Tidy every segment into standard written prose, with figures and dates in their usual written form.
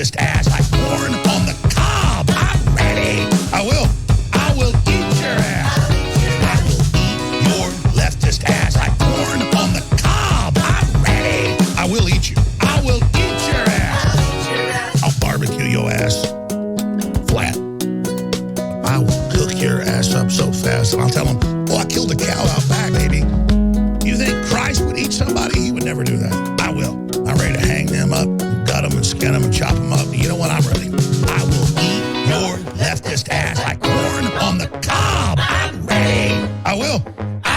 leftist ass like corn on the cob. I'm ready. I will eat your ass. I will eat your leftist ass like corn on the cob. I'm ready. I will eat you. I will eat your ass. I'll barbecue your ass flat. I will cook your ass up so fast, and I'll tell them, "Oh, I killed a cow out back, baby." You think Christ would eat somebody? He would never do that. I will. I'm ready to hang them up, gut them and skin them and chop them up. You know what? I'm ready. I will eat your leftist ass like corn on the cob. I'm ready. I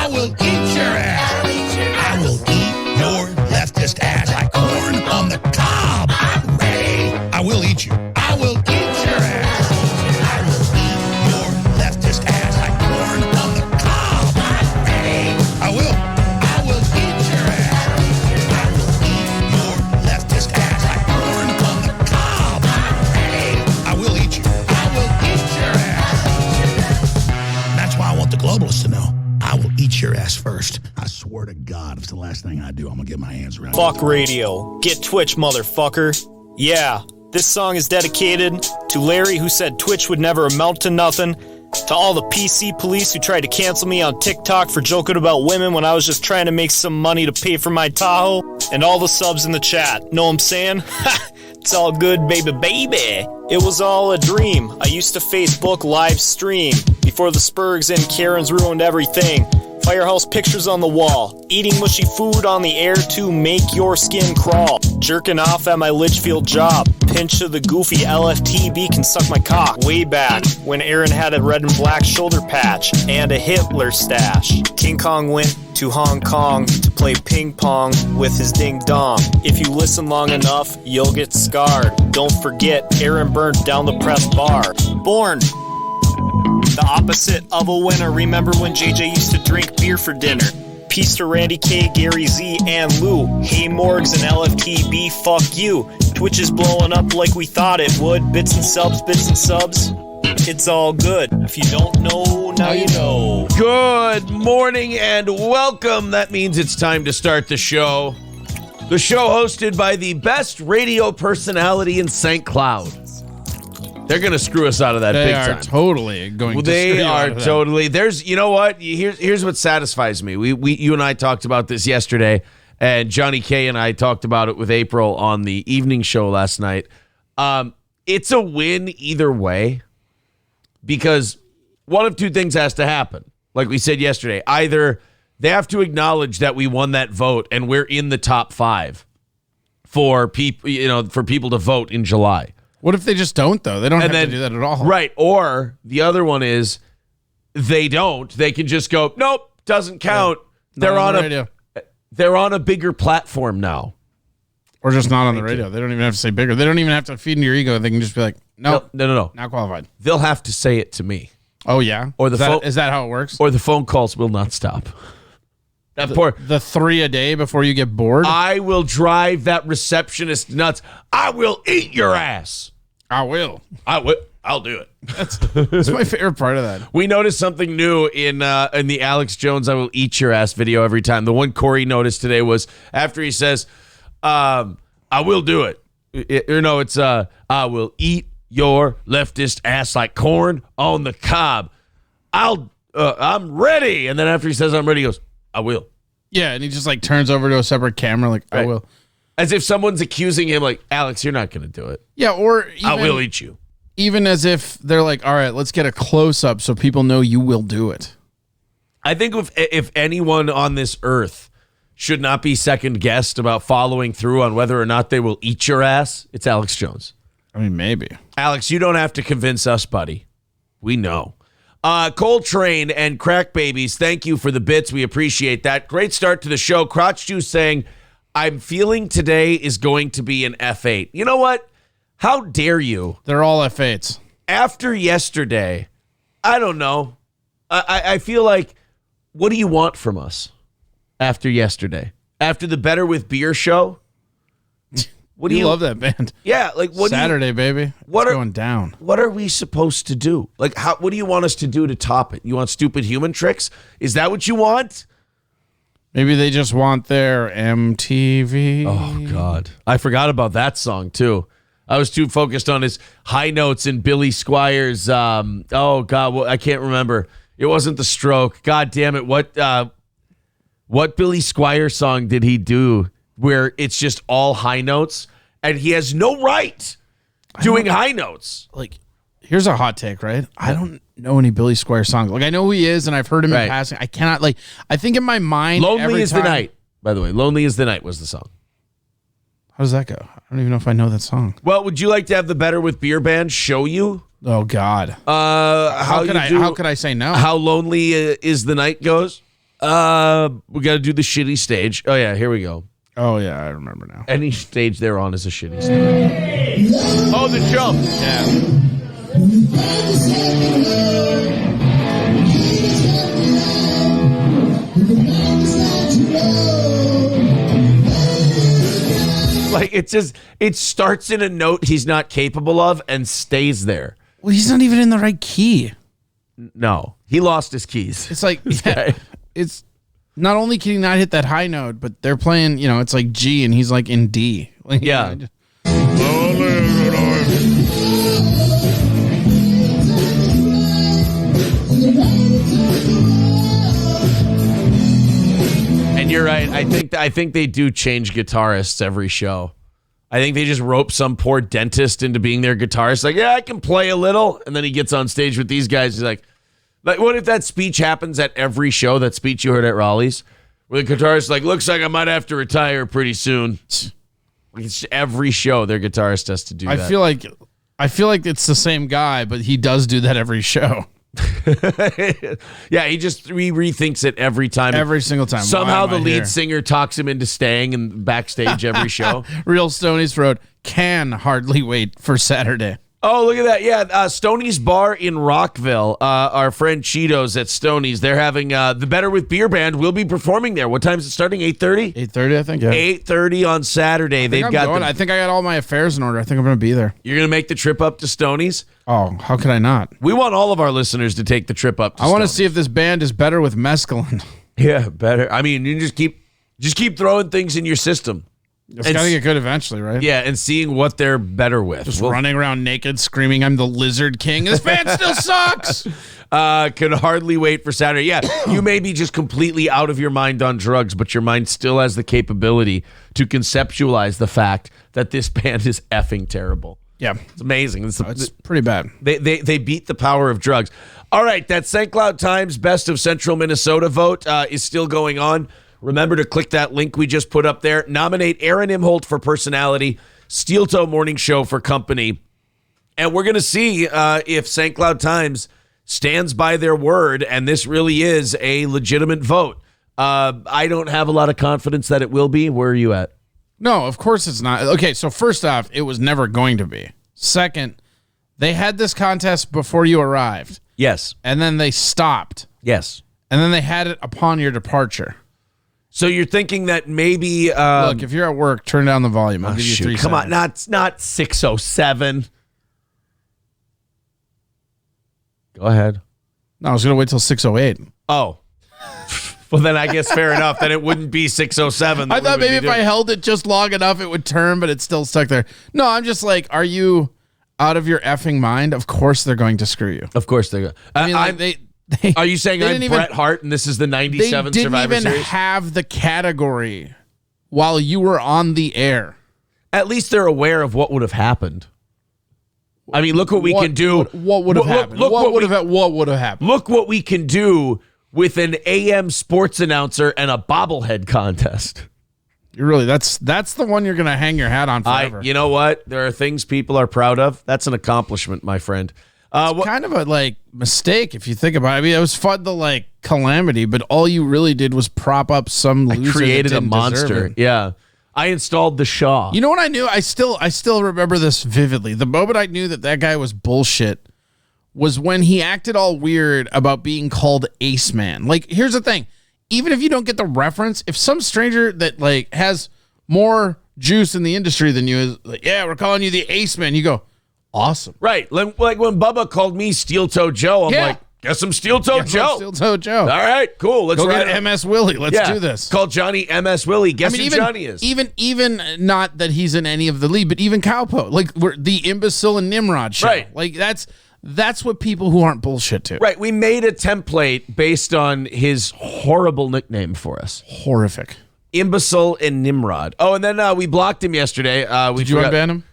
will eat your ass. I will eat your leftist ass like corn on the cob. I'm ready. I will eat you. I will eat your ass. I will eat your leftist ass like corn on the cob. I'm ready. I will eat your ass. I will eat your leftist ass like corn on the cob. I'm ready. I will eat you. I will eat your ass. That's why I want the globalists to know. I will eat your ass first. I swear to God, if it's the last thing I do, I'm going to get my hands around it. Fuck radio. Get Twitch, motherfucker. Yeah, this song is dedicated to Larry, who said Twitch would never amount to nothing, to all the PC police who tried to cancel me on TikTok for joking about women when I was just trying to make some money to pay for my Tahoe, and all the subs in the chat. Know what I'm saying? It's all good, baby. It was all a dream. I used to Facebook live stream before the Spurgs and Karens ruined everything. Firehouse pictures on the wall. Eating mushy food on the air to make your skin crawl. Jerking off at my Litchfield job. Pinch of the goofy LFTB can suck my cock. Way back when Aaron had a red and black shoulder patch and a Hitler stash. King Kong went to Hong Kong to play ping pong with his ding dong. If you listen long enough, you'll get scarred. Don't forget, Aaron burned down the press bar. Born the opposite of a winner. Remember when JJ used to drink beer for dinner? Peace to Randy K, Gary Z, and Lou. Hey Morgs and LFTB, fuck you. Twitch is blowing up like we thought it would. Bits and subs. It's all good. If you don't know, now you know. Good morning and welcome. That means it's time to start the show. The show hosted by the best radio personality in St. Cloud. They're going to screw us out of that big time. They are totally going to screw They you are out of that. totally. There's, you know what? Here's what satisfies me. You and I talked about this yesterday, and Johnny K and I talked about it with April on the evening show last night. It's a win either way because one of two things has to happen. Like we said yesterday, either they have to acknowledge that we won that vote and we're in the top 5 for people, for people to vote in July. What if they just don't, though? They don't have to do that at all. Right. Or the other one is they don't. They can just go, nope, doesn't count. Yeah, They're on a bigger platform now. Or just not on the radio. They don't even have to say bigger. They don't even have to feed into your ego. They can just be like, no, not qualified. They'll have to say it to me. Oh, yeah? Or is that how it works? Or the phone calls will not stop. The 3 a day before you get bored? I will drive that receptionist nuts. I will eat your ass. I will. I'll do it. That's my favorite part of that. We noticed something new in the Alex Jones "I will eat your ass" video every time. The one Corey noticed today was after he says, "I will do it." It's "I will eat your leftist ass like corn on the cob." I'm ready. And then after he says I'm ready, he goes, "I will." Yeah, and he just like turns over to a separate camera like, I will. As if someone's accusing him like, Alex, you're not going to do it. Yeah, or even, I will eat you. Even as if they're like, all right, let's get a close-up so people know you will do it. I think if anyone on this earth should not be second-guessed about following through on whether or not they will eat your ass, it's Alex Jones. I mean, maybe. Alex, you don't have to convince us, buddy. We know. Coltrane and Crack Babies, thank you for the bits. We appreciate that. Great start to the show. Crotch Juice saying, I'm feeling today is going to be an F8. You know what? How dare you? They're all F8s. After yesterday, I don't know. I feel like, what do you want from us after yesterday? After the Better with Beer show? What do you love that band? Yeah, like what? Saturday, baby. What's going down? What are we supposed to do? Like, what do you want us to do to top it? You want stupid human tricks? Is that what you want? Maybe they just want their MTV. Oh God, I forgot about that song too. I was too focused on his high notes in Billy Squire's. Oh God, well, I can't remember. It wasn't The Stroke. God damn it! What Billy Squire song did he do where it's just all high notes and he has no right doing high notes? Like, here's a hot take, right? I don't know any Billy Squire songs. Like, I know who he is, and I've heard him in passing. I cannot, like, I think in my mind, "Lonely is the Night." By the way, "Lonely is the Night" was the song. How does that go? I don't even know if I know that song. Well, would you like to have the Better with Beer band show you? Oh God. How could I say no? How lonely is the night goes? We got to do the shitty stage. Oh yeah, here we go. Oh yeah, I remember now. Any stage they're on is a shitty stage. Oh, the jump. Like it starts in a note he's not capable of and stays there. Well, he's not even in the right key. No, he lost his keys. It's like, it's not only can he not hit that high note, but they're playing, it's like G and he's like in D. Like, yeah. And you're right. I think they do change guitarists every show. I think they just rope some poor dentist into being their guitarist. Like, yeah, I can play a little. And then he gets on stage with these guys. He's like, what if that speech happens at every show, that speech you heard at Raleigh's? Where the guitarist like, looks like I might have to retire pretty soon. It's every show their guitarist has to do that. I feel like it's the same guy, but he does do that every show. Yeah, he rethinks it every time. Every single time. Somehow the lead singer talks him into staying and backstage every show. Real Stoney's Road can hardly wait for Saturday. Oh, look at that. Yeah, Stoney's Bar in Rockville. Our friend Cheetos at Stoney's. They're having the Better with Beer band will be performing there. What time is it starting? 8:30? 8:30, I think, yeah. 8:30 on Saturday. I think I got all my affairs in order. I think I'm going to be there. You're going to make the trip up to Stoney's? Oh, how could I not? We want all of our listeners to take the trip up to Stoney's. I want to see if this band is better with mescaline. Yeah, better. I mean, you just keep throwing things in your system. It's got to get good eventually, right? Yeah, and seeing what they're better with. Just running around naked, screaming, "I'm the Lizard King." This band still sucks. Can hardly wait for Saturday. Yeah, you may be just completely out of your mind on drugs, but your mind still has the capability to conceptualize the fact that this band is effing terrible. Yeah. It's amazing. It's pretty bad. They beat the power of drugs. All right, that St. Cloud Times Best of Central Minnesota vote is still going on. Remember to click that link we just put up there. Nominate Aaron Imholt for personality, Steel Toe Morning Show for company. And we're going to see if St. Cloud Times stands by their word, and this really is a legitimate vote. I don't have a lot of confidence that it will be. Where are you at? No, of course it's not. Okay, so first off, it was never going to be. Second, they had this contest before you arrived. Yes. And then they stopped. Yes. And then they had it upon your departure. So you're thinking that maybe... Look, if you're at work, turn down the volume. I'll give you 3 Come seconds. on, not 6:07. Go ahead. No, I was going to wait till 6:08. Oh. Well, then I guess fair enough. Then it wouldn't be 6:07. I thought maybe if I held it just long enough, it would turn, but it's still stuck there. No, I'm just like, are you out of your effing mind? Of course they're going to screw you. Of course they're going to. I mean, Are you saying I'm Bret Hart and this is the 97 Survivor Series? They didn't even have the category while you were on the air. At least they're aware of what would have happened. I mean, look what we can do. What would have happened? What would have happened? Look what we can do with an AM sports announcer and a bobblehead contest. You really, that's the one you're going to hang your hat on forever. You know what? There are things people are proud of. That's an accomplishment, my friend. It's kind of a mistake if you think about it. I mean, it was fun the calamity, but all you really did was prop up some loser. I created a monster. Yeah. I installed the Shaw. You know what I knew? I still remember this vividly. The moment I knew that guy was bullshit was when he acted all weird about being called Ace Man. Here's the thing. Even if you don't get the reference, if some stranger that has more juice in the industry than you is yeah, we're calling you the Ace Man, you go, awesome. Right. Like when Bubba called me Steel Toe Joe, I'm like, Got some steel-toe Joe. Steel-toe Joe. All right, cool. Let's Go ride get MS Willie. Let's do this. Call Johnny MS Willie. Guess who Johnny is? Even not that he's in any of the lead, but even Cowpo. Like, we're the imbecile and Nimrod show. Right. Like, that's what people who aren't bullshit do. Right. We made a template based on his horrible nickname for us. Horrific. Imbecile and Nimrod. Oh, and then we blocked him yesterday. Did you unban him?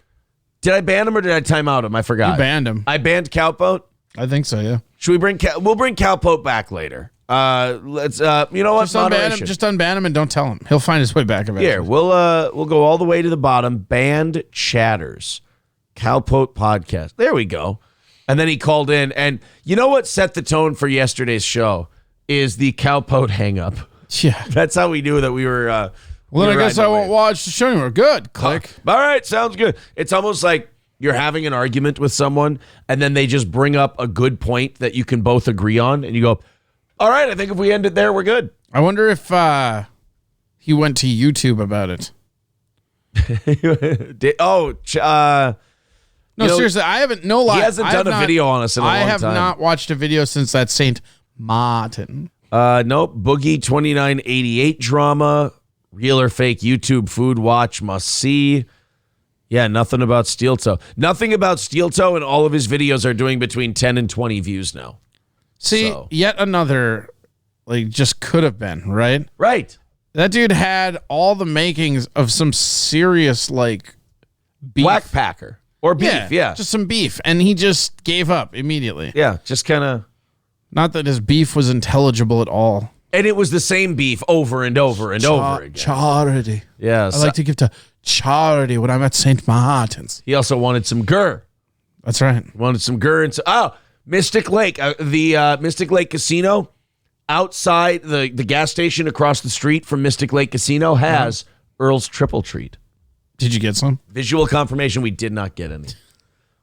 Did I ban him or did I time out him? I forgot. You banned him. I banned Cowpote. I think so, yeah. Should we bring? We'll bring Cowpote back later. Let's. You know what? Just unban him and don't tell him. He'll find his way back eventually. Here, we'll go all the way to the bottom. Banned chatters, Cowpote podcast. There we go. And then he called in, and you know what set the tone for yesterday's show is the Cowpote hang up. Yeah, that's how we knew that we were. Well, then I guess I won't watch the show anymore. Good. Click. All right, sounds good. It's almost like you're having an argument with someone, and then they just bring up a good point that you can both agree on, and you go, all right, I think if we end it there, we're good. I wonder if he went to YouTube about it. No, seriously, I haven't, no lie. He hasn't done a video on us in a long time. I have not watched a video since that Saint Martin. Nope. Boogie 2988 drama, real or fake YouTube food watch, must see. Yeah, nothing about Steel Toe. Nothing about Steel Toe, and all of his videos are doing between 10 and 20 views now. See, yet another, like, just could have been, right? Right. That dude had all the makings of some serious, like, beef. Black Packer. Or beef, yeah. Just some beef. And he just gave up immediately. Yeah, just kind of. Not that his beef was intelligible at all. And it was the same beef over and over and over again. Charity. Yeah. I like to give to charity when I'm at St. Martin's. He also wanted some gur. That's right. Wanted some gur. And Mystic Lake. The Mystic Lake Casino outside the gas station across the street from Mystic Lake Casino has Earl's Triple Treat. Did you get some? Visual confirmation, we did not get any.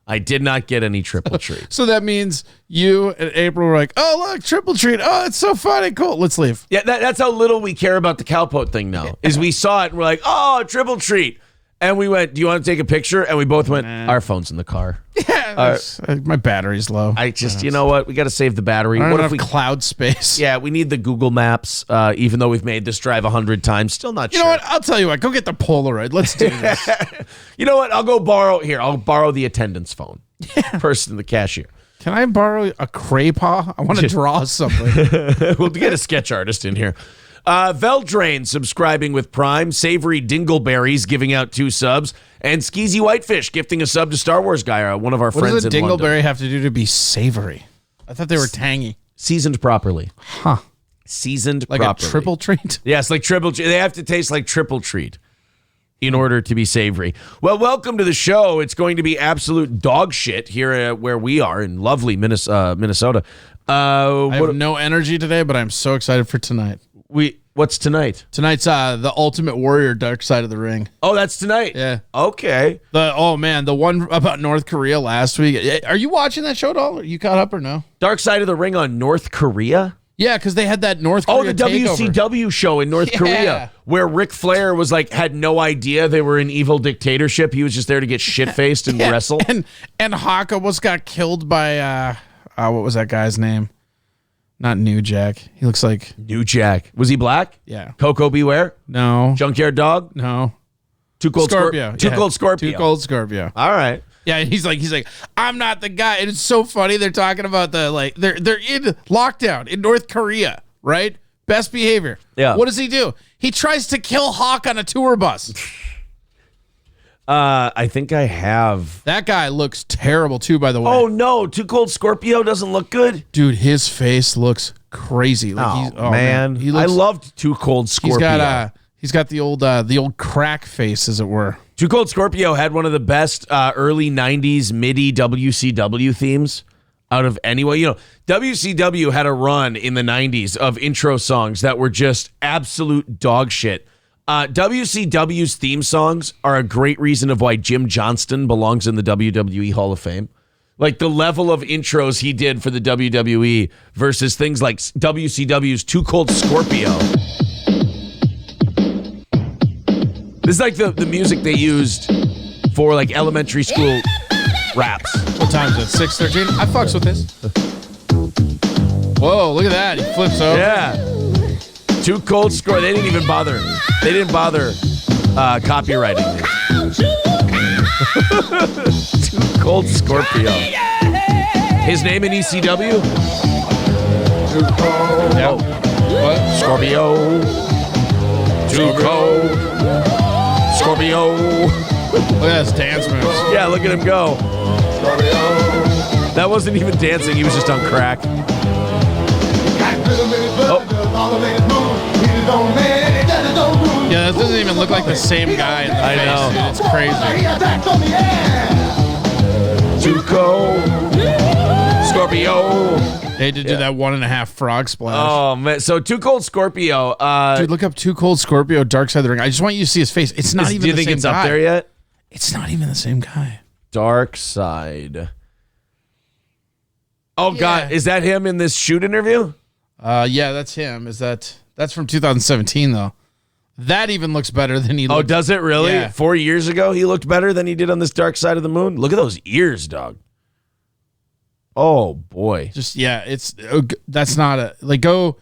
I did not get any triple treat. So that means you and April were like, oh, look, triple treat. Oh, it's so funny. Cool. Let's leave. Yeah, that's how little we care about the Cowpote thing now, is we saw it and we're like, oh, triple treat. And we went, do you want to take a picture? And we both went, our phone's in the car. Yeah, my battery's low. You know what? We got to save the battery. I don't have cloud space. Yeah, we need the Google Maps, even though we've made this drive 100 times. Still not sure. You know what? I'll tell you what. Go get the Polaroid. Let's do this. You know what? I'll borrow the attendance phone. Person, the cashier. Can I borrow a Craypaw? I want to draw something. We'll get a sketch artist in here. Veldrain subscribing with Prime, Savory Dingleberries giving out 2 subs, and Skeezy Whitefish gifting a sub to Star Wars Guy, one of our friends in London. What does a dingleberry have to do to be savory? I thought they were tangy. Seasoned properly. Huh. Seasoned like properly. A triple treat? Yes, like triple treat. They have to taste like triple treat in order to be savory. Well, welcome to the show. It's going to be absolute dog shit here where we are in lovely Minnesota. I have no energy today, but I'm so excited for tonight. What's tonight? Tonight's the Ultimate Warrior Dark Side of the Ring. Oh, that's tonight? Yeah. Okay. The one about North Korea last week. Are you watching that show at all? Are you caught up or no? Dark Side of the Ring on North Korea? Yeah, because they had that North Korea the WCW takeover show in North Korea where Ric Flair was had no idea they were an evil dictatorship. He was just there to get shit-faced and wrestle. And Hawk almost got killed by, what was that guy's name? Not New Jack. He looks like... New Jack. Was he black? Yeah. Coco Beware? No. Junkyard Dog? No. Too Cold Scorpio. Too Cold Scorpio. Too Cold Scorpio. All right. Yeah, he's like, I'm not the guy. And it's so funny. They're talking about they're in lockdown in North Korea, right? Best behavior. Yeah. What does he do? He tries to kill Hawk on a tour bus. I think I have. That guy looks terrible too, by the way. Oh no, Too Cold Scorpio doesn't look good. Dude, his face looks crazy. Man. He looks, I loved Too Cold Scorpio. He's got the old crack face, as it were. Too Cold Scorpio had one of the best early 90s MIDI WCW themes out of anyone. You know, WCW had a run in the 90s of intro songs that were just absolute dog shit. WCW's theme songs are a great reason of why Jim Johnston belongs in the WWE Hall of Fame. Like the level of intros he did for the WWE versus things like WCW's Too Cold Scorpio. This is like the music they used for like elementary school raps. What time is it? 6:13? I fucks with this. Whoa, look at that. He flips over. Yeah. Too Cold Score. They didn't even bother. They didn't bother copywriting these. Too Cold Scorpio. His name in ECW? Yep. What? Scorpio. Too Cold. Scorpio. Look at his dance moves. Yeah, look at him go. That wasn't even dancing. He was just on crack. Yeah, that doesn't even look like the same guy in the I face, know. dude. It's crazy. Too Cold. Scorpio. They had to do that 1.5 frog splash. Oh, man. So Too Cold Scorpio. Dude, look up Too Cold Scorpio, Dark Side of the Ring. I just want you to see his face. It's not even do you the think same it's guy. up there yet? It's not even the same guy. Dark Side. Oh, Yeah. God. Is that him in this shoot interview? Yeah, that's him. That's from 2017 though. That even looks better than he Oh, looked. does it really? Yeah. 4 years ago, he looked better than he did on this Dark Side of the Moon? Look at those ears, dog. Oh, boy. Just that's not a like go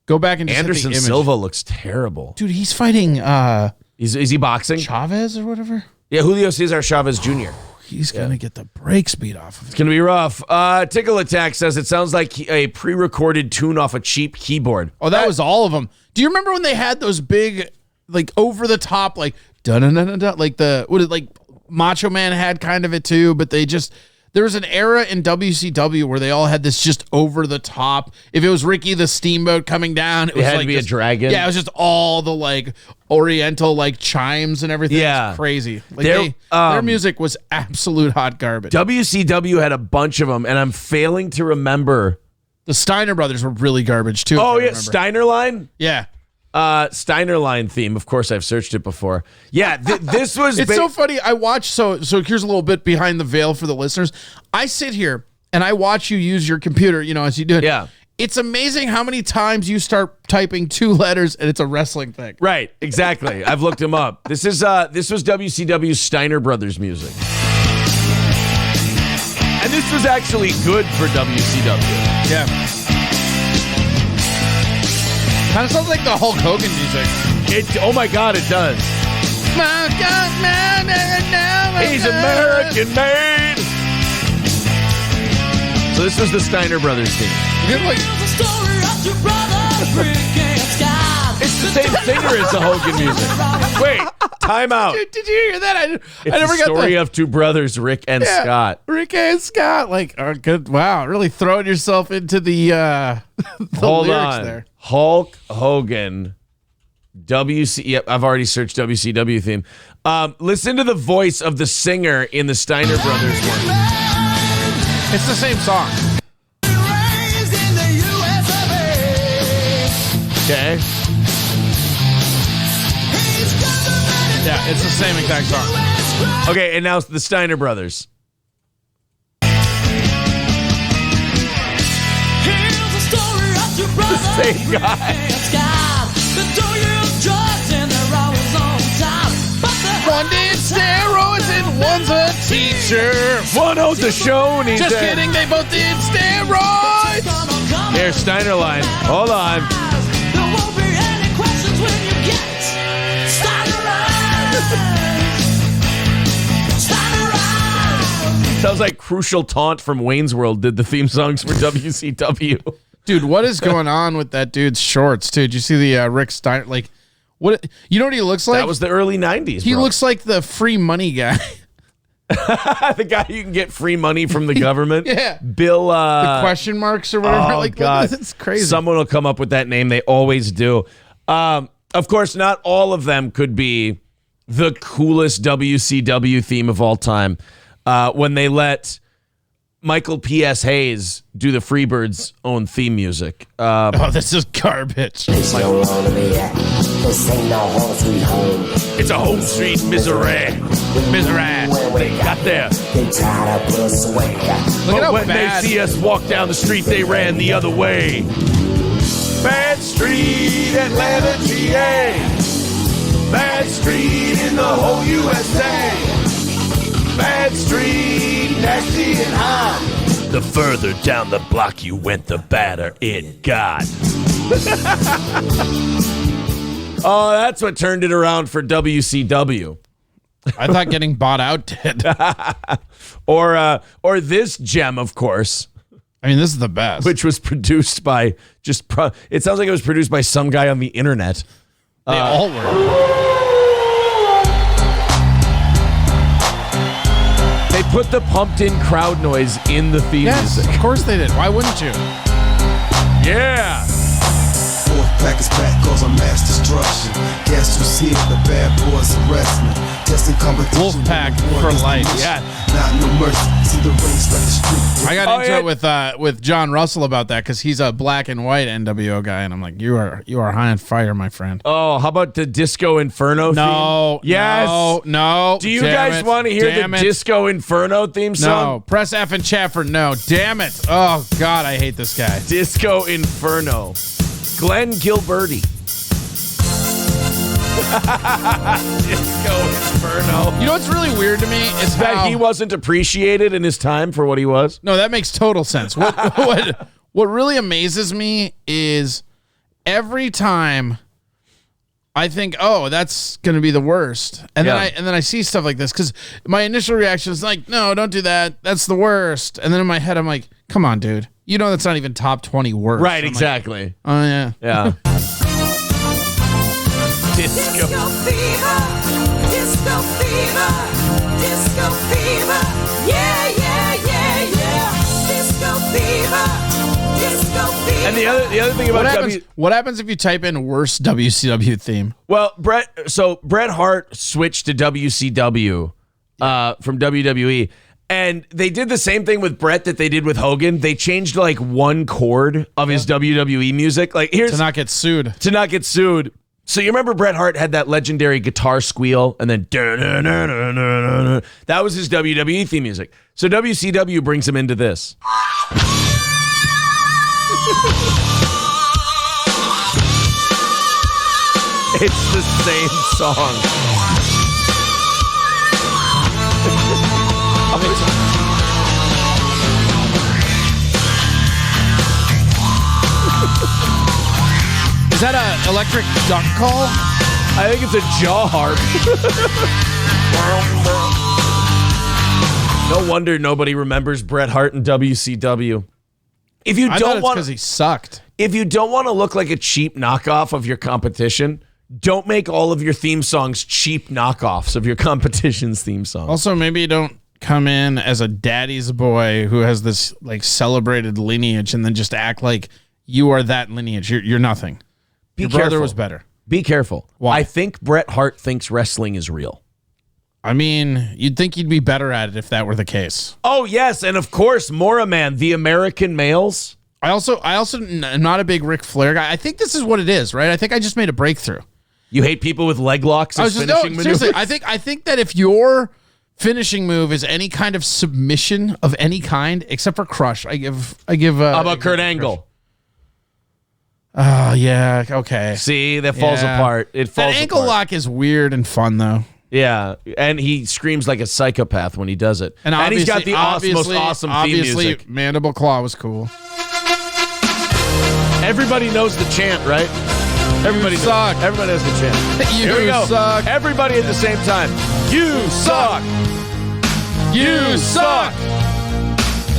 back and just hit the Anderson image. Silva looks terrible. Dude, he's fighting Is he boxing? Chavez or whatever. Yeah, Julio Cesar Chavez Jr. He's gonna get the brakes beat off of him. It's going to be rough. Tickle Attack says it sounds like a pre-recorded tune off a cheap keyboard. Oh, that was all of them. Do you remember when they had those big, like over the top, like da da da da, like like Macho Man had kind of it too, but there was an era in WCW where they all had this just over the top. If it was Ricky the Steamboat coming down, it was had to like be a dragon. Yeah, it was just all the like Oriental like chimes and everything. Yeah. It was crazy. Like Their- their music was absolute hot garbage. WCW had a bunch of them, and I'm failing to remember. The Steiner brothers were really garbage too. Oh, if I yeah, remember. Steiner Line? Yeah. Steiner Line theme. Of course, I've searched it before. Yeah, this was... It's so funny. I watch, so here's a little bit behind the veil for the listeners. I sit here and I watch you use your computer, as you do it. Yeah. It's amazing how many times you start typing 2 letters and it's a wrestling thing. Right, exactly. I've looked him up. This was WCW's Steiner Brothers music. And this was actually good for WCW. Yeah. Kind of sounds like the Hulk Hogan music. Oh my God, it does. He's American made. So this was the Steiner Brothers theme. It's the same singer as the Hogan music. Wait, time out. Did you hear that? I It's never the got story that. of 2 brothers, Rick and Scott. Rick and Scott, like, are good. Wow, really throwing yourself into the Hold lyrics on. there. Hulk Hogan, Yep, I've already searched WCW theme. Listen to the voice of the singer in the Steiner Brothers one. It's the same song. Okay. Yeah, it's the same exact song. Okay, and now it's the Steiner Brothers. The same guy. One did steroids and one's a teacher. One owns the show and he's Just kidding, they both did steroids. Here's Steiner Line. Hold on. There won't be any questions when you get Steiner. Sounds like Crucial Taunt from Wayne's World did the theme songs for WCW. Dude, what is going on with that dude's shorts, too? Did you see the Rick Steiner? Like, what? You know what he looks like? That was the early 90s, He bro. looks like the free money guy. the guy you can get free money from the government. Yeah. Bill. The question marks or whatever. Oh, like, God. It's crazy. Someone will come up with that name. They always do. Of course, not all of them could be the coolest WCW theme of all time. When they let Michael P.S. Hayes do the Freebirds' own theme music. Oh, this is garbage. It's a home street misery. Misery. They got there. Look at But how when bad. they see us walk down the street, they ran the other way. Bad Street, Atlanta, GA. Bad Street in the whole USA. Bad Street, nasty and hot. The further down the block you went, the badder it got. Oh, that's what turned it around for WCW. I thought getting bought out did. Or this gem, of course, I mean, this is the best. which was produced by it sounds like it was produced by some guy on the internet. They all were. They put the pumped-in crowd noise in the theme Yes, music. of course they did. Why wouldn't you? Yeah. Fourth pack is back, cause I'm mass destruction. Guess who's here? The bad boys arrest me. Testing competition. Wolfpack for life. Yeah. Not no mercy. See the race like the street. I got into it with John Russell about that because he's a black and white NWO guy, and I'm like, you are high on fire, my friend. Oh, how about the Disco Inferno No, theme? Yes. no. Do you damn guys it, want to hear the damn it. Disco Inferno theme song? No, press F and chat for no. Damn it. Oh, God, I hate this guy. Disco Inferno. Glenn Gilberti. Disco Inferno. You know what's really weird to me is That how he wasn't appreciated in his time for what he was. No, that makes total sense. What really amazes me is every time I think, oh, that's going to be the worst, and Yeah. then I see stuff like this because my initial reaction is like, no, don't do that. That's the worst. And then in my head, I'm like, come on, dude. You know that's not even top 20 worst. Right, I'm like, exactly. oh yeah. Yeah. Disco Disco. fever, disco fever, disco fever. Yeah, yeah, yeah, yeah. Disco fever, disco fever. And the other thing about What happens if you type in worst WCW theme? Well, Bret Hart switched to WCW from WWE, and they did the same thing with Bret that they did with Hogan. They changed like one chord of his WWE music. Like here's To not get sued. to not get sued. So you remember Bret Hart had that legendary guitar squeal and then that was his WWE theme music. So WCW brings him into this. It's the same song. Is that a electric duck call? I think it's a jaw harp. No wonder nobody remembers Bret Hart and WCW. If you I thought don't it's want because he sucked. if you don't want to look like a cheap knockoff of your competition, don't make all of your theme songs cheap knockoffs of your competition's theme songs. Also, maybe you don't come in as a daddy's boy who has this like celebrated lineage and then just act like you are that lineage. You're nothing. Your brother was better. Be careful. Why? I think Bret Hart thinks wrestling is real. I mean, you'd think you'd be better at it if that were the case. Oh, yes. And of course, Mora Man, the American males. I also am not a big Ric Flair guy. I think this is what it is, right? I think I just made a breakthrough. You hate people with leg locks as finishing maneuvers? seriously. I think that if your finishing move is any kind of submission of any kind, except for crush, I give. How about Kurt Angle? Oh yeah, okay. See, that falls Yeah. apart. It falls That ankle apart. lock is weird and fun though. Yeah, and he screams like a psychopath when he does it. And he's got the most obviously, awesome theme obviously, music. Mandible Claw was cool. Everybody knows the chant, right? Everybody suck. Everybody knows the chant. You Here we go. suck. Everybody at the same time. You suck. You suck.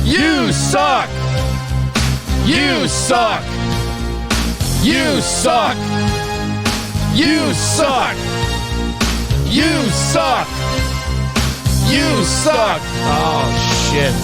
You suck. You suck. You suck. You suck. You suck. You suck. Oh shit.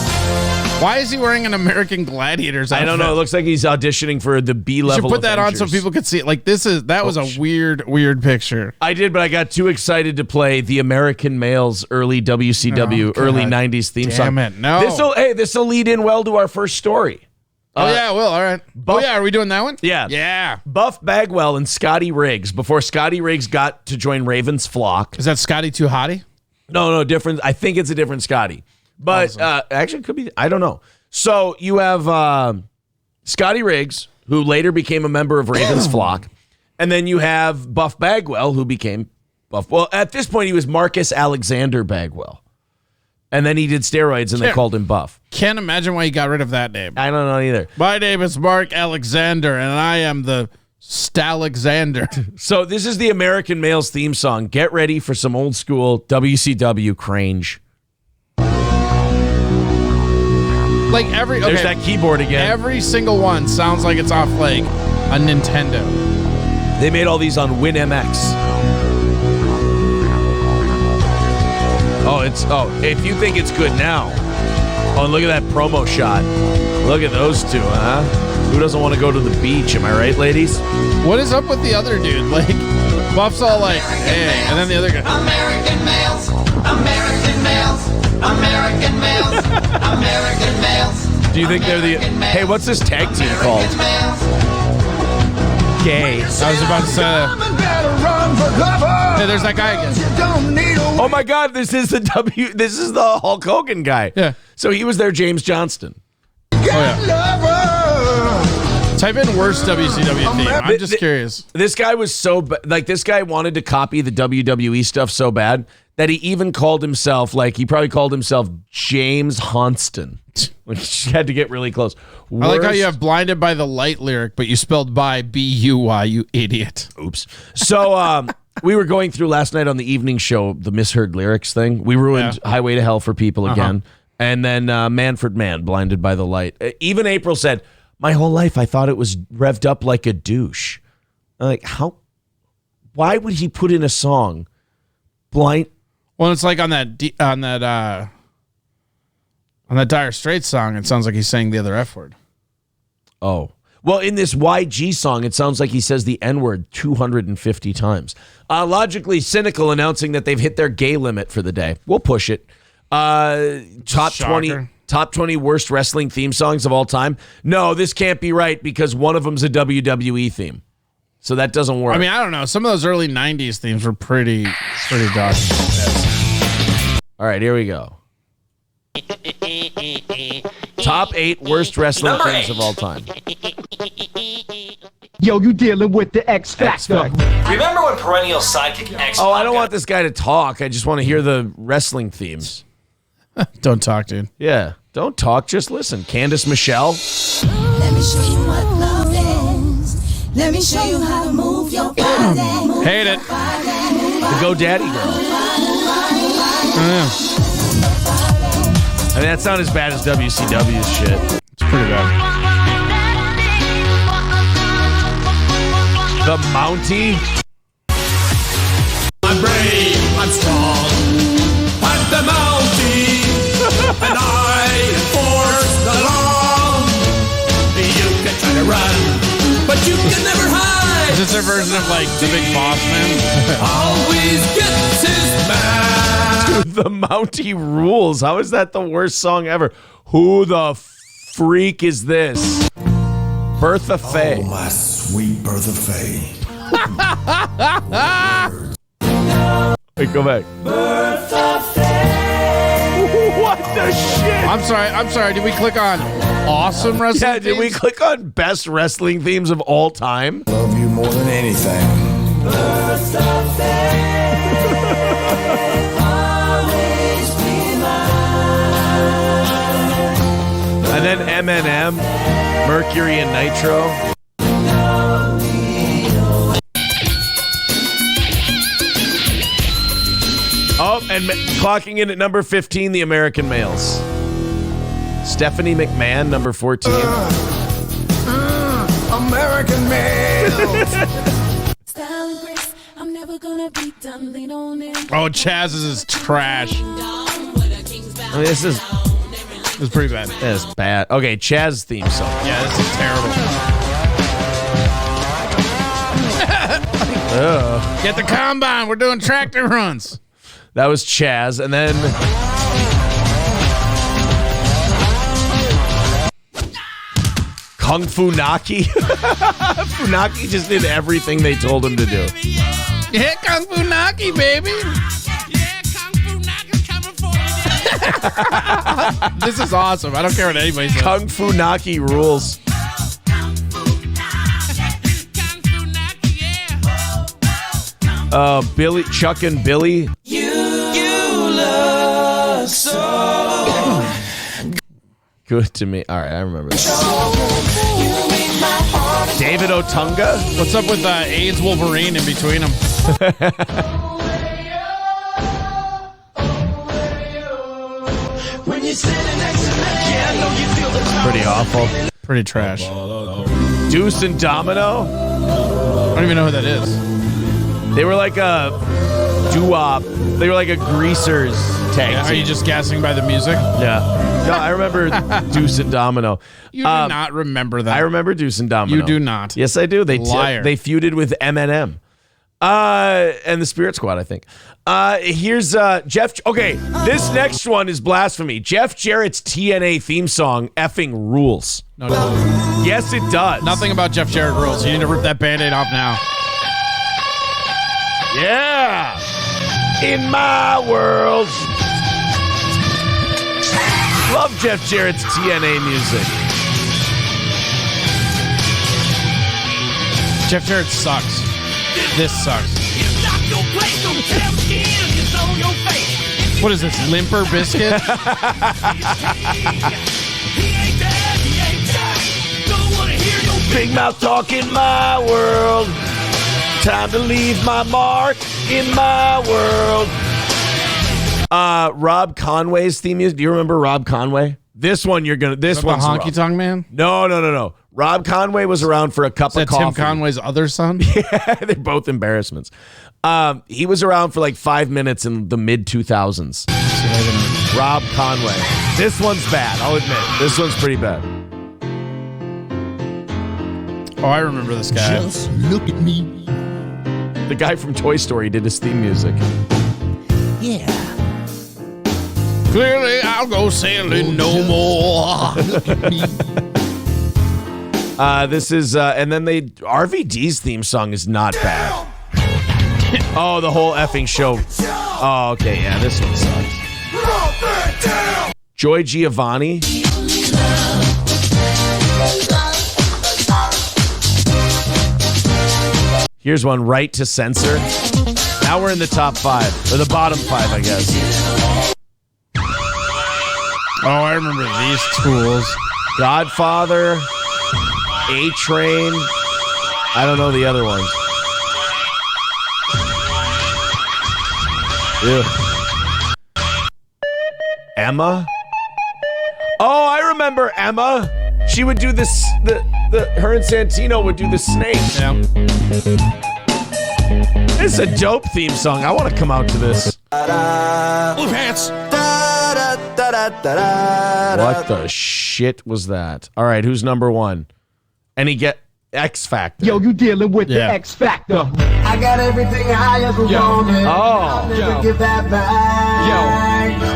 Why is he wearing an American Gladiators outfit? I don't know. It looks like he's auditioning for the B You level. should put that on so Avengers. people could see it. Like that was a weird picture. I did, but I got too excited to play the American Males early WCW, Oh, God. early 90s theme song. Damn it, no. This'll lead in well to our first story. Oh yeah, well, all right. Buff- Oh yeah, are we doing that one? Yeah. Yeah. Buff Bagwell and Scotty Riggs, before Scotty Riggs got to join Raven's flock. Is that Scotty Too Hottie? No, different. I think it's a different Scotty. But actually, it could be. I don't know. So you have Scotty Riggs, who later became a member of Raven's flock. And then you have Buff Bagwell, who became Buff. Well, at this point, he was Marcus Alexander Bagwell. And then he did steroids, and they called him Buff. Can't imagine why he got rid of that name. I don't know either. My name is Mark Alexander, and I am the Stalexander. So this is the American Males theme song. Get ready for some old school WCW cringe. Like There's that keyboard again. Every single one sounds like it's off like a Nintendo. They made all these on WinMX. If you think it's good now. Oh, and look at that promo shot. Look at those two, huh? Who doesn't want to go to the beach? Am I right, ladies? What is up with the other dude? Like, Buff's all like, hey, and then the other guy. American males, American males, American males, American males. Do you think they're the... Hey, what's this tag team called? Gay. I was about to say... Hey, there's that guy again. Oh my God, this is the Hulk Hogan guy. Yeah. So he was their James Johnston. Oh, yeah. Type in worst WCW theme. I'm just curious. This guy was this guy wanted to copy the WWE stuff so bad that he even called himself, he probably called himself James Honston. He had to get really close. I like how you have blinded by the light lyric, but you spelled by B-U-Y, you idiot. Oops. So we were going through last night on the evening show, the misheard lyrics thing. We ruined Highway to Hell for people again. And then Manfred Mann, blinded by the light. Even April said, my whole life I thought it was revved up like a douche. I'm like, how? Why would he put in a song? Blind. Well, it's like on that Dire Straits song, it sounds like he's saying the other F word. Oh. Well, in this YG song, it sounds like he says the N-word 250 times. Logically Cynical announcing that they've hit their gay limit for the day. We'll push it. Top 20 worst wrestling theme songs of all time. No, this can't be right because one of them's a WWE theme. So that doesn't work. I mean, I don't know. Some of those early 90s themes were pretty dodgy. All right, here we go. Top 8 worst wrestling themes of all time. Yo, you dealing with the X Factor. Remember when perennial sidekick X? Oh, I don't want this guy to talk. I just want to hear the wrestling themes. Don't talk, dude. Yeah, don't talk. Just listen. Candice Michelle. Let me show you what love is. Let me show you how to move your body. Hate it. The GoDaddy girl. I mean, that's not as bad as WCW's shit. It's pretty bad. The Mountie. I'm brave, I'm strong, I'm the Mountie, and I enforce the law. You can try to run, but you can never hide. Is this their version of like the Big Boss Man? Always gets his man. Dude, the Mountie rules. How is that the worst song ever? Who the freak is this? Bertha Faye. Oh, my sweet Bertha Faye. Wait, go back. What the shit? I'm sorry. Did we click on awesome wrestling? Yeah, did we themes? click on best wrestling themes of all time? Love you more than anything. And then Eminem, Mercury and Nitro. Oh, and clocking in at number 15, the American Males. Stephanie McMahon, number 14. American male. Style and grace, I'm never gonna be done. Lean on it. Oh, Chaz's is trash. I mean, this is It's pretty bad. That's bad. Okay, Chaz theme song. Yeah, this is terrible. Get the combine. We're doing tractor runs. That was Chaz, and then Kung Fu Naki. Funaki just did everything they told him to do. Yeah, Kung Fu Naki, baby. This is awesome. I don't care what anybody says. Kung Fu Naki rules. Billy, Chuck and Billy. You look so good to me. All right, I remember that. David Otunga? What's up with AIDS Wolverine in between them? Pretty awful. Pretty trash. Deuce and Domino? I don't even know who that is. They were like a doo-wop. They were like a Greasers tag Are team. you just gassing by the music? Yeah. No, I remember Deuce and Domino. You do not remember that. I remember Deuce and Domino. You do not. Yes, I do. They Liar. they feuded with Eminem. And the Spirit Squad, I think. Here's Jeff. Okay, this next one is blasphemy. Jeff Jarrett's TNA theme song effing rules. No, it doesn't. Yes, it does. Nothing about Jeff Jarrett rules. You need to rip that Band-Aid off now. Yeah. In my world. Love Jeff Jarrett's TNA music. Jeff Jarrett sucks. This sucks. What is this, Limper Biscuit? Big mouth talk in my world. Time to leave my mark in my world. Rob Conway's theme music. Do you remember Rob Conway? This one you're gonna. This one's Honky rough. Tonk Man? No. Rob Conway was around for a cup Is that of coffee. Tim Conway's other son? Yeah, they're both embarrassments. He was around for like 5 minutes in the mid 2000s. Rob Conway. This one's bad. I'll admit. This one's pretty bad. Oh, I remember this guy. Just look at me. The guy from Toy Story did his theme music. Yeah. Clearly, I'll go sailing no more. This is, and then RVD's theme song is not bad. Oh, the whole effing show. Oh, okay, yeah, this one sucks. Joy Giovanni. Here's one, Right to Censor. Now we're in the top 5, or the bottom 5, I guess. Oh, I remember these tools. Godfather, A-Train. I don't know the other ones. Ew. Emma? Oh, I remember Emma. She would do this, her and Santino would do the snake. Yeah. This is a dope theme song. I want to come out to this. Blue pants. What the shit was that? All right, who's number 1? And he get X Factor. Yo, you dealing with the Yeah. X Factor. I got everything I ever wanted. I'll never give that back.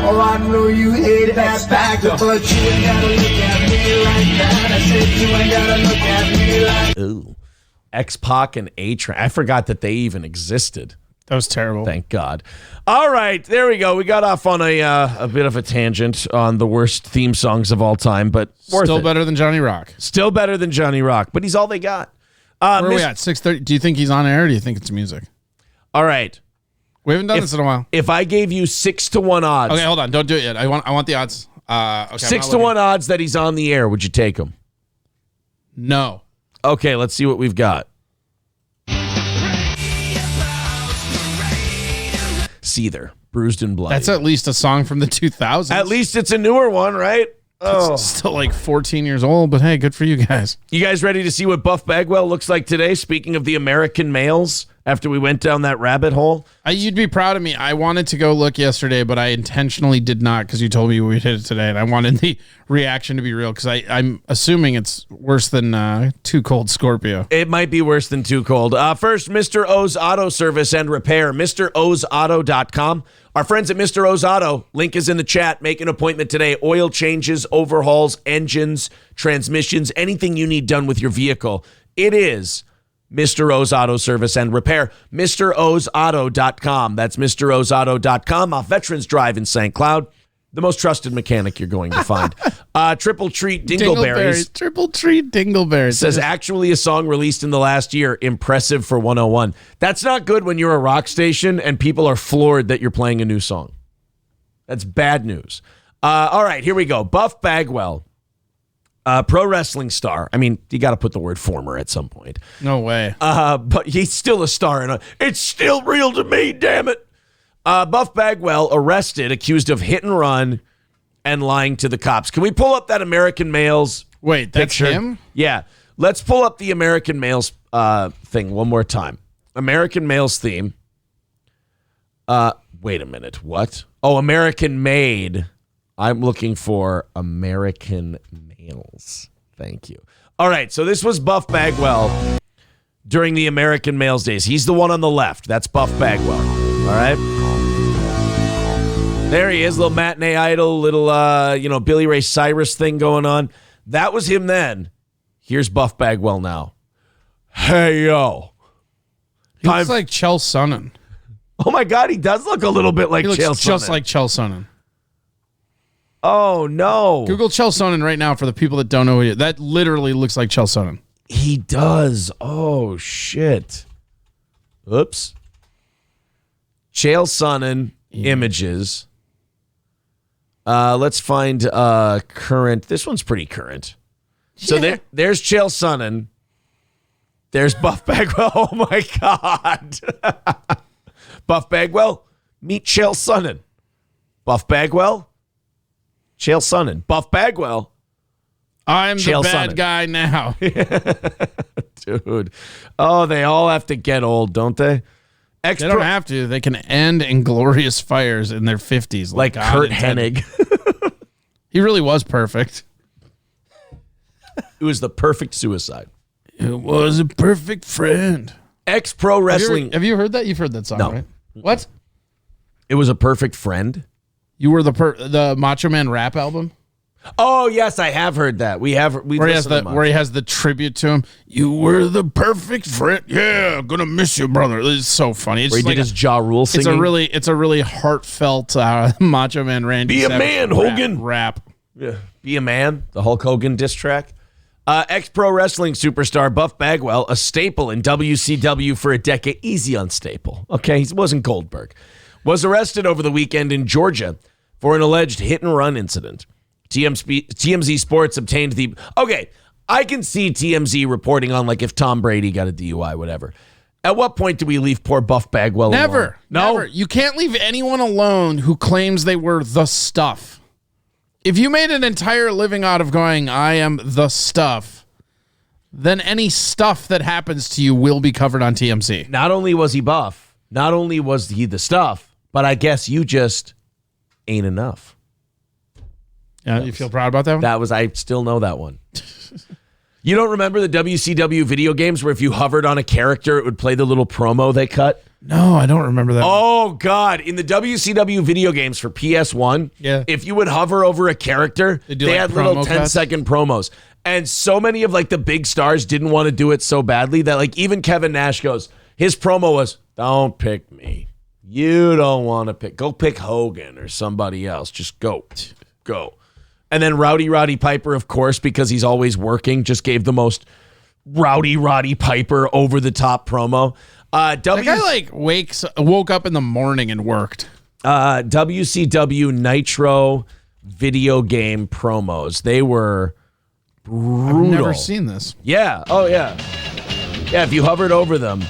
Oh, I know you hate that back, but you ain't gotta look at me like that. I said you ain't gotta look at me like. Ooh. X-Pac and A-Train. I forgot that they even existed. That was terrible. Thank God. All right, there we go. We got off on a bit of a tangent on the worst theme songs of all time, but worth Still it. better than Johnny Rock. Still better than Johnny Rock, but he's all they got. Where are we at? 6:30. Do you think he's on air or do you think it's music? All right. We haven't done this in a while. If I gave you 6-1 odds, Okay, hold on. Don't do it yet. I want the odds. Okay, 6-1 odds that he's on the air, would you take him? No. Okay, let's see what we've got. Seether, Bruised and Bloody. That's at least a song from the 2000s. At least it's a newer one, right? Oh. It's still like 14 years old, but hey, good for you guys. You guys ready to see what Buff Bagwell looks like today? Speaking of the American males, after we went down that rabbit hole. You'd be proud of me. I wanted to go look yesterday, but I intentionally did not because you told me we'd hit it today, and I wanted the reaction to be real because I'm assuming it's worse than Too Cold Scorpio. It might be worse than Too Cold. First, Mr. O's Auto Service and Repair, MrO'sAuto.com. Our friends at Mr. O's Auto, link is in the chat. Make an appointment today. Oil changes, overhauls, engines, transmissions, anything you need done with your vehicle. It is Mr. O's Auto Service and Repair. MrO'sAuto.com. That's MrO'sAuto.com off Veterans Drive in St. Cloud. The most trusted mechanic you're going to find. Triple Treat Dingleberries. Triple Treat Dingleberries. Says actually a song released in the last year. Impressive for 101. That's not good when you're a rock station and people are floored that you're playing a new song. That's bad news. All right, here we go. Buff Bagwell pro wrestling star. I mean, you got to put the word former at some point. No way. But he's still a star. And it's still real to me, damn it. Buff Bagwell arrested, accused of hit and run and lying to the cops. Can we pull up that American Males Wait, that's picture? him? Yeah. Let's pull up the American Males thing one more time. American Males theme. Wait a minute. What? Oh, American Made. I'm looking for American Males. Thank you. All right. So this was Buff Bagwell during the American Males days. He's the one on the left. That's Buff Bagwell. All right. There he is. Little matinee idol, little, Billy Ray Cyrus thing going on. That was him then. Here's Buff Bagwell now. Hey, yo. He looks like Chael Sonnen. Oh, my God. He does look a little bit like He looks Chael Sonnen. just like Chael Sonnen. Oh, no. Google Chael Sonnen right now for the people that don't know who he is. That literally looks like Chael Sonnen. He does. Oh, shit. Oops. Chael Sonnen images. Let's find current. This one's pretty current. So there's Chael Sonnen. There's Buff Bagwell. Oh, my God. Buff Bagwell, meet Chael Sonnen. Buff Bagwell, Chael Sonnen. Buff Bagwell. I'm Chael the bad Sonnen. guy now. Dude. Oh, they all have to get old, don't they? They don't have to. They can end in glorious fires in their 50s. Like God Kurt intended. Hennig. He really was perfect. It was the perfect suicide. It was a perfect friend. Ex-pro wrestling. Have you heard that? You've heard that song, No. right? What? It was a perfect friend. You were the Macho Man rap album? Oh, yes, I have heard that. We've Where he has listened to where he has the tribute to him. You were the perfect friend. Yeah, gonna miss you, brother. It's so funny. It's where he just did his Ja Rule singing. It's a really heartfelt Macho Man Randy. Be a Savage man, Hogan. Rap. Yeah. Be a man, the Hulk Hogan diss track. Ex-pro wrestling superstar Buff Bagwell, a staple in WCW for a decade. Easy on staple. Okay, he wasn't Goldberg. Was arrested over the weekend in Georgia for an alleged hit-and-run incident. TMZ Sports obtained the... Okay, I can see TMZ reporting on, like, if Tom Brady got a DUI, whatever. At what point do we leave poor Buff Bagwell alone? Never. No? Never. You can't leave anyone alone who claims they were the stuff. If you made an entire living out of going, I am the stuff, then any stuff that happens to you will be covered on TMZ. Not only was he buff, not only was he the stuff, but I guess you just ain't enough. Yeah, you feel proud about that one? I still know that one. You don't remember the WCW video games where if you hovered on a character, it would play the little promo they cut? No, I don't remember that. Oh, God. In the WCW video games for PS1, Yeah. if you would hover over a character, They do, they like, had little promo cuts? 10-second promos. And so many of like the big stars didn't want to do it so badly that like even Kevin Nash goes, his promo was, don't pick me. You don't want to go pick Hogan or somebody else. Just go. And then Rowdy Piper, of course, because he's always working, just gave the most Roddy Piper over the top promo. That guy like woke up in the morning and worked. WCW Nitro video game promos. They were brutal. I've never seen this. Yeah. Oh, yeah. Yeah, if you hovered over them.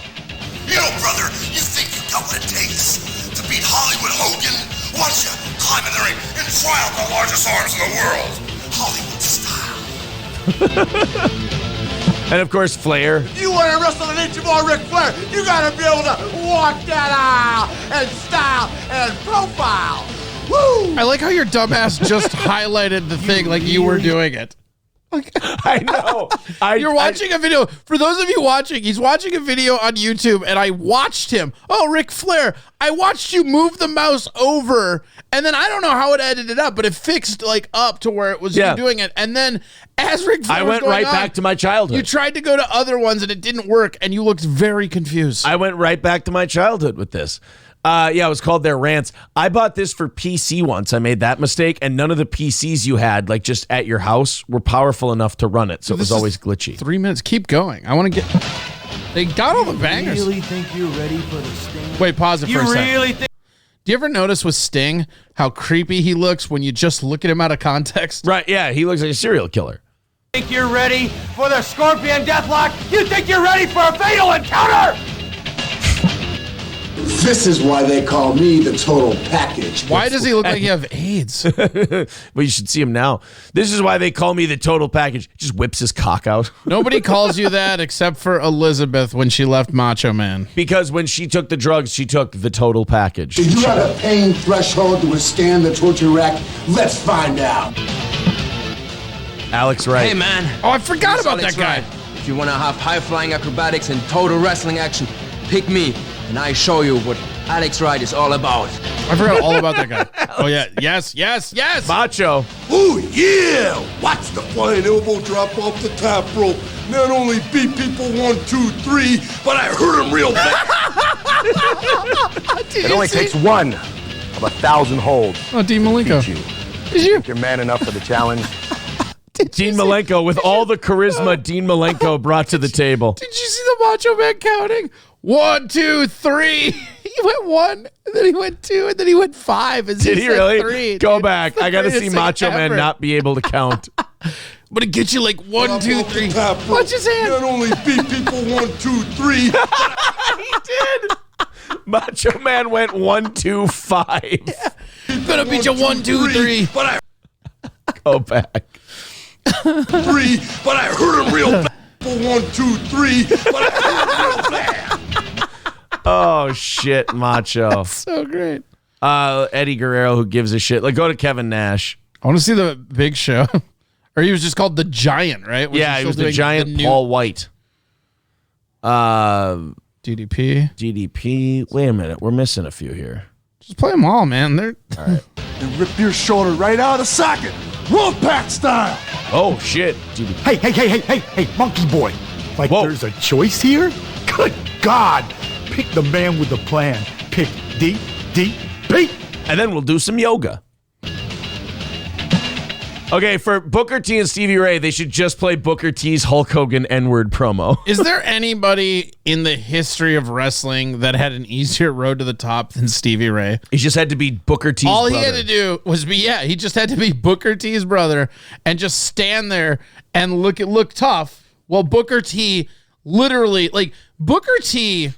You know, brother, you think you got what it takes to beat Hollywood Hogan? Why don't you climb in the ring and try out the largest arms in the world? Hollywood style. And, of course, Flair. You want to wrestle an inch more Ric Flair, you got to be able to walk that aisle and style and profile. Woo! I like how your dumbass just highlighted the thing like you were doing it. I know. You're watching a video. For those of you watching, he's watching a video on YouTube, and I watched him. Oh, Ric Flair, I watched you move the mouse over, and then I don't know how it edited up, but it fixed like up to where it was you doing it. And then as Ric Flair I was went going right on, back to my childhood. you tried to go to other ones, and it didn't work, and you looked very confused. I went right back to my childhood with this. Yeah, it was called Their Rants. I bought this for PC once. I made that mistake, and none of the PCs you had, like just at your house, were powerful enough to run it, so it was This is always glitchy. 3 minutes. Keep going. I want to get... They got all the bangers. Really think you're ready for the Sting? Wait, pause it for a second. really think? Do you ever notice with Sting how creepy he looks when you just look at him out of context? Right, yeah, he looks like a serial killer. Think you're ready for the Scorpion Deathlock? You think you're ready for a fatal encounter? This is why they call me the total package. Why does he look like he have AIDS? Well, you should see him now. This is why they call me the total package. Just whips his cock out. Nobody calls you that except for Elizabeth when she left Macho Man. Because when she took the drugs, she took the total package. Do you have a pain threshold to withstand the torture rack? Let's find out. Alex Wright. Hey, man. Oh, I forgot about Alex that guy. Wright. If you want to have high-flying acrobatics and total wrestling action, pick me, and I show you what Alex Wright is all about. I forgot all about that guy. Oh, yeah. Yes. Macho. Oh, yeah! Watch the flying elbow drop off the top rope. Not only beat people 1, 2, 3, but I hurt him real bad. It only takes one of 1,000 holds. Oh, Dean Malenko. Did you? You're man enough for the challenge. Dean Malenko, with all the charisma Dean Malenko brought to the table. Did you see the Macho Man counting? 1, 2, 3. He went 1, and then he went 2, and then he went 5. And Did he really? 3. Go Dude, back. I got to see Macho Man not be able to count. But it gets you like 1, 2, 3. Watch his hand. Not only beat people 1, 2, 3. He did. Macho Man went 1, 2, 5. Yeah. Gonna beat you 1, 2, 3. But I go back. 3, but I hurt him real bad. 1, 2, 3, but I hurt him real bad. Oh shit, Macho. So great. Eddie Guerrero, who gives a shit. Like, go to Kevin Nash. I want to see the Big Show. Or he was just called the Giant, right? Yeah, he was the Giant Paul White. DDP. Wait a minute, we're missing a few here. Just play them all, man. They're all right. And rip your shoulder right out of the socket, Wolfpack style. Oh shit! Hey, monkey boy! Like there's a choice here? Good God! Pick the man with the plan. Pick DDP. And then we'll do some yoga. Okay, for Booker T and Stevie Ray, they should just play Booker T's Hulk Hogan N-word promo. Is there anybody in the history of wrestling that had an easier road to the top than Stevie Ray? He just had to be Booker T's brother. All he had to do was he just had to be Booker T's brother and just stand there and look tough while Booker T literally, like, Booker T,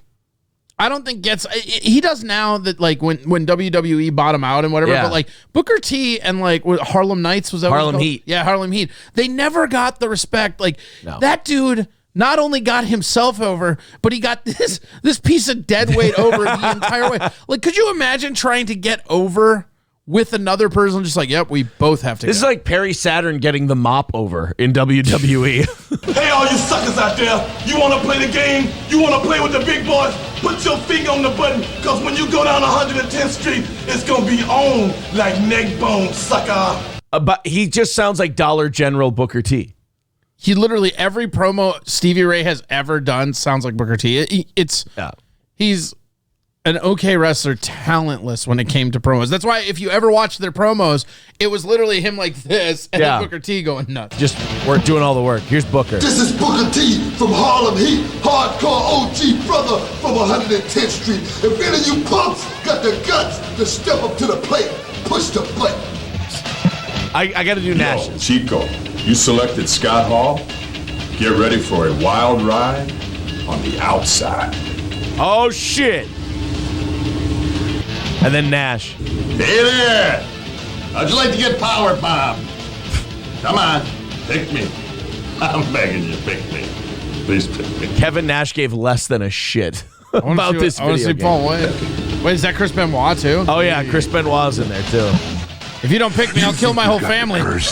I don't think he does now that, like, when WWE bought him out and whatever, but like Booker T and like Harlem Knights, was that Harlem Heat? Yeah, Harlem Heat. They never got the respect. Like that dude not only got himself over, but he got this piece of dead weight over the entire way. Like, could you imagine trying to get over with another person? Just like, yep, we both have to. This is like Perry Saturn getting the mop over in WWE. Hey, all you suckers out there, you want to play the game? You want to play with the big boys? Put your finger on the button, because when you go down 110th Street, it's going to be on like neck bone, sucker. But he just sounds like Dollar General Booker T. He literally, every promo Stevie Ray has ever done sounds like Booker T. He's an okay wrestler, talentless when it came to promos. That's why if you ever watch their promos, it was literally him like this and then Booker T going nuts. Just we're doing all the work. Here's Booker. This is Booker T from Harlem Heat, hardcore OG brother from 110th Street. If any of you punks got the guts to step up to the plate, push the button. I got to do Nash. Chico, you selected Scott Hall. Get ready for a wild ride on the outside. Oh shit! And then Nash. Hey there! How'd you like to get power bombed? Come on, pick me. I'm begging you, pick me. Please pick me. Kevin Nash gave less than a shit about this video. I want to see Paul White. Wait, is that Chris Benoit too? Oh yeah, Chris Benoit's in there too. If you don't pick me, I'll kill my whole family. Wouldn't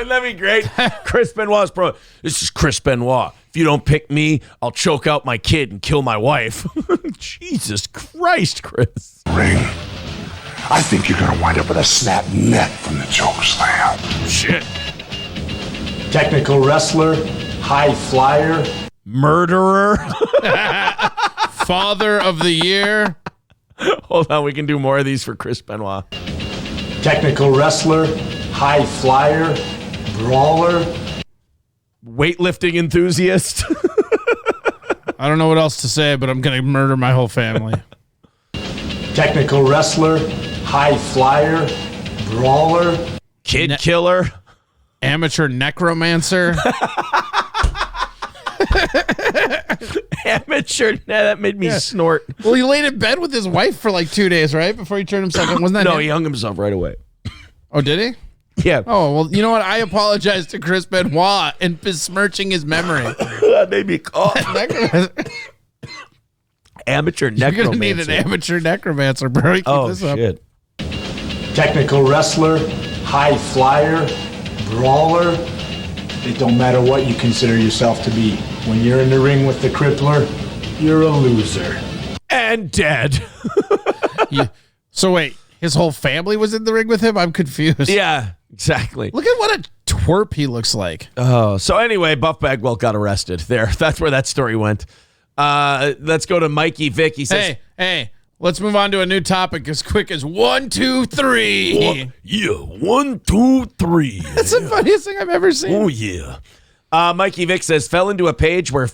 that be great? Chris Benoit's pro. This is Chris Benoit. If you don't pick me, I'll choke out my kid and kill my wife. Jesus Christ, Chris. Ring. I think you're gonna wind up with a snap neck from the choke slam. Shit. Technical wrestler, high flyer, murderer, father of the year. Hold on, we can do more of these for Chris Benoit. Technical wrestler, high flyer, brawler, weightlifting enthusiast. I don't know what else to say, but I'm going to murder my whole family. Technical wrestler, high flyer, brawler, kid killer. Amateur necromancer. Amateur. That made me snort. Well, he laid in bed with his wife for like 2 days, right? Before he turned himself in. Wasn't that No, him? he hung himself right away. Oh, did he? Yeah. Oh, well, you know what? I apologize to Chris Benoit and besmirching his memory. That made me cough. Amateur necromancer. You're going to need an amateur necromancer, bro. Keep this up. Shit. Technical wrestler, high flyer, brawler. It don't matter what you consider yourself to be. When you're in the ring with the crippler, you're a loser. And dead. So wait, his whole family was in the ring with him? I'm confused. Yeah, exactly. Look at what a twerp he looks like. Oh, so anyway, Buff Bagwell got arrested. There, that's where that story went. Let's go to Mikey Vick. He says, Hey, let's move on to a new topic as quick as 1, 2, 3. Yeah, 1, 2, 3. That's the funniest thing I've ever seen. Oh, yeah. Mikey Vick says, fell into a page where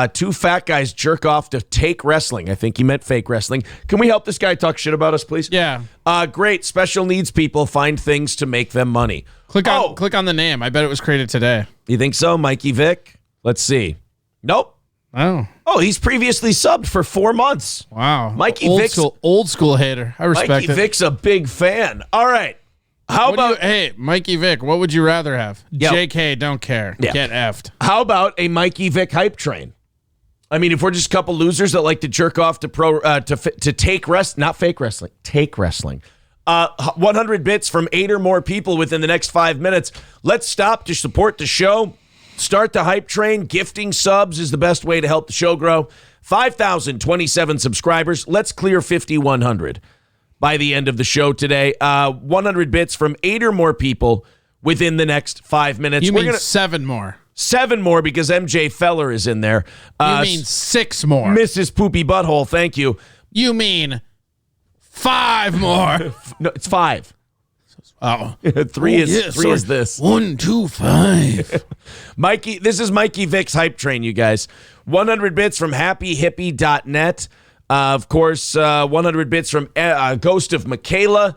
two fat guys jerk off to take wrestling. I think he meant fake wrestling. Can we help this guy talk shit about us, please? Yeah. Great. Special needs people find things to make them money. Click on the name. I bet it was created today. You think so, Mikey Vick? Let's see. Nope. Oh, he's previously subbed for 4 months. Wow. Mikey old Vick's school hater. I respect Mikey it. Vick's a big fan. All right. Hey, Mikey Vick, what would you rather have? Yep. JK, don't care. Yeah. Get effed. How about a Mikey Vick hype train? I mean, if we're just a couple losers that like to jerk off to take not fake wrestling, take wrestling. 100 bits from 8 or more people within the next 5 minutes. Let's stop to support the show. Start the hype train. Gifting subs is the best way to help the show grow. 5,027 subscribers. Let's clear 5,100 by the end of the show today. 100 bits from 8 or more people within the next 5 minutes. You mean 7 more? 7 more because MJ Feller is in there. You mean 6 more? Mrs. Poopy Butthole, thank you. You mean 5 more? No, it's 5. Oh, 3 is this. 1, 2, 5. Mikey, this is Mikey Vick's hype train, you guys. 100 bits from happyhippie.net. Of course, 100 bits from Ghost of Michaela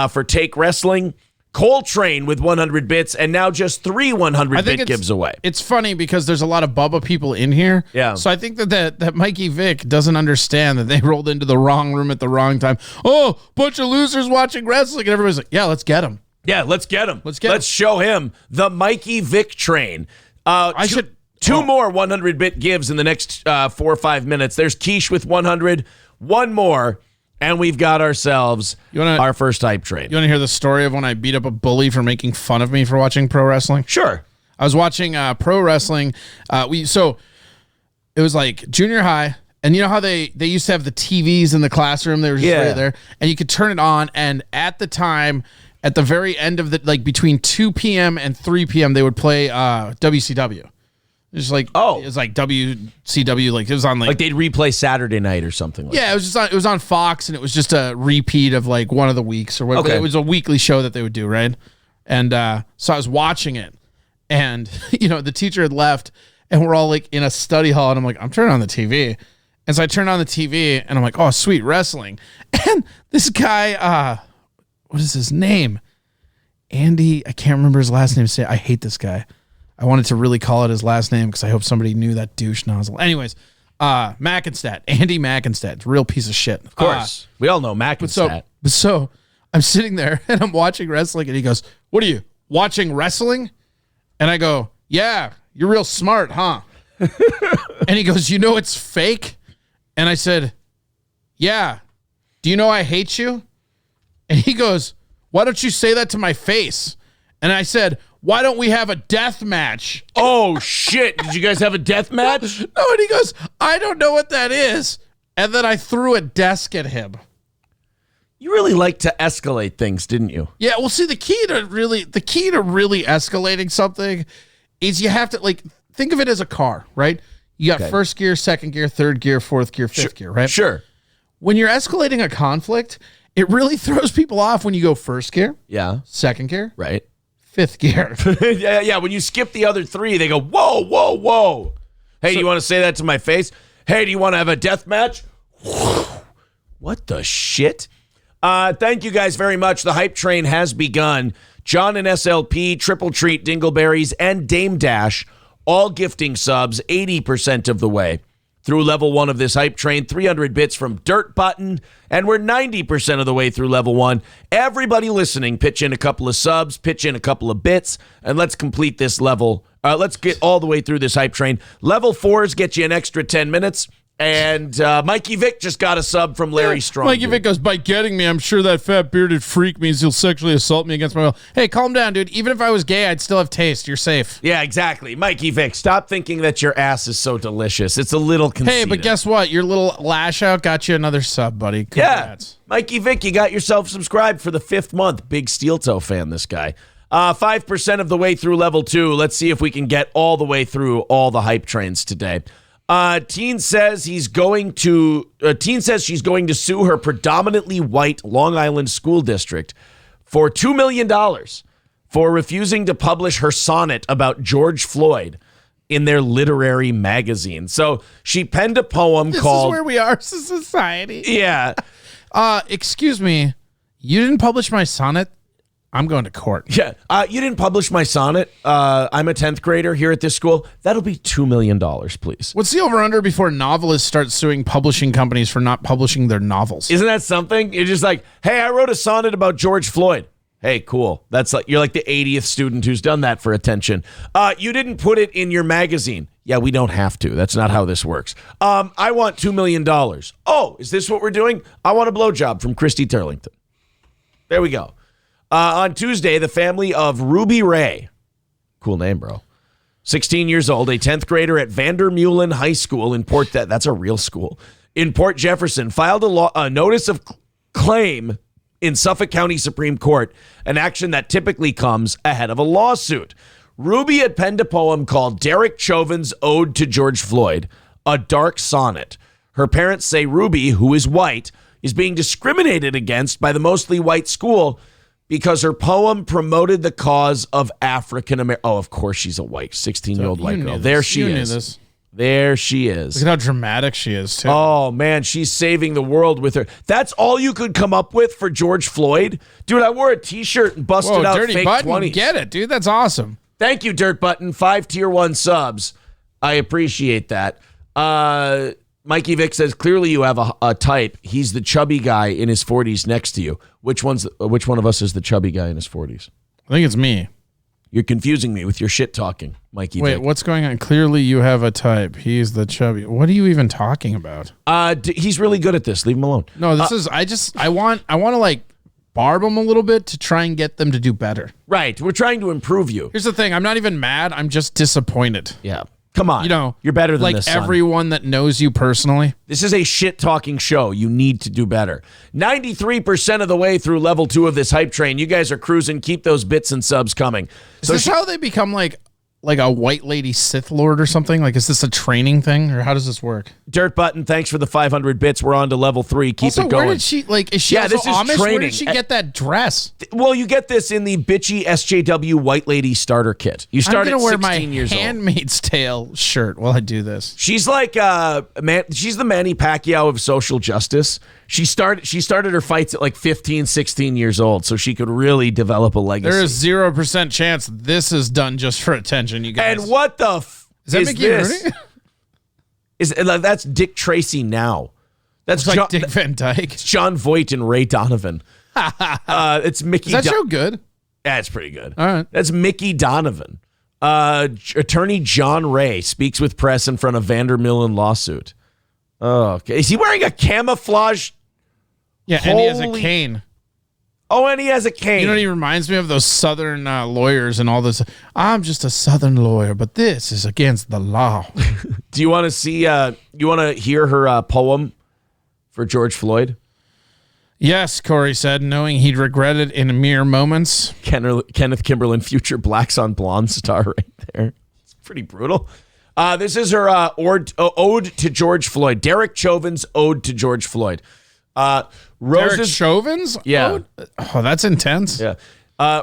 for Take Wrestling. Coltrane with 100 bits, and now just 3 100-bit gives away. It's funny because there's a lot of Bubba people in here. Yeah. So I think that Mikey Vick doesn't understand that they rolled into the wrong room at the wrong time. Oh, bunch of losers watching wrestling, and everybody's like, yeah, let's get him. Yeah, let's get him. Let's show him the Mikey Vick train. Two more 100-bit gives in the next 4 or 5 minutes. There's Quiche with 100. One more. And we've got ourselves our first hype train. You want to hear the story of when I beat up a bully for making fun of me for watching pro wrestling? Sure. I was watching pro wrestling. So it was like junior high, and you know how they used to have the TVs in the classroom? They were just right there, and you could turn it on. And at the time, at the very end of between 2 p.m. and 3 p.m., they would play WCW. It's like it was like WCW, like it was on like they'd replay Saturday night or something. Like it was just it was on Fox, and it was just a repeat of like one of the weeks or whatever. Okay. It was a weekly show that they would do, right? And so I was watching it, and the teacher had left, and we're all like in a study hall, and I'm like, I'm turning on the TV, and so I turned on the TV, and I'm like, oh, sweet wrestling, and this guy, what is his name? Andy, I can't remember his last name. I hate this guy. I wanted to really call it his last name because I hope somebody knew that douche nozzle. Anyways, Mackenstadt, Andy Mackenstadt, real piece of shit. Of course. We all know Mackenstadt. So I'm sitting there and I'm watching wrestling, and he goes, what are you, watching wrestling? And I go, yeah, you're real smart, huh? And he goes, it's fake? And I said, yeah. Do you know I hate you? And he goes, why don't you say that to my face? And I said, why don't we have a death match? Oh, shit. Did you guys have a death match? No, and he goes, I don't know what that is. And then I threw a desk at him. You really like to escalate things, didn't you? Yeah, well, see, the key to really escalating something is you have to, think of it as a car, right? You got first gear, second gear, third gear, fourth gear, fifth gear, right? Sure. When you're escalating a conflict, it really throws people off when you go first gear, second gear, right? Fifth gear. yeah. When you skip the other 3, they go, whoa, whoa, whoa. Hey, do you want to say that to my face? Hey, do you want to have a death match? What the shit? Thank you guys very much. The hype train has begun. John and SLP, Triple Treat, Dingleberries, and Dame Dash all gifting subs 80% of the way through level 1 of this hype train. 300 bits from Dirt Button, and we're 90% of the way through level 1. Everybody listening, pitch in a couple of subs, pitch in a couple of bits, and let's complete this level. Let's get all the way through this hype train. Level 4s get you an extra 10 minutes. And Mikey Vick just got a sub from Larry Strong. Mikey Vick goes, by getting me, I'm sure that fat bearded freak means he'll sexually assault me against my will. Hey, calm down, dude. Even if I was gay, I'd still have taste. You're safe. Yeah, exactly. Mikey Vick, stop thinking that your ass is so delicious. It's a little conceited. Hey, but guess what? Your little lash out got you another sub, buddy. Congrats. Yeah. Mikey Vick, you got yourself subscribed for the 5th month. Big Steel Toe fan, this guy. 5% of the way through level 2. Let's see if we can get all the way through all the hype trains today. Teen says she's going to sue her predominantly white Long Island school district for $2 million for refusing to publish her sonnet about George Floyd in their literary magazine. So she penned a poem called... This is where we are as a society. Yeah. Excuse me. You didn't publish my sonnet? I'm going to court. Yeah. You didn't publish my sonnet. I'm a 10th grader here at this school. That'll be $2 million, please. What's the over-under before novelists start suing publishing companies for not publishing their novels? Isn't that something? You're just like, hey, I wrote a sonnet about George Floyd. Hey, cool. That's like, you're like the 80th student who's done that for attention. You didn't put it in your magazine. Yeah, we don't have to. That's not how this works. I want $2 million. Oh, is this what we're doing? I want a blowjob from Christy Turlington. There we go. On Tuesday, the family of Ruby Ray, cool name, bro, 16 years old, a 10th grader at Vandermeulen High School in that's a real school, in Port Jefferson, filed a notice of claim in Suffolk County Supreme Court, an action that typically comes ahead of a lawsuit. Ruby had penned a poem called Derek Chauvin's Ode to George Floyd, a dark sonnet. Her parents say Ruby, who is white, is being discriminated against by the mostly white school because her poem promoted the cause of African American. Oh, of course she's a white 16-year-old white girl. There she is. There she is. Look at how dramatic she is, too. Oh, man, she's saving the world with her. That's all you could come up with for George Floyd? Dude, I wore a T-shirt and busted out Dirty fake Button, 20s. Get it, dude. That's awesome. Thank you, Dirt Button. 5 tier 1 subs. I appreciate that. Mikey Vick says, clearly you have a type. He's the chubby guy in his 40s next to you. Which one of us is the chubby guy in his 40s? I think it's me. You're confusing me with your shit talking, Mikey Wait, Vick. what's going on? Clearly you have a type. He's the chubby. What are you even talking about? He's really good at this. Leave him alone. No, this is, I want to like barb them a little bit to try and get them to do better. Right. We're trying to improve you. Here's the thing. I'm not even mad. I'm just disappointed. Yeah. Come on. You know, you're better than like this, son. everyone that knows you personally. This is a shit-talking show. You need to do better. 93% of the way through level 2 of this hype train. You guys are cruising. Keep those bits and subs coming. Is this how they become like a white lady Sith Lord or something? Like, is this a training thing or how does this work? Dirt Button, thanks for the 500 bits. We're on to level 3. Keep also, it going. Where did she, like, is she also this is Amish? training. Where did she get that dress? Well, you get this in the bitchy SJW white lady starter kit. You start at 16 years old. I'm going to wear my Handmaid's Tale shirt while I do this. She's like, she's the Manny Pacquiao of social justice. She started her fights at like 15, 16 years old, so she could really develop a legacy. There is 0% chance this is done just for attention, you guys. And what the is that Mickey Rooney? That's Dick Tracy now. That's like Dick Van Dyke. It's John Voight and Ray Donovan. It's Mickey. Is that show good? Yeah, it's pretty good. All right. That's Mickey Donovan. Attorney John Ray speaks with press in front of Vandermeulen lawsuit. Oh, okay. Is he wearing a camouflage? Yeah, and he has a cane. Oh, and he has a cane. You know, he reminds me of those Southern lawyers and all this. I'm just a Southern lawyer, but this is against the law. Do you want to see? You want to hear her poem for George Floyd? Yes, Corey said, knowing he'd regret it in mere moments. Kenneth Kimberlin, future Blacks on Blonde star, right there. It's pretty brutal. This is her ode to George Floyd. Derek Chauvin's Ode to George Floyd. Derek Chauvin's? Yeah. Ode? Oh, that's intense. Yeah.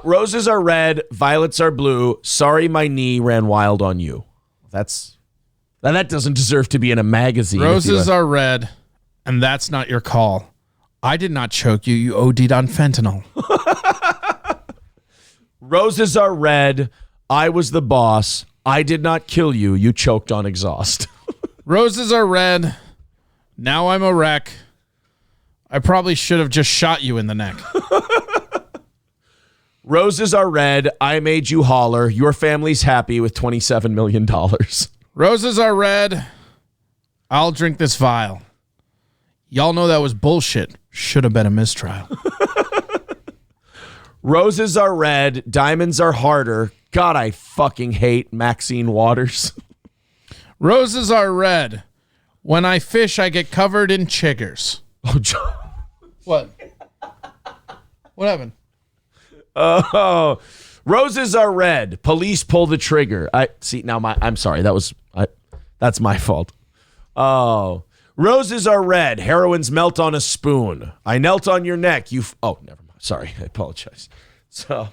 Roses are red, violets are blue. Sorry, my knee ran wild on you. That doesn't deserve to be in a magazine. Roses are red, and that's not your call. I did not choke you. You OD'd on fentanyl. Roses are red. I was the boss. I did not kill you. You choked on exhaust. Roses are red. Now I'm a wreck. I probably should have just shot you in the neck. Roses are red. I made you holler. Your family's happy with $27 million. Roses are red. I'll drink this vial. Y'all know that was bullshit. Should have been a mistrial. Roses are red. Diamonds are harder. God, I fucking hate Maxine Waters. Roses are red. When I fish, I get covered in chiggers. Oh, John. What? What happened? Oh, roses are red. Police pull the trigger. I'm sorry. That's my fault. Oh, roses are red. Heroines melt on a spoon. I knelt on your neck. Oh, never mind. Sorry. I apologize. So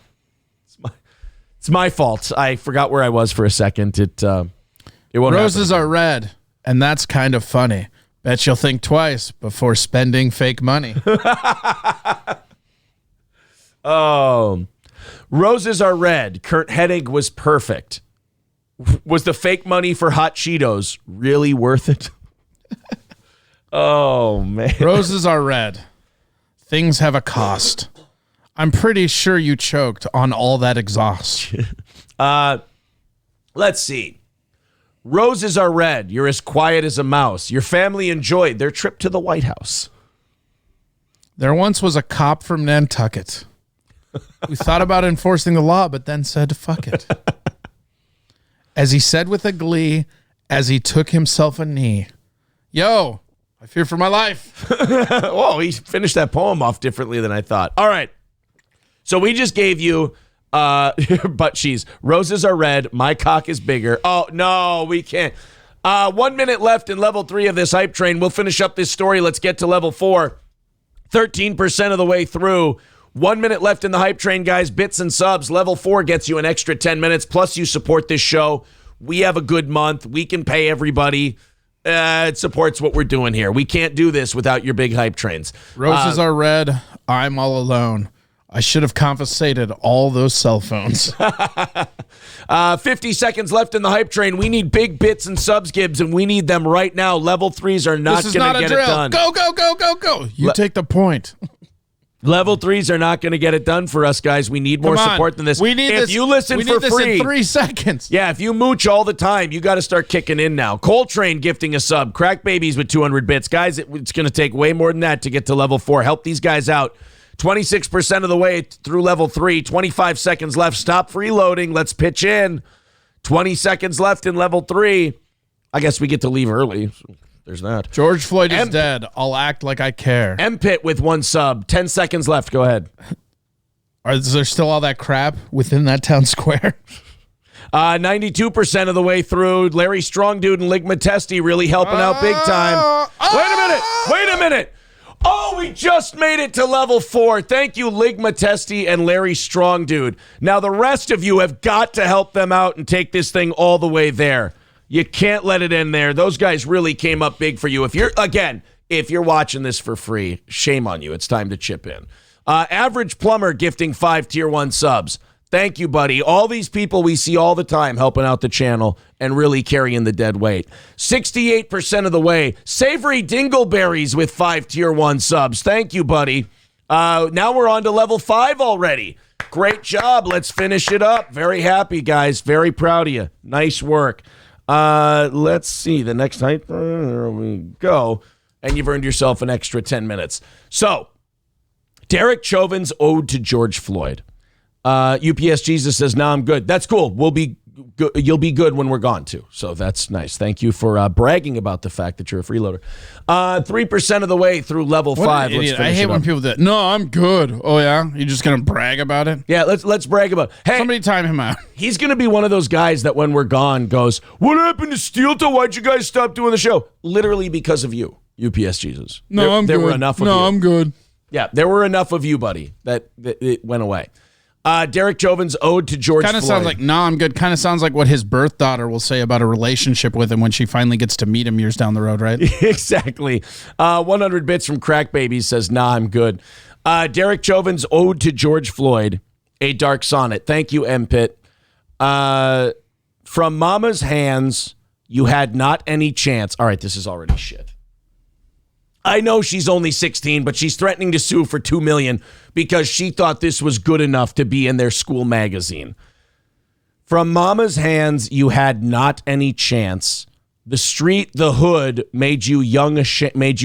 it's my fault. I forgot where I was for a second. It won't Roses happen. are red, and that's kind of funny. Bet you'll think twice before spending fake money. Oh, roses are red. Kurt Hennig was perfect. Was the fake money for hot Cheetos really worth it? Oh, man. Roses are red. Things have a cost. I'm pretty sure you choked on all that exhaust. Let's see. Roses are red. You're as quiet as a mouse. Your family enjoyed their trip to the White House. There once was a cop from Nantucket who thought about enforcing the law, but then said, fuck it. As he said with a glee, as he took himself a knee, yo, I fear for my life. Whoa, he finished that poem off differently than I thought. All right. So we just gave you butt cheese. Roses are red. My cock is bigger. Oh, no, we can't. 1 minute left in level 3 of this hype train. We'll finish up this story. Let's get to level 4. 13% of the way through. 1 minute left in the hype train, guys. Bits and subs. Level 4 gets you an extra 10 minutes. Plus, you support this show. We have a good month. We can pay everybody. It supports what we're doing here. We can't do this without your big hype trains. Roses are red. I'm all alone. I should have confiscated all those cell phones. 50 seconds left in the hype train. We need big bits and subs, Gibbs, and we need them right now. Level 3s are not going to get it done. Go, go, go, go, go. You take the point. Level 3s are not going to get it done for us, guys. We need more support than this. We need if this. you listen we for need this free in 3 seconds. Yeah, if you mooch all the time, you got to start kicking in now. Coltrane gifting a sub. Crack Babies with 200 bits. Guys, it's going to take way more than that to get to level 4. Help these guys out. 26% of the way through level 3. 25 seconds left. Stop freeloading. Let's pitch in. 20 seconds left in level 3. I guess we get to leave early. So there's that. George Floyd is dead. I'll act like I care. M-Pit with 1 sub. 10 seconds left. Go ahead. Is there still all that crap within that town square? 92% of the way through. Larry Strong Dude and Ligma Testy really helping out big time. Wait a minute. Oh, we just made it to level 4. Thank you, Ligma Testy and Larry Strong Dude. Now, the rest of you have got to help them out and take this thing all the way there. You can't let it end there. Those guys really came up big for you. If you're watching this for free, shame on you. It's time to chip in. Average Plumber gifting 5 tier 1 subs. Thank you, buddy. All these people we see all the time helping out the channel and really carrying the dead weight. 68% of the way. Savory Dingleberries with 5 tier 1 subs. Thank you, buddy. Now we're on to level 5 already. Great job. Let's finish it up. Very happy, guys. Very proud of you. Nice work. Let's see. The next height. There we go. And you've earned yourself an extra 10 minutes. So, Derek Chauvin's Ode to George Floyd. UPS Jesus says, "Nah, I'm good." That's cool. We'll be good. You'll be good when we're gone too. So that's nice. Thank you for bragging about the fact that you're a freeloader. 3% of the way through level 5. I hate when people do that. No, I'm good. Oh yeah, you're just gonna brag about it? Yeah, let's brag about it. Hey, somebody time him out. He's gonna be one of those guys that when we're gone goes, "What happened to Steel Toe? Why'd you guys stop doing the show?" Literally because of you, UPS Jesus. No, there were enough of you. No, I'm good. Yeah, there were enough of you, buddy, that it went away. Derek Chauvin's Ode to George Floyd. Kind of sounds like, "No, I'm good." Kind of sounds like what his birth daughter will say about a relationship with him when she finally gets to meet him years down the road, right? Exactly. 100 bits from Crack Babies says, "Nah, I'm good." Derek Chauvin's Ode to George Floyd. A dark sonnet. Thank you, M-Pit. From Mama's hands, you had not any chance. All right, this is already shit. I know she's only 16, but she's threatening to sue for $2 million because she thought this was good enough to be in their school magazine. From Mama's hands, you had not any chance. The street, the hood, made you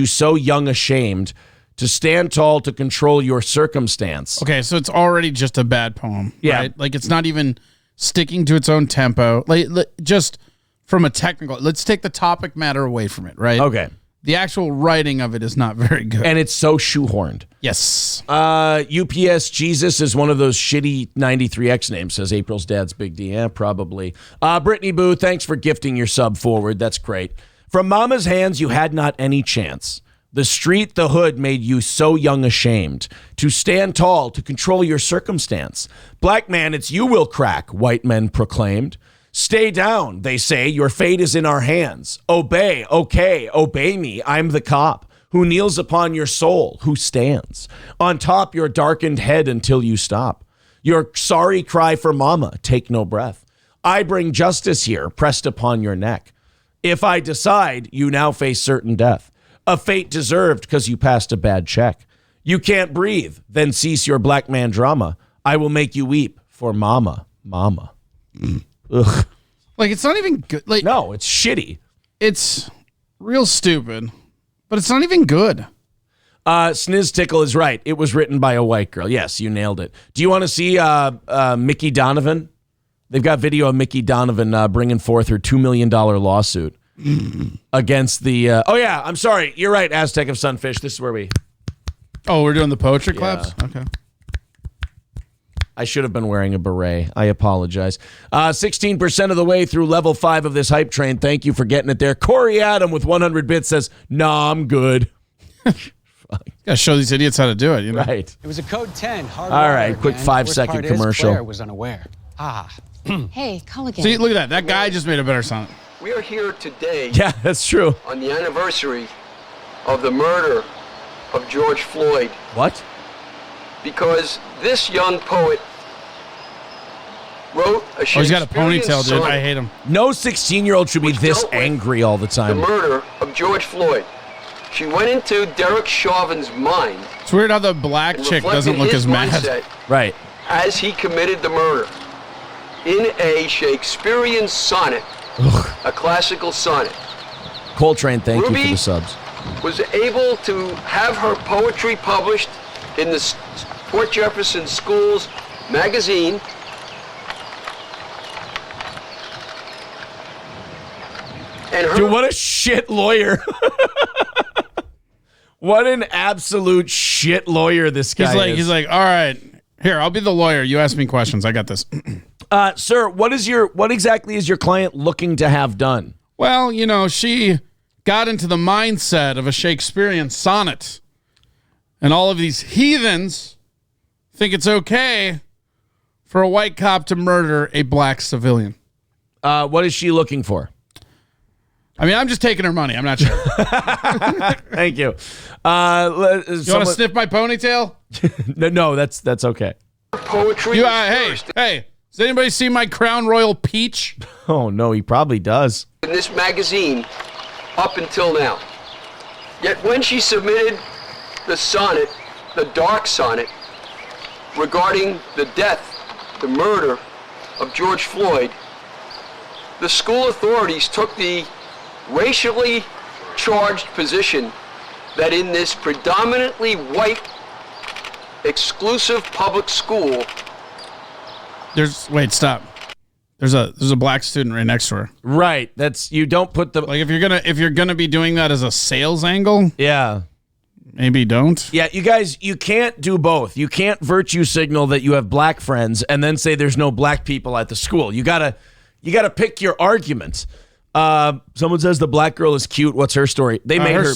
so young ashamed to stand tall to control your circumstance. Okay, so it's already just a bad poem, right? Like it's not even sticking to its own tempo. Like just from a technical, let's take the topic matter away from it, right? Okay. The actual writing of it is not very good. And it's so shoehorned. Yes. UPS Jesus is one of those shitty 93X names, says April's dad's Big D. Yeah, probably. Brittany Boo, thanks for gifting your sub forward. That's great. From Mama's hands, you had not any chance. The street, the hood made you so young ashamed to stand tall, to control your circumstance. Black man, it's you will crack, white men proclaimed. Stay down, they say, your fate is in our hands. Obey, okay, obey me, I'm the cop who kneels upon your soul, who stands on top your darkened head until you stop. Your sorry cry for mama, take no breath. I bring justice here, pressed upon your neck. If I decide, you now face certain death. A fate deserved because you passed a bad check. You can't breathe, then cease your black man drama. I will make you weep for mama. Ugh. Like it's not even good. Like no, it's shitty. It's real stupid, but it's not even good. Sniz Tickle is right. It was written by a white girl. Yes, you nailed it. Do you want to see Mickey Donovan? They've got video of Mickey Donovan bringing forth her $2 million lawsuit against the. Oh yeah, I'm sorry. You're right. Aztec of Sunfish. This is where we. Oh, we're doing the poetry claps. Okay. I should have been wearing a beret. I apologize. 16% of the way through level 5 of this hype train. Thank you for getting it there. Corey Adam with 100 bits says, "Nah, I'm good." Gotta show these idiots how to do it, you know? Right. It was a code 10. All right, quick 5-second commercial. Claire was unaware. Hey, call again. See, look at that. That guy just made a better sound. We are here today. Yeah, that's true. On the anniversary of the murder of George Floyd. What? Because this young poet wrote a he's got a ponytail, dude. I hate him. No 16-year-old should be this angry all the time. The murder of George Floyd. She went into Derek Chauvin's mind. It's weird how the black chick doesn't look as mad. Right. As he committed the murder. In a Shakespearean sonnet. A classical sonnet. Coltrane, thank Ruby you for the subs. Was able to have her poetry published in the Port Jefferson Schools magazine. And dude, what a shit lawyer. What an absolute shit lawyer this guy is. He's like, all right, here, I'll be the lawyer. You ask me questions. I got this. Sir, what exactly is your client looking to have done? Well, you know, she got into the mindset of a Shakespearean sonnet. And all of these heathens think it's okay for a white cop to murder a black civilian. What is she looking for? I mean, I'm just taking her money. I'm not sure. Thank you. You want to sniff my ponytail? No, that's okay. Poetry. Hey, does anybody see my Crown Royal peach? Oh, no, he probably does. In this magazine up until now. Yet when she submitted the sonnet, the dark sonnet, regarding the death, the murder of George Floyd, the school authorities took the racially charged position that in this predominantly white, exclusive public school. Wait, stop. There's a black student right next to her. Right. You don't put the like if you're gonna be doing that as a sales angle. Yeah. Maybe don't. Yeah, you guys, you can't do both. You can't virtue signal that you have black friends and then say there's no black people at the school. You gotta pick your arguments. Someone says the black girl is cute. What's her story? They made her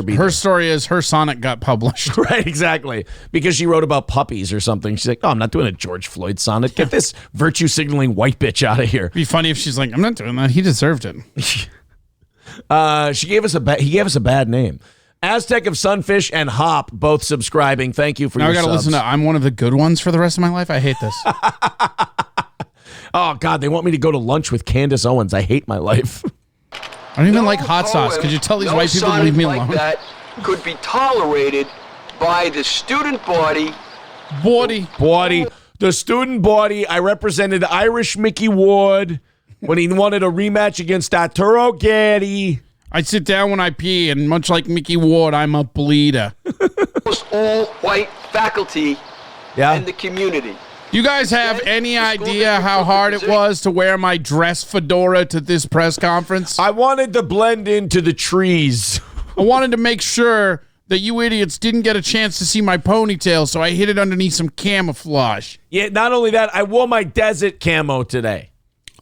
be her there. story is her sonnet got published. Right, exactly. Because she wrote about puppies or something. She's like, oh, I'm not doing a George Floyd sonnet. Get this virtue signaling white bitch out of here. It'd be funny if she's like, I'm not doing that. He deserved it. He gave us a bad name. Aztec of Sunfish and Hop both subscribing. Thank you for now your I got to subs. listen to I'm one of the good ones for the rest of my life. I hate this. Oh, God, they want me to go to lunch with Candace Owens. I hate my life. I don't even like hot sauce. Could you tell these white people to leave me alone? That could be tolerated by the student body. Body. The student body. I represented Irish Mickey Ward when he wanted a rematch against Arturo Gatti. I sit down when I pee, and much like Mickey Ward, I'm a bleeder. Almost all white faculty in the community. Do you guys have any idea how hard it was to wear my dress fedora to this press conference? I wanted to blend into the trees. I wanted to make sure that you idiots didn't get a chance to see my ponytail, so I hid it underneath some camouflage. Yeah, not only that, I wore my desert camo today.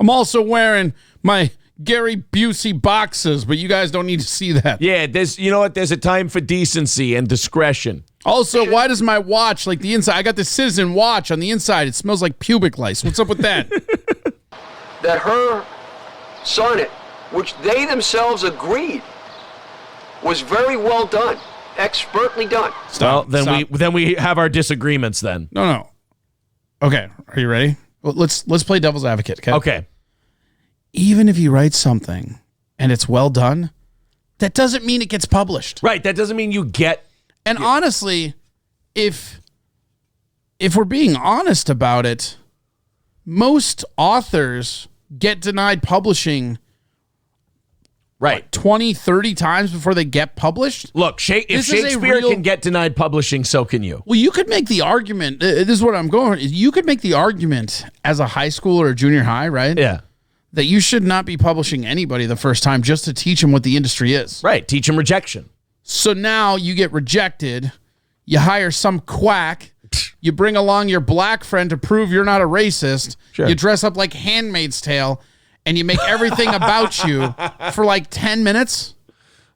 I'm also wearing my Gary Busey boxers, but you guys don't need to see that. Yeah, you know what? There's a time for decency and discretion. Also, why does my watch, like the inside, I got the Citizen watch on the inside. It smells like pubic lice. What's up with that? That her sonnet, which they themselves agreed was very well done, expertly done. Stop. Well, then we have our disagreements then. No. Okay, are you ready? Well, let's play devil's advocate, okay? Okay. Even if you write something and it's well done, that doesn't mean it gets published. Right, that doesn't mean you get. And honestly, if we're being honest about it, most authors get denied publishing 20, 30 times before they get published. Look, if Shakespeare can get denied publishing, so can you. Well, you could make the argument. This is what I'm going. You could make the argument as a high school or a junior high, right? Yeah. That you should not be publishing anybody the first time just to teach them what the industry is. Right. Teach them rejection. So now you get rejected. You hire some quack. You bring along your black friend to prove you're not a racist. Sure. You dress up like Handmaid's Tale, and you make everything about you for like 10 minutes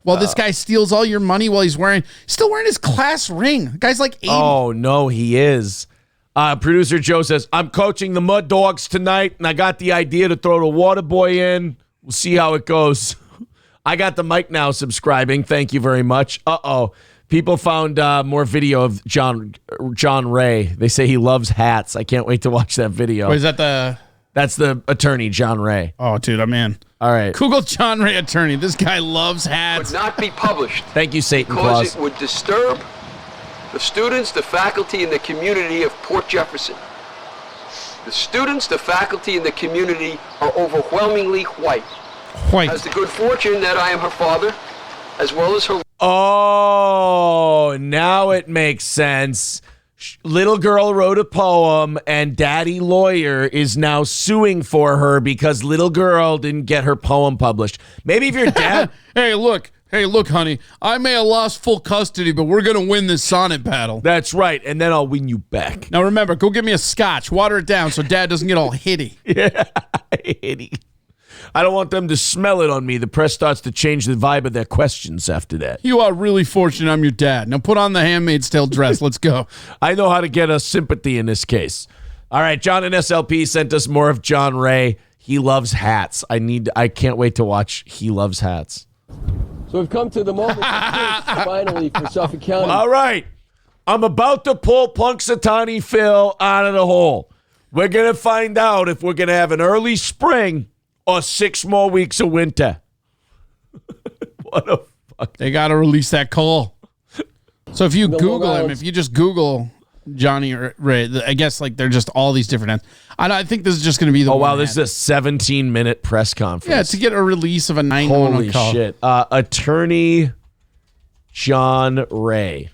while this guy steals all your money while he's still wearing his class ring. The guy's like 80. Oh, no, he is. Producer Joe says, I'm coaching the Mud Dogs tonight, and I got the idea to throw the water boy in. We'll see how it goes. I got the mic now subscribing. Thank you very much. Uh-oh. People found more video of John Ray. They say he loves hats. I can't wait to watch that video. Wait, is that That's the attorney, John Ray. Oh, dude, I'm in. All right. Google John Ray attorney. This guy loves hats. Would not be published. Thank you, Satan because Claus. It would disturb the students, the faculty, and the community of Port Jefferson. The students, the faculty, and the community are overwhelmingly white. Has the good fortune that I am her father, as well as her. Oh, now it makes sense. Little girl wrote a poem, and daddy lawyer is now suing for her because little girl didn't get her poem published. Maybe if your dad... Hey, look, honey, I may have lost full custody, but we're going to win this sonnet battle. That's right, and then I'll win you back. Now remember, go get me a scotch, water it down so dad doesn't get all hitty. Yeah, hitty. I don't want them to smell it on me. The press starts to change the vibe of their questions after that. You are really fortunate I'm your dad. Now put on the Handmaid's Tale dress. Let's go. I know how to get us sympathy in this case. All right, John and SLP sent us more of John Ray. He loves hats. I can't wait to watch He Loves Hats. So we've come to the moment finally for Suffolk County. All right. I'm about to pull Punxsutawney Phil out of the hole. We're going to find out if we're going to have an early spring or 6 more weeks of winter. What a fuck. They got to release that coal. So if you Google him, if you just Google Johnny Ray, I guess like they're just all these different ends. I think this is just going to be the Oh, wow. This is a 17-minute press conference. Yeah, to get a release of a 911 Holy call. shit. Attorney John Ray.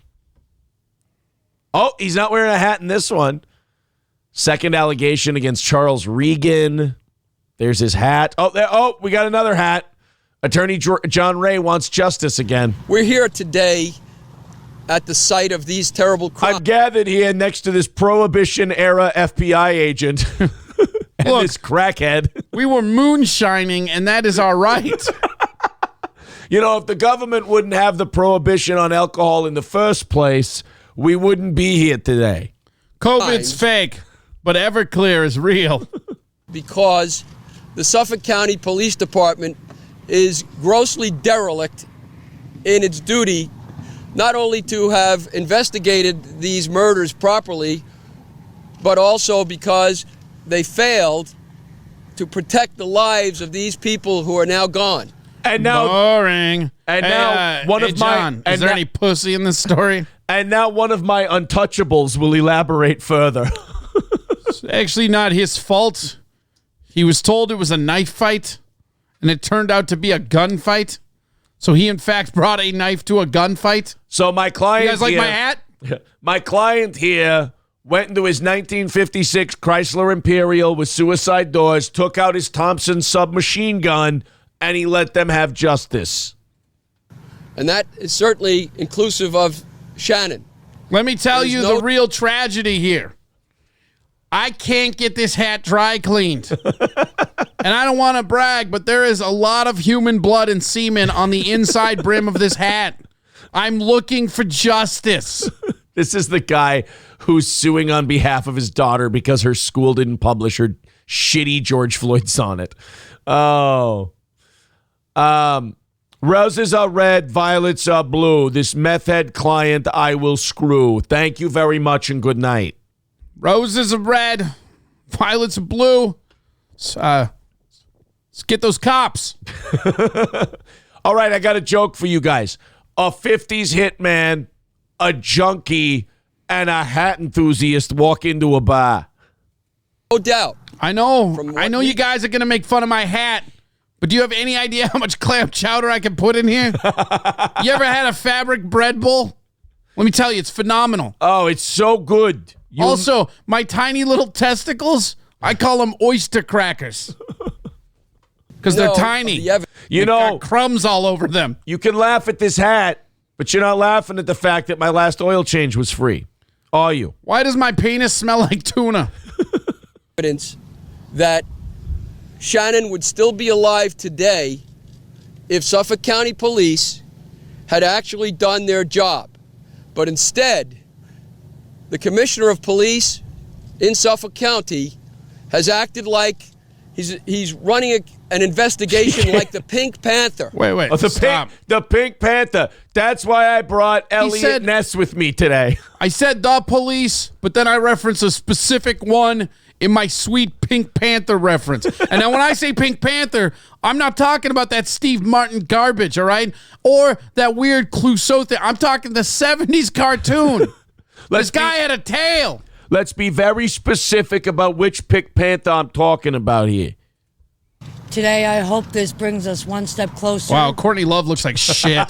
Oh, he's not wearing a hat in this one. Second allegation against Charles Regan. There's his hat. Oh, we got another hat. Attorney John Ray wants justice again. We're here today at the site of these terrible crimes. I'm gathered here next to this Prohibition-era FBI agent and this crackhead. We were moonshining, and that is our right. You know, if the government wouldn't have the prohibition on alcohol in the first place, we wouldn't be here today. COVID's fake, but Everclear is real. Because the Suffolk County Police Department is grossly derelict in its duty not only to have investigated these murders properly, but also because they failed to protect the lives of these people who are now gone. And now, boring. And Hey, now, one hey, of my. John, and is there now- any pussy in this story? And now, one of my untouchables will elaborate further. It's actually not his fault. He was told it was a knife fight, and it turned out to be a gunfight. So he, in fact, brought a knife to a gunfight. So my client, You guys like here, my hat? My client here went into his 1956 Chrysler Imperial with suicide doors, took out his Thompson submachine gun, and he let them have justice. And that is certainly inclusive of Shannon. Let me tell There's you no- the real tragedy here. I can't get this hat dry cleaned. And I don't want to brag, but there is a lot of human blood and semen on the inside brim of this hat. I'm looking for justice. This is the guy who's suing on behalf of his daughter because her school didn't publish her shitty George Floyd sonnet. Oh. Roses are red, violets are blue. This meth head client I will screw. Thank you very much and good night. Roses are red, violets are blue. Let's get those cops. All right, I got a joke for you guys. A 50s hitman, a junkie, and a hat enthusiast walk into a bar. No doubt. I know you guys are going to make fun of my hat, but do you have any idea how much clam chowder I can put in here? You ever had a fabric bread bowl? Let me tell you, it's phenomenal. Oh, it's so good. Also, my tiny little testicles, I call them oyster crackers. Because they're tiny. You They've know, got crumbs all over them. You can laugh at this hat, but you're not laughing at the fact that my last oil change was free. Are you? Why does my penis smell like tuna? Evidence that Shannon would still be alive today if Suffolk County Police had actually done their job. But instead, the Commissioner of Police in Suffolk County has acted like he's running an investigation like the Pink Panther. Wait, Oh, the Pink Panther. That's why I brought Elliot said- Ness with me today. I said the police, but then I referenced a specific one in my sweet Pink Panther reference. And now when I say Pink Panther, I'm not talking about that Steve Martin garbage, all right? Or that weird Clouseau thing. I'm talking the 70s cartoon. This guy had a tail. Let's be very specific about which Pink Panther I'm talking about here. Today, I hope this brings us one step closer. Wow, Courtney Love looks like shit.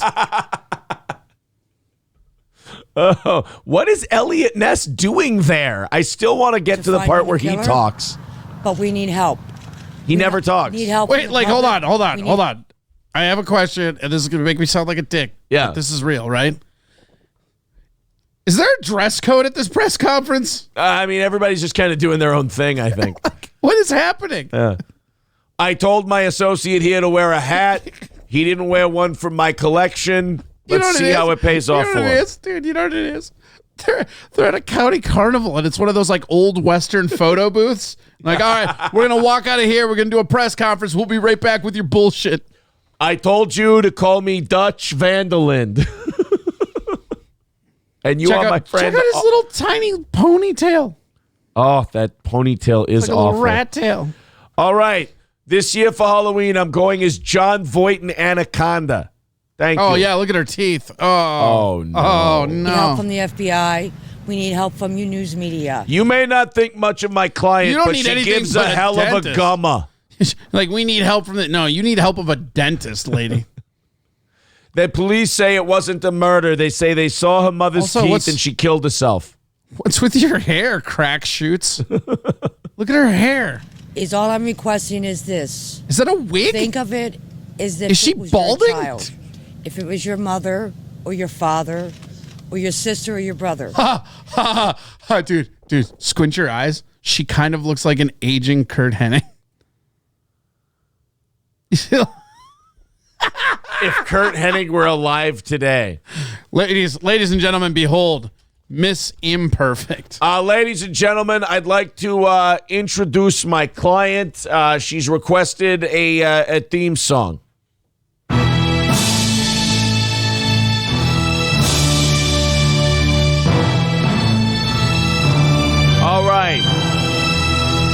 Oh, what is Elliot Ness doing there? I still want to get to the find part the where he killer? talks. But we need help. He never talks. Need help. Wait, from the like, hold public. on. I have a question, and this is going to make me sound like a dick. Yeah. But this is real, right? Is there a dress code at this press conference? I mean, everybody's just kind of doing their own thing, I think. What is happening? I told my associate here to wear a hat. He didn't wear one from my collection. You know Let's what see it how is? it pays off You for know what him. it is, dude? You know what it is? They're at a county carnival, and it's one of those like old Western photo booths. Like, all right, we're going to walk out of here. We're going to do a press conference. We'll be right back with your bullshit. I told you to call me Dutch Vanderland. And you are my friend. Check out his little tiny ponytail. Oh, that ponytail is Like a awful. little rat tail. All right. This year for Halloween, I'm going as John Voight and Anaconda. Thank you. Oh, yeah, look at her teeth. Oh, no. Oh, We need help from the FBI. We need help from you news media. You may not think much of my client, You don't but need she anything gives but a a hell of a dentist. gumma. Like, we need help from the... No, you need help of a dentist, lady. The police say it wasn't a murder. They say they saw her mother's Also, teeth what's- and she killed herself. What's with your hair, crack shoots? Look at her hair. Is all I'm requesting is this. Is that a wig? Think of it as if Is she it was balding? your child. If it was your mother or your father or your sister or your brother. Dude, squint your eyes. She kind of looks like an aging Kurt Hennig. If Kurt Hennig were alive today. Ladies and gentlemen, behold, Miss Imperfect. Ladies and gentlemen, I'd like to introduce my client. She's requested a theme song.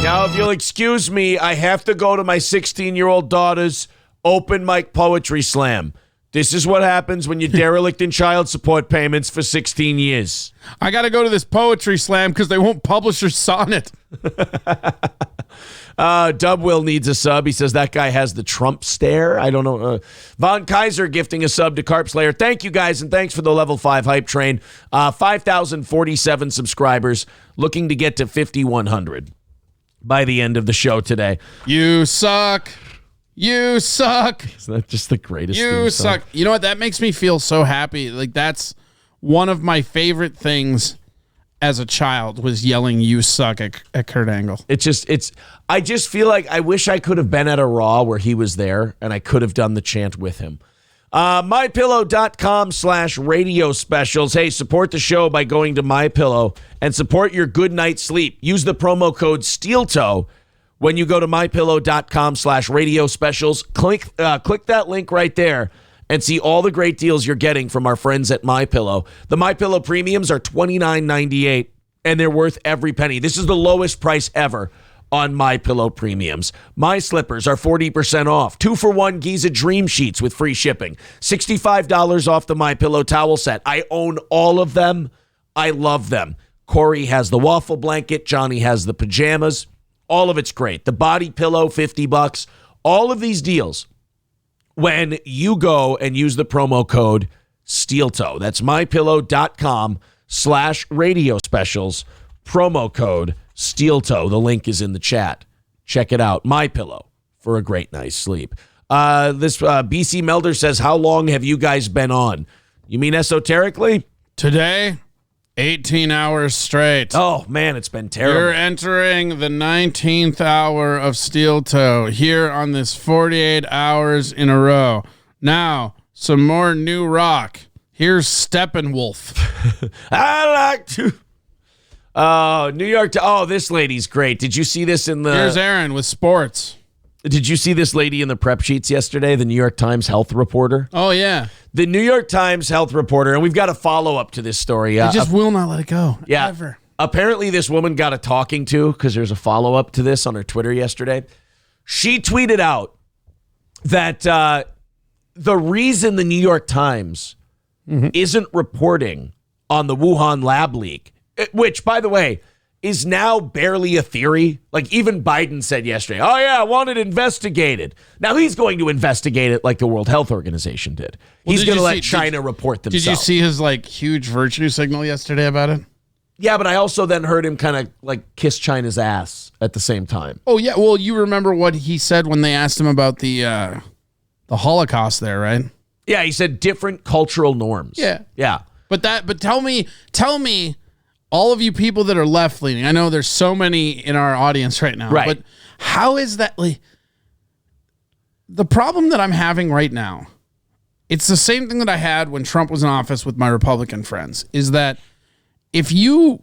Now, if you'll excuse me, I have to go to my 16-year-old daughter's open mic poetry slam. This is what happens when you derelict in child support payments for 16 years. I got to go to this poetry slam because they won't publish your sonnet. Dub Will needs a sub. He says that guy has the Trump stare. I don't know. Von Kaiser gifting a sub to Carp Slayer. Thank you, guys, and thanks for the level 5 hype train. 5,047 subscribers, looking to get to 5,100 by the end of the show today. You suck. You suck. Isn't that just the greatest You theme song? suck. You know what? That makes me feel so happy. Like, that's one of my favorite things as a child was yelling "you suck" at Kurt Angle. I just feel like I wish I could have been at a Raw where he was there and I could have done the chant with him. MyPillow.com/radio specials. Hey, support the show by going to MyPillow and support your good night's sleep. Use the promo code SteelToe when you go to MyPillow.com/radio specials. Click that link right there and see all the great deals you're getting from our friends at MyPillow. The MyPillow premiums are $29.98, and they're worth every penny. This is the lowest price ever on MyPillow premiums. My slippers are 40% off. 2-for-1 Giza Dream Sheets with free shipping. $65 off the MyPillow towel set. I own all of them. I love them. Corey has the waffle blanket. Johnny has the pajamas. All of it's great. The body pillow, $50. All of these deals when you go and use the promo code SteelToe. That's MyPillow.com/radio specials. Promo code SteelToe. The link is in the chat. Check it out. MyPillow for a great night's sleep. This BC Melder says, how long have you guys been on? You mean esoterically? Today, 18 hours straight. Oh, man, it's been terrible. You're entering the 19th hour of Steel Toe here on this 48 hours in a row. Now, some more new rock. Here's Steppenwolf. I like to... New York... this lady's great. Did you see this in the... Here's Aaron with sports. Did you see this lady in the prep sheets yesterday, the New York Times health reporter? Oh, yeah. The New York Times health reporter, and we've got a follow-up to this story. I just will not let it go. Yeah. Ever. Apparently, this woman got a talking to because there's a follow-up to this on her Twitter yesterday. She tweeted out that the reason the New York Times isn't reporting on the Wuhan lab leak, which, by the way, is now barely a theory. Like, even Biden said yesterday, oh, yeah, I want it investigated. Now, he's going to investigate it like the World Health Organization did. He's going to let China report themselves. Did you see his, huge virtue signal yesterday about it? Yeah, but I also then heard him kind of, kiss China's ass at the same time. Oh, yeah. Well, you remember what he said when they asked him about the Holocaust there, right? Yeah, he said different cultural norms. Yeah. Yeah. But tell me, all of you people that are left leaning, I know there's so many in our audience right now, right. But how is that? The problem that I'm having right now, it's the same thing that I had when Trump was in office with my Republican friends, is that if you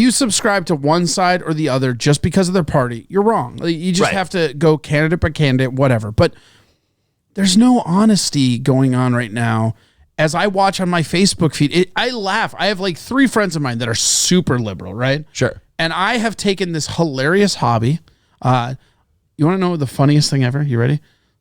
subscribe to one side or the other just because of their party, you're wrong. You just have to go candidate by candidate, whatever. But there's no honesty going on right now. As I watch on my Facebook feed, I laugh. I have 3 friends of mine that are super liberal, right? Sure. And I have taken this hilarious hobby. You want to know the funniest thing ever? You ready?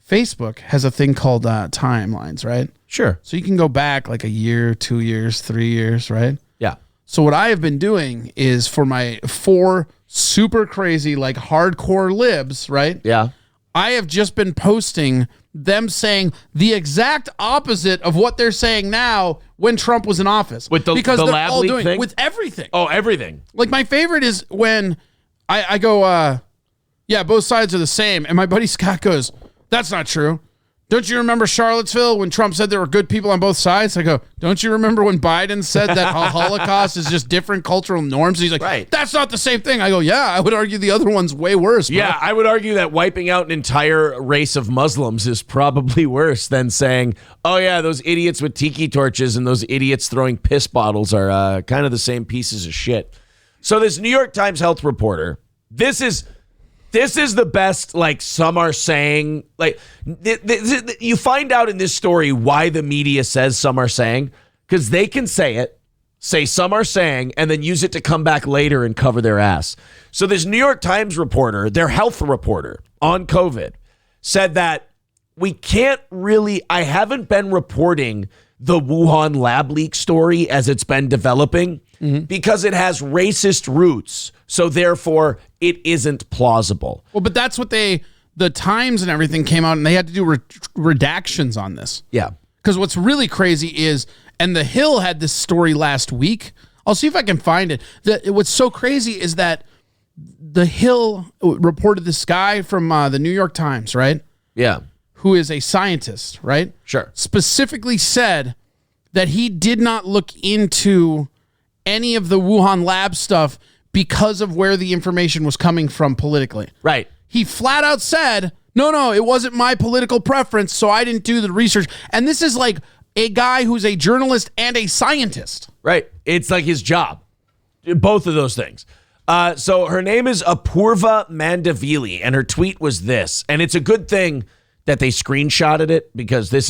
Facebook has a thing called timelines, right? Sure. So you can go back a year, 2 years, 3 years, right? Yeah. So what I have been doing is for my 4 super crazy, hardcore libs, right? Yeah. I have just been posting them saying the exact opposite of what they're saying now when Trump was in office. With the lab leak thing? With everything. Oh, everything. My favorite is when I go, yeah, both sides are the same. And my buddy Scott goes, that's not true. Don't you remember Charlottesville when Trump said there were good people on both sides? I go, don't you remember when Biden said that Holocaust is just different cultural norms? He's like, right. That's not the same thing. I go, yeah, I would argue the other one's way worse. Bro. Yeah, I would argue that wiping out an entire race of Muslims is probably worse than saying, oh, yeah, those idiots with tiki torches and those idiots throwing piss bottles are kind of the same pieces of shit. So this New York Times health reporter, this is the best, some are saying, you find out in this story why the media says some are saying, because they can say it, say some are saying, and then use it to come back later and cover their ass. So this New York Times reporter, their health reporter on COVID, said that we can't really, I haven't been reporting the Wuhan lab leak story as it's been developing because it has racist roots. So therefore, it isn't plausible. Well, but that's what the Times and everything came out and they had to do redactions on this. Yeah. Because what's really crazy is, and The Hill had this story last week. I'll see if I can find it. What's so crazy is that The Hill reported this guy from the New York Times, right? Yeah. Who is a scientist, right? Sure. Specifically said that he did not look into any of the Wuhan lab stuff because of where the information was coming from politically. Right. He flat out said, no, it wasn't my political preference, so I didn't do the research. And this is like a guy who's a journalist and a scientist. Right. It's like his job. Both of those things. So her name is Apurva Mandavili, and her tweet was this. And it's a good thing that they screenshotted it because this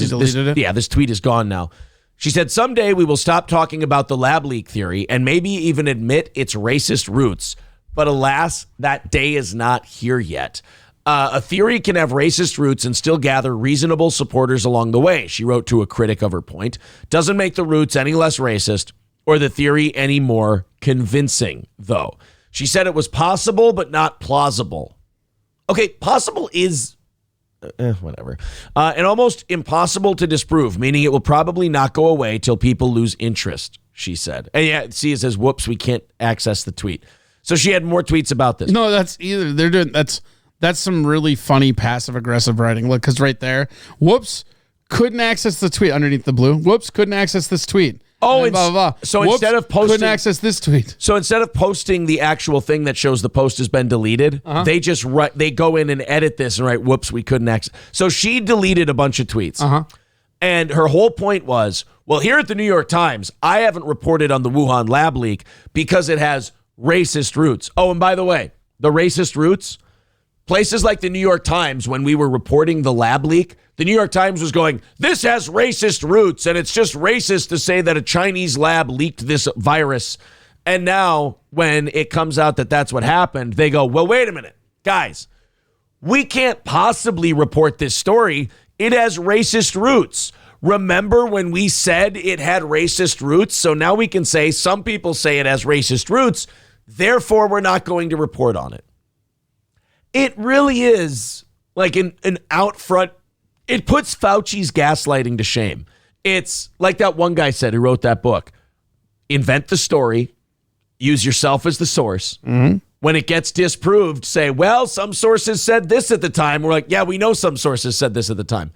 tweet is gone now. She said, someday we will stop talking about the lab leak theory and maybe even admit its racist roots. But alas, that day is not here yet. A theory can have racist roots and still gather reasonable supporters along the way, she wrote to a critic of her point. Doesn't make the roots any less racist or the theory any more convincing, though. She said it was possible, but not plausible. Okay, possible is whatever. And almost impossible to disprove, meaning it will probably not go away till people lose interest, she said. And yeah, see, it says, whoops, we can't access the tweet. So she had more tweets about this. No, that's some really funny passive-aggressive writing. Look, because right there, whoops, couldn't access the tweet underneath the blue. Whoops, couldn't access this tweet. Oh, and blah, blah, blah. So whoops, instead of posting, couldn't access this tweet. So instead of posting the actual thing that shows the post has been deleted, they just they go in and edit this and write, whoops, we couldn't access. So she deleted a bunch of tweets. And her whole point was, well, here at the New York Times, I haven't reported on the Wuhan lab leak because it has racist roots. Oh, and by the way, the racist roots, places like the New York Times, when we were reporting the lab leak, the New York Times was going, this has racist roots, and it's just racist to say that a Chinese lab leaked this virus. And now, when it comes out that that's what happened, they go, well, wait a minute, guys, we can't possibly report this story. It has racist roots. Remember when we said it had racist roots? So now we can say some people say it has racist roots, therefore we're not going to report on it. It really is like an out front. It puts Fauci's gaslighting to shame. It's like that one guy said who wrote that book. Invent the story. Use yourself as the source. When it gets disproved, say, well, some sources said this at the time. We're like, yeah, we know some sources said this at the time.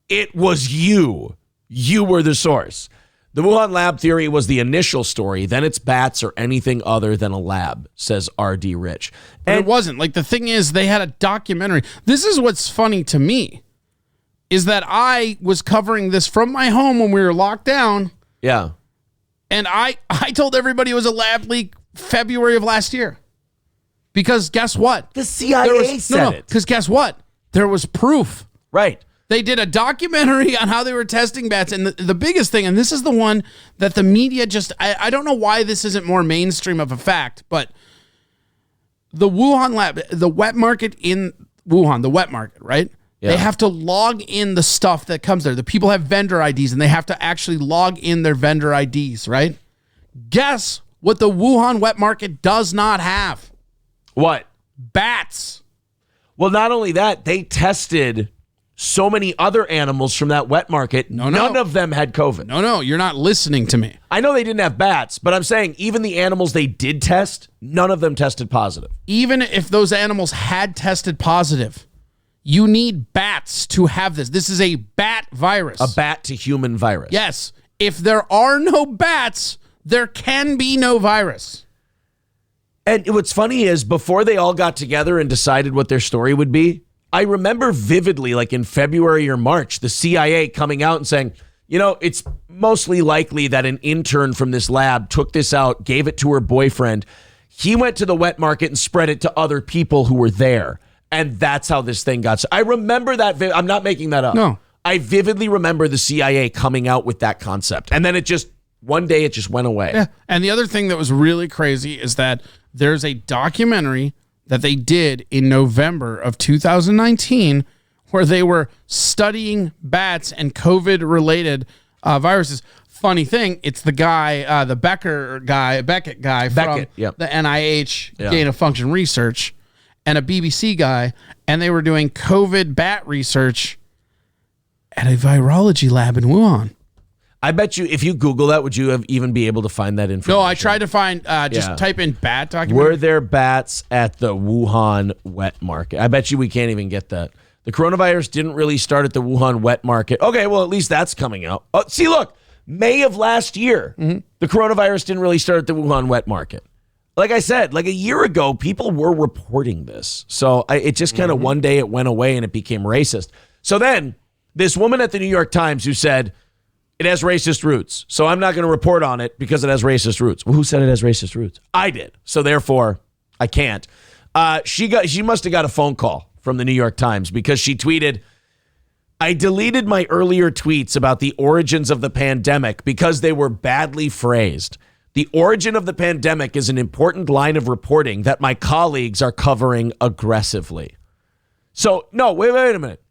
It was you. You were the source. The Wuhan lab theory was the initial story. Then it's bats or anything other than a lab, says R.D. Rich. And it wasn't. Like, the thing is, they had a documentary. This is what's funny to me, is that I was covering this from my home when we were locked down. Yeah. And I told everybody it was a lab leak February of last year. Because guess what? The CIA said it. Because guess what? There was proof. Right. They did a documentary on how they were testing bats. And the biggest thing, and this is the one that the media just, I don't know why this isn't more mainstream of a fact, but the Wuhan lab, the wet market in Wuhan, the wet market, right? Yeah. They have to log in the stuff that comes there. The people have vendor IDs and they have to actually log in their vendor IDs, right? Guess what the Wuhan wet market does not have? What? Bats. Well, not only that, they tested so many other animals from that wet market. None of them had COVID. No, you're not listening to me. I know they didn't have bats, but I'm saying even the animals they did test, none of them tested positive. Even if those animals had tested positive, you need bats to have this. This is a bat virus. A bat to human virus. Yes. If there are no bats, there can be no virus. And what's funny is before they all got together and decided what their story would be, I remember vividly, like in February or March, the CIA coming out and saying, you know, it's mostly likely that an intern from this lab took this out, gave it to her boyfriend. He went to the wet market and spread it to other people who were there. And that's how this thing got. I remember that. I'm not making that up. No. I vividly remember the CIA coming out with that concept. And then it just one day it just went away. Yeah. And the other thing that was really crazy is that there's a documentary that they did in November of 2019 where they were studying bats and COVID-related viruses. Funny thing, it's the guy, the Beckett guy from the NIH Gain of Function Research, and a BBC guy, and they were doing COVID bat research at a virology lab in Wuhan. I bet you if you Google that, would you even be able to find that information? No, I tried to find, type in bat documentary. Were there bats at the Wuhan wet market? I bet you we can't even get that. The coronavirus didn't really start at the Wuhan wet market. Okay, well, at least that's coming out. Oh, see, look, May of last year, the coronavirus didn't really start at the Wuhan wet market. Like I said, like a year ago, people were reporting this. So it just kind of one day it went away and it became racist. So then this woman at the New York Times who said, it has racist roots, so I'm not going to report on it because it has racist roots. Well, who said it has racist roots? I did. So therefore, I can't. She must have got a phone call from the New York Times because she tweeted, I deleted my earlier tweets about the origins of the pandemic because they were badly phrased. The origin of the pandemic is an important line of reporting that my colleagues are covering aggressively. So, no, wait a minute.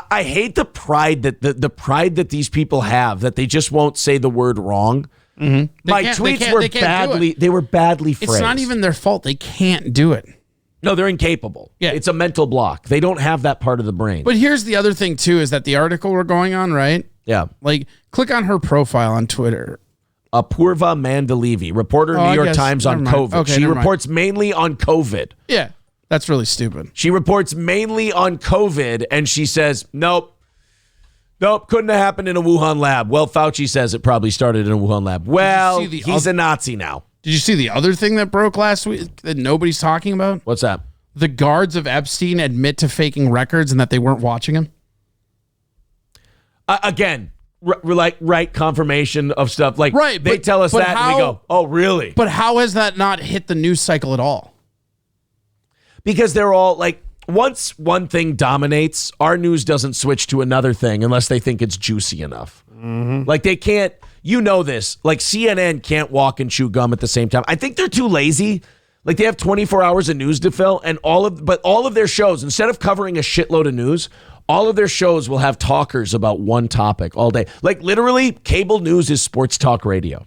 I hate the pride that the pride that these people have that they just won't say the word wrong. My tweets were badly phrased. It's not even their fault. They can't do it. No, they're incapable. Yeah. It's a mental block. They don't have that part of the brain. But here's the other thing too, is that the article we're going on, right? Yeah. Like click on her profile on Twitter. Apurva Mandalevi, reporter, New York Times on COVID. Okay, she reports mainly on COVID. Yeah. That's really stupid. She reports mainly on COVID, and she says, nope, couldn't have happened in a Wuhan lab. Well, Fauci says it probably started in a Wuhan lab. Well, he's a Nazi now. Did you see the other thing that broke last week that nobody's talking about? What's that? The guards of Epstein admit to faking records and that they weren't watching him. Again, right confirmation of stuff. Like, right, they tell us that, and we go, oh, really? But how has that not hit the news cycle at all? Because they're all like, once one thing dominates, our news doesn't switch to another thing unless they think it's juicy enough. Like they can't, you know this, like CNN can't walk and chew gum at the same time. I think they're too lazy. Like they have 24 hours of news to fill, and all of their shows, instead of covering a shitload of news, all of their shows will have talkers about one topic all day. Like literally, cable news is sports talk radio.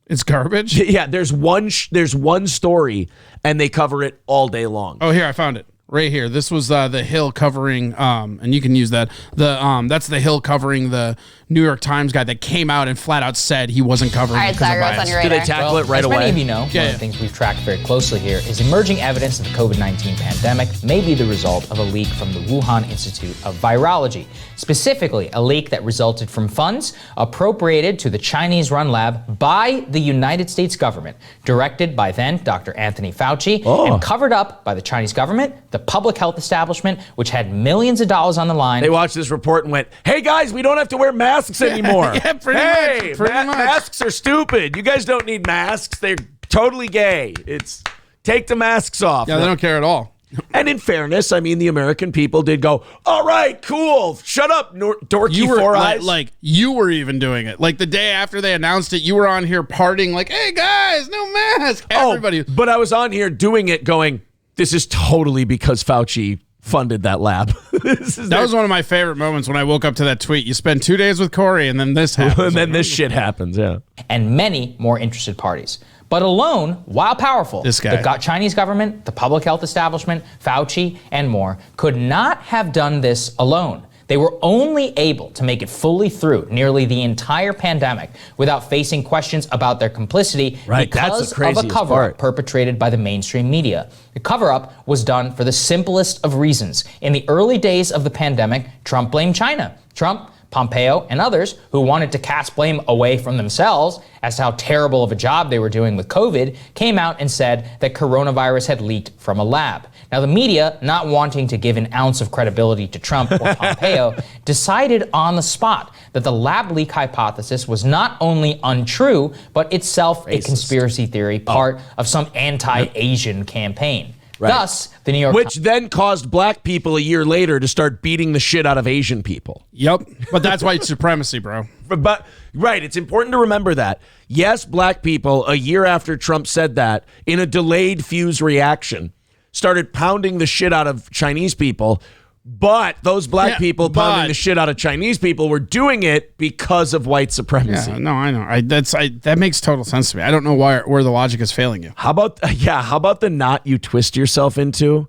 It's garbage. Yeah, there's one story, and they cover it all day long. Oh, here I found it right here. This was the Hill covering, and you can use that. That's the Hill covering the New York Times guy that came out and flat out said he wasn't covering. All right, because of Cyrus, bias. on your radar. Do they tackle it right as away? Many of you know, one of the things we've tracked very closely here is emerging evidence that the COVID-19 pandemic may be the result of a leak from the Wuhan Institute of Virology. Specifically, a leak that resulted from funds appropriated to the Chinese-run lab by the United States government, directed by then Dr. Anthony Fauci, and covered up by the Chinese government, the public health establishment, which had millions of dollars on the line. They watched this report and went, hey guys, we don't have to wear masks anymore. Yeah, pretty much. Masks are stupid. You guys don't need masks. They're totally gay. It's take the masks off. Yeah, they don't care at all. And in fairness, I mean, the American people did go, all right, cool. Shut up, dorky You were four eyes. like you were even doing it. Like the day after they announced it, you were on here partying like, hey guys, no mask. Everybody. But I was on here doing it going, this is totally because Fauci funded that lab. That was one of my favorite moments when I woke up to that tweet. You spend 2 days with Corey and then this happens. And then this shit happens, yeah. And many more interested parties. But alone, while powerful, This guy. the Chinese government, the public health establishment, Fauci, and more could not have done this alone. They were only able to make it fully through nearly the entire pandemic without facing questions about their complicity because of a cover-up perpetrated by the mainstream media. The cover-up was done for the simplest of reasons. In the early days of the pandemic, Trump blamed China. Trump, Pompeo, and others who wanted to cast blame away from themselves as to how terrible of a job they were doing with COVID came out and said that coronavirus had leaked from a lab. Now, the media, not wanting to give an ounce of credibility to Trump or Pompeo, decided on the spot that the lab leak hypothesis was not only untrue, but itself a conspiracy theory, part of some anti-Asian campaign. Right. Thus, the New York Which then caused black people a year later to start beating the shit out of Asian people. Yep. But that's white supremacy, bro. But right, it's important to remember that. Yes, black people, a year after Trump said that, in a delayed fuse reaction, started pounding the shit out of Chinese people. But those black people pounding the shit out of Chinese people were doing it because of white supremacy. Yeah, no, I know. That makes total sense to me. I don't know where the logic is failing you. How about the knot you twist yourself into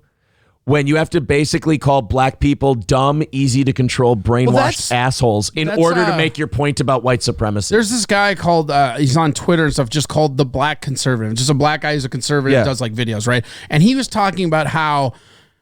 when you have to basically call black people dumb, easy to control, brainwashed assholes in order to make your point about white supremacy? There's this guy called, he's on Twitter and stuff, just called The Black Conservative. Just a black guy who's a conservative, does like videos, right? And he was talking about how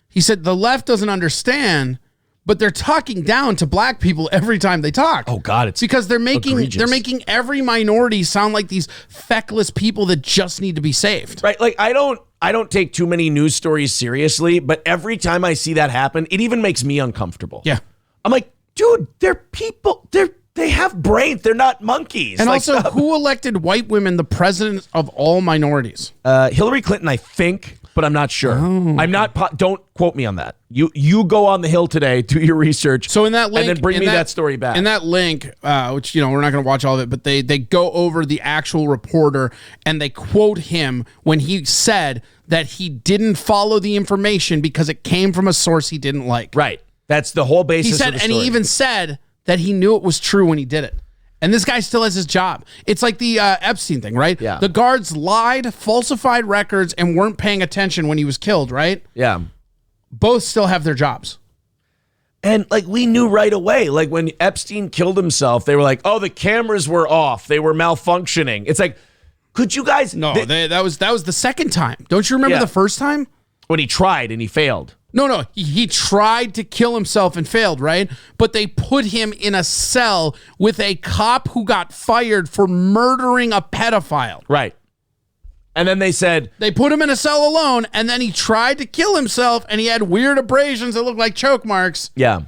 he said the left doesn't understand, but they're talking down to black people every time they talk. Oh God, it's because they're making egregious. every minority sound like these feckless people that just need to be saved. Right? Like I don't take too many news stories seriously, but every time I see that happen, it even makes me uncomfortable. Yeah. I'm like, dude, they're people. They have brains. They're not monkeys. And like, also, who elected white women the president of all minorities? Hillary Clinton, I think, but I'm not sure. Oh. I'm not. Don't quote me on that. You go on the Hill today, do your research. So in that link, and then bring me that story back. In that link, which we're not going to watch all of it, but they go over the actual reporter and they quote him when he said that he didn't follow the information because it came from a source he didn't like. Right. That's the whole basis. He said, of the and story. he even said that he knew it was true when he did it. And this guy still has his job. It's like the Epstein thing, right? Yeah. The guards lied, falsified records, and weren't paying attention when he was killed, right? Yeah. Both still have their jobs. And like we knew right away, like when Epstein killed himself, they were like, "Oh, the cameras were off. They were malfunctioning." It's like, could you guys? No, that was the second time. Don't you remember the first time when he tried and he failed? No, he tried to kill himself and failed, right? But they put him in a cell with a cop who got fired for murdering a pedophile. Right. And then they said... They put him in a cell alone, and then he tried to kill himself, and he had weird abrasions that looked like choke marks. Yeah.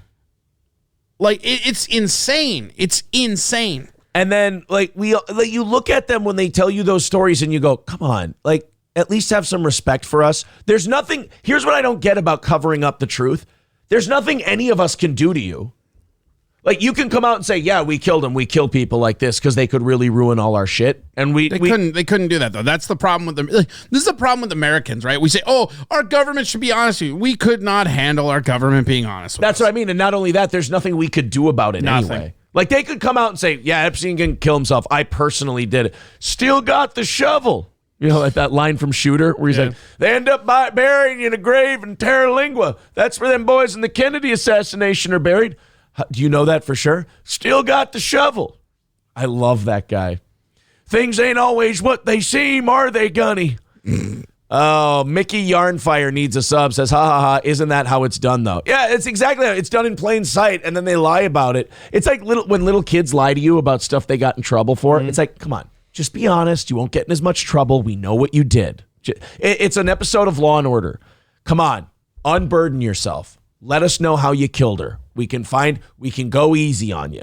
Like, it's insane. It's insane. And then, you look at them when they tell you those stories, and you go, come on, like... At least have some respect for us. There's nothing. Here's what I don't get about covering up the truth. There's nothing any of us can do to you. Like you can come out and say, "Yeah, we killed him. We kill people like this because they could really ruin all our shit." And they couldn't do that though. That's the problem with them. This is the problem with Americans, right? We say, "Oh, our government should be honest with you." We could not handle our government being honest with us. That's what I mean. And not only that, there's nothing we could do about it anyway. Like they could come out and say, "Yeah, Epstein can kill himself. I personally did it. Still got the shovel." You know, like that line from Shooter where he's like, they end up burying you in a grave in Terra Lingua. That's where them boys in the Kennedy assassination are buried. Do you know that for sure? Still got the shovel. I love that guy. Things ain't always what they seem, are they, Gunny? Oh, Mickey Yarnfire needs a sub, says, ha ha ha, isn't that how it's done, though? Yeah, it's exactly how it's done in plain sight, and then they lie about it. It's like when little kids lie to you about stuff they got in trouble for. It's like, come on. Just be honest. You won't get in as much trouble. We know what you did. It's an episode of Law and Order. Come on. Unburden yourself. Let us know how you killed her. We can go easy on you.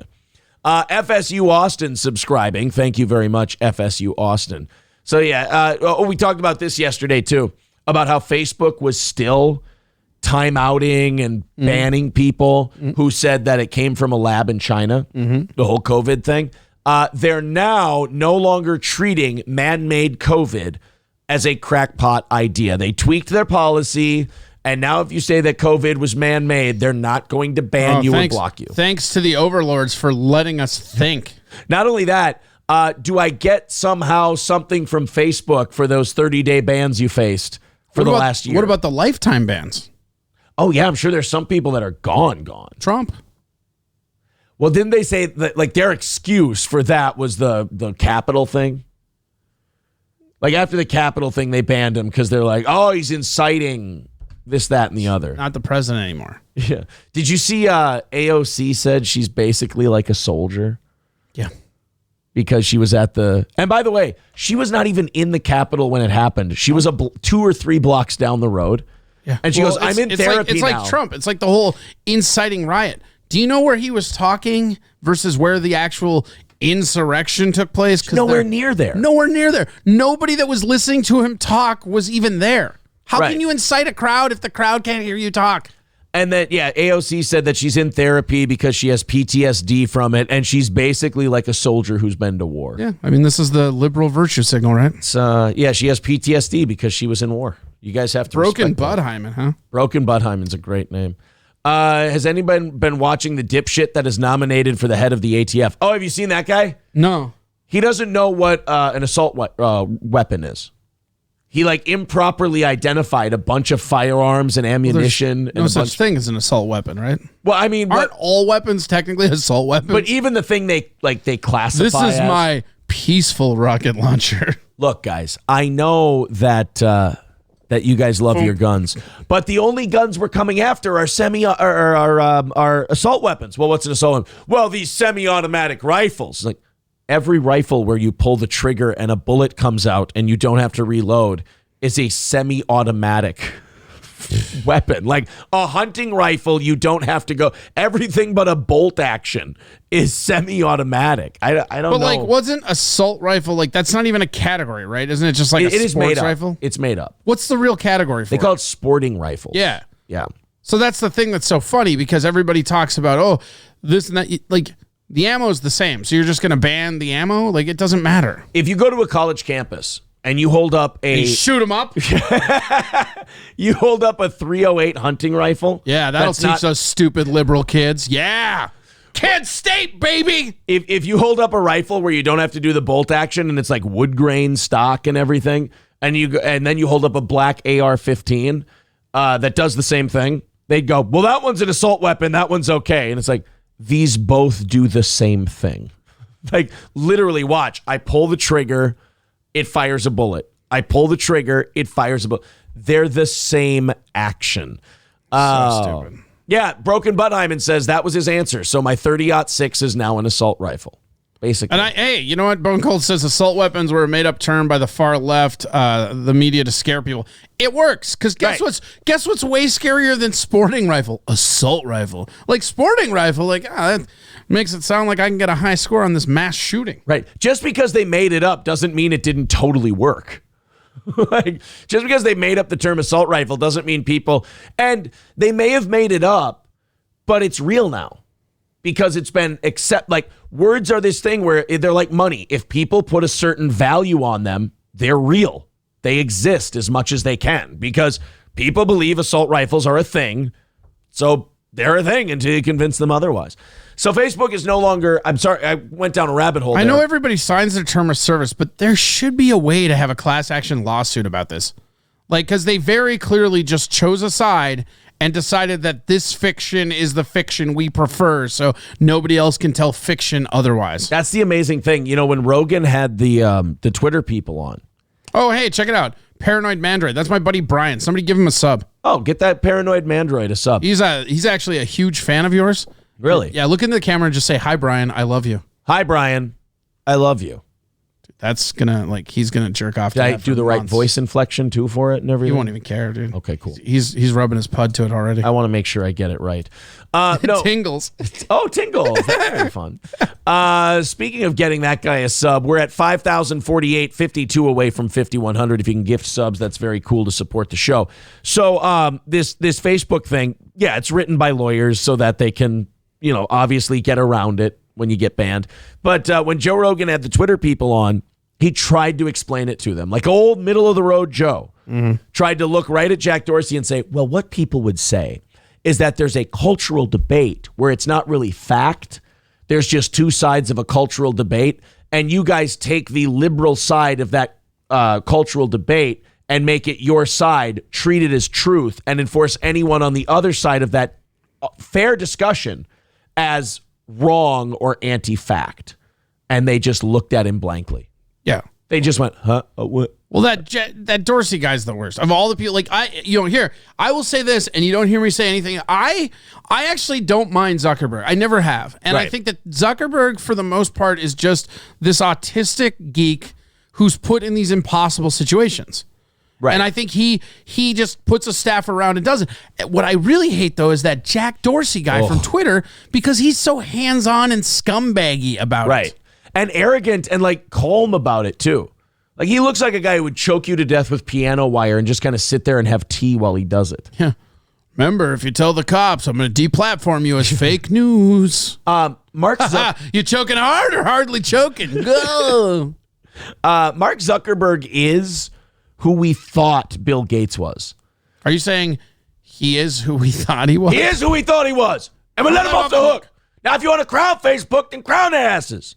FSU Austin subscribing. Thank you very much, FSU Austin. So yeah, we talked about this yesterday too, about how Facebook was still timeouting and banning people who said that it came from a lab in China, the whole COVID thing. They're now no longer treating man-made COVID as a crackpot idea. They tweaked their policy, and now if you say that COVID was man-made, they're not going to ban you or block you. Thanks to the overlords for letting us think. Not only that, do I get somehow something from Facebook for those 30-day bans you faced for the last year? What about the lifetime bans? Oh, yeah, I'm sure there's some people that are gone. Trump. Well, didn't they say that like their excuse for that was the Capitol thing? Like after the Capitol thing, they banned him because they're like, oh, he's inciting this, that, and the other. Not the president anymore. Yeah. Did you see AOC said she's basically like a soldier? Yeah. Because she was at the... And by the way, she was not even in the Capitol when it happened. She was 2 or 3 blocks down the road. Yeah. And she goes, I'm in therapy now. It's like Trump. It's like the whole inciting riot. Do you know where he was talking versus where the actual insurrection took place? Nowhere near there. Nowhere near there. Nobody that was listening to him talk was even there. How can you incite a crowd if the crowd can't hear you talk? And then, AOC said that she's in therapy because she has PTSD from it, and she's basically like a soldier who's been to war. Yeah, I mean, this is the liberal virtue signal, right? It's, she has PTSD because she was in war. You guys have to Broken respect that. Budheimen, huh? Broken Budheimen's a great name. Has anybody been watching the dipshit that is nominated for the head of the ATF? Oh, have you seen that guy? No. He doesn't know what an assault weapon is. He improperly identified a bunch of firearms and ammunition. No such thing as an assault weapon, right? Well, I mean, aren't all weapons technically assault weapons? But even the thing they classify. This is my peaceful rocket launcher. Look, guys, I know that you guys love your guns, but the only guns we're coming after are are assault weapons. Well, what's an assault weapon? Well, these semi-automatic rifles. Every rifle where you pull the trigger and a bullet comes out and you don't have to reload is a semi-automatic weapon. Like a hunting rifle, you don't have to go. Everything but a bolt action is semi-automatic. I don't know. But wasn't assault rifle that's not even a category, right? Isn't it just a sports rifle? It's made up. What's the real category for They call it sporting rifles. Yeah. Yeah. So that's the thing that's so funny because everybody talks about, this and that. The ammo is the same. So you're just going to ban the ammo? It doesn't matter. If you go to a college campus and you hold up and shoot them up. You hold up a .308 hunting rifle. Yeah, that'll teach those stupid liberal kids. Yeah. Kent State, baby. If you hold up a rifle where you don't have to do the bolt action and it's wood grain stock and everything, and then you hold up a black AR-15 that does the same thing, they'd go, well, that one's an assault weapon. That one's okay. And it's these both do the same thing. Literally, watch. I pull the trigger, it fires a bullet. I pull the trigger, it fires a bullet. They're the same action. So stupid. Yeah, Broken Budheimen says that was his answer. So my 30-06 is now an assault rifle, basically. And you know what? Bone Cold says assault weapons were a made-up term by the far left, the media to scare people. It works, because guess what's way scarier than sporting rifle? Assault rifle. Sporting rifle, that makes it sound like I can get a high score on this mass shooting. Right. Just because they made it up doesn't mean it didn't totally work. Just because they made up the term assault rifle doesn't mean people, and they may have made it up, but it's real now. Because it's been words are this thing where they're like money. If people put a certain value on them, they're real. They exist as much as they can because people believe assault rifles are a thing. So they're a thing until you convince them otherwise. So Facebook is no longer, I'm sorry, I went down a rabbit hole. I know everybody signs their term of service, but there should be a way to have a class action lawsuit about this. Because they very clearly just chose a side and decided that this fiction is the fiction we prefer, so nobody else can tell fiction otherwise. That's the amazing thing. When Rogan had the Twitter people on. Oh, hey, check it out. Paranoid Mandroid. That's my buddy Brian. Somebody give him a sub. Oh, get that Paranoid Mandroid a sub. He's actually a huge fan of yours. Really? Yeah, look into the camera and just say, hi, Brian, I love you. Hi, Brian, I love you. That's gonna he's gonna jerk off to Did I that do the right voice inflection too for it and everything? He won't even care, dude. Okay, cool. He's rubbing his pud to it already. I want to make sure I get it right. No. Tingles. Oh, tingles. That's very fun. Speaking of getting that guy a sub, we're at 5,048, 52 away from 5,100. If you can gift subs, that's very cool to support the show. So this Facebook thing, yeah, it's written by lawyers so that they can, obviously get around it when you get banned. But when Joe Rogan had the Twitter people on, he tried to explain it to them. Like old middle-of-the-road Joe tried to look right at Jack Dorsey and say, well, what people would say is that there's a cultural debate where it's not really fact. There's just two sides of a cultural debate. And you guys take the liberal side of that cultural debate and make it your side, treat it as truth, and enforce anyone on the other side of that fair discussion as wrong or anti-fact. And they just looked at him blankly. Yeah. They just went, huh? What? Well, that Dorsey guy's the worst. Of all the people, I will say this, and you don't hear me say anything. I actually don't mind Zuckerberg. I never have. And I think that Zuckerberg, for the most part, is just this autistic geek who's put in these impossible situations. Right. And I think he just puts a staff around and does it. What I really hate, though, is that Jack Dorsey guy from Twitter, because he's so hands-on and scumbaggy about it. Right. And arrogant and calm about it too. Like he looks like a guy who would choke you to death with piano wire and just kind of sit there and have tea while he does it. Yeah. Remember, if you tell the cops, I'm going to deplatform you as fake news. Mark you choking hard or hardly choking? Go. Mark Zuckerberg is who we thought Bill Gates was. Are you saying he is who we thought he was? He is who we thought he was. And we let him off the hook. Now, if you want to crown Facebook, then crown their asses.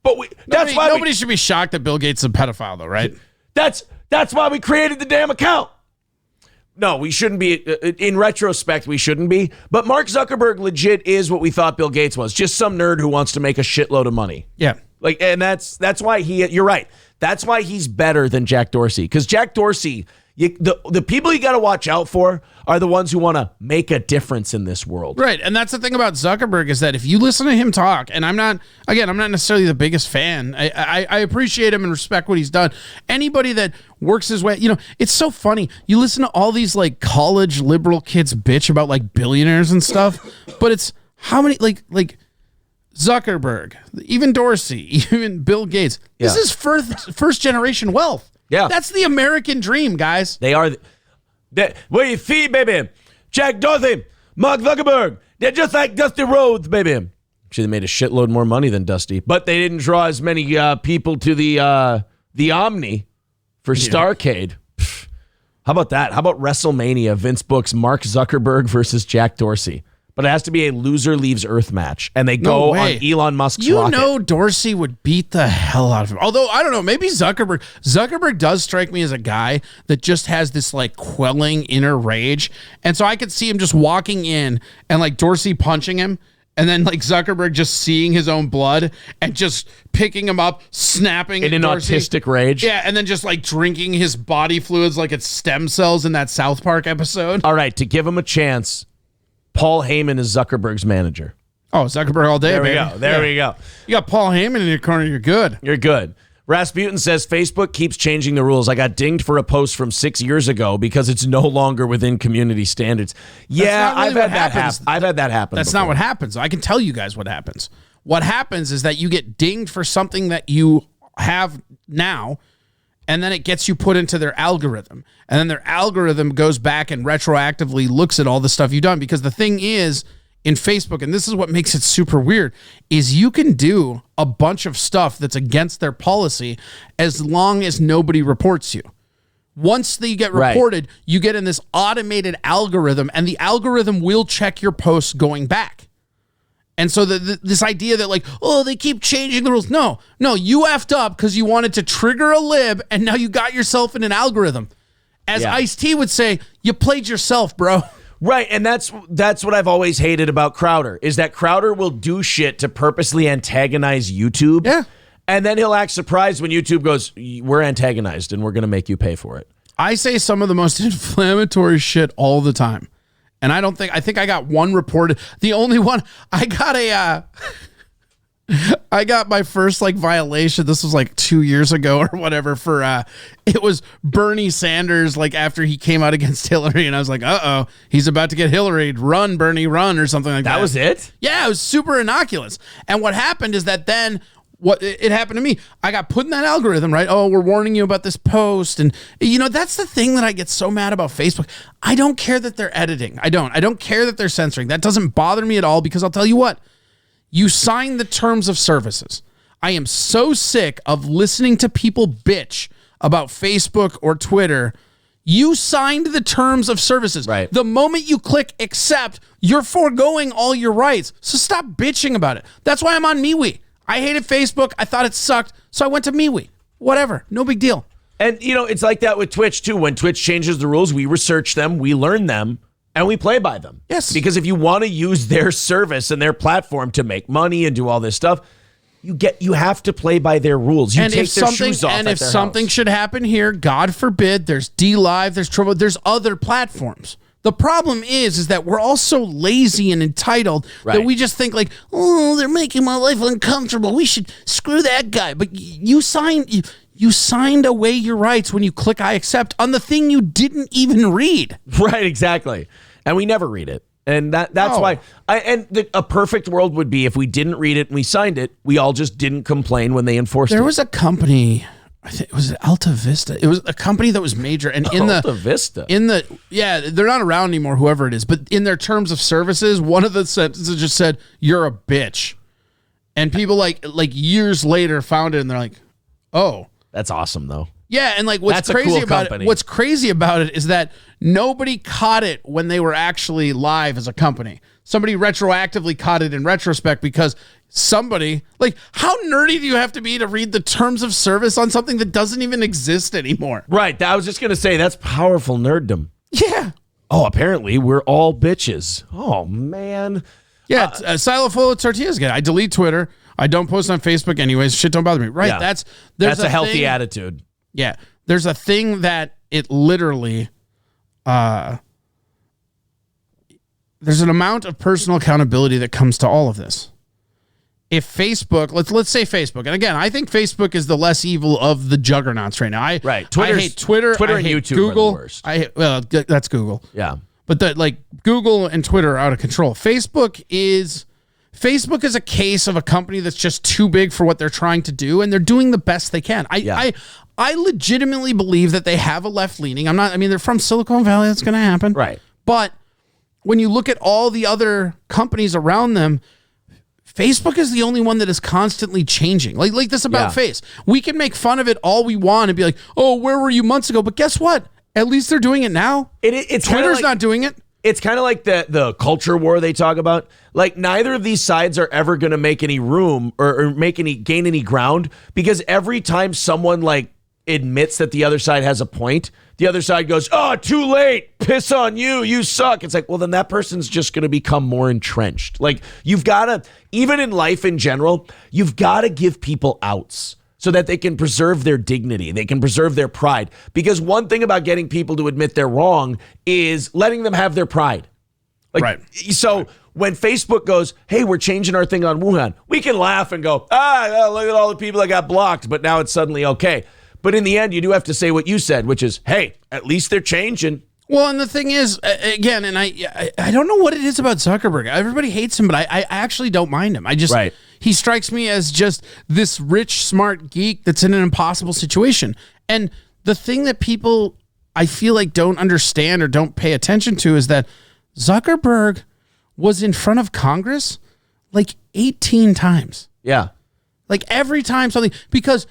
But nobody should be shocked that Bill Gates is a pedophile, though, right? That's why we created the damn account. No, we shouldn't be. In retrospect, we shouldn't be. But Mark Zuckerberg legit is what we thought Bill Gates was. Just some nerd who wants to make a shitload of money. Yeah. And that's why you're right. That's why he's better than Jack Dorsey. Because Jack Dorsey, the people you got to watch out for are the ones who want to make a difference in this world. Right. And that's the thing about Zuckerberg is that if you listen to him talk, and I'm not necessarily the biggest fan. I appreciate him and respect what he's done. Anybody that works his way, it's so funny. You listen to all these like college liberal kids bitch about like billionaires and stuff, but it's how many like Zuckerberg, even Dorsey, even Bill Gates. Yeah. This is first generation wealth. Yeah. That's the American dream, guys. They are. What you see, baby? Jack Dorsey, Mark Zuckerberg. They're just like Dusty Rhodes, baby. Actually, they made a shitload more money than Dusty, but they didn't draw as many people to the Omni for Starcade. Pfft. How about that? How about WrestleMania? Vince books Mark Zuckerberg versus Jack Dorsey. But it has to be a loser leaves Earth match. And they go on Elon Musk's rocket. Dorsey would beat the hell out of him. Although, I don't know, maybe Zuckerberg does strike me as a guy that just has this like quelling inner rage. And so I could see him just walking in and like Dorsey punching him. And then like Zuckerberg just seeing his own blood and just picking him up, snapping in an Dorsey. autistic rage. Yeah, and then just like drinking his body fluids like it's stem cells in that South Park episode. All right, to give him a chance, Paul Heyman is Zuckerberg's manager. Oh, Zuckerberg all day, there baby. We go. There we go. You got Paul Heyman in your corner, you're good. You're good. Rasputin says Facebook keeps changing the rules. I got dinged for a post from 6 years ago because it's no longer within community standards. Yeah, I've had that happen. I've had that happen. That's before. not what happens. I can tell you guys what happens. What happens is that you get dinged for something that you have now, and then it gets you put into their algorithm. And then their algorithm goes back and retroactively looks at all the stuff you've done. Because the thing is, in Facebook, and this is what makes it super weird, is you can do a bunch of stuff that's against their policy as long as nobody reports you. Once they get reported, you get in this automated algorithm, and the algorithm will check your posts going back. And so this idea that like, oh, they keep changing the rules. No, you effed up because you wanted to trigger a lib, and now you got yourself in an algorithm. As Ice-T would say, you played yourself, bro. Right, and that's what I've always hated about Crowder, is that Crowder will do shit to purposely antagonize YouTube. Yeah. And then he'll act surprised when YouTube goes, we're antagonized and we're going to make you pay for it. I say some of the most inflammatory shit all the time. And I think I got one reported. The only one I got my first like violation. This was like 2 years ago or whatever for it was Bernie Sanders, like after he came out against Hillary, and I was like, uh-oh, he's about to get Hillary. Run, Bernie, run, or something like that. That was it? Yeah, it was super innocuous. And what happened is that then it happened to me. I got put in that algorithm, right? Oh, we're warning you about this post. And, that's the thing that I get so mad about Facebook. I don't care that they're editing. I don't care that they're censoring. That doesn't bother me at all, because I'll tell you what, you sign the terms of services. I am so sick of listening to people bitch about Facebook or Twitter. You signed the terms of services. Right. The moment you click accept, you're foregoing all your rights. So stop bitching about it. That's why I'm on MeWe. I hated Facebook. I thought it sucked. So I went to MeWe. Whatever. No big deal. And, it's like that with Twitch, too. When Twitch changes the rules, we research them, we learn them, and we play by them. Yes. Because if you want to use their service and their platform to make money and do all this stuff, you have to play by their rules. You take their shoes off at their house. And if something should happen here, God forbid, there's DLive, there's Turbo, there's other platforms. The problem is that we're all so lazy and entitled that we just think like, oh, they're making my life uncomfortable. We should screw that guy. But you signed away your rights when you click I accept on the thing you didn't even read. Right, exactly. And we never read it. And that's why a perfect world would be if we didn't read it and we signed it, we all just didn't complain when they enforced it. There was a company, I think it was Alta Vista. It was a company that was major, and Alta Vista. They're not around anymore, whoever it is. But in their terms of services, one of the sentences just said, "You're a bitch," and people like years later found it, and they're like, "Oh, that's awesome, though." Yeah, and like what's crazy about it is that nobody caught it when they were actually live as a company. Somebody retroactively caught it in retrospect because somebody, like, how nerdy do you have to be to read the terms of service on something that doesn't even exist anymore? Right. I was just going to say, that's powerful nerddom. Yeah. Oh, apparently we're all bitches. Oh, man. Yeah, silo full of tortillas again. I delete Twitter. I don't post on Facebook anyways. Shit don't bother me. Right. Yeah. That's a healthy attitude. Yeah. There's a thing that it literally, there's an amount of personal accountability that comes to all of this. If Facebook, let's say Facebook, and again, I think Facebook is the less evil of the juggernauts right now. I hate Twitter. Twitter I and hate YouTube Google. are the worst. That's Google. Yeah. But Google and Twitter are out of control. Facebook is a case of a company that's just too big for what they're trying to do, and they're doing the best they can. I legitimately believe that they have a left leaning. They're from Silicon Valley. That's going to happen. Right. But when you look at all the other companies around them, Facebook is the only one that is constantly changing. Like this about Face. We can make fun of it all we want and be like, oh, where were you months ago? But guess what? At least they're doing it now. It's Twitter's not doing it. It's kind of like the culture war they talk about. Like, neither of these sides are ever going to make any room or gain any ground, because every time someone admits that the other side has a point, the other side goes, oh, too late, piss on you, you suck. It's like, well, then that person's just going to become more entrenched. Like, you've got to, even in life in general, you've got to give people outs so that they can preserve their dignity, they can preserve their pride. Because one thing about getting people to admit they're wrong is letting them have their pride. Right. So when Facebook goes, hey, we're changing our thing on Wuhan, we can laugh and go, look at all the people that got blocked, but now it's suddenly okay. But in the end, you do have to say what you said, which is, hey, at least they're changing. Well, and the thing is, again, and I don't know what it is about Zuckerberg. Everybody hates him, but I actually don't mind him. He strikes me as just this rich, smart geek that's in an impossible situation. And the thing that people, I feel like, don't understand or don't pay attention to is that Zuckerberg was in front of Congress 18 times. Yeah. Every time something, because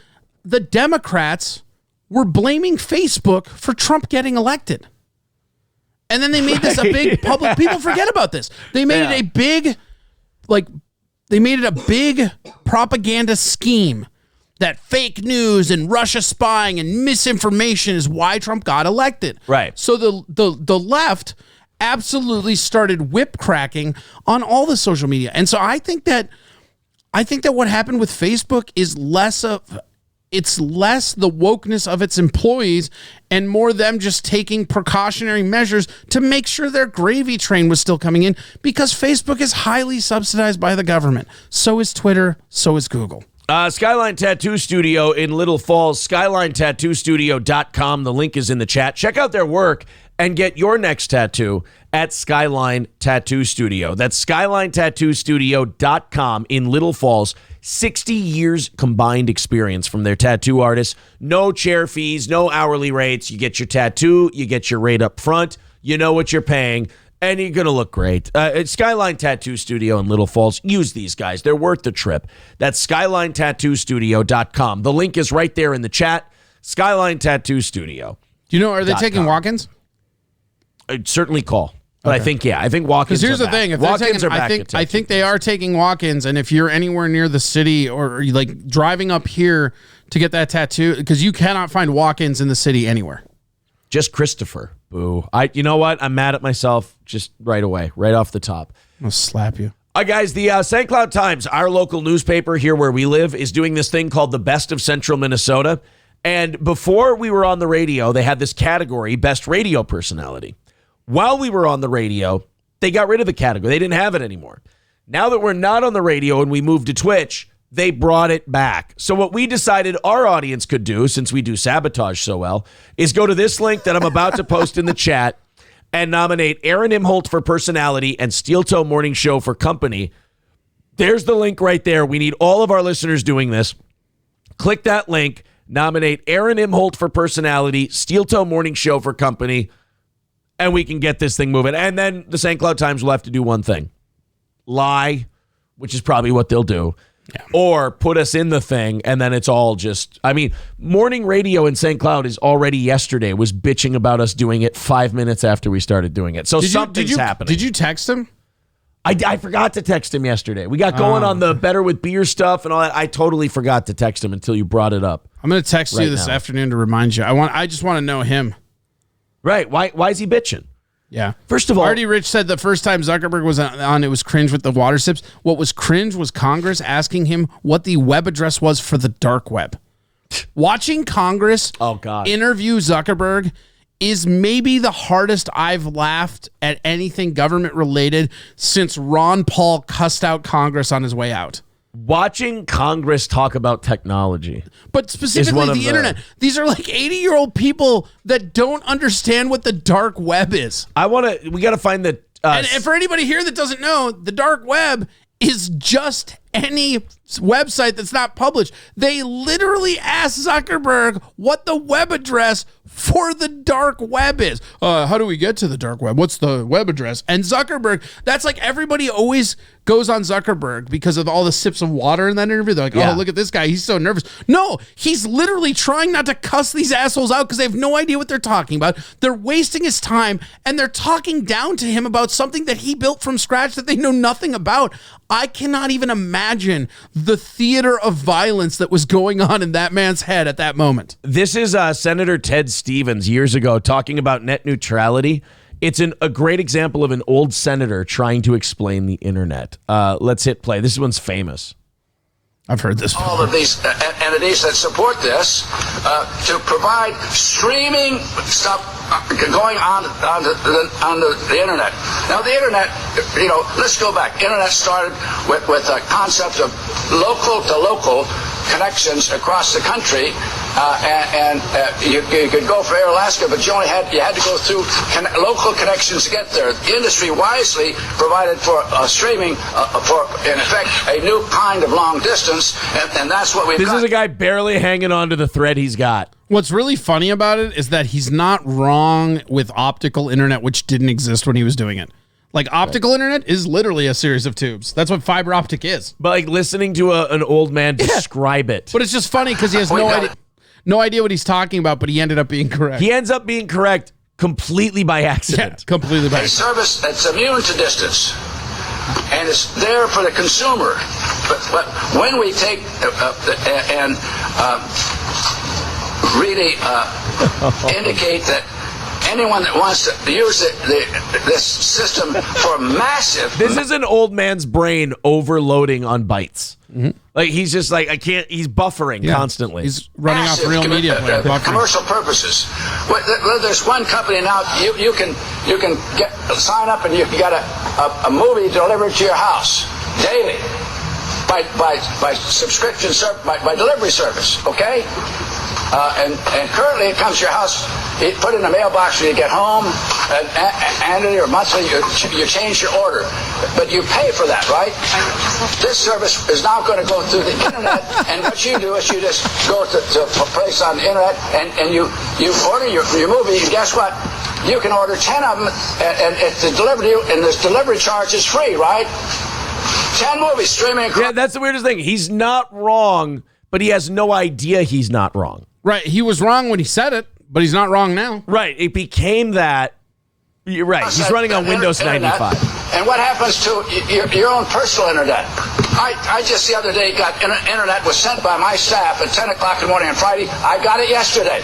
the Democrats were blaming Facebook for Trump getting elected. And then they made this a big public, people forget about this. They made it a big, they made it a big propaganda scheme that fake news and Russia spying and misinformation is why Trump got elected. Right. So the left absolutely started whip cracking on all the social media. And so I think that what happened with Facebook is less the wokeness of its employees and more them just taking precautionary measures to make sure their gravy train was still coming in, because Facebook is highly subsidized by the government. So is Twitter. So is Google. Skyline Tattoo Studio in Little Falls, SkylineTattooStudio.com. The link is in the chat. Check out their work and get your next tattoo at Skyline Tattoo Studio. That's SkylineTattooStudio.com in Little Falls. 60 years combined experience from their tattoo artists. No chair fees, no hourly rates. You get your tattoo, you get your rate up front, you know what you're paying, and you're going to look great. It's Skyline Tattoo Studio in Little Falls. Use these guys. They're worth the trip. That's SkylineTattooStudio.com. The link is right there in the chat. Skyline Tattoo Studio. Do you know, are they taking walk-ins? I'd certainly call. But Okay. I think walk-ins. Because here's the thing: if they're taking, I think they are taking walk-ins, and if you're anywhere near the city or driving up here to get that tattoo, because you cannot find walk-ins in the city anywhere. Just Christopher. Boo. You know what? I'm mad at myself just right away, right off the top. I'm gonna slap you. All right, guys, the St. Cloud Times, our local newspaper here where we live, is doing this thing called the Best of Central Minnesota. And before we were on the radio, they had this category, Best Radio Personality. While we were on the radio, they got rid of the category. They didn't have it anymore. Now that we're not on the radio and we moved to Twitch, they brought it back. So what we decided our audience could do, since we do sabotage so well, is go to this link that I'm about to post in the chat and nominate Aaron Imholt for personality and Steel Toe Morning Show for company. There's the link right there. We need all of our listeners doing this. Click that link. nominate Aaron Imholt for personality, Steel Toe Morning Show for company, and we can get this thing moving. And then the St. Cloud Times will have to do one thing. Lie, which is probably what they'll do. Yeah. Or put us in the thing, and then it's all just... I mean, morning radio in St. Cloud is already yesterday was bitching about us doing it 5 minutes after we started doing it. So something's happening. Did you text him? I forgot to text him yesterday. We got going on the Better with Beer stuff and all that. I totally forgot to text him until you brought it up. I'm going to text you this afternoon to remind you. I just want to know him. Right. Why is he bitching? Yeah. First of all, Artie Rich said the first time Zuckerberg was on, it was cringe with the water sips. What was cringe was Congress asking him what the web address was for the dark web. Watching Congress interview Zuckerberg is maybe the hardest I've laughed at anything government related since Ron Paul cussed out Congress on his way out. Watching Congress talk about technology. But specifically the internet. These are like 80-year-old people that don't understand what the dark web is. We got to find the... and for anybody here that doesn't know, the dark web is just any website that's not published. They literally asked Zuckerberg what the web address for the dark web is. How do we get to the dark web? What's the web address? And Zuckerberg, that's like everybody always goes on Zuckerberg because of all the sips of water in that interview. They're like, oh, look at this guy. He's so nervous. No, he's literally trying not to cuss these assholes out because they have no idea what they're talking about. They're wasting his time, and they're talking down to him about something that he built from scratch that they know nothing about. I cannot even imagine the theater of violence that was going on in that man's head at that moment. This is Senator Ted Stevens years ago talking about net neutrality. It's a great example of an old senator trying to explain the internet. Let's hit play. This one's famous. I've heard this before. All of these entities that support this to provide streaming stuff going on the internet. Now, the internet, let's go back. Internet started with a concept of local-to-local connections across the country, and you could go for Air Alaska, but you had to go through local connections to get there. The industry wisely provided for streaming for, in effect, a new kind of long distance, and that's what we've got. This is a guy barely hanging on to the thread he's got. What's really funny about it is that he's not wrong with optical internet, which didn't exist when he was doing it. Like, optical internet is literally a series of tubes. That's what fiber optic is. But like listening to an old man describe it. But it's just funny because he has no idea what he's talking about, but he ended up being correct. He ends up being correct completely by accident. Yeah, completely by accident. A service that's immune to distance, and it's there for the consumer. But when we take really indicate that anyone that wants to use this system for massive... This is an old man's brain overloading on bytes. Mm-hmm. Like, he's just like, he's buffering constantly. He's running off real media player. Commercial purposes. Well, there's one company now, you can sign up and you got a movie delivered to your house daily by subscription, by delivery service, okay? And currently it comes to your house, you put it in the mailbox when you get home, and annually or monthly you change your order. But you pay for that, right? This service is now going to go through the internet, and what you do is you just go to a place on the internet, and you order your movie, and guess what? You can order 10 of them, and it's delivered to you, and this delivery charge is free, right? 10 movies streaming across. Yeah, that's the weirdest thing. He's not wrong, but he has no idea he's not wrong. Right. He was wrong when he said it, but he's not wrong now. Right. It became that. You're right. He's running on Windows 95. And what happens to your own personal internet? I just the other day got internet was sent by my staff at 10 o'clock in the morning on Friday. I got it yesterday.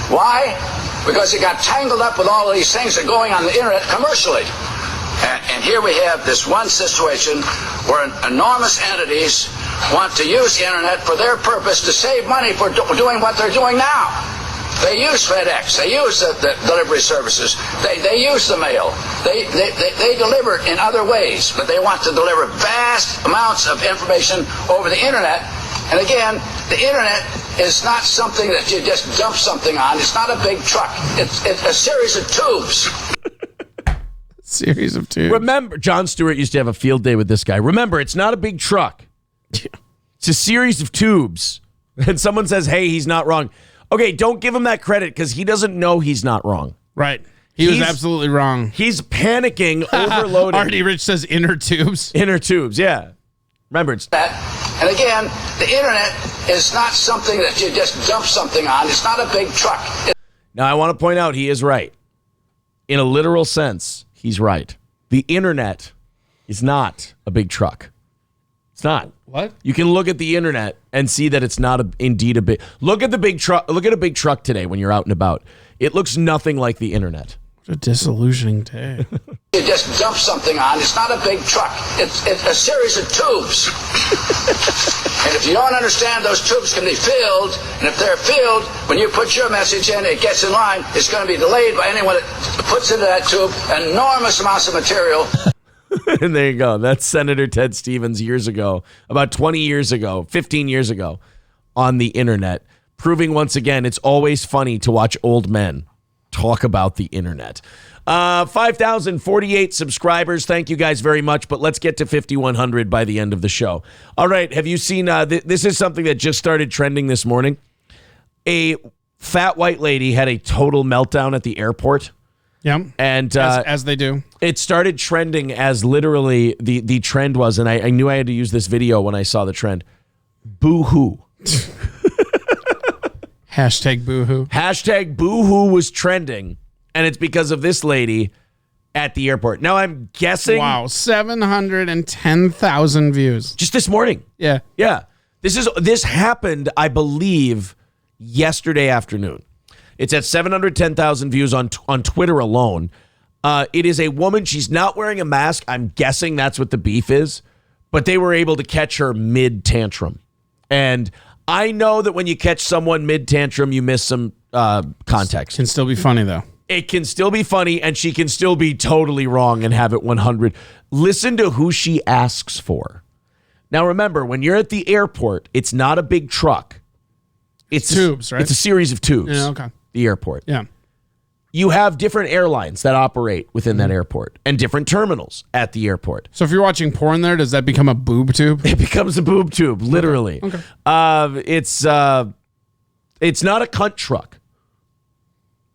Why? Because it got tangled up with all of these things that are going on the internet commercially. And here we have this one situation where enormous entities want to use the internet for their purpose to save money for doing what they're doing now. They use FedEx. They use the delivery services. They use the mail. They deliver in other ways, but they want to deliver vast amounts of information over the internet. And again, the internet is not something that you just dump something on. It's not a big truck. It's a series of tubes. Series of tubes. Remember, Jon Stewart used to have a field day with this guy. Remember, it's not a big truck. It's a series of tubes. and someone says, hey, he's not wrong. Okay, don't give him that credit because he doesn't know he's not wrong. Right. He was absolutely wrong. He's panicking, overloading. Artie Rich says inner tubes. Inner tubes, yeah. Remember, it's And again, the internet is not something that you just dump something on. It's not a big truck. Now, I want to point out he is right. In a literal sense, he's right. The internet is not a big truck. It's not. What? You can look at the internet and see that it's not indeed a big. Look at the big truck. Look at a big truck today when you're out and about. It looks nothing like the internet. What a disillusioning day. You just dump something on. It's not a big truck. It's a series of tubes. And if you don't understand, those tubes can be filled. And if they're filled, when you put your message in, it gets in line. It's going to be delayed by anyone that puts into that tube enormous amounts of material. And there you go. That's Senator Ted Stevens years ago, about 20 years ago, 15 years ago on the internet, proving once again it's always funny to watch old men talk about the internet. 5,048 subscribers. Thank you guys very much. But let's get to 5,100 by the end of the show. All right. Have you seen this is something that just started trending this morning. A fat white lady had a total meltdown at the airport. Yeah. And as they do. It started trending as literally the trend was. And I knew I had to use this video when I saw the trend. Boo-hoo. Hashtag boo-hoo. Hashtag boo-hoo was trending, and it's because of this lady at the airport. Now, I'm guessing... Wow, 710,000 views. Just this morning. Yeah. Yeah. This happened, I believe, yesterday afternoon. It's at 710,000 views on Twitter alone. It is a woman. She's not wearing a mask. I'm guessing that's what the beef is, but they were able to catch her mid-tantrum. And... I know that when you catch someone mid-tantrum, you miss some context. Can still be funny, though. It can still be funny, and she can still be totally wrong and have it 100. Listen to who she asks for. Now, remember, when you're at the airport, it's not a big truck. It's tubes, right? It's a series of tubes. Yeah, okay. The airport. Yeah. You have different airlines that operate within that airport and different terminals at the airport. So if you're watching porn there, does that become a boob tube? It becomes a boob tube, literally. Okay. It's not a cunt truck.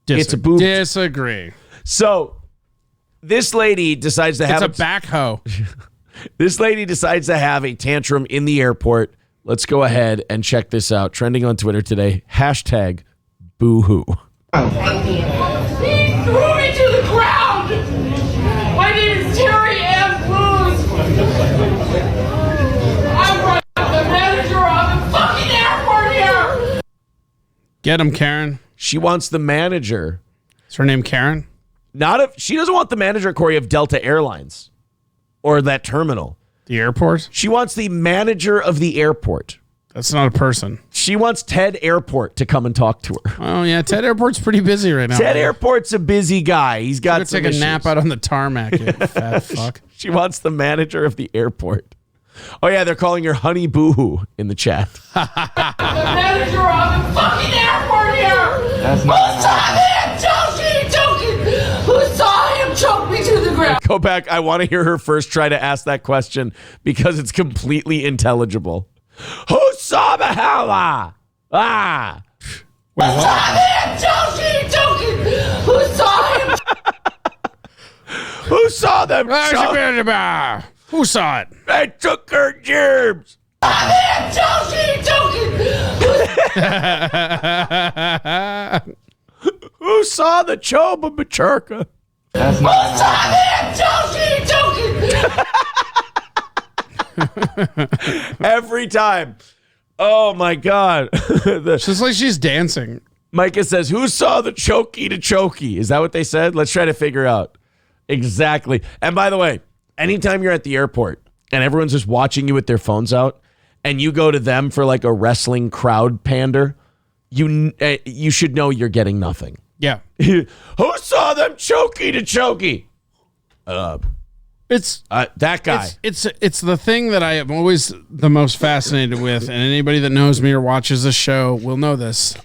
It's a boob. Disagree. So this lady decides to have a backhoe. This lady decides to have a tantrum in the airport. Let's go ahead and check this out. Trending on Twitter today. Hashtag boo-hoo. He threw me to the ground! My name is Terry Ann Booz! I'm the manager of the fucking airport here! Get him, Karen. She wants the manager. Is her name Karen? She doesn't want the manager, Corey, of Delta Airlines or that terminal. The airport? She wants the manager of the airport. That's not a person. She wants Ted Airport to come and talk to her. Oh, yeah. Ted Airport's pretty busy right now. Ted Airport's a busy guy. He's got some take a nap out on the tarmac, you fat fuck. She wants the manager of the airport. Oh, yeah. They're calling her Honey Boo-hoo in the chat. The manager of the fucking airport here! That's Who saw him choking? Who saw him choke me to the ground? Go back. I want to hear her first try to ask that question because it's completely intelligible. Who saw the hell? Ah. Who saw him choking? Who saw him? Who saw them? Who saw it? They took her germs. Who saw the Choba Maturka? That's not Every time. Oh my God. It's just like she's dancing. Micah says, who saw the chokey to chokey? Is that what they said? Let's try to figure out. Exactly. And by the way, anytime you're at the airport and everyone's just watching you with their phones out and you go to them for like a wrestling crowd pander, you should know you're getting nothing. Yeah. Who saw them chokey to chokey? It's that guy. It's the thing that I am always the most fascinated with, and anybody that knows me or watches the show will know this.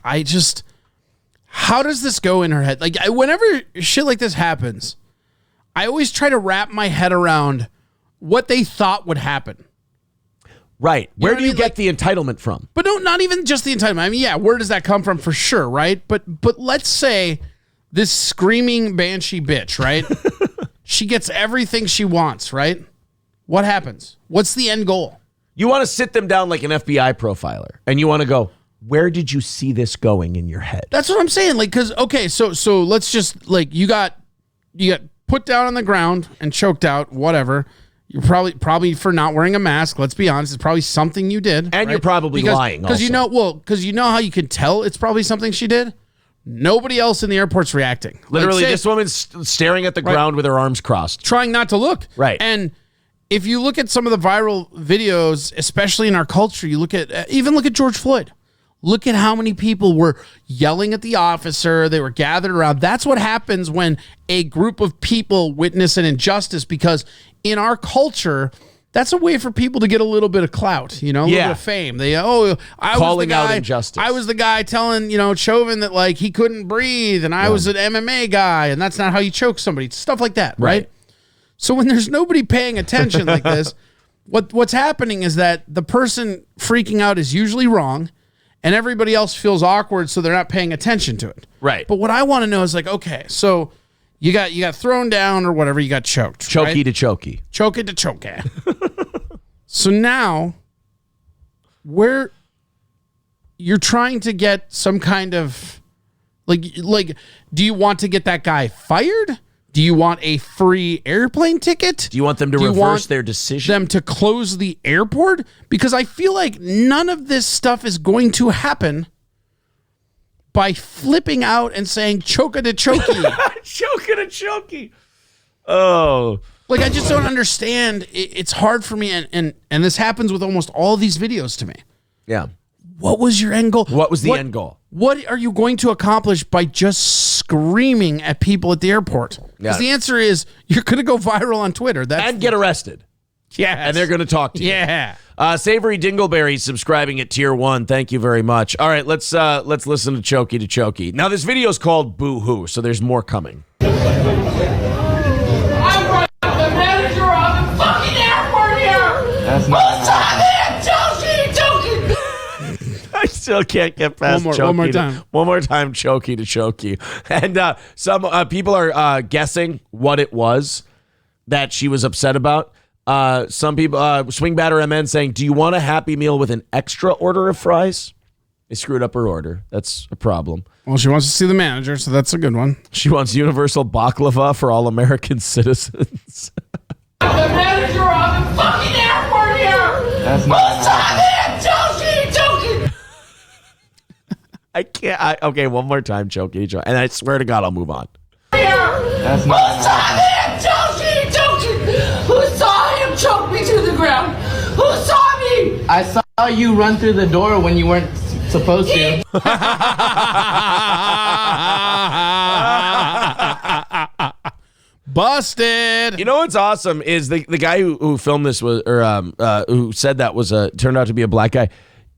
How does this go in her head? Like whenever shit like this happens, I always try to wrap my head around what they thought would happen. Right. You know Where what do I you mean? get the entitlement from? But no, not even just the entitlement. I mean, yeah, where does that come from for sure, right? But let's say this screaming banshee bitch, right? She gets everything she wants, right? What happens? What's the end goal? You want to sit them down like an FBI profiler, and you want to go, where did you see this going in your head? That's what I'm saying. Like, because okay, so let's just like you got put down on the ground and choked out, whatever. You're probably for not wearing a mask. Let's be honest, it's probably something you did, and you're probably lying because you know how you can tell it's probably something she did. Nobody else in the airport's reacting. Literally, Like, this woman's staring at the ground with her arms crossed, trying not to look. Right. And if you look at some of the viral videos, especially in our culture, you look at George Floyd. Look at how many people were yelling at the officer. They were gathered around. That's what happens when a group of people witness an injustice, because in our culture, that's a way for people to get a little bit of clout, a little bit of fame. They, calling out injustice. I was the guy telling, Chauvin that like he couldn't breathe, and I was an MMA guy, and that's not how you choke somebody. Stuff like that, right? So when there's nobody paying attention like this, what's happening is that the person freaking out is usually wrong, and everybody else feels awkward, so they're not paying attention to it. Right. But what I want to know is like, okay, so you got thrown down or whatever, you got choked. Chokey to chokey. Chokey to chokey. So now, where you're trying to get some kind of like, do you want to get that guy fired? Do you want a free airplane ticket? Do you want them to reverse their decision? Them to close the airport? Because I feel like none of this stuff is going to happen by flipping out and saying choka to chokey. Choka to chokey. Oh. Like, I just don't understand. It's hard for me, and this happens with almost all these videos to me. Yeah. What was your end goal? What was the end goal? What are you going to accomplish by just screaming at people at the airport? Because the answer is you're going to go viral on Twitter. And get arrested. Yes. And they're going to talk to you. Yeah. Savory Dingleberry subscribing at tier 1. Thank you very much. All right, let's listen to Chokey to Chokey. Now, this video is called Boo Hoo, so there's more coming. I'm the manager of the fucking airport here! That's What's happening? Chokey! I still can't get past Chokey. One more time, Chokey to Chokey. And some people are guessing what it was that she was upset about. Some people, Swing Batter MN saying, do you want a Happy Meal with an extra order of fries? They screwed up her order. That's a problem. Well, she wants to see the manager, so that's a good one. She wants universal baklava for all American citizens. The manager of the fucking airport here! What's happening? Chokey! I can't. Okay, one more time, Chokey. And I swear to God, I'll move on. What's happening? Chokey! Who saw him choke me to the ground? Who saw me? I saw you run through the door when you weren't supposed to. Busted. You know what's awesome is the guy who filmed this was, who said that was turned out to be a black guy.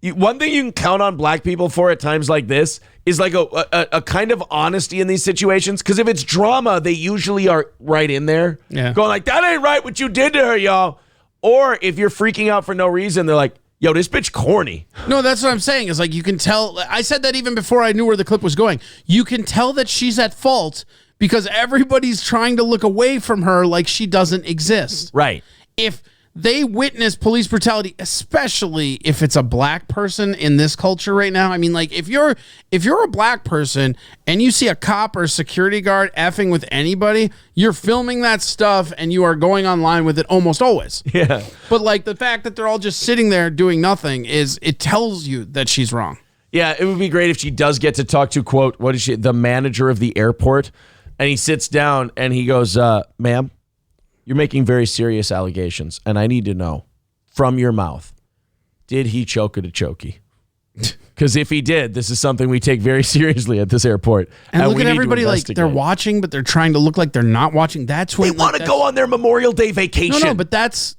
One thing you can count on black people for at times like this is like a kind of honesty in these situations. Because if it's drama, they usually are right in there, going like, that ain't right what you did to her, y'all. Or if you're freaking out for no reason, they're like, yo, this bitch corny. No, that's what I'm saying. Is like, you can tell. I said that even before I knew where the clip was going. You can tell that she's at fault because everybody's trying to look away from her like she doesn't exist. Right. If they witness police brutality, especially if it's a black person in this culture right now. I mean, like, if you're a black person and you see a cop or a security guard effing with anybody, you're filming that stuff and you are going online with it almost always. Yeah. But like the fact that they're all just sitting there doing nothing it tells you that she's wrong. Yeah, it would be great if she does get to talk to, quote, what is she, the manager of the airport, and he sits down and he goes, ma'am, you're making very serious allegations, and I need to know from your mouth, did he choke it a chokey? Because if he did, this is something we take very seriously at this airport. And look at everybody like they're watching, but they're trying to look like they're not watching. That's when they want to go on their Memorial Day vacation. No, but that's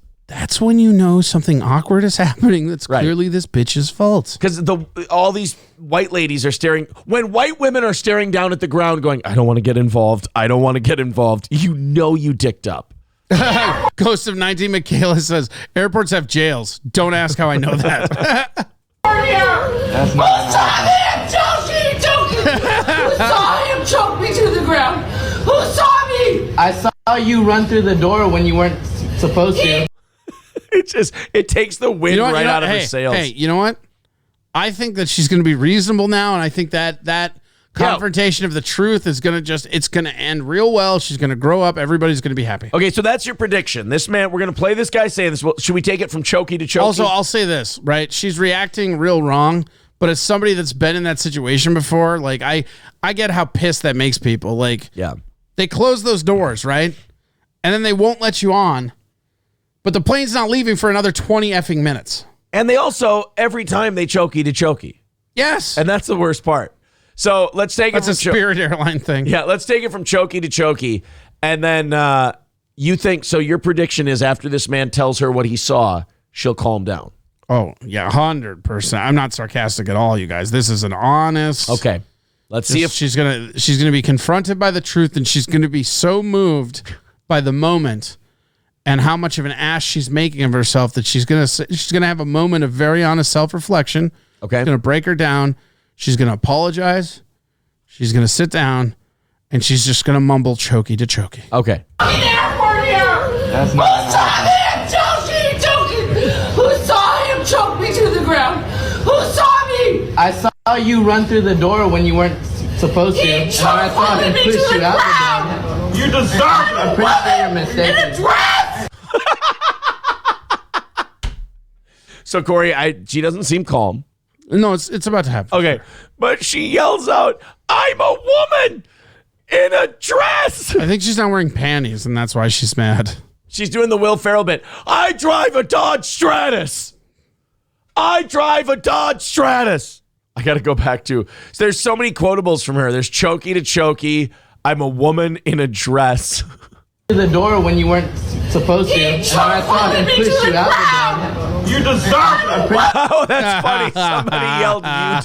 when you know something awkward is happening. That's clearly this bitch's fault. Because all these white ladies are staring. When white women are staring down at the ground going, I don't want to get involved. I don't want to get involved. You know you dicked up. Ghost of 19 Michaela says, airports have jails. Don't ask how I know that. That's Who saw him choke me? Who saw him choke me to the ground? Who saw me? I saw you run through the door when you weren't supposed to. It takes the wind right out of her sails. Hey, you know what? I think that she's going to be reasonable now, and I think that confrontation of the truth is going to it's going to end real well. She's going to grow up. Everybody's going to be happy. Okay, so that's your prediction. This man, we're going to play this guy saying this. Well, should we take it from chokey to chokey? Also, I'll say this, right? She's reacting real wrong, but as somebody that's been in that situation before, like I get how pissed that makes people. Like, yeah, they close those doors, right? And then they won't let you on, but the plane's not leaving for another 20 effing minutes. And they also, every time they chokey to chokey. Yes. And that's the worst part. So let's take it from a Spirit Airline thing. Yeah, let's take it from chokey to chokey. And then you think, so your prediction is after this man tells her what he saw, she'll calm down. Oh, yeah, 100%. I'm not sarcastic at all, you guys. This is an honest. Okay. Let's see if she's gonna be confronted by the truth, and she's gonna be so moved by the moment and how much of an ass she's making of herself that she's gonna have a moment of very honest self-reflection. Okay. It's gonna break her down. She's gonna apologize. She's gonna sit down, and she's just gonna mumble chokey to chokey. Okay. That's Who saw him choking? Who saw him choke me to the ground? Who saw me? I saw you run through the door when you weren't supposed to. He And I saw him me push to you the out ground. the door. You deserve I'm it. pretty sure you're mistaken. In a dress. So Corey, she doesn't seem calm. No, it's about to happen. Okay. But she yells out, "I'm a woman in a dress." I think she's not wearing panties, and that's why she's mad. She's doing the Will Ferrell bit. I drive a Dodge Stratus. I drive a Dodge Stratus. I got to go back to. There's so many quotables from her. There's chokey to chokey. I'm a woman in a dress. Through the door when you weren't supposed to. And I saw him push you out the door. You deserve it. Oh, that's funny. Somebody yelled, "You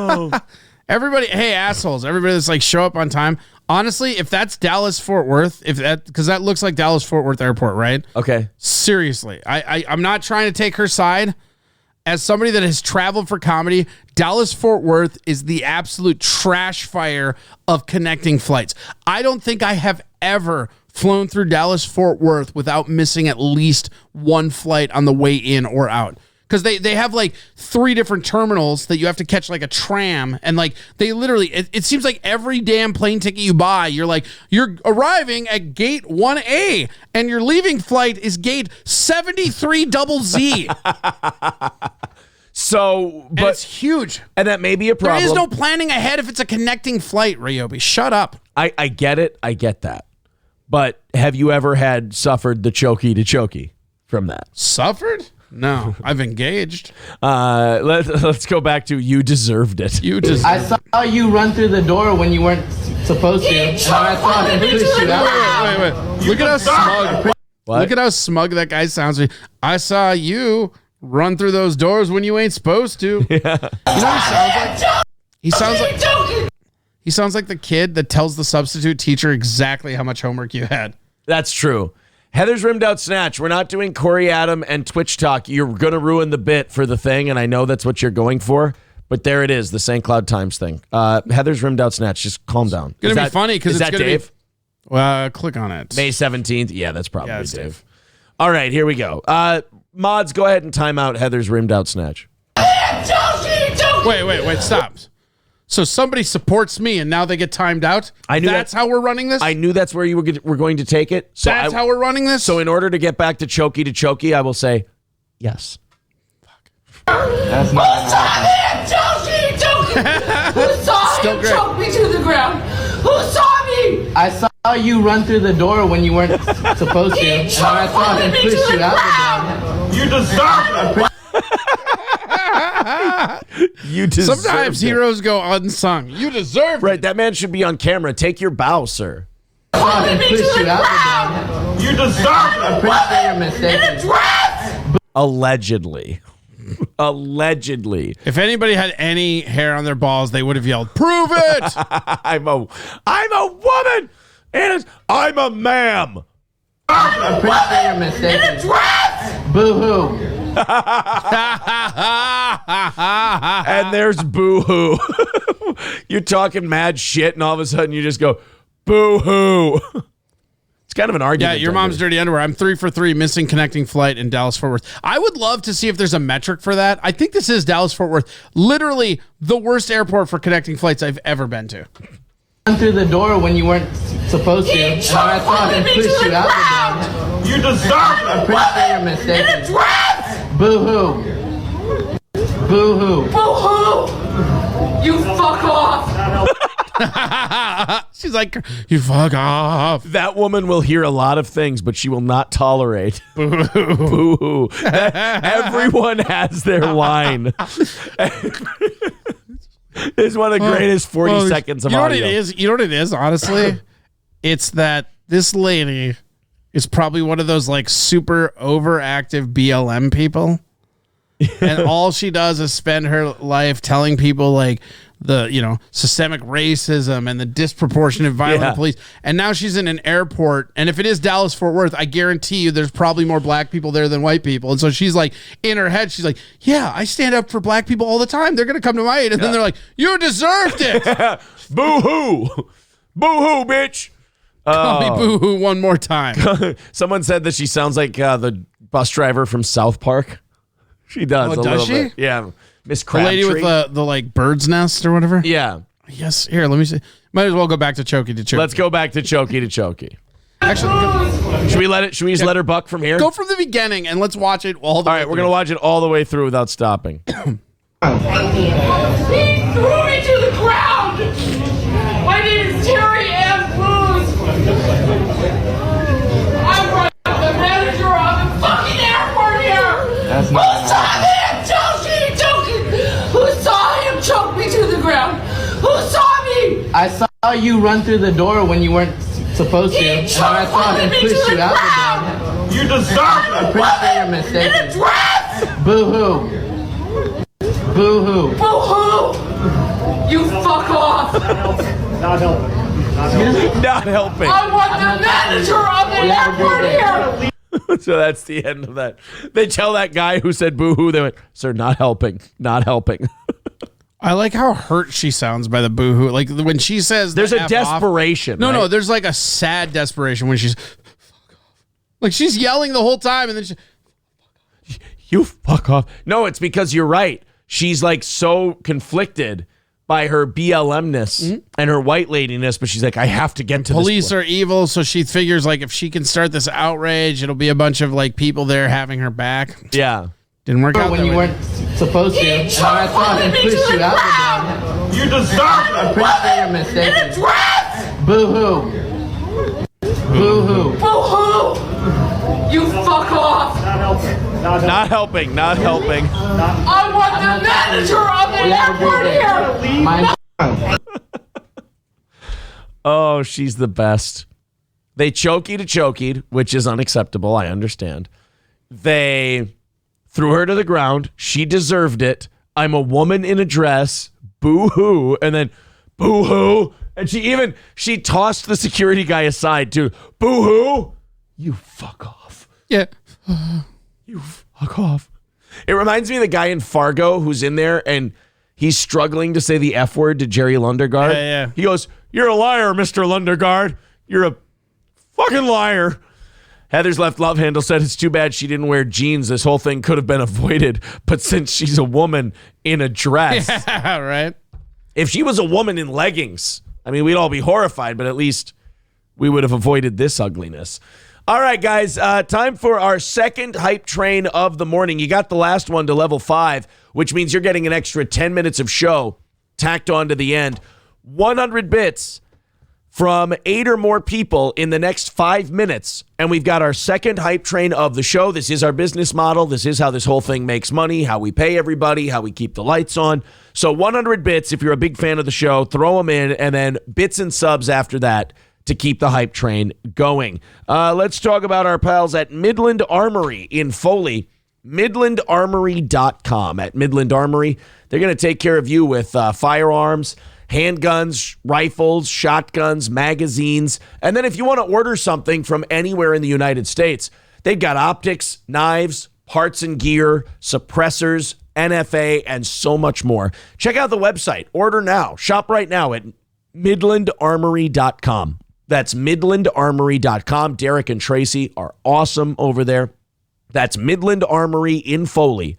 deserve." Everybody, hey assholes! Everybody that's like show up on time. Honestly, if that's Dallas Fort Worth, because that looks like Dallas Fort Worth Airport, right? Okay. Seriously, I'm not trying to take her side. As somebody that has traveled for comedy, Dallas Fort Worth is the absolute trash fire of connecting flights. I don't think I have ever flown through Dallas Fort Worth without missing at least one flight on the way in or out. Because they have like 3 different terminals that you have to catch like a tram. And like they literally, it seems like every damn plane ticket you buy, you're arriving at gate 1A and your leaving flight is gate 73ZZ. So, but and it's huge. And that may be a problem. There is no planning ahead if it's a connecting flight, Ryobi. Shut up. I get it. I get that. But have you ever suffered the chokey to chokey from that? Suffered? No, I've engaged. Let's go back to you deserved it. You deserved I saw you run through the door when you weren't supposed to. And I saw him push you out the door. Wait. Look at how smug. What? Look at how smug that guy sounds. I saw you run through those doors when you ain't supposed to. Yeah. You know what he sounds like? He sounds like the kid that tells the substitute teacher exactly how much homework you had. That's true. Heather's Rimmed Out Snatch. We're not doing Corey Adam and Twitch Talk. You're going to ruin the bit for the thing, and I know that's what you're going for, but there it is, the St. Cloud Times thing. Heather's Rimmed Out Snatch. Just calm down. It's going to be funny because it's going to Dave? Well, click on it. May 17th. Yeah, that's probably Dave. All right, here we go. Mods, go ahead and time out Heather's Rimmed Out Snatch. Wait, stop. So somebody supports me and now they get timed out? That's how we're running this? I knew that's where you were going to take it. So that's how we're running this? So in order to get back to chokey, I will say yes. That's not Who saw him choke me to the ground? Who saw me? I saw you run through the door when you weren't supposed to. And I saw him push you out the door. You deserve it. You deserve Sometimes it. heroes go unsung. You deserve Right, that man should be on camera. Take your bow, sir. I saw him push you out the door. You deserve it. I'm pretty sure you're mistaken. Allegedly. Allegedly. If anybody had any hair on their balls, they would have yelled, "Prove it!" I'm a woman, and I'm a ma'am. I'm pretty sure you're mistaken. Boo-hoo. And there's boo-hoo. You're talking mad shit, and all of a sudden you just go, boo-hoo. It's kind of an argument. Yeah, your mom's dirty underwear. I'm 3 for 3 missing connecting flight in Dallas-Fort Worth. I would love to see if there's a metric for that. I think this is Dallas-Fort Worth. Literally the worst airport for connecting flights I've ever been to. Run through the door when you weren't supposed to. And I thought and pushed you out the door. You deserve it. I'm pretty sure you're mistaken. Boo-hoo. Boo-hoo. Boo-hoo! You fuck off! She's like, you fuck off. That woman will hear a lot of things, but she will not tolerate boo-hoo. Boo-hoo. Everyone has their line. It's one of the greatest 40 seconds of audio. You know what it is, honestly? It's that this lady is probably one of those like super overactive BLM people. And all she does is spend her life telling people like the, systemic racism and the disproportionate violent police. And now she's in an airport. And if it is Dallas-Fort Worth, I guarantee you there's probably more black people there than white people. And so she's like, in her head, she's like, yeah, I stand up for black people all the time. They're going to come to my aid. And then they're like, you deserved it. Boo-hoo. Boo-hoo, bitch. Call me boo-hoo one more time. Someone said that she sounds like the bus driver from South Park. She does. Oh, does she? Bit. Yeah. Miss Crabtree. The lady with the like bird's nest or whatever? Yeah. Yes. Here, let me see. Might as well go back to Chokey to Chokey. Let's go back to Chokey to Chokey. Actually, should we just let her buck from here? Go from the beginning and let's watch it all the way. All right, we're going to watch it all the way through without stopping. He threw me to the ground! My name is Terry M. Booz! I'm the manager of the fucking airport here! That's not Who saw him choking? Who saw him choke me to the ground? Who saw me? I saw you run through the door when you weren't supposed to. And I thought and pushed you out the door. You deserve it. I'm pretty sure you're mistaken. Boo-hoo. Boo-hoo. Boo-hoo! You fuck off! Not helping. Not helping. I want the manager of the airport here! So that's the end of that. They tell that guy who said boo-hoo, they went, sir, not helping. Not helping. I like how hurt she sounds by the boo-hoo. Like when she says there's a desperation. No, there's like a sad desperation when she's fuck off. Like she's yelling the whole time and then you fuck off. No, it's because you're right. She's like so conflicted by her BLM-ness and her white ladiness, but she's like, I have to get to police this are evil, so she figures like if she can start this outrage, it'll be a bunch of like people there having her back. Yeah. Didn't work out when you weren't supposed to. And I thought and pushed you out the door. You deserve it. I'm pretty sure you're mistaken. Boo-hoo. Boo-hoo. Boo-hoo! You fuck off! Not helping. Not helping. I want the manager of the airport here! Oh, she's the best. They chokey to chokeyed, which is unacceptable. I understand. They threw her to the ground. She deserved it. I'm a woman in a dress. Boo-hoo. And then boo-hoo. And she tossed the security guy aside too. Boo-hoo. You fuck off. Yeah. You fuck off. It reminds me of the guy in Fargo who's in there and he's struggling to say the F word to Jerry Lundegaard. Yeah. He goes, you're a liar, Mr. Lundegaard. You're a fucking liar. Heather's left love handle said it's too bad she didn't wear jeans. This whole thing could have been avoided. But since she's a woman in a dress. Yeah, right. If she was a woman in leggings, I mean, we'd all be horrified, but at least we would have avoided this ugliness. All right, guys, time for our second hype train of the morning. You got the last one to level 5, which means you're getting an extra 10 minutes of show tacked on to the end. 100 bits from 8 or more people in the next 5 minutes. And we've got our second hype train of the show. This is our business model. This is how this whole thing makes money, how we pay everybody, how we keep the lights on. So 100 bits, if you're a big fan of the show, throw them in, and then bits and subs after that to keep the hype train going. Let's talk about our pals at Midland Armory in Foley. MidlandArmory.com. At Midland Armory, they're going to take care of you with firearms, handguns, rifles, shotguns, magazines. And then if you want to order something from anywhere in the United States, they've got optics, knives, parts and gear, suppressors, NFA, and so much more. Check out the website. Order now. Shop right now at MidlandArmory.com. That's MidlandArmory.com. Derek and Tracy are awesome over there. That's Midland Armory in Foley.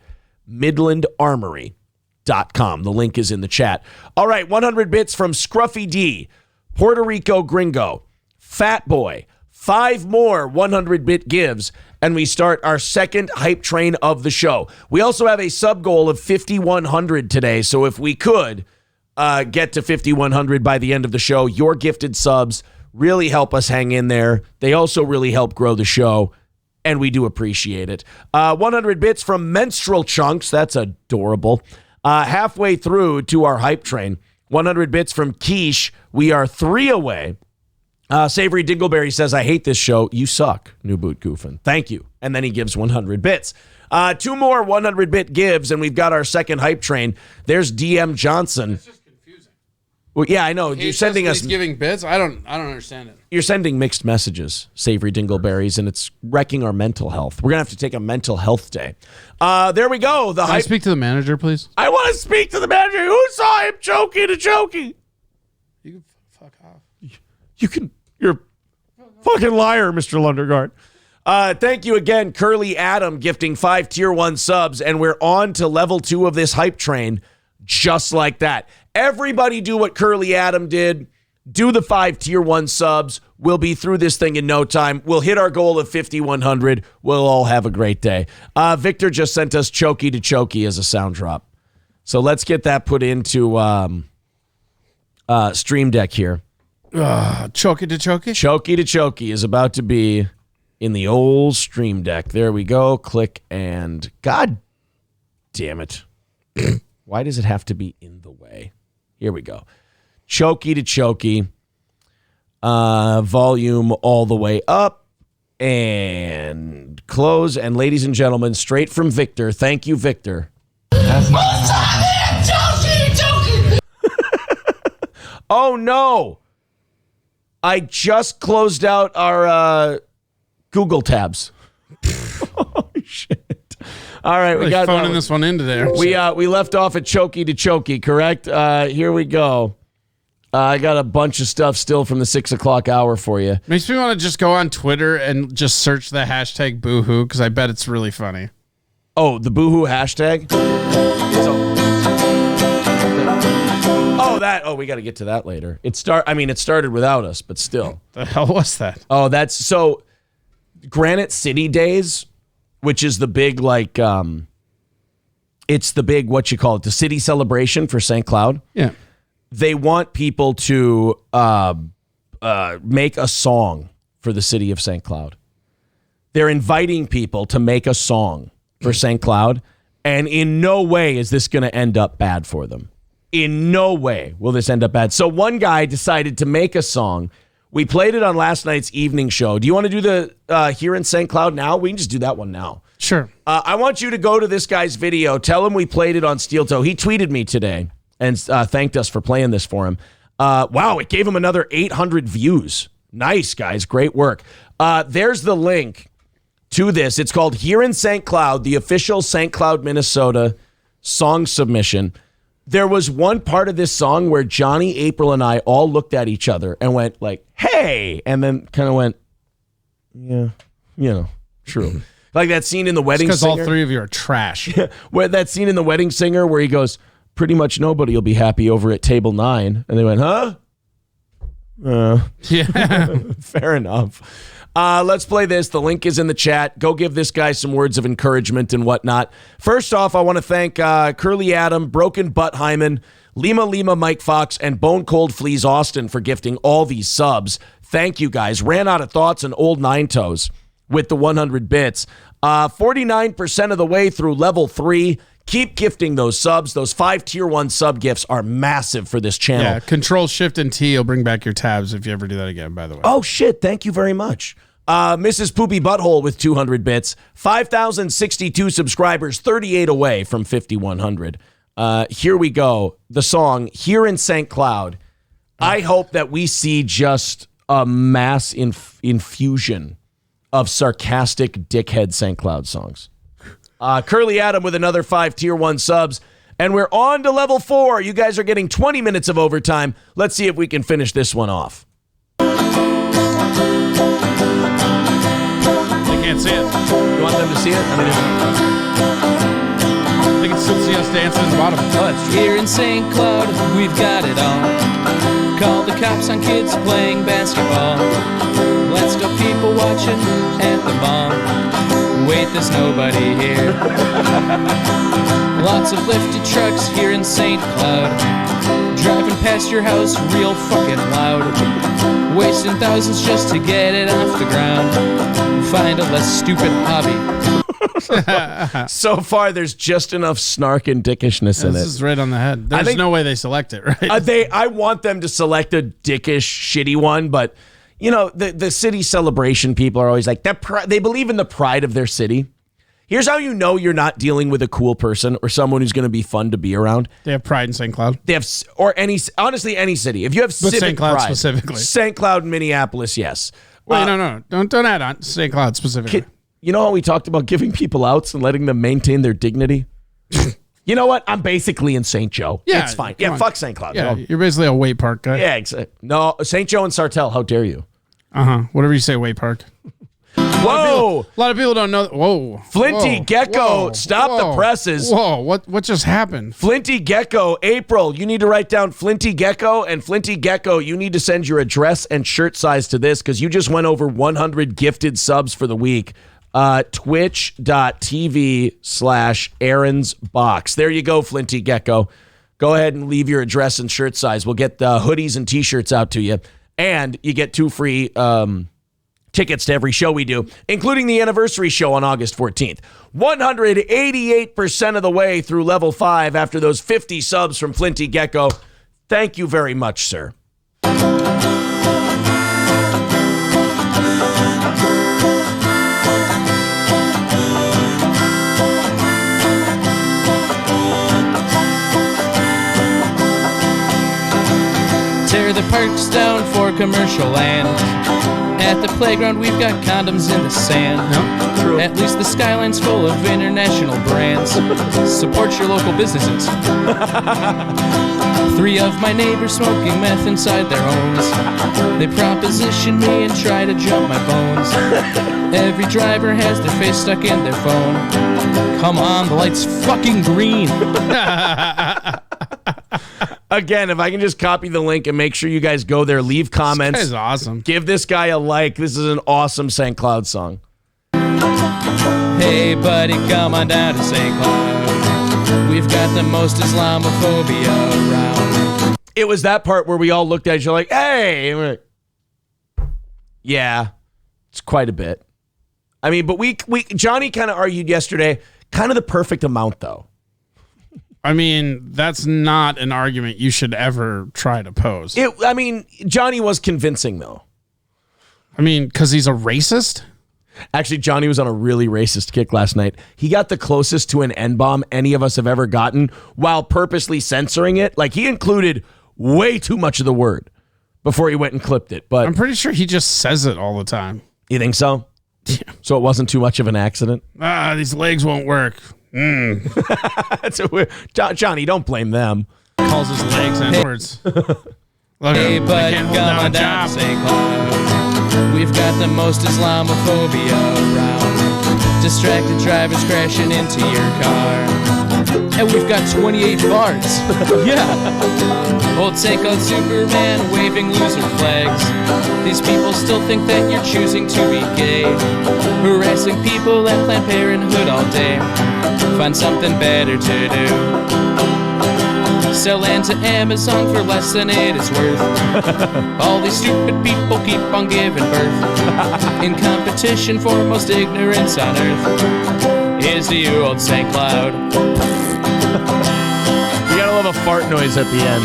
MidlandArmory.com. The link is in the chat. All right, 100 bits from Scruffy D, Puerto Rico Gringo, Fat Boy. 5 more 100-bit gives, and we start our second hype train of the show. We also have a sub goal of 5,100 today, so if we could get to 5,100 by the end of the show, your gifted subs really help us hang in there. They also really help grow the show, and we do appreciate it. 100 bits from Menstrual Chunks. That's adorable. Halfway through to our hype train. 100 bits from Quiche. We are 3 away. Savory Dingleberry says, I hate this show. You suck, New Boot Goofin. Thank you. And then he gives 100 bits. 2 more 100-bit gives, and we've got our second hype train. There's DM Johnson. It's just confusing. Well, yeah, I know. You're sending us... He's giving bits? I don't understand it. You're sending mixed messages, Savory Dingleberries, and it's wrecking our mental health. We're going to have to take a mental health day. There we go. Can I speak to the manager, please? I want to speak to the manager. Who saw him choking to choking? You can fuck off. You can... You're a fucking liar, Mr. Lundergaard. Thank you again, Curly Adam, gifting 5 Tier 1 subs, and we're on to level 2 of this hype train just like that. Everybody do what Curly Adam did. Do the 5 Tier 1 subs. We'll be through this thing in no time. We'll hit our goal of 5,100. We'll all have a great day. Victor just sent us Chokey to Chokey as a sound drop. So let's get that put into Stream Deck here. Chokey to Chokey? Chokey to Chokey is about to be in the old Stream Deck. There we go. Click and... God damn it. Why does it have to be in the way? Here we go. Chokey to Chokey. Volume all the way up. And close. And ladies and gentlemen, straight from Victor. Thank you, Victor. That's not Chokey to Chokey! Oh, no. I just closed out our Google tabs. Oh, shit. All right, really we got phoning this one into there. We left off at Chokey to Chokey, correct? Here we go. I got a bunch of stuff still from the 6 o'clock hour for you. Makes me want to just go on Twitter and just search the hashtag boohoo because I bet it's really funny. Oh, the boohoo hashtag? Oh, we got to get to that later. It started without us, but still. The hell was that? Oh, that's so Granite City Days, which is the big it's the big the city celebration for St. Cloud. Yeah. They want people to make a song for the city of St. Cloud. They're inviting people to make a song for St. Cloud, and in no way is this going to end up bad for them. In no way will this end up bad. So one guy decided to make a song. We played it on last night's evening show. Do you want to do the Here in St. Cloud now? We can just do that one now. Sure. I want you to go to this guy's video. Tell him we played it on Steel Toe. He tweeted me today and thanked us for playing this for him. Wow, it gave him another 800 views. Nice, guys. Great work. There's the link to this. It's called Here in St. Cloud, the official St. Cloud, Minnesota song submission. There was one part of this song where Johnny, April, and I all looked at each other and went like, hey, and then kind of went, yeah, true. Like that scene in The Wedding Singer. Because all 3 of you are trash. Where that scene in The Wedding Singer where he goes, pretty much nobody will be happy over at table 9. And they went, huh? Yeah. Fair enough. Let's play this. The link is in the chat. Go give this guy some words of encouragement and whatnot. First off, I want to thank Curly Adam, Broken Butt Hyman, Lima Mike Fox, and Bone Cold Fleas Austin for gifting all these subs. Thank you, guys. Ran out of thoughts and old Nine Toes with the 100 bits. 49% of the way through level 3. Keep gifting those subs. Those 5 Tier 1 sub gifts are massive for this channel. Yeah, Control Shift and T will bring back your tabs if you ever do that again, by the way. Oh, shit. Thank you very much. Mrs. Poopy Butthole with 200 bits. 5,062 subscribers, 38 away from 5,100. Here we go. The song, Here in St. Cloud. I hope that we see just a mass infusion of sarcastic dickhead St. Cloud songs. Curly Adam with another 5 tier 1 subs. And we're on to level 4. You guys are getting 20 minutes of overtime. Let's see if we can finish this one off. They can't see it. You want them to see it? I mean, they can still see us dancing at the bottom. Here in St. Cloud, we've got it all. Call the cops on kids playing basketball. Let's go people watching at the mall. Wait, there's nobody here. Lots of lifted trucks here in St. Cloud. Driving past your house real fucking loud. Wasting thousands just to get it off the ground. Find a less stupid hobby. So far, there's just enough snark and dickishness in it. This is right on the head. There's no way they select it, right? I want them to select a dickish, shitty one, but you know, the city celebration people are always like, they believe in the pride of their city. Here's how you know you're not dealing with a cool person or someone who's going to be fun to be around. They have pride in St. Cloud. They have, or honestly, any city. If you have civic St. Cloud pride, specifically. St. Cloud, Minneapolis, yes. Wait, no. Don't add on St. Cloud specifically. You know how we talked about giving people outs and letting them maintain their dignity? You know what? I'm basically in St. Joe. Yeah, it's fine. Yeah, fuck St. Cloud. Yeah, you're basically a Way Park guy. Yeah, exactly. No, St. Joe and Sartell, how dare you? Whatever you say, Way Park. Whoa! A lot of people don't know. Whoa. Flinty Gecko, stop the presses. Whoa, what just happened? Flinty Gecko, April, you need to write down Flinty Gecko, and Flinty Gecko, you need to send your address and shirt size to this because you just went over 100 gifted subs for the week. Twitch.tv/Aaron's Box. There you go, Flinty Gecko. Go ahead and leave your address and shirt size. We'll get the hoodies and t-shirts out to you. And you get 2 free tickets to every show we do, including the anniversary show on August 14th. 188% of the way through level 5 after those 50 subs from Flinty Gecko. Thank you very much, sir. Tear the parks down for commercial land. At the playground, we've got condoms in the sand. True. At least the skyline's full of international brands. Support your local businesses. 3 of my neighbors smoking meth inside their homes. They proposition me and try to jump my bones. Every driver has their face stuck in their phone. Come on, the light's fucking green. Again, if I can just copy the link and make sure you guys go there, leave comments. This guy's awesome. Give this guy a like. This is an awesome St. Cloud song. Hey, buddy, come on down to St. Cloud. We've got the most Islamophobia around. It was that part where we all looked at each other like, hey. And we're like, yeah, it's quite a bit. I mean, but we Johnny kind of argued yesterday, kind of the perfect amount, though. I mean, that's not an argument you should ever try to pose. I mean, Johnny was convincing, though. I mean, because he's a racist? Actually, Johnny was on a really racist kick last night. He got the closest to an N-bomb any of us have ever gotten while purposely censoring it. Like, he included way too much of the word before he went and clipped it. But I'm pretty sure he just says it all the time. You think so? Yeah. So it wasn't too much of an accident? These legs won't work. Johnny, don't blame them. Calls his legs N-words. Hey, buddy, come on down to St. Cloud. We've got the most Islamophobia around. Distracted drivers crashing into your car. And we've got 28 bars. Yeah. Old St. Cloud Superman waving loser flags. These people still think that you're choosing to be gay. Harassing people at Planned Parenthood all day. Find something better to do. Sell land to Amazon for less than it is worth. All these stupid people keep on giving birth. In competition for most ignorance on earth is you, old St. Cloud. You gotta love a fart noise at the end.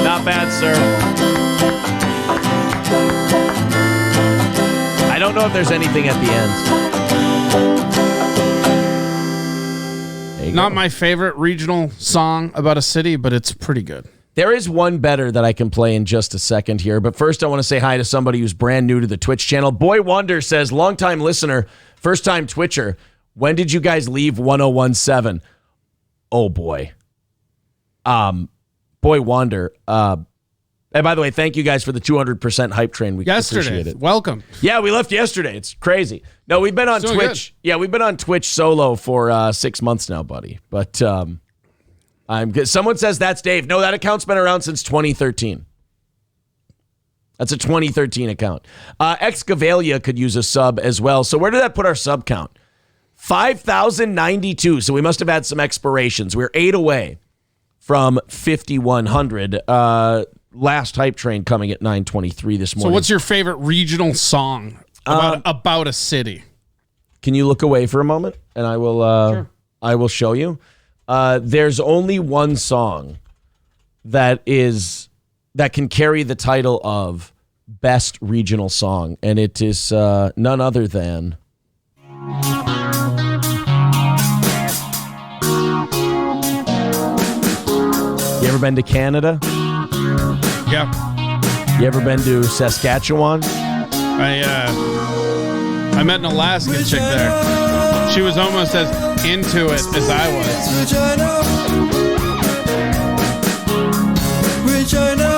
Not bad, sir. don't know if there's anything at the end. Not my favorite regional song about a city, but it's pretty good. There is one better that I can play in just a second here. But first, I want to say hi to somebody who's brand new to the Twitch channel. Boy Wonder says, longtime listener, first-time Twitcher. When did you guys leave 1017? Oh, boy. Boy Wonder. And by the way, thank you guys for the 200% hype train. We appreciate it. Welcome. Yeah, we left yesterday. It's crazy. No, we've been on Still Twitch. good. Yeah, we've been on Twitch solo for 6 months now, buddy. But I'm good. Someone says that's Dave. No, that account's been around since 2013. That's a 2013 account. Excavalia could use a sub as well. So where did that put our sub count? 5,092. So we must have had some expirations. We're 8 away from 5,100. Last hype train coming at 9:23 this morning. So what's your favorite regional song about a city? Can you look away for a moment and I will Sure. I will show you. There's only one song that can carry the title of best regional song, and it is none other than You ever been to Canada? Yeah. You ever been to Saskatchewan? I met an Alaskan chick there. She was almost as into it as I was. Regina,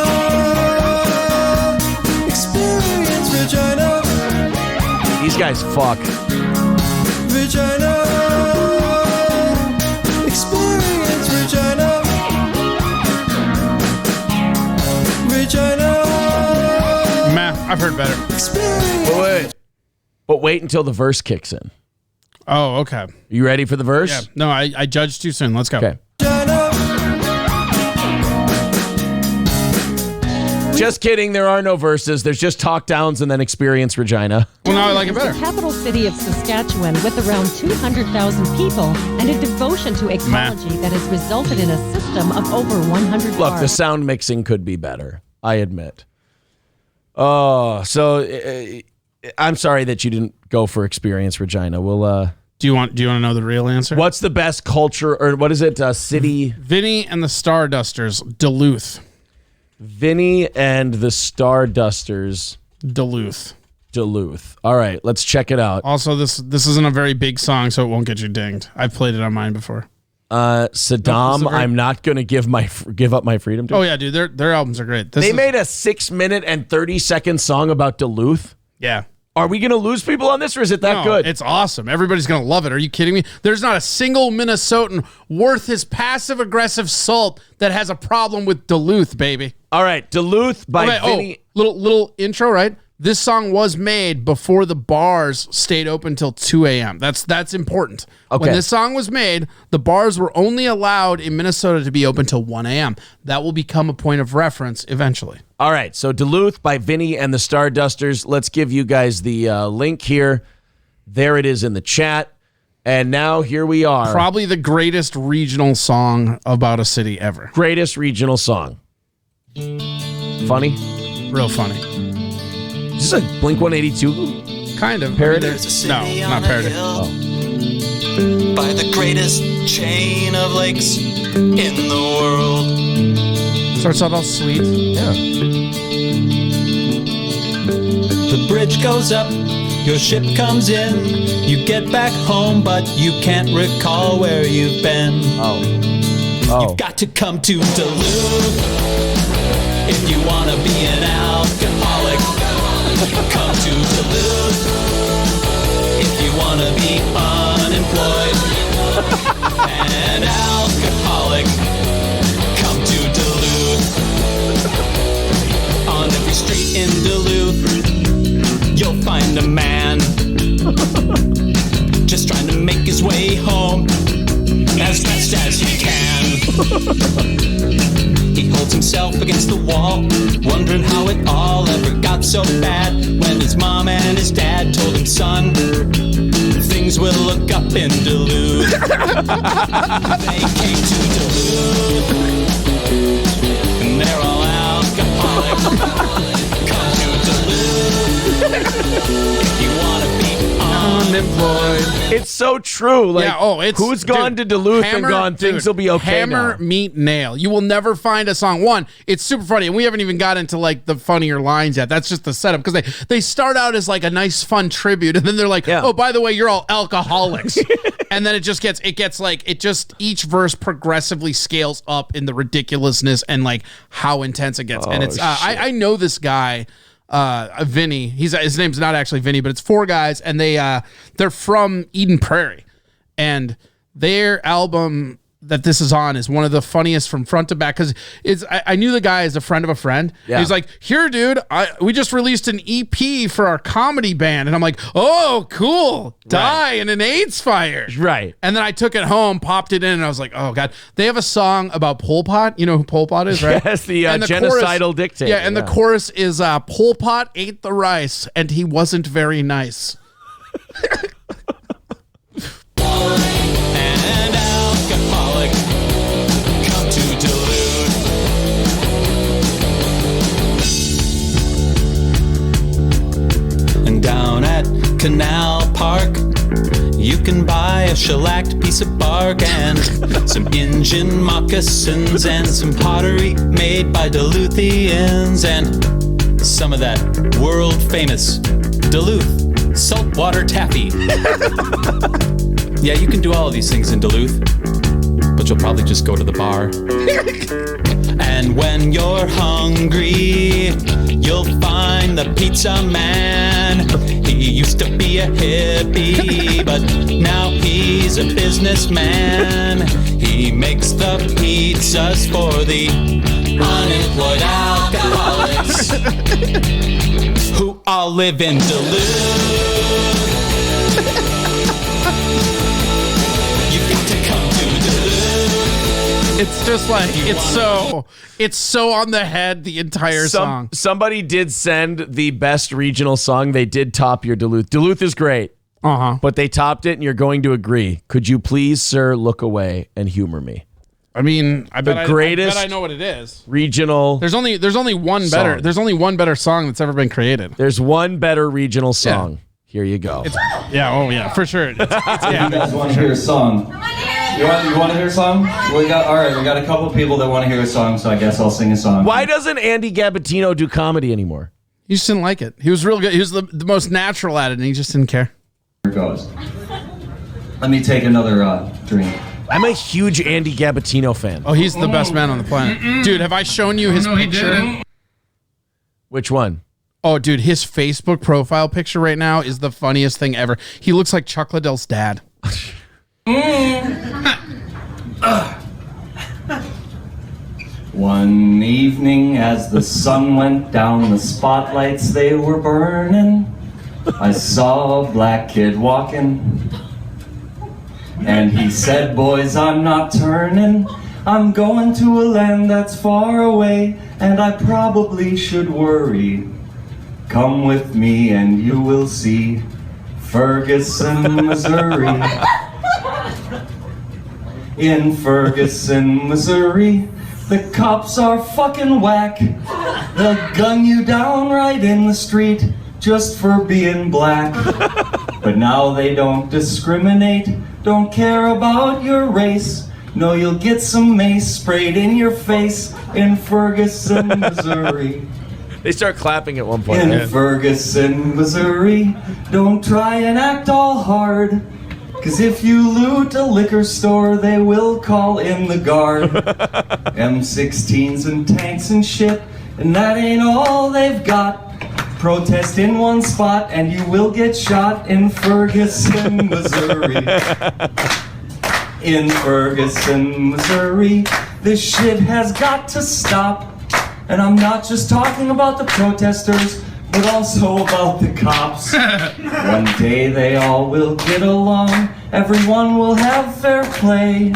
experience Regina. These guys fuck. Regina, experience Regina. Regina. Meh, I've heard better. But wait until the verse kicks in. Oh, okay. You ready for the verse? Yeah. No, I judged too soon. Let's go. Okay. Just kidding. There are no verses. There's just talk downs and then experience Regina. Well, now I like it better. The capital city of Saskatchewan with around 200,000 people and a devotion to ecology that has resulted in a system of over 100 Look, bars. the sound mixing could be better. I admit. Oh, so I'm sorry that you didn't go for experience Regina. We'll. Do you want to know the real answer? What's the best culture, or what is it? City. Vinny and the Stardusters, Duluth. Vinny and the Stardusters, Duluth. All right, let's check it out. Also, this isn't a very big song, so it won't get you dinged. I've played it on mine before. Saddam, No, I'm not going to give up my freedom to. Oh yeah, dude, their albums are great. They made a 6-minute and 30-second song about Duluth. Yeah. Are we going to lose people on this, or is it that good? It's awesome. Everybody's going to love it. Are you kidding me? There's not a single Minnesotan worth his passive-aggressive salt that has a problem with Duluth, baby. All right, Duluth by Vinny. Little intro, right? This song was made before the bars stayed open till 2 a.m. That's important. Okay. When this song was made, the bars were only allowed in Minnesota to be open till 1 a.m. That will become a point of reference eventually. All right, so Duluth by Vinny and the Stardusters. Let's give you guys the link here. There it is in the chat. And now here we are. Probably the greatest regional song about a city ever. Greatest regional song. Funny? Real funny. Is this a Blink-182 kind of parody? No, not parody. By the greatest chain of lakes in the world. Starts out all sweet. Yeah. The bridge goes up, your ship comes in. You get back home, but you can't recall where you've been. Oh. You've got to come to Duluth if you want to be an alcoholic. Come to Duluth if you want to be unemployed. An alcoholic. Come to Duluth. On every street in Duluth, you'll find a man just trying to make his way home as best as he can. He holds himself against the wall, wondering how it all ever got so bad. When his mom and his dad told him, son, things will look up in Duluth. They came to Duluth, and they're all alcoholics. Come to Duluth If you want to be unemployed. It's so true. Like, who's gone to Duluth and gone, things will be okay Hammer, now. meet, nail. You will never find a song. One, it's super funny, and we haven't even got into like the funnier lines yet. That's just the setup, because they start out as like a nice, fun tribute, and then they're like, oh, by the way, you're all alcoholics. And then it gets each verse progressively scales up in the ridiculousness and like how intense it gets. And it's I know this guy, Vinny. His name's not actually Vinny, but it's 4 guys, and they're from Eden Prairie, and their album that this is on is one of the funniest from front to back, because I knew the guy as a friend of a friend. Yeah. He's like, here, dude, we just released an EP for our comedy band. And I'm like, oh, cool. Die in an AIDS fire. Right. And then I took it home, popped it in, and I was like, oh, God. They have a song about Pol Pot. You know who Pol Pot is, right? Yes, the And genocidal dictator. Yeah, and the chorus is Pol Pot ate the rice, and he wasn't very nice. And alcoholic come to Duluth. And down at Canal Park, you can buy a shellacked piece of bark and some Injun moccasins and some pottery made by Duluthians and some of that world famous Duluth saltwater taffy. Yeah, you can do all of these things in Duluth, but you'll probably just go to the bar. And when you're hungry, you'll find the pizza man. He used to be a hippie, but now he's a businessman. He makes the pizzas for the unemployed alcoholics who all live in Duluth. It's just like it's so on the head, the entire song. Somebody did send the best regional song. They did top your Duluth. Duluth is great. But they topped it, and you're going to agree. Could you please, sir, look away and humor me? I mean, I bet I know what it is. Regional. There's only one better. Song. There's only one better song that's ever been created. There's one better regional song. Yeah. Here you go. For sure. You guys want to hear a song? You want to hear a song? We got a couple people that want to hear a song, so I guess I'll sing a song. Why doesn't Andy Gabatino do comedy anymore? He just didn't like it. He was real good. He was the most natural at it, and he just didn't care. Here goes. Let me take another drink. I'm a huge Andy Gabatino fan. Oh, he's the best man on the planet. Dude, have I shown you his picture? Which one? Oh, dude, his Facebook profile picture right now is the funniest thing ever. He looks like Chuck Liddell's dad. One evening as the sun went down, the spotlights they were burning, I saw a black kid walking, and he said, boys, I'm not turning, I'm going to a land that's far away, and I probably should worry. Come with me and you will see Ferguson, Missouri. In Ferguson, Missouri, the cops are fucking whack. They'll gun you down right in the street just for being black. But now they don't discriminate, don't care about your race. No, you'll get some mace sprayed in your face in Ferguson, Missouri. They start clapping at one point. In Ferguson, Missouri, don't try and act all hard. Cause if you loot a liquor store, they will call in the guard. M16s and tanks and shit, and that ain't all they've got. Protest in one spot and you will get shot in Ferguson, Missouri. In Ferguson, Missouri, this shit has got to stop. And I'm not just talking about the protesters, but also about the cops. One day they all will get along, everyone will have fair play.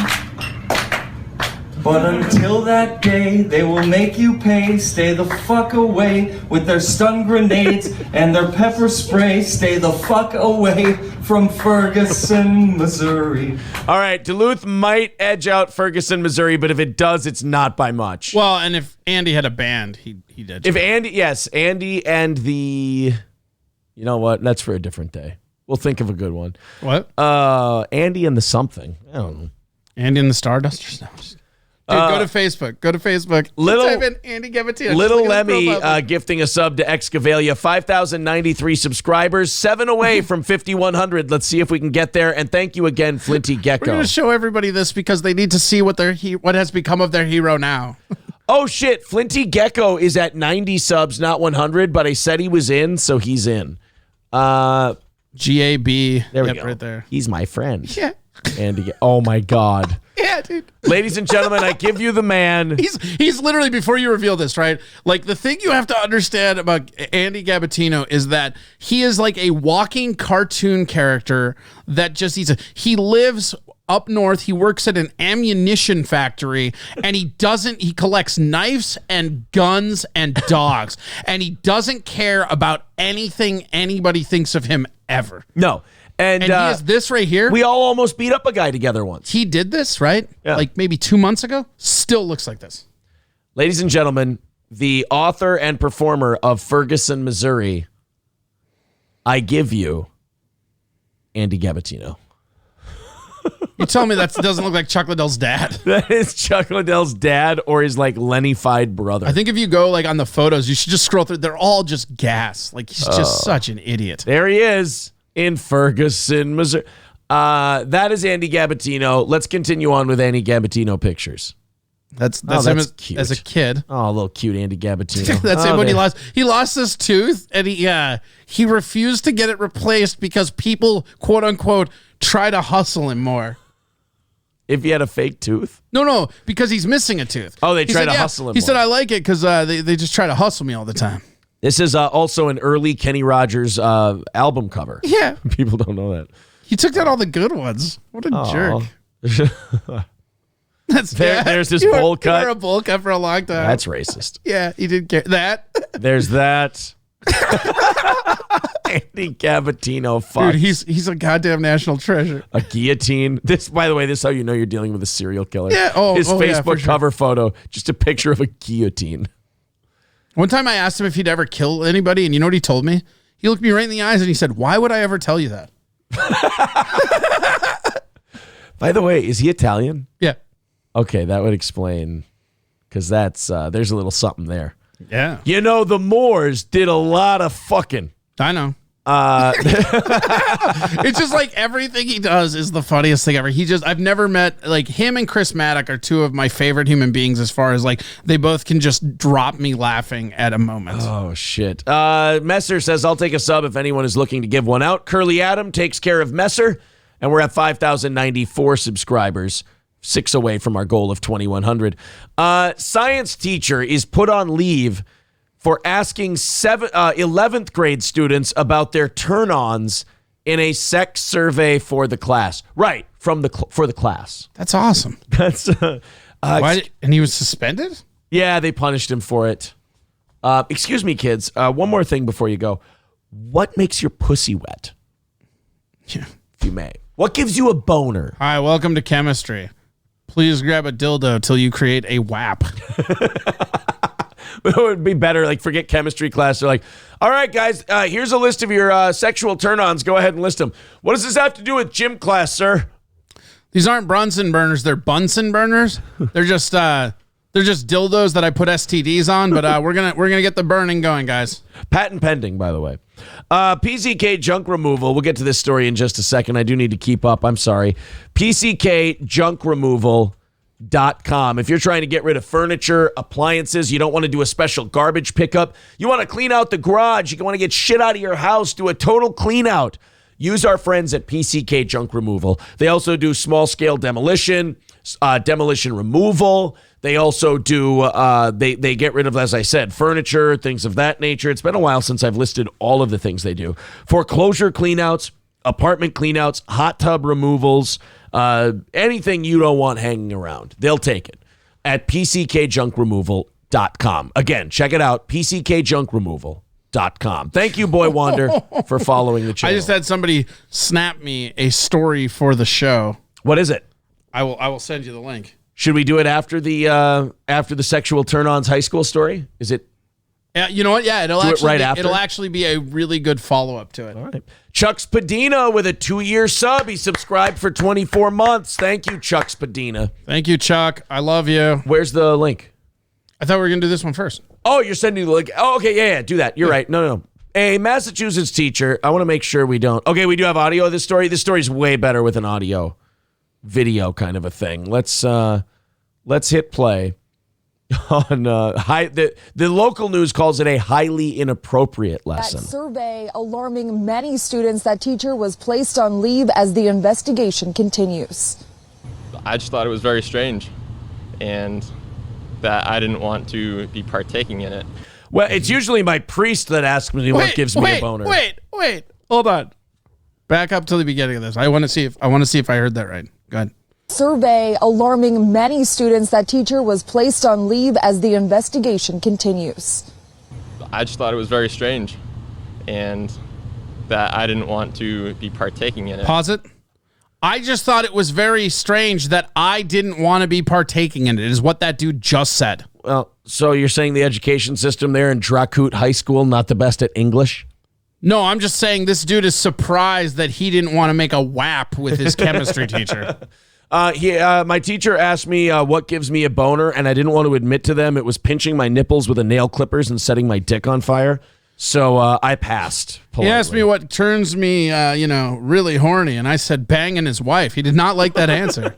But until that day, they will make you pay. Stay the fuck away with their stun grenades and their pepper spray. Stay the fuck away from Ferguson, Missouri. All right, Duluth might edge out Ferguson, Missouri, but if it does, it's not by much. Well, and if Andy had a band, he did. If Andy, yes, Andy and the You know what? That's for a different day. We'll think of a good one. What? Andy and the something. I don't know. Andy and the Stardusters? No, dude, go to Facebook. Go to Facebook. Type in Andy Gabatino. Little Lemmy gifting a sub to Excavalia. 5,093 subscribers. 7 away from 5,100. Let's see if we can get there. And thank you again, Flinty Gecko. We're going to show everybody this because they need to see what what has become of their hero now. Oh, shit. Flinty Gecko is at 90 subs, not 100, but I said he was in, so he's in. GAB. There we go. Right there. He's my friend. Yeah. Andy. Oh, my God. Yeah, dude. Ladies and gentlemen, I give you the man. He's literally, before you reveal this, right? Like, the thing you have to understand about Andy Gabatino is that he is like a walking cartoon character that just he lives up north. He works at an ammunition factory, and he collects knives and guns and dogs, and he doesn't care about anything anybody thinks of him ever. No. And he has this right here. We all almost beat up a guy together once. He did this, right? Yeah. Like maybe 2 months ago. Still looks like this. Ladies and gentlemen, the author and performer of Ferguson, Missouri, I give you Andy Gabatino. You tell me that doesn't look like Chuck Liddell's dad. That is Chuck Liddell's dad or his like Lenny-fied brother. I think if you go like on the photos, you should just scroll through. They're all just gas. Like he's just such an idiot. There he is in Ferguson, Missouri. That is Andy Gabatino. Let's continue on with Andy Gabatino pictures. That's him cute. as a kid. Oh, a little cute Andy Gabatino. That's him when he lost his tooth, and he refused to get it replaced because people, quote unquote, try to hustle him more. If he had a fake tooth? No, because he's missing a tooth. Oh, they try to hustle him He more. said, I like it because they just try to hustle me all the time. This is also an early Kenny Rogers album cover. Yeah. People don't know that. He took down all the good ones. What a jerk. There's this bowl cut. You were a bowl cut for a long time. That's racist. Yeah, he didn't care. That. There's that. Andy Gabatino, fuck. Dude, he's a goddamn national treasure. A guillotine. This, by the way, this is how you know you're dealing with a serial killer. Yeah. His Facebook sure. cover photo, just a picture of a guillotine. One time I asked him if he'd ever kill anybody, and you know what he told me? He looked me right in the eyes and he said, "Why would I ever tell you that?" By the way, is he Italian? Yeah. Okay, that would explain, because that's there's a little something there. Yeah. You know, the Moors did a lot of fucking. I know. It's just like everything he does is the funniest thing ever. I've never met, like, him and Chris Maddock are two of my favorite human beings as far as, like, they both can just drop me laughing at a moment. Oh, shit. Messer says, I'll take a sub if anyone is looking to give one out. Curly Adam takes care of Messer, and we're at 5,094 subscribers. 6 away from our goal of 2,100. Science teacher is put on leave for asking 11th grade students about their turn-ons in a sex survey for the class. Right, for the class. That's awesome. That's and he was suspended? Yeah, they punished him for it. Excuse me, kids. One more thing before you go. What makes your pussy wet? Yeah. If you may. What gives you a boner? Hi, welcome to chemistry. Please grab a dildo till you create a WAP. It would be better, like, forget chemistry class. They're like, all right, guys, here's a list of your sexual turn-ons. Go ahead and list them. What does this have to do with gym class, sir? These aren't Brunson burners. They're Bunsen burners. They're just dildos that I put STDs on, but we're gonna get the burning going, guys. Patent pending, by the way. PCK junk removal. We'll get to this story in just a second. I do need to keep up. I'm sorry. PCKjunkremoval.com. If you're trying to get rid of furniture, appliances, you don't want to do a special garbage pickup, you want to clean out the garage, you want to get shit out of your house, do a total clean out, use our friends at PCK Junk Removal. They also do small-scale demolition, demolition removal. They also do, they get rid of, as I said, furniture, things of that nature. It's been a while since I've listed all of the things they do. Foreclosure cleanouts, apartment cleanouts, hot tub removals, anything you don't want hanging around, they'll take it at PCKjunkremoval.com. Again, check it out, PCKjunkremoval.com. Thank you, Boy Wonder, for following the channel. I just had somebody snap me a story for the show. What is it? I will send you the link. Should we do it after the sexual turn-ons high school story? Is it? Yeah, you know what? Yeah, Do it right after? It'll actually be a really good follow-up to it. All right. Chuck Spadina with a 2-year sub. He subscribed for 24 months. Thank you, Chuck Spadina. Thank you, Chuck. I love you. Where's the link? I thought we were going to do this one first. Oh, you're sending the link. Oh, okay. Yeah, do that. You're right. No. A Massachusetts teacher. I want to make sure we don't. Okay, we do have audio of this story. This story's way better with an audio video kind of a thing. Let's hit play. On the local news calls it a highly inappropriate lesson. That survey alarming many students. That teacher was placed on leave as the investigation continues. I just thought it was very strange, and that I didn't want to be partaking in it. Well, it's usually my priest that asks me what gives me a boner. Wait. Hold on. Back up to the beginning of this. I want to see if I heard that right. Go ahead. Survey alarming many students. That teacher was placed on leave as the investigation continues. I just thought it was very strange, and that I didn't want to be partaking in it. Pause it. I just thought it was very strange that I didn't want to be partaking in it, is what that dude just said. Well, so you're saying the education system there in Dracut High School not the best at English? No, I'm just saying this dude is surprised that he didn't want to make a WAP with his chemistry teacher. My teacher asked me what gives me a boner, and I didn't want to admit to them. It was pinching my nipples with a nail clippers and setting my dick on fire. So I passed politely. He asked me what turns me, really horny, and I said banging his wife. He did not like that answer.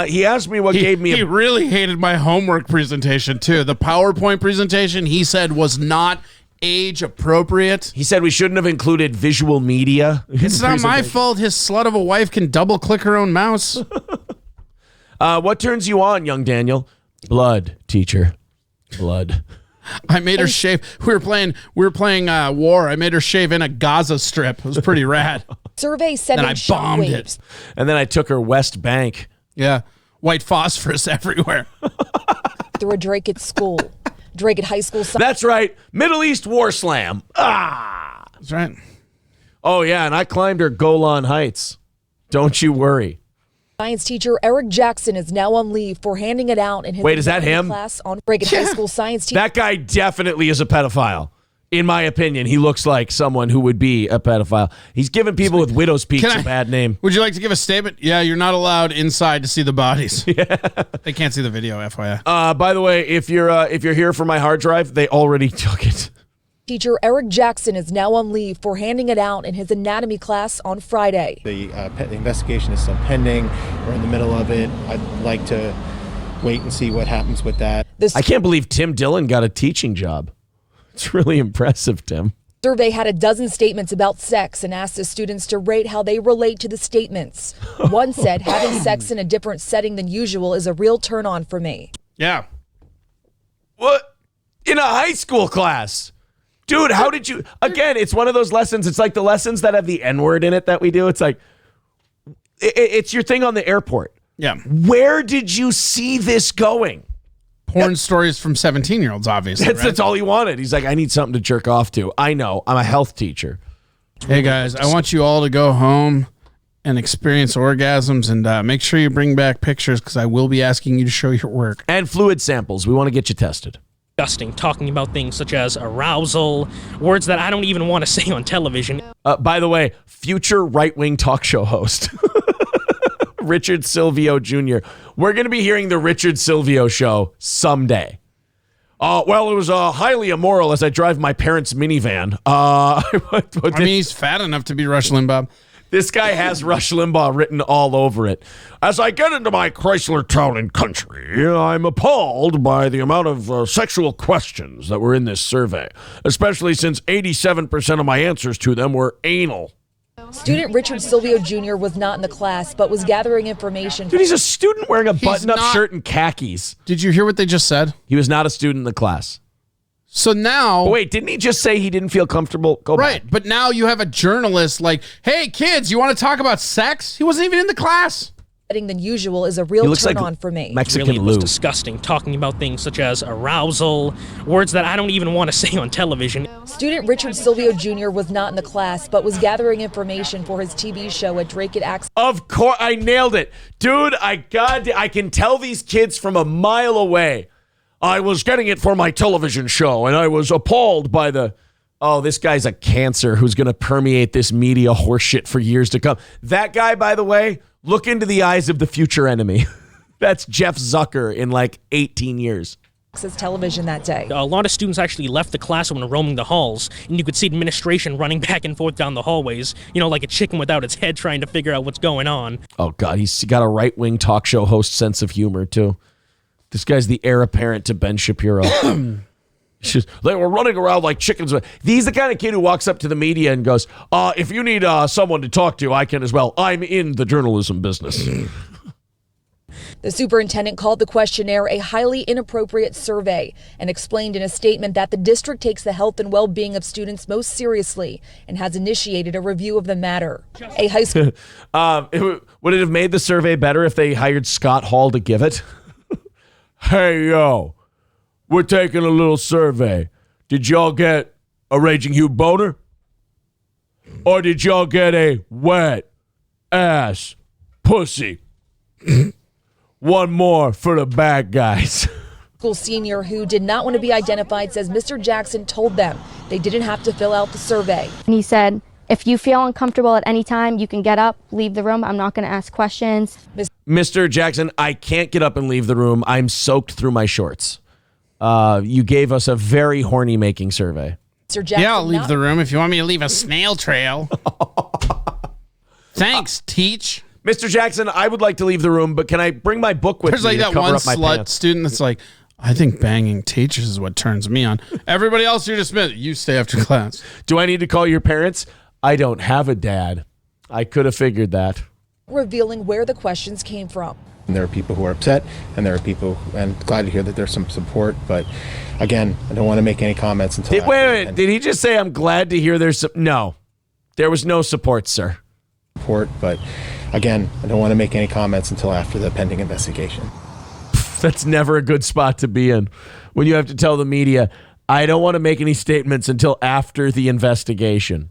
He asked me what gave me He really hated my homework presentation, too. The PowerPoint presentation, he said, was not age appropriate. He said we shouldn't have included visual media. It's not my fault his slut of a wife can double click her own mouse. What turns you on, young Daniel? Blood, teacher. Blood. I made her shave. We were playing war. I made her shave in a Gaza Strip. It was pretty rad. Survey sending and I bombed shockwaves. it. And then I took her West Bank. Yeah. White phosphorus everywhere. Through a Drake at school. Drake at high school. That's right. Middle East War Slam. That's right. Oh, yeah. And I climbed her Golan Heights. Don't you worry. Science teacher Eric Jackson is now on leave for handing it out in his Wait, is that him? class on Drake at high school science teacher. That guy definitely is a pedophile. In my opinion, he looks like someone who would be a pedophile. He's giving people with widow's peaks a bad name. Would you like to give a statement? Yeah, you're not allowed inside to see the bodies. Yeah. They can't see the video, FYI. By the way, if you're here for my hard drive, they already took it. Teacher Eric Jackson is now on leave for handing it out in his anatomy class on Friday. The investigation is still pending. We're in the middle of it. I'd like to wait and see what happens with that. I can't believe Tim Dillon got a teaching job. It's really impressive, Tim. Survey had a dozen statements about sex and asked the students to rate how they relate to the statements. One said, having sex in a different setting than usual is a real turn on for me. Yeah. What? In a high school class? Dude, how did you... Again, it's one of those lessons. It's like the lessons that have the N-word in it that we do. It's like... It's your thing on the airport. Yeah. Where did you see this going? Porn stories from 17-year-olds, obviously. That's all he wanted. He's like, I need something to jerk off to. I know. I'm a health teacher. Hey, guys, I want you all to go home and experience orgasms and make sure you bring back pictures because I will be asking you to show your work. And fluid samples. We want to get you tested. Disgusting, talking about things such as arousal, words that I don't even want to say on television. By the way, future right-wing talk show host. Richard Silvio Jr. We're going to be hearing the Richard Silvio show someday. Well, it was highly immoral as I drive my parents' minivan. I mean, he's fat enough to be Rush Limbaugh. This guy has Rush Limbaugh written all over it. As I get into my Chrysler Town and Country, I'm appalled by the amount of sexual questions that were in this survey, especially since 87% of my answers to them were anal. Student Richard Silvio Jr. was not in the class, but was gathering information. Dude, he's a student wearing a button-up shirt and khakis. Did you hear what they just said? He was not a student in the class. So now... But wait, didn't he just say he didn't feel comfortable? Go right, back. But now you have a journalist like, hey, kids, you want to talk about sex? He wasn't even in the class. Than usual is a real turn on for me. Mexican really, it was Lou. disgusting, talking about things such as arousal, words that I don't even want to say on television. Student Richard Silvio Jr. was not in the class, but was gathering information for his TV show at Drake at Access. Of course, I nailed it. Dude, I can tell these kids from a mile away. I was getting it for my television show, and I was appalled by the... Oh, this guy's a cancer who's going to permeate this media horseshit for years to come. That guy, by the way, look into the eyes of the future enemy. That's Jeff Zucker in like 18 years. Access television that day. A lot of students actually left the classroom and roaming the halls, and you could see administration running back and forth down the hallways, like a chicken without its head trying to figure out what's going on. Oh, God, he's got a right-wing talk show host sense of humor, too. This guy's the heir apparent to Ben Shapiro. They were running around like chickens. He's the kind of kid who walks up to the media and goes, if you need someone to talk to, I can as well. I'm in the journalism business. The superintendent called the questionnaire a highly inappropriate survey and explained in a statement that the district takes the health and well-being of students most seriously and has initiated a review of the matter. A high school... Would it have made the survey better if they hired Scott Hall to give it? Hey, yo, we're taking a little survey. Did y'all get a Raging Hugh boner? Or did y'all get a wet ass pussy? One more for the bad guys. School senior who did not want to be identified says Mr. Jackson told them they didn't have to fill out the survey. And he said, if you feel uncomfortable at any time, you can get up, leave the room. I'm not going to ask questions. Mr. Jackson, I can't get up and leave the room. I'm soaked through my shorts. You gave us a very horny making survey. Mr. Jackson, I'll leave the room if you want me to leave a snail trail. Thanks, Teach. Mr. Jackson, I would like to leave the room, but can I bring my book with There's me like to that cover one up my slut pants? student that's like, I think banging teachers is what turns me on. Everybody else, you're dismissed. You stay after class. Do I need to call your parents? I don't have a dad. I could have figured that. Revealing where the questions came from. And there are people who are upset, and there are people, and glad to hear that there's some support. But again, I don't want to make any comments until. Wait. Did he just say, I'm glad to hear there's some? No, there was no support, sir. Support, but again, I don't want to make any comments until after the pending investigation. That's never a good spot to be in when you have to tell the media, I don't want to make any statements until after the investigation.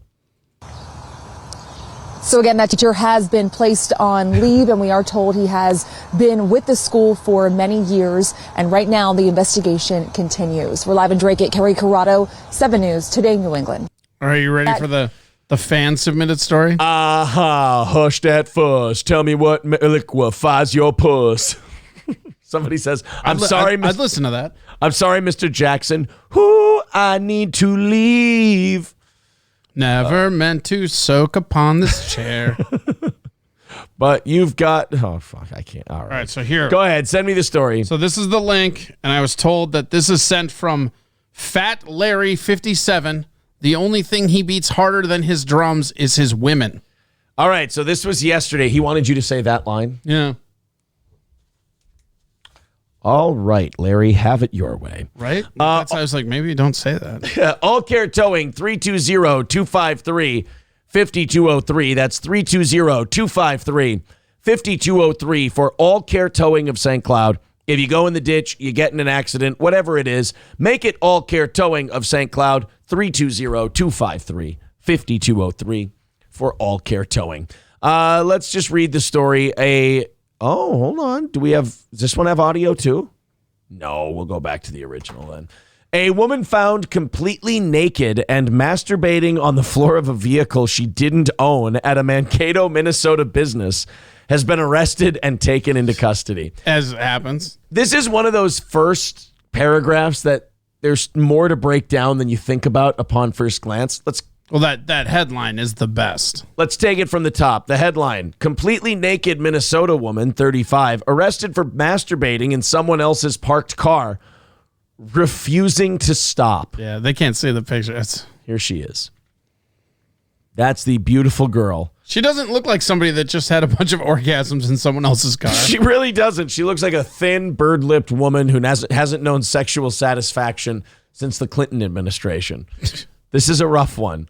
So again, that teacher has been placed on leave, and we are told he has been with the school for many years. And right now, the investigation continues. We're live in Drake at Kerry Corrado, 7 News, Today, New England. Are you ready for the fan-submitted story? Hush that fuss. Tell me what liquefies your puss. Somebody says, I'm sorry. I'd listen to that. I'm sorry, Mr. Jackson. Who I need to leave. Never meant to soak upon this chair. But you've got... Oh, fuck, I can't. All right, so here. Go ahead, send me the story. So this is the link, and I was told that this is sent from Fat Larry 57. The only thing he beats harder than his drums is his women. All right, so this was yesterday. He wanted you to say that line? Yeah. All right, Larry, have it your way. Right? I was like, maybe don't say that. All Care Towing, 320-253-5203. That's 320-253-5203 for All Care Towing of St. Cloud. If you go in the ditch, you get in an accident, whatever it is, make it All Care Towing of St. Cloud, 320-253-5203 for All Care Towing. Let's just read the story. Hold on. Does this one have audio too? No, we'll go back to the original then. A woman found completely naked and masturbating on the floor of a vehicle she didn't own at a Mankato, Minnesota business has been arrested and taken into custody. As it happens. This is one of those first paragraphs that there's more to break down than you think about upon first glance. Well, that headline is the best. Let's take it from the top. The headline, completely naked Minnesota woman, 35, arrested for masturbating in someone else's parked car, refusing to stop. Yeah, they can't see the picture. Here she is. That's the beautiful girl. She doesn't look like somebody that just had a bunch of orgasms in someone else's car. She really doesn't. She looks like a thin, bird-lipped woman who hasn't known sexual satisfaction since the Clinton administration. This is a rough one.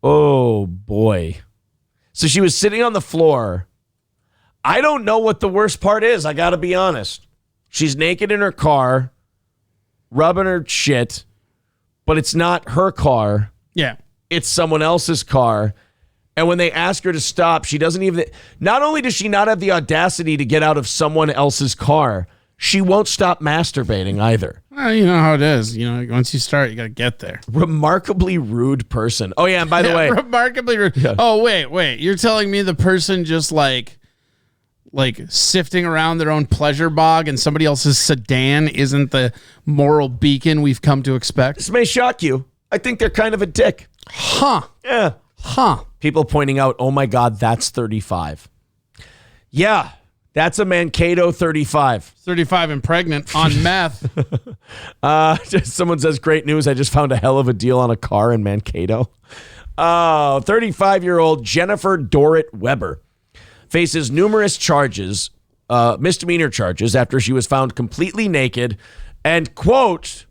Oh, boy. So she was sitting on the floor. I don't know what the worst part is. I got to be honest. She's naked in her car, rubbing her shit, but it's not her car. Yeah. It's someone else's car. And when they ask her to stop, she doesn't even... Not only does she not have the audacity to get out of someone else's car, she won't stop masturbating either. Well, you know how it is. You know, once you start, you got to get there. Remarkably rude person. Oh, yeah, and by the way. Remarkably rude. Yeah. Oh, wait. You're telling me the person just like sifting around their own pleasure bog and somebody else's sedan isn't the moral beacon we've come to expect? This may shock you. I think they're kind of a dick. Huh. Yeah. Huh. People pointing out, oh my God, that's 35. Yeah, that's a Mankato 35. 35 and pregnant on meth. Someone says, great news. I just found a hell of a deal on a car in Mankato. 35-year-old Jennifer Dorrit Weber faces numerous charges, misdemeanor charges, after she was found completely naked and, quote,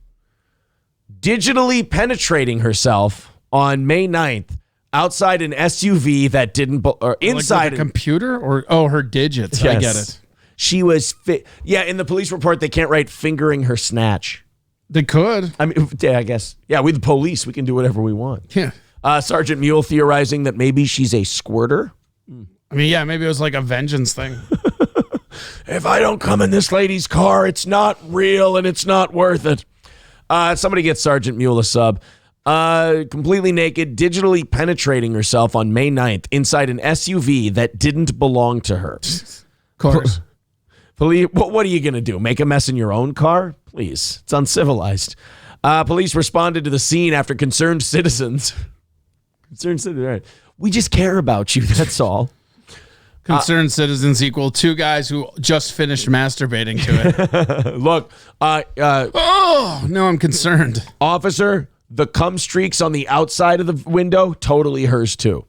digitally penetrating herself on May 9th outside an SUV that didn't, or inside like a computer or, her digits. Yes. I get it. She was, in the police report, they can't write fingering her snatch. They could. I mean, yeah, I guess. Yeah, we the police, we can do whatever we want. Yeah. Sergeant Mule theorizing that maybe she's a squirter. I mean, yeah, maybe it was like a vengeance thing. If I don't come in this lady's car, it's not real and it's not worth it. Somebody gets Sergeant Mule a sub. Completely naked, digitally penetrating herself on May 9th inside an SUV that didn't belong to her. Of course. What are you going to do? Make a mess in your own car? Please. It's uncivilized. Police responded to the scene after concerned citizens. Right. We just care about you. That's all. Concerned citizens equal two guys who just finished masturbating to it. Look. No, I'm concerned. Officer, the cum streaks on the outside of the window, totally hers too.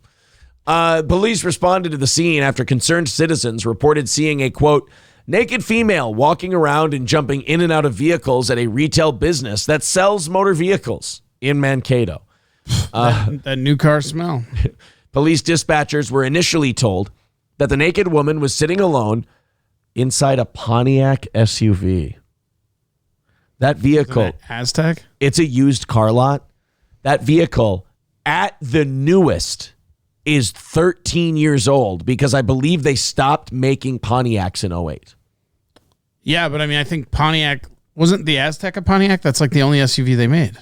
Police responded to the scene after concerned citizens reported seeing a, quote, naked female walking around and jumping in and out of vehicles at a retail business that sells motor vehicles in Mankato. That new car smell. Police dispatchers were initially told that the naked woman was sitting alone inside a Pontiac SUV. That vehicle, Aztec? It's a used car lot. That vehicle, at the newest, is 13 years old because I believe they stopped making Pontiacs in 08. Yeah, but I mean, I think Pontiac, wasn't the Aztec a Pontiac? That's like the only SUV they made.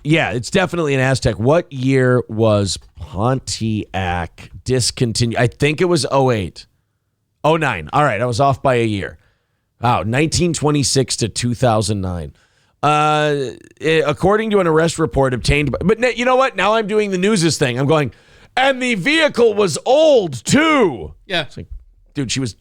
Yeah, it's definitely an Aztec. What year was Pontiac discontinued? I think it was 08. 09. All right, I was off by a year. Wow, 1926 to 2009. According to an arrest report obtained by, but you know what? Now I'm doing the newses thing. I'm going, and the vehicle was old too. Yeah. It's like, dude, she was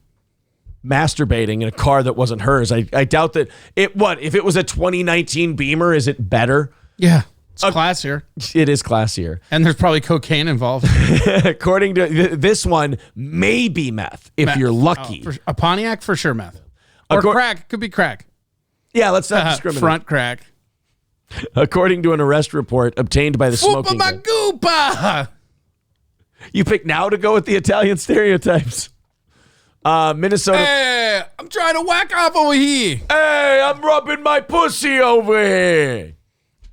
masturbating in a car that wasn't hers. I doubt that if it was a 2019 Beamer, is it better? Yeah. It's classier. It is classier. And there's probably cocaine involved. According to this one, may be meth if you're lucky. A Pontiac, for sure, meth. Or crack. Could be crack. Yeah, let's not discriminate. Front crack. According to an arrest report obtained by the smoking gun. You pick now to go with the Italian stereotypes. Minnesota. Hey, I'm trying to whack off over here. Hey, I'm rubbing my pussy over here.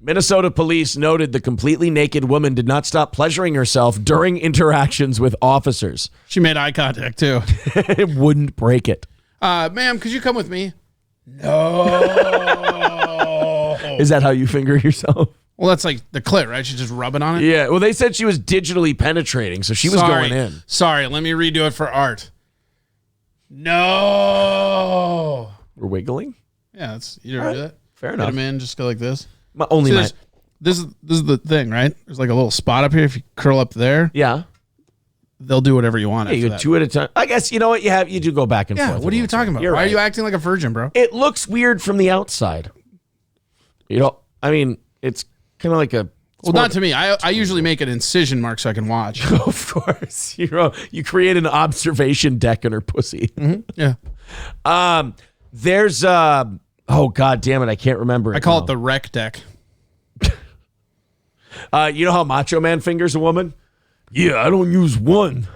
Minnesota police noted the completely naked woman did not stop pleasuring herself during interactions with officers. She made eye contact, too. It wouldn't break it. Ma'am, could you come with me? No. Is that how you finger yourself? Well, that's like the clit, right? She's just rubbing on it? Yeah. Well, they said she was digitally penetrating, so she was going in. Sorry, let me redo it for art. No. We're wiggling? Yeah, you ever do that? Fair enough. Get them in, just go like this. This is the thing, right? There's like a little spot up here. If you curl up there, yeah, they'll do whatever you want. Yeah, you go two at a time. I guess you know what you do go back and forth. Yeah, what are you talking about? Why are you acting like a virgin, bro? It looks weird from the outside. You know, I mean, it's kind of like a. Well, not to me. I usually make an incision mark so I can watch. Of course, you create an observation deck in her pussy. Mm-hmm. Yeah. There's oh god damn it, I can't remember. I call it the rec deck. You know how Macho Man fingers a woman? Yeah, I don't use 1,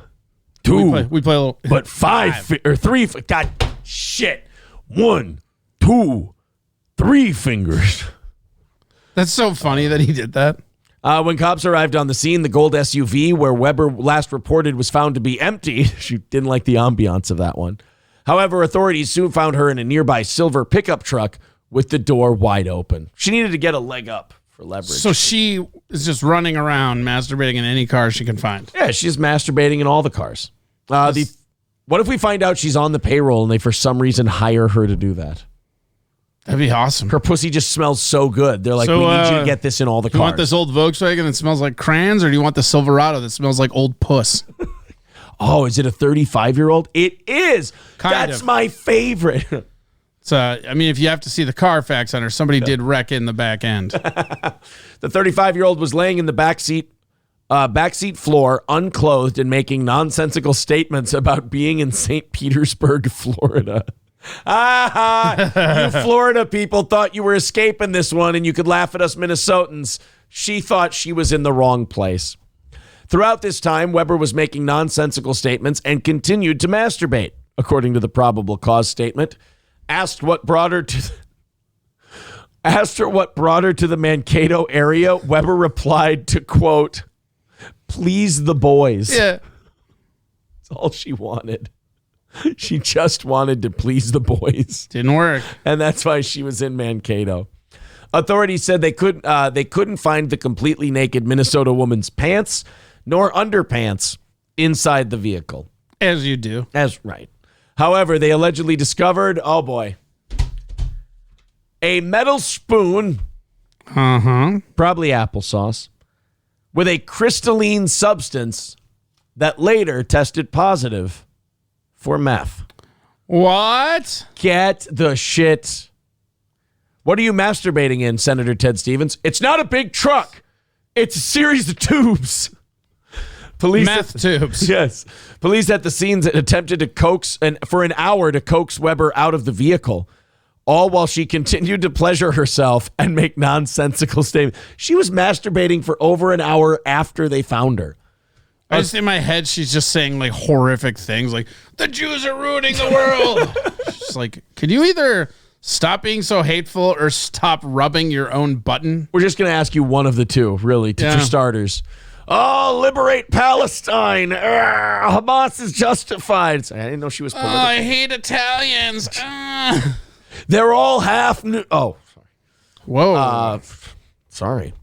2. We play a little, but 5 or 3. God shit, 1, 2, 3 fingers. That's so funny that he did that. When cops arrived on the scene, the gold SUV where Weber last reported was found to be empty. She didn't like the ambiance of that one. However, authorities soon found her in a nearby silver pickup truck with the door wide open. She needed to get a leg up for leverage. So she is just running around masturbating in any car she can find. Yeah, she's masturbating in all the cars. What if we find out she's on the payroll and they for some reason hire her to do that? That'd be awesome. Her pussy just smells so good. They're like, we need you to get this in all the do you cars. want this old Volkswagen that smells like crayons, or do you want the Silverado that smells like old puss? Oh, is it a 35-year-old? It is. That's my favorite. So, I mean, if you have to see the Carfax on her, somebody did wreck in the back end. The 35-year-old was laying in the backseat floor, unclothed, and making nonsensical statements about being in St. Petersburg, Florida. You Florida people thought you were escaping this one and you could laugh at us Minnesotans. She thought she was in the wrong place. Throughout this time, Weber was making nonsensical statements and continued to masturbate, according to the probable cause statement. Asked what brought her to the Mankato area, Weber replied to, quote, please the boys. Yeah. That's all she wanted. She just wanted to please the boys. Didn't work. And that's why she was in Mankato. Authorities said they couldn't find the completely naked Minnesota woman's pants nor underpants inside the vehicle. As you do. Right. However, they allegedly discovered, oh boy, a metal spoon, probably applesauce, with a crystalline substance that later tested positive for meth. What? Get the shit. What are you masturbating in, Senator Ted Stevens? It's not a big truck. It's a series of tubes. Meth tubes. Yes. Police at the scenes attempted to coax for an hour to coax Weber out of the vehicle, all while she continued to pleasure herself and make nonsensical statements. She was masturbating for over an hour after they found her. I just in my head, she's just saying like horrific things like, the Jews are ruining the world. Just like, could you either stop being so hateful or stop rubbing your own button? We're just going to ask you one of the two, really, for starters. Oh, liberate Palestine. Hamas is justified. I didn't know she was political. Oh, I hate Italians. They're all half new. Oh, sorry. Whoa. Sorry.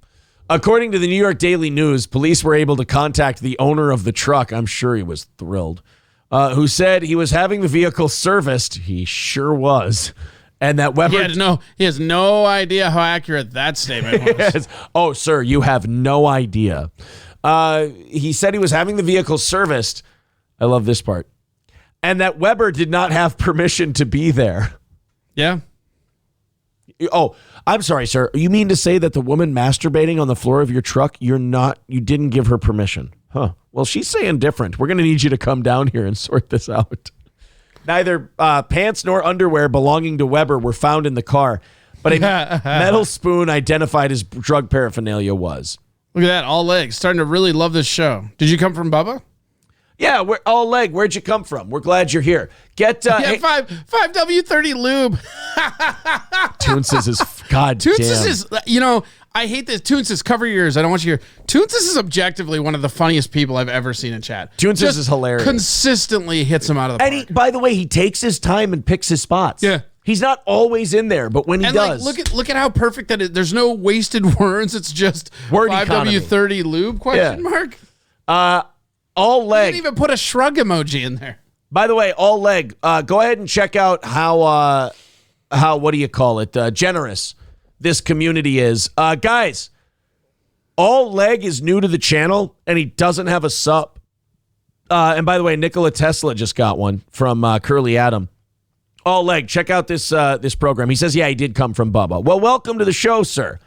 According to the New York Daily News, police were able to contact the owner of the truck. I'm sure he was thrilled. Who said he was having the vehicle serviced. He sure was. And that Weber... He has no idea how accurate that statement was. Yes. Oh, sir, you have no idea. He said he was having the vehicle serviced. I love this part. And that Weber did not have permission to be there. Yeah. Oh, I'm sorry, sir. You mean to say that the woman masturbating on the floor of your truck, you didn't give her permission? Huh. Well, she's saying different. We're going to need you to come down here and sort this out. Neither pants nor underwear belonging to Weber were found in the car, but a metal spoon identified as drug paraphernalia was. Look at that, all legs. Starting to really love this show. Did you come from Bubba? Yeah, we're all leg. Where'd you come from? We're glad you're here. Get 5W30 lube. Toonsis is God Toonsis is, I hate this. Toonsis, cover your ears. I don't want you to hear. Toonsis is objectively one of the funniest people I've ever seen in chat. Toonsis is hilarious. Consistently hits him out of the park. And by the way, he takes his time and picks his spots. Yeah. He's not always in there, but when he does. Look at how perfect that is. There's no wasted words. It's just word 5W30 lube question mark. All leg. You didn't even put a shrug emoji in there. By the way, all leg. Go ahead and check out how what do you call it? Generous this community is. Guys, all leg is new to the channel and he doesn't have a sub. And by the way, Nikola Tesla just got one from Curly Adam. All leg, check out this program. He says, yeah, he did come from Bubba. Well, welcome to the show, sir.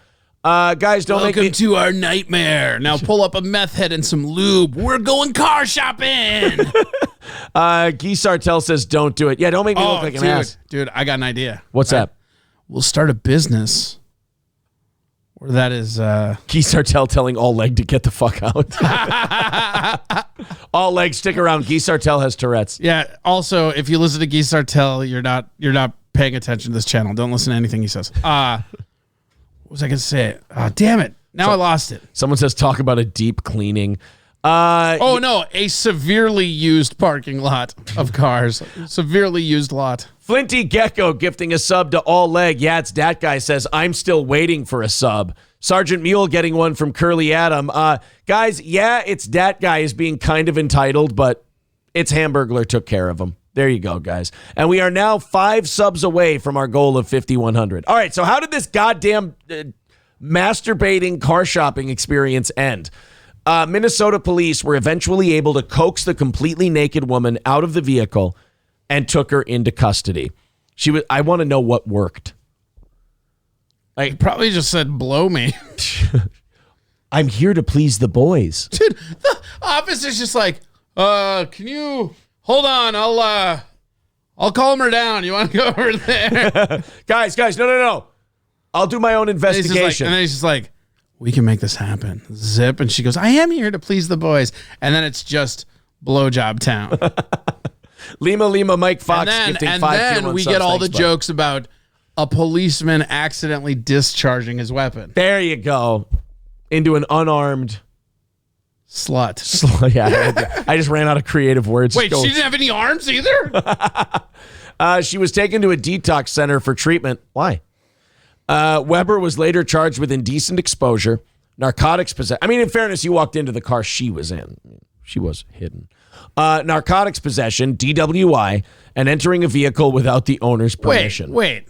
Guys, don't welcome make me... to our nightmare. Now pull up a meth head and some lube. We're going car shopping. Guy Sartell says, don't do it. Yeah, don't make me look like an ass. Dude, I got an idea. What's that? We'll start a business where that is... Guy Sartell telling all leg to get the fuck out. All leg, stick around. Guy Sartell has Tourette's. Yeah, also, if you listen to Guy Sartell, you're not paying attention to this channel. Don't listen to anything he says. What was I going to say? Damn it. Now I lost it. Someone says, talk about a deep cleaning. No, a severely used parking lot of cars. Severely used lot. Flinty Gecko gifting a sub to All Leg. Yeah, it's that guy says, I'm still waiting for a sub. Sergeant Mule getting one from Curly Adam. Guys, yeah, it's that guy is being kind of entitled, but it's Hamburglar took care of him. There you go, guys. And we are now 5 subs away from our goal of 5,100. All right, so how did this goddamn masturbating car shopping experience end? Minnesota police were eventually able to coax the completely naked woman out of the vehicle and took her into custody. I want to know what worked. Like, probably just said, blow me. I'm here to please the boys. Dude, the officer's just like, can you hold on? I'll calm her down. You want to go over there? guys, no. I'll do my own investigation. And then he's just like, we can make this happen. Zip. And she goes, I am here to please the boys. And then it's just blowjob town. Lima, Mike Fox gifting 5 And then we get all the jokes about a policeman accidentally discharging his weapon. There you go. Into an unarmed slut. Yeah, I just ran out of creative words. Wait, she didn't have any arms either? She was taken to a detox center for treatment. Why? Weber was later charged with indecent exposure, narcotics possession. I mean, in fairness, you walked into the car she was in. She was hidden. Narcotics possession, DWI, and entering a vehicle without the owner's permission. Wait.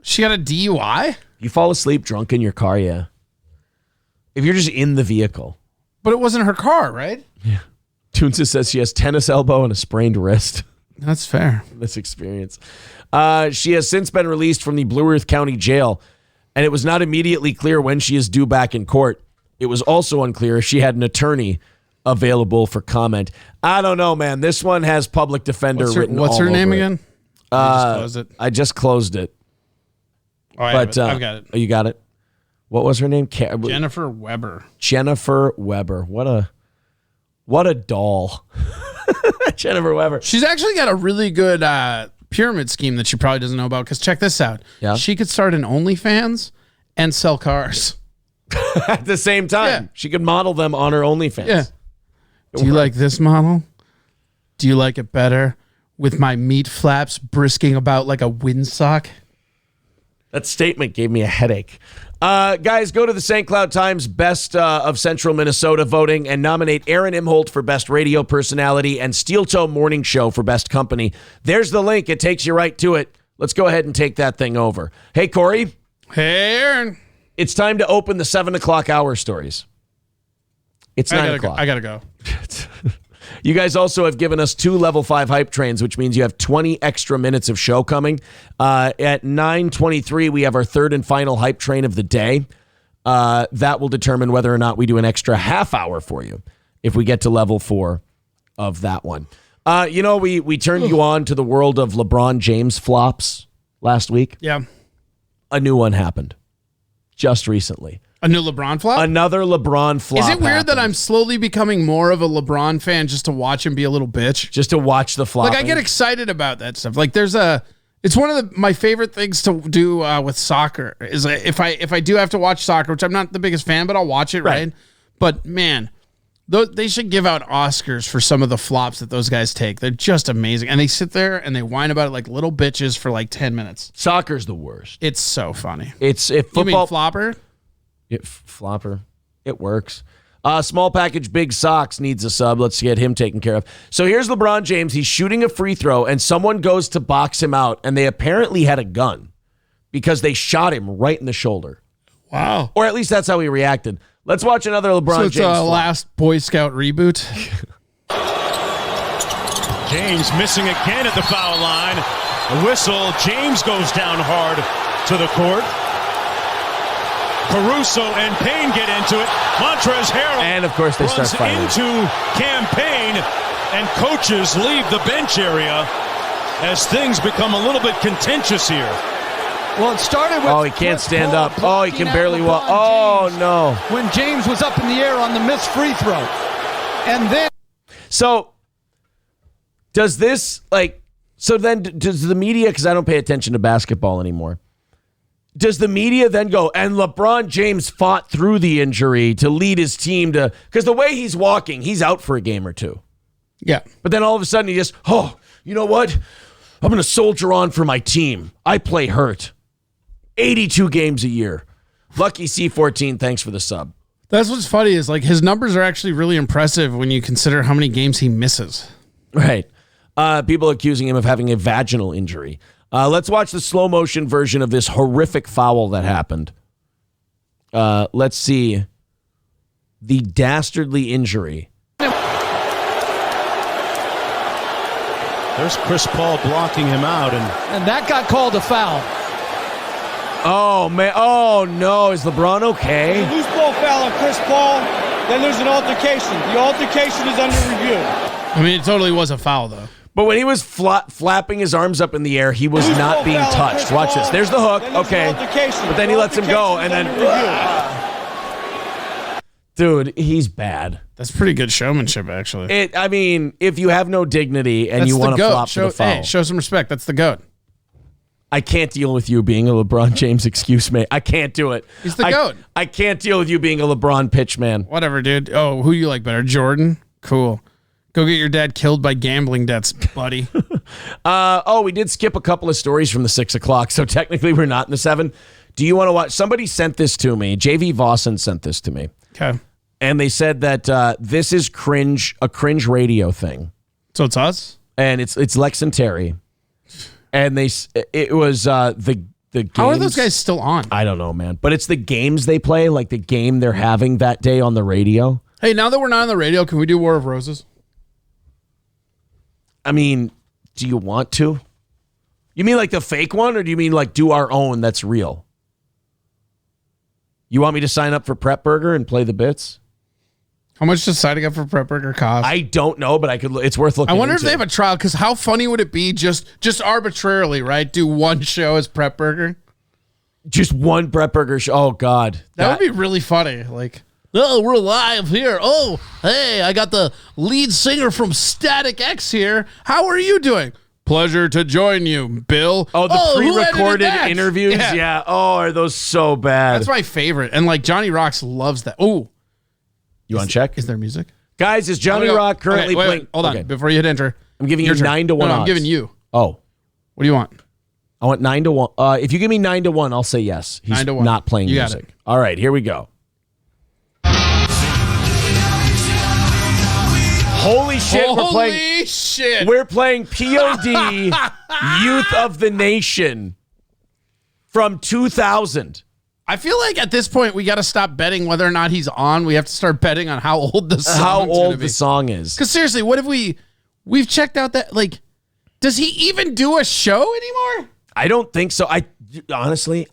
She got a DUI? You fall asleep drunk in your car, yeah. If you're just in the vehicle. But it wasn't her car, right? Yeah. Tunsa says she has tennis elbow and a sprained wrist. That's fair. This experience. She has since been released from the Blue Earth County Jail, and it was not immediately clear when she is due back in court. It was also unclear if she had an attorney available for comment. I don't know, man. This one has public defender written all over it. What's her name again? I just closed it. Oh, I've got it. Oh, you got it? What was her name? Jennifer Weber. Jennifer Weber. What a doll. Jennifer Weber. She's actually got a really good pyramid scheme that she probably doesn't know about, because check this out. Yeah. She could start an OnlyFans and sell cars. At the same time. Yeah. She could model them on her OnlyFans. Yeah. Do you like this model? Do you like it better with my meat flaps brisking about like a windsock? That statement gave me a headache. Guys, go to the St. Cloud Times Best of Central Minnesota voting and nominate Aaron Imholt for Best Radio Personality and Steel Toe Morning Show for Best Company. There's the link. It takes you right to it. Let's go ahead and take that thing over. Hey, Corey. Hey, Aaron. It's time to open the 7 o'clock hour stories. It's 9 o'clock. I got to go. You guys also have given us 2 level 5 hype trains, which means you have 20 extra minutes of show coming. At 9:23, we have our third and final hype train of the day. That will determine whether or not we do an extra half hour for you if we get to level 4 of that one. We turned you on to the world of LeBron James flops last week. Yeah. A new one happened just recently. A new LeBron flop? Another LeBron flop. Is it weird happened. that I'm slowly becoming more of a LeBron fan just to watch him be a little bitch? Just to watch the flop. Like, I get excited about that stuff. Like, it's one of my favorite things to do with soccer is if I do have to watch soccer, which I'm not the biggest fan, but I'll watch it, right? But man, they should give out Oscars for some of the flops that those guys take. They're just amazing. And they sit there and they whine about it like little bitches for like 10 minutes. Soccer's the worst. It's so funny. If football. You mean flopper? Flopper. It works. Small package Big Socks needs a sub. Let's get him taken care of. So here's LeBron James. He's shooting a free throw, and someone goes to box him out, and they apparently had a gun because they shot him right in the shoulder. Wow. Or at least that's how he reacted. Let's watch another LeBron so it's James. Last Boy Scout reboot. James missing again at the foul line. A whistle. James goes down hard to the court. Caruso and Payne get into it. Montrezl Harrell and of course they start fighting into Campaign, and coaches leave the bench area as things become a little bit contentious here. Well, it started with... he can't stand up. He can barely walk. Oh, no. When James was up in the air on the missed free throw. And then... So, does this, does the media, because I don't pay attention to basketball anymore, does the media then go, and LeBron James fought through the injury to lead his team to, because the way he's walking, he's out for a game or two. Yeah. But then all of a sudden he just, you know what? I'm going to soldier on for my team. I play hurt. 82 games a year. Lucky C14, thanks for the sub. That's what's funny is like his numbers are actually really impressive when you consider how many games he misses. Right. People accusing him of having a vaginal injury. Let's watch the slow motion version of this horrific foul that happened. Let's see the dastardly injury. There's Chris Paul blocking him out, and that got called a foul. Oh, man. Oh, no. Is LeBron okay? There's a loose ball foul on Chris Paul. Then there's an altercation. The altercation is under review. I mean, it totally was a foul, though. But when he was flapping his arms up in the air, he was not being touched. Watch this. There's the hook. Okay. But then he lets him go, and then... Dude, he's bad. That's pretty good showmanship, actually. I mean, if you have no dignity and you want to flop for the foul. Hey, show some respect. That's the GOAT. I can't deal with you being a LeBron James excuse mate. I can't do it. He's the GOAT. I can't deal with you being a LeBron pitch man. Whatever, dude. Oh, who you like better? Jordan? Cool. Go get your dad killed by gambling debts, buddy. We did skip a couple of stories from the 6 o'clock, so technically we're not in the 7. Do you want to watch? Somebody sent this to me. JV Vossen sent this to me. Okay. And they said that this is a cringe radio thing. So it's us? And it's Lex and Terry. And it was the games. How are those guys still on? I don't know, man. But it's the games they play, like the game they're having that day on the radio. Hey, now that we're not on the radio, can we do War of Roses? I mean, do you want to? You mean like the fake one, or do you mean like do our own that's real? You want me to sign up for Prep Burger and play the bits? How much does signing up for Prep Burger cost? I don't know, but I could. It's worth looking. I wonder into. if they have a trial, because how funny would it be just arbitrarily, right? Do one show as Prep Burger? Just one Prep Burger show. Oh God, that would be really funny. Like, oh, we're live here. Oh, hey, I got the lead singer from Static X here. How are you doing? Pleasure to join you, Bill. Oh, the pre-recorded interviews. Yeah. Oh, are those so bad? That's my favorite. And like Johnny Rocks loves that. Oh. You want to check? Is there music? Guys, is Johnny Rock currently playing? Hold on. Before you hit enter. I'm giving you 9 to 1 odds. I'm giving you. Oh. What do you want? I want 9 to 1. If you give me 9 to 1, I'll say yes. He's 9 to 1. Not playing music. All right, here we go. Holy shit, we're playing POD Youth of the Nation from 2000. I feel like at this point we got to stop betting whether or not he's on. We have to start betting on how old the song is. Because seriously, what if we've checked out that, like, does he even do a show anymore? I don't think so. I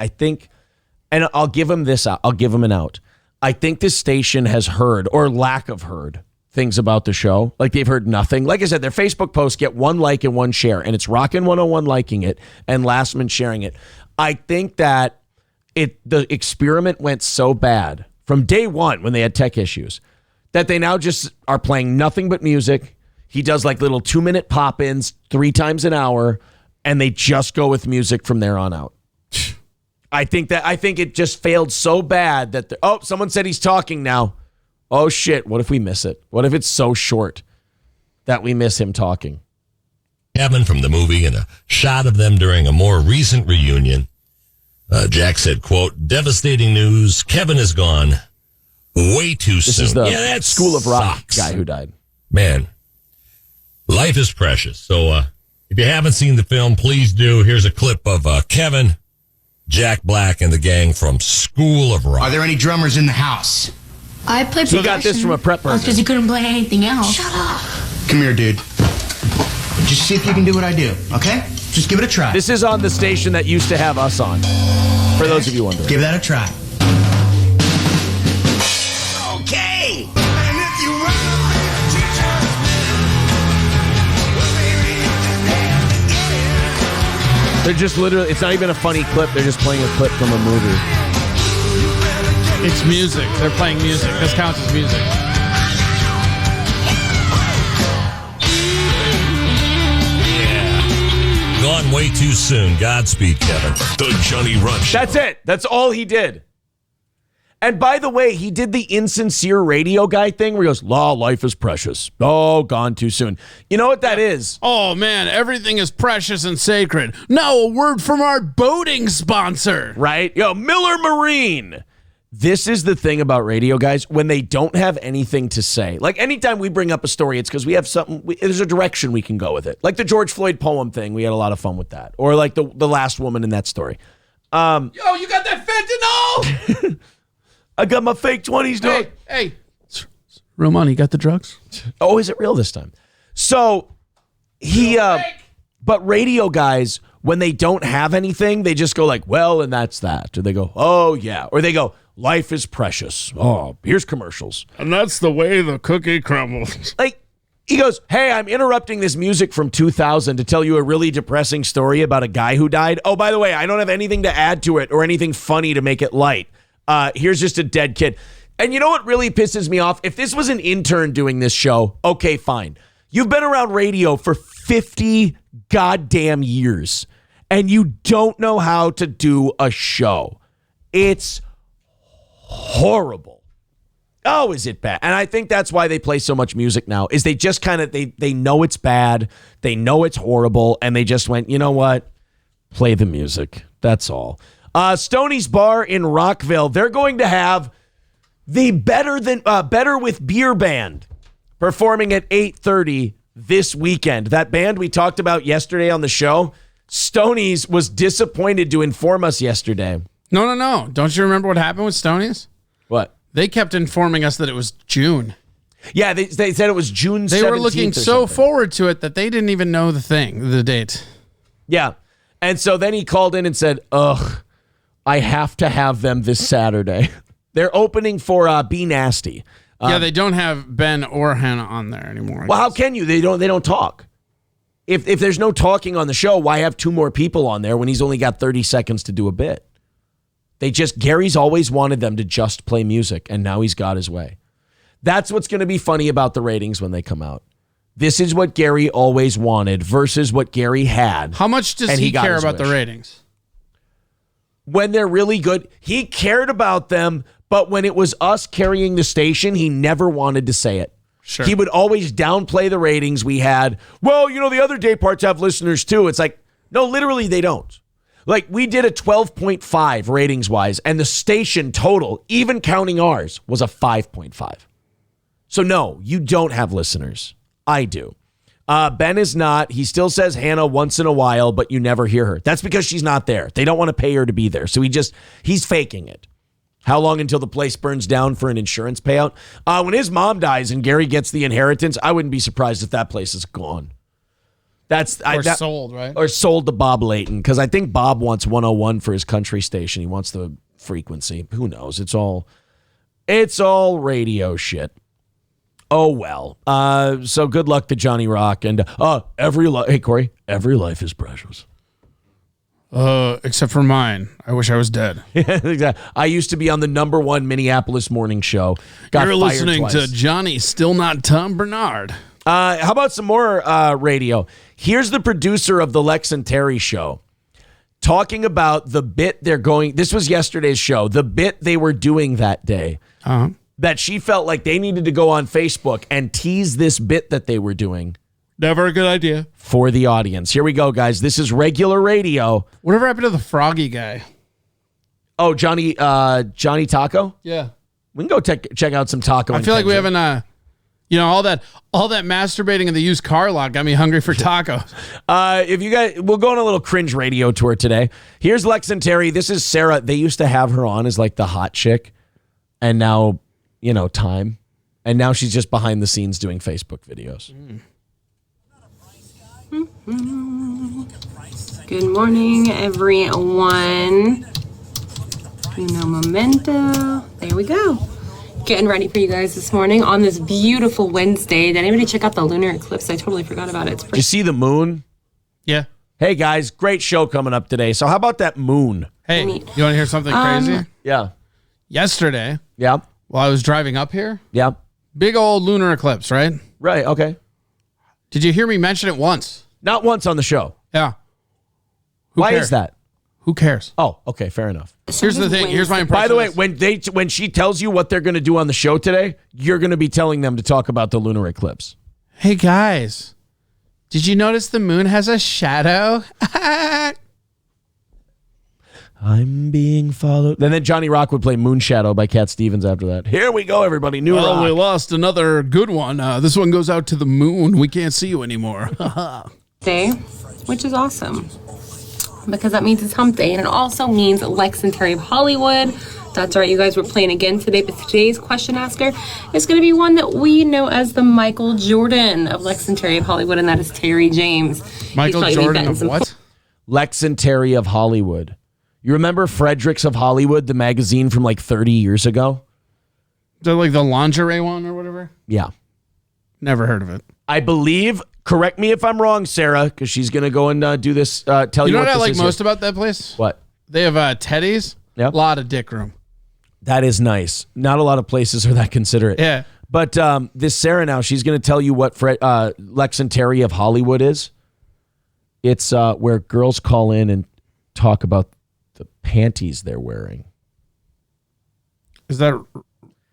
think, and I'll give him this out. I'll give him an out. I think this station has heard, or lack of heard, things about the show. Like they've heard nothing. Like I said, their Facebook posts get 1 like and 1 share, and it's Rockin' 101 liking it and Lastman sharing it. I think that the experiment went so bad from day one when they had tech issues that they now just are playing nothing but music. He does like little 2-minute pop-ins 3 times an hour, and they just go with music from there on out. I think it just failed so bad that someone said he's talking now. Oh shit, what if we miss it? What if it's so short that we miss him talking? Kevin from the movie and a shot of them during a more recent reunion. Jack said, quote, devastating news. Kevin is gone way too soon. This is the School of Rock guy who died. Man, life is precious. So if you haven't seen the film, please do. Here's a clip of Kevin, Jack Black, and the gang from School of Rock. Are there any drummers in the house? I played percussion. He got this from a prep burger. Because he couldn't play anything else. Shut up. Come here, dude. Just see if you can do what I do, okay? Just give it a try. This is on the station that used to have us on, for those of you wondering. Give that a try. Okay. They're just literally, it's not even a funny clip. They're just playing a clip from a movie. It's music. They're playing music. This counts as music. Gone gone way too soon. Godspeed, Kevin. The Johnny Run Show. That's it. That's all he did. And by the way, he did the insincere radio guy thing where he goes, life is precious. Oh, gone too soon. You know what that is? Oh, man, everything is precious and sacred. Now a word from our boating sponsor. Right? Miller Marine. This is the thing about radio guys, when they don't have anything to say. Like anytime we bring up a story, it's because we have something, there's a direction we can go with it. Like the George Floyd poem thing, we had a lot of fun with that. Or like the last woman in that story. You got that fentanyl? I got my fake 20s, dog. Hey. Real money, got the drugs? Oh, is it real this time? So but radio guys, when they don't have anything, they just go like, well, and that's that. Or they go, oh, yeah. Or they go, life is precious. Oh, here's commercials. And that's the way the cookie crumbles. Like, he goes, hey, I'm interrupting this music from 2000 to tell you a really depressing story about a guy who died. Oh, by the way, I don't have anything to add to it or anything funny to make it light. Here's just a dead kid. And you know what really pisses me off? If this was an intern doing this show, okay, fine. You've been around radio for 50 goddamn years, and you don't know how to do a show. It's horrible. Oh, is it bad? And I think that's why they play so much music now, is they just kind of, they know it's bad, they know it's horrible, and they just went, you know what? Play the music. That's all. Stoney's Bar in Rockville, they're going to have the Better with Beer Band performing at 8:30 this weekend. That band we talked about yesterday on the show, Stoney's was disappointed to inform us yesterday. No. Don't you remember what happened with Stoney's? What? They kept informing us that it was June. Yeah, they said it was June 17th. They were looking so forward to it that they didn't even know the date. Yeah. And so then he called in and said, ugh, I have to have them this Saturday. They're opening for Be Nasty. Yeah, they don't have Ben or Hannah on there anymore. Well, how can you? They don't talk. If there's no talking on the show, why have two more people on there when he's only got 30 seconds to do a bit? Gary's always wanted them to just play music, and now he's got his way. That's what's going to be funny about the ratings when they come out. This is what Gary always wanted versus what Gary had. How much does he care about the ratings? When they're really good, he cared about them, but when it was us carrying the station, he never wanted to say it. Sure. He would always downplay the ratings we had. Well, the other day parts have listeners too. It's like, no, literally they don't. Like we did a 12.5 ratings wise, and the station total, even counting ours, was a 5.5. So no, you don't have listeners. I do. Ben is not. He still says Hannah once in a while, but you never hear her. That's because she's not there. They don't want to pay her to be there. So he's faking it. How long until the place burns down for an insurance payout? When his mom dies and Gary gets the inheritance, I wouldn't be surprised if that place is gone. Sold, right? Or sold to Bob Layton, because I think Bob wants 101 for his country station. He wants the frequency. Who knows? It's all radio shit. Oh, well. So good luck to Johnny Rock. And hey, Corey, every life is precious. Except for mine. I wish I was dead. Exactly. I used to be on the #1 Minneapolis morning show. You're listening to Johnny, still not Tom Bernard. How about some more radio? Here's the producer of the Lex and Terry show talking about the bit this was yesterday's show, the bit they were doing that day. Uh-huh. That she felt like they needed to go on Facebook and tease this bit that they were doing. Never a good idea. For the audience. Here we go, guys. This is regular radio. Whatever happened to the Froggy guy? Oh, Johnny Taco? Yeah. We can go check out some taco. I feel like we haven't, all that masturbating in the used car lot got me hungry for tacos. We'll go on a little cringe radio tour today. Here's Lex and Terry. This is Sarah. They used to have her on as like the hot chick. And now, time. And now she's just behind the scenes doing Facebook videos. Good morning, everyone. Uno momento. There we go. Getting ready for you guys this morning on this beautiful Wednesday. Did anybody check out the lunar eclipse? I totally forgot about it. Did you see the moon? Yeah. Hey, guys, great show coming up today. So how about that moon? Hey, you want to hear something crazy? Yeah. Yesterday. Yeah. While I was driving up here. Yeah. Big old lunar eclipse, right? Right, okay. Did you hear me mention it once? Not once on the show. Yeah. Why cares? is that? Who cares? Oh, okay, fair enough. Here's the thing. Here's my impression. By the way, when she tells you what they're going to do on the show today, you're going to be telling them to talk about the lunar eclipse. Hey guys, did you notice the moon has a shadow? I'm being followed. And then Johnny Rock would play Moonshadow by Cat Stevens after that. Here we go, everybody. New rock. We lost another good one. This one goes out to the moon. We can't see you anymore. Day, which is awesome because that means it's hump day, and it also means Lex and Terry of Hollywood. That's right, you guys, were playing again today, but today's question asker is going to be one that we know as the Michael Jordan of Lex and Terry of Hollywood, and that is Terry James. Michael Jordan of what? Lex and Terry of Hollywood. You remember Fredericks of Hollywood, the magazine from like 30 years ago? The, like the lingerie one or whatever? Yeah. Never heard of it. I believe, correct me if I'm wrong, Sarah, because she's going to go and do this, tell you know what I this like is most here. about that place? What? They have teddies. Yep. A lot of dick room. That is nice. Not a lot of places are that considerate. Yeah. But this Sarah now, she's going to tell you what Lex and Terry of Hollywood is. It's where girls call in and talk about the panties they're wearing. Is that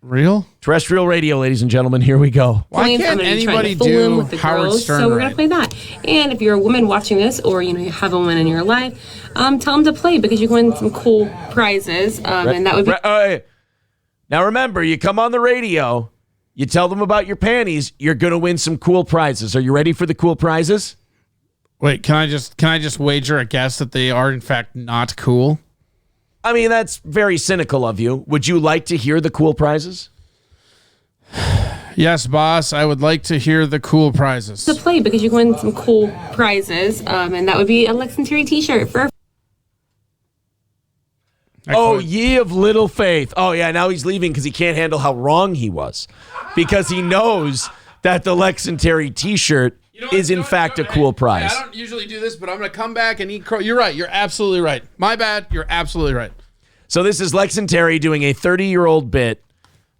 real? Terrestrial radio, ladies and gentlemen. Here we go. Why can't anybody do Howard Stern? So we're gonna play that. And if you're a woman watching this, or you have a woman in your life, tell them to play because you can win some cool prizes. And that would be. Now remember, you come on the radio, you tell them about your panties, you're gonna win some cool prizes. Are you ready for the cool prizes? Wait, can I just wager a guess that they are in fact not cool? I mean, that's very cynical of you. Would you like to hear the cool prizes? Yes, boss. I would like to hear the cool prizes. To play because you can win some cool prizes. And that would be a Lex and Terry t-shirt for. Oh, ye of little faith. Oh, yeah, now he's leaving because he can't handle how wrong he was. Because he knows that the Lex and Terry t-shirt is in fact a cool prize. I don't usually do this, but I'm going to come back and eat crow. You're right. You're absolutely right. My bad. You're absolutely right. So this is Lex and Terry doing a 30-year-old bit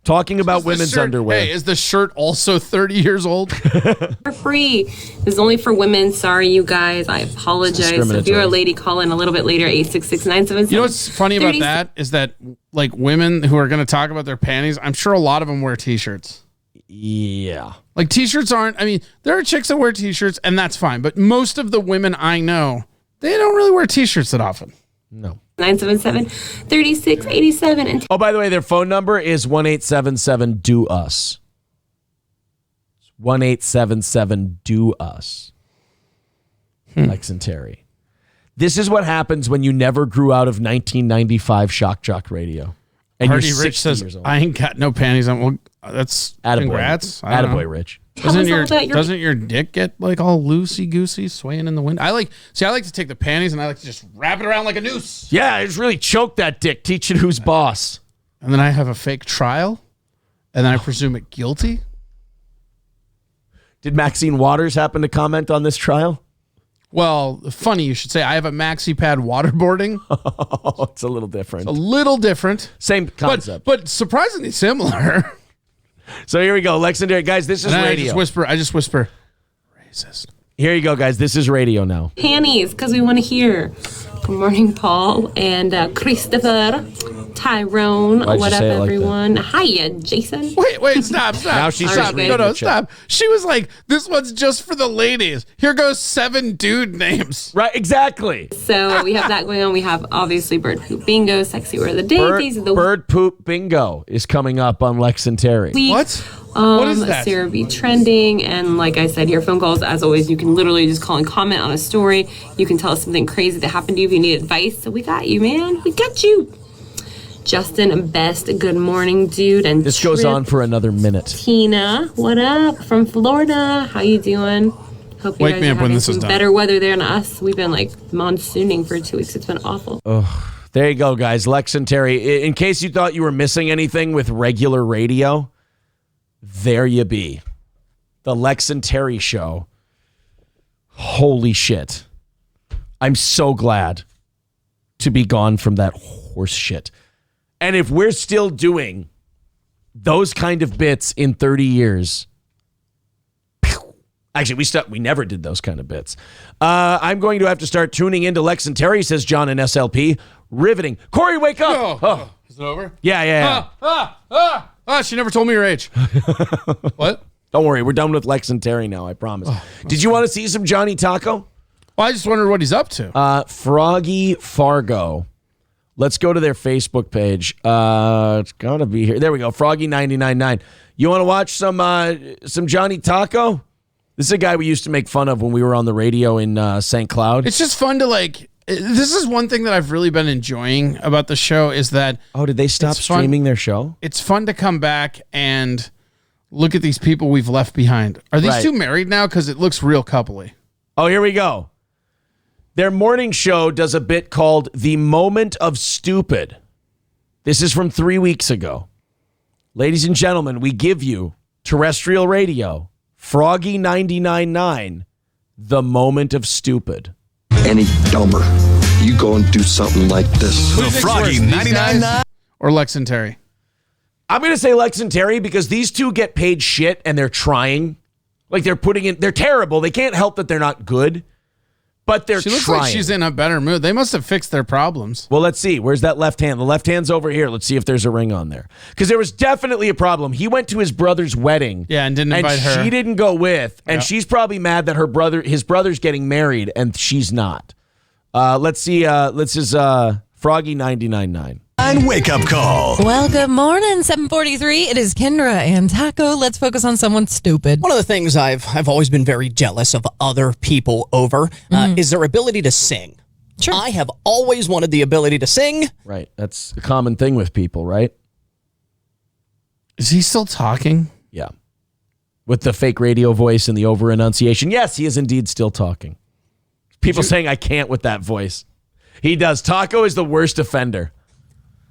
talking about women's underwear. Hey, is the shirt also 30 years old? For free. This is only for women. Sorry, you guys. I apologize. So if you're a lady, call in a little bit later, 866-977. You know what's funny about that is that like women who are going to talk about their panties, I'm sure a lot of them wear t-shirts. Yeah. Like t-shirts aren't, I mean, there are chicks that wear t-shirts and that's fine. But most of the women I know, they don't really wear t-shirts that often. No. 977-3687. And oh, by the way, their phone number is 1-877-DO-US. 1-877-DO-US. Lex and Terry. This is what happens when you never grew out of 1995 Shock Jock radio. And Hardy you're Rich 60 says, years old. I ain't got no panties on. Well, that's Attaboy. congrats. I don't know. Attaboy, Rich. Doesn't your dick get like all loosey-goosey swaying in the wind? I like to take the panties and I like to just wrap it around like a noose. Yeah, I just really choke that dick, teach it who's boss. And then I have a fake trial and then I presume it guilty. Did Maxine Waters happen to comment on this trial? Well, funny you should say. I have a maxi pad waterboarding. Oh, it's a little different. A little different. Same concept. But surprisingly similar. So here we go. Lex and Terry. Guys, this is radio. I just whisper. Racist. Here you go, guys. This is radio now. panties, because we want to hear. Good morning, Paul and Christopher, Tyrone. Why'd you What up, say it like that? everyone? Hiya, Jason. Wait, stop. Now she's Stop. Stop. She was like, this one's just for the ladies. Here goes 7 dude names. Right, exactly. So we have that going on. We have obviously Bird Poop Bingo, Sexy Word of the Day. These are the Bird Poop Bingo is coming up on Lex and Terry. week. What? What is that? Sarah B trending, and like I said, your phone calls, as always, you can literally just call and comment on a story. You can tell us something crazy that happened to you if you need advice. So we got you, man. We got you. Justin Best, good morning, dude. And This goes on for another minute. Tina, what up from Florida? How you doing? Hope you Wake guys me are up when having this is some done. better weather there than us. We've been like monsooning for 2 weeks. It's been awful. There you go, guys. Lex and Terry. In case you thought you were missing anything with regular radio, there you be. The Lex and Terry show. Holy shit. I'm so glad to be gone from that horse shit. And if we're still doing those kind of bits in 30 years, Actually, we never did those kind of bits. I'm going to have to start tuning into Lex and Terry, says John in SLP. Riveting. Corey, wake up. Oh. Is it over? Yeah. She never told me her age. What? Don't worry. We're done with Lex and Terry now, I promise. Did you want to see some Johnny Taco? Well, I just wondered what he's up to. Froggy Fargo. Let's go to their Facebook page. It's got to be here. There we go. Froggy999. You want to watch some Johnny Taco? This is a guy we used to make fun of when we were on the radio in St. Cloud. It's just fun to this is one thing that I've really been enjoying about the show is that... Oh, did they stop streaming their show? It's fun to come back and look at these people we've left behind. Are these two married now? Because it looks real coupley. Oh, here we go. Their morning show does a bit called The Moment of Stupid. This is from 3 weeks ago. Ladies and gentlemen, we give you terrestrial radio, Froggy999, The Moment of Stupid. Any dumber, you go and do something like this. The Froggy999 or Lex and Terry? I'm going to say Lex and Terry because these two get paid shit and they're trying. Like they're terrible. They can't help that they're not good, but they're She looks trying. like she's in a better mood. They must have fixed their problems. Well, let's see. Where's that left hand? The left hand's over here. Let's see if there's a ring on there. Because there was definitely a problem. He went to his brother's wedding. Yeah, and didn't invite her. She didn't go with. And she's probably mad that his brother's getting married and she's not. Let's see. This is Froggy999. Wake up call. Well, good morning, 7:43. It is Kendra and Taco. Let's focus on someone stupid. One of the things I've always been very jealous of other people over is their ability to sing. Sure. I have always wanted the ability to sing. Right. That's a common thing with people, right? Is he still talking? Yeah. With the fake radio voice and the over enunciation. Yes, he is indeed still talking. People saying I can't with that voice. He does. Taco is the worst offender.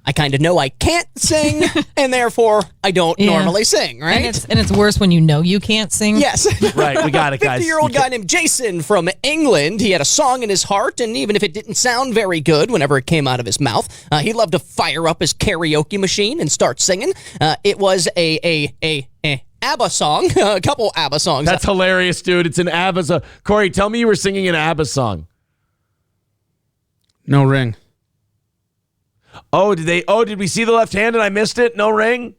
I kind of know I can't sing, and therefore I don't normally sing, right? And it's worse when you know you can't sing. Yes. Right, we got it, guys. 50-year-old guy named Jason from England. He had a song in his heart, and even if it didn't sound very good whenever it came out of his mouth, he loved to fire up his karaoke machine and start singing. It was a ABBA song, a couple ABBA songs. That's hilarious, dude. It's an ABBA song. Corey, tell me you were singing an ABBA song. No ring. Oh, did we see the left hand and I missed it? No ring?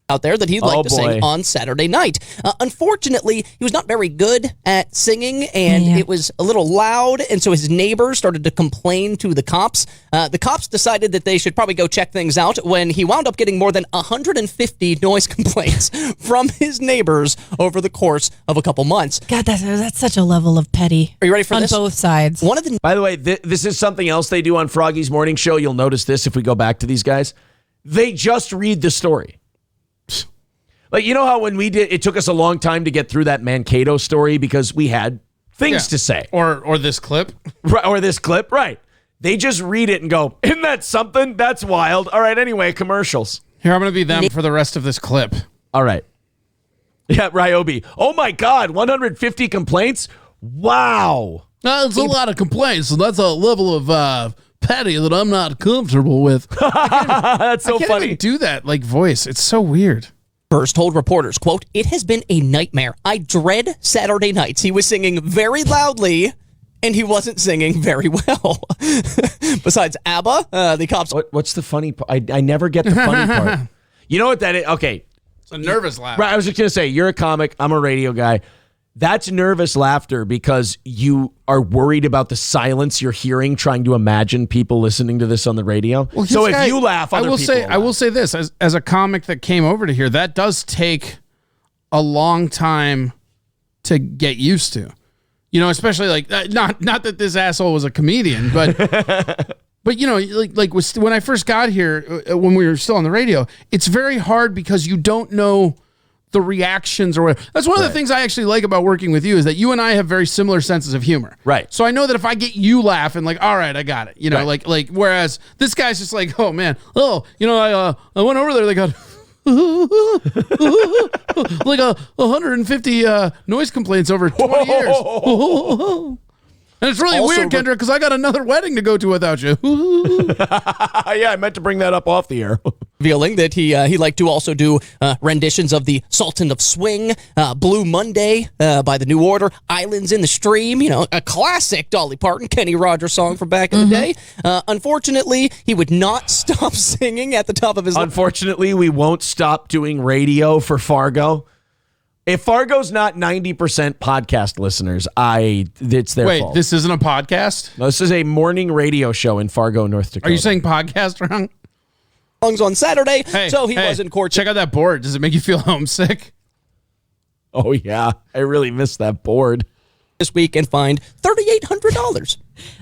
Out there that he'd like to sing on Saturday night. Unfortunately, he was not very good at singing, and it was a little loud, and so his neighbors started to complain to the cops. The cops decided that they should probably go check things out when he wound up getting more than 150 noise complaints from his neighbors over the course of a couple months. God, that's such a level of petty. Are you ready for this? On both sides. By the way, this is something else they do on Froggy's morning show. You'll notice this if we go back to these guys. They just read the story. Like, you know how when we did, it took us a long time to get through that Mankato story because we had things to say. Or this clip. Right, or this clip, right. They just read it and go, isn't that something? That's wild. All right, anyway, commercials. Here, I'm going to be them for the rest of this clip. All right. Yeah, Ryobi. Oh, my God, 150 complaints? Wow. That's a lot of complaints, so that's a level of petty that I'm not comfortable with. That's so I can't funny. even do that like voice. It's so weird. First told reporters, quote, "It has been a nightmare. I dread Saturday nights." He was singing very loudly, and he wasn't singing very well. Besides ABBA, the cops... What's the funny part? I never get the funny part. You know what that is? Okay. It's a nervous laugh. Right, I was just going to say, you're a comic, I'm a radio guy. That's nervous laughter because you are worried about the silence you're hearing, trying to imagine people listening to this on the radio. Well, so if guy, you laugh, other people will laugh. I will say this, as a comic that came over to here, that does take a long time to get used to. You know, especially like, not that this asshole was a comedian, but but you know, like when I first got here, when we were still on the radio, it's very hard because you don't know the reactions or whatever. That's one of the things I actually like about working with you is that you and I have very similar senses of humor. Right. So I know that if I get you laughing, like, all right, I got it. You know, like whereas this guy's just like, oh man, you know, I went over there, they got like 150 noise complaints over 20 years. And it's really Also weird, Kendra, because I got another wedding to go to without you. Yeah, I meant to bring that up off the air. revealing that he liked to also do renditions of the Sultan of Swing, Blue Monday by the New Order, Islands in the Stream, a classic Dolly Parton, Kenny Rogers song from back in the day. Unfortunately, he would not stop singing at the top of his Unfortunately, we won't stop doing radio for Fargo. If Fargo's not 90% podcast listeners, it's their fault. Wait, this isn't a podcast? No, this is a morning radio show in Fargo, North Dakota. Are you saying podcast wrong? Songs on Saturday, so he was in court. Check out that board. Does it make you feel homesick? Oh, yeah. I really missed that board. This week and fined $3,800.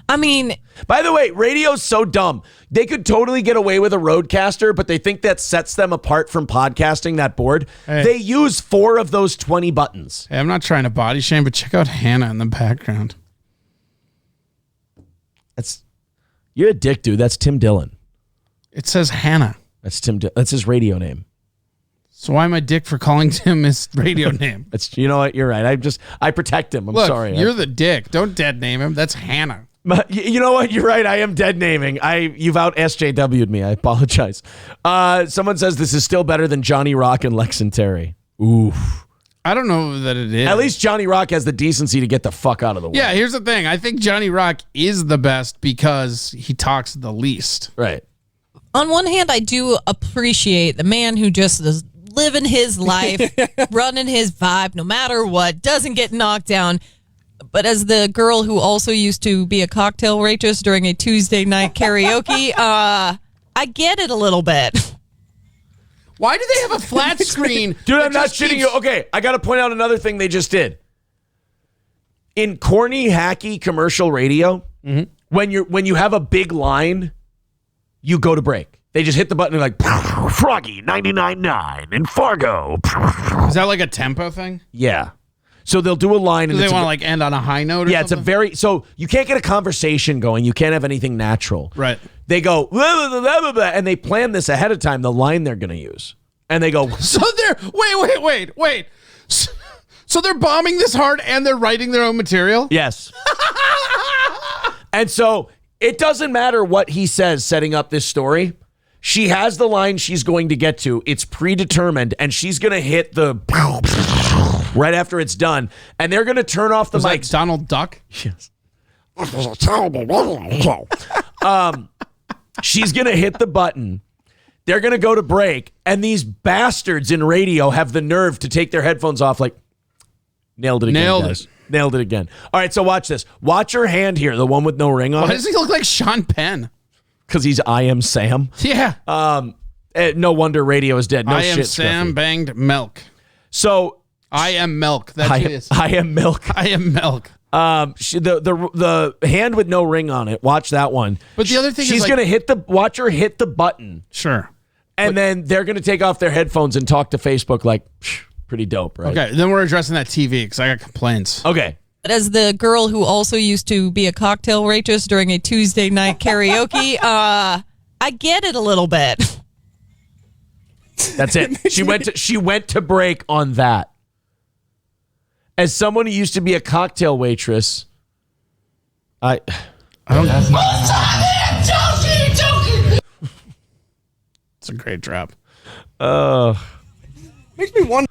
I mean, by the way, radio's so dumb. They could totally get away with a roadcaster, but they think that sets them apart from podcasting, that board. Hey. They use 4 of those 20 buttons. Hey, I'm not trying to body shame, but check out Hannah in the background. You're a dick, dude. That's Tim Dillon. It says Hannah. That's his radio name. So why am I dick for calling Tim his radio name? You know what? You're right. I protect him. I'm Look, sorry. You're the dick. Don't dead name him. That's Hannah. But you know what? You're right. I am dead naming. You've out SJW'd me. I apologize. Someone says this is still better than Johnny Rock and Lex and Terry. Oof. I don't know that it is. At least Johnny Rock has the decency to get the fuck out of the way. Yeah, here's the thing. I think Johnny Rock is the best because he talks the least. Right. On one hand, I do appreciate the man who just is living his life, running his vibe, no matter what, doesn't get knocked down. But as the girl who also used to be a cocktail waitress during a Tuesday night karaoke, I get it a little bit. Why do they have a flat screen? Dude, I'm not shitting you. Okay, I got to point out another thing they just did. In corny, hacky commercial radio, when you have a big line, you go to break. They just hit the button and like, Froggy 99.9 in Fargo. Is that like a tempo thing? Yeah. So they'll do a line. Do and they want to like end on a high note or something? So you can't get a conversation going. You can't have anything natural. Right. They go, blah, blah, blah, blah, blah, and they plan this ahead of time, the line they're going to use. And they go, So they're, wait. So they're bombing this hard and they're writing their own material? Yes. And so it doesn't matter what he says setting up this story. She has the line she's going to get to. It's predetermined, and she's going to hit the right after it's done, and they're going to turn off the mics. Donald Duck? Yes. She's going to hit the button. They're going to go to break, and these bastards in radio have the nerve to take their headphones off like, nailed it again, guys. Nailed it again. All right, so watch this. Watch her hand here, the one with no ring on it. Why does he look like Sean Penn? Because he's I Am Sam. Yeah. No wonder radio is dead. No I Am shit, Sam Scruffy. banged milk. So I am milk. That's what it is. I am milk. I am milk. The hand with no ring on it. Watch that one. But the other thing she's is gonna watch her hit the button. Sure. And then they're gonna take off their headphones and talk to Facebook like, pretty dope, right? Okay, then we're addressing that TV because I got complaints. Okay. But as the girl who also used to be a cocktail waitress during a Tuesday night karaoke, I get it a little bit. That's it. She went to break on that. As someone who used to be a cocktail waitress, I don't. It's a great drop. Makes me wonder.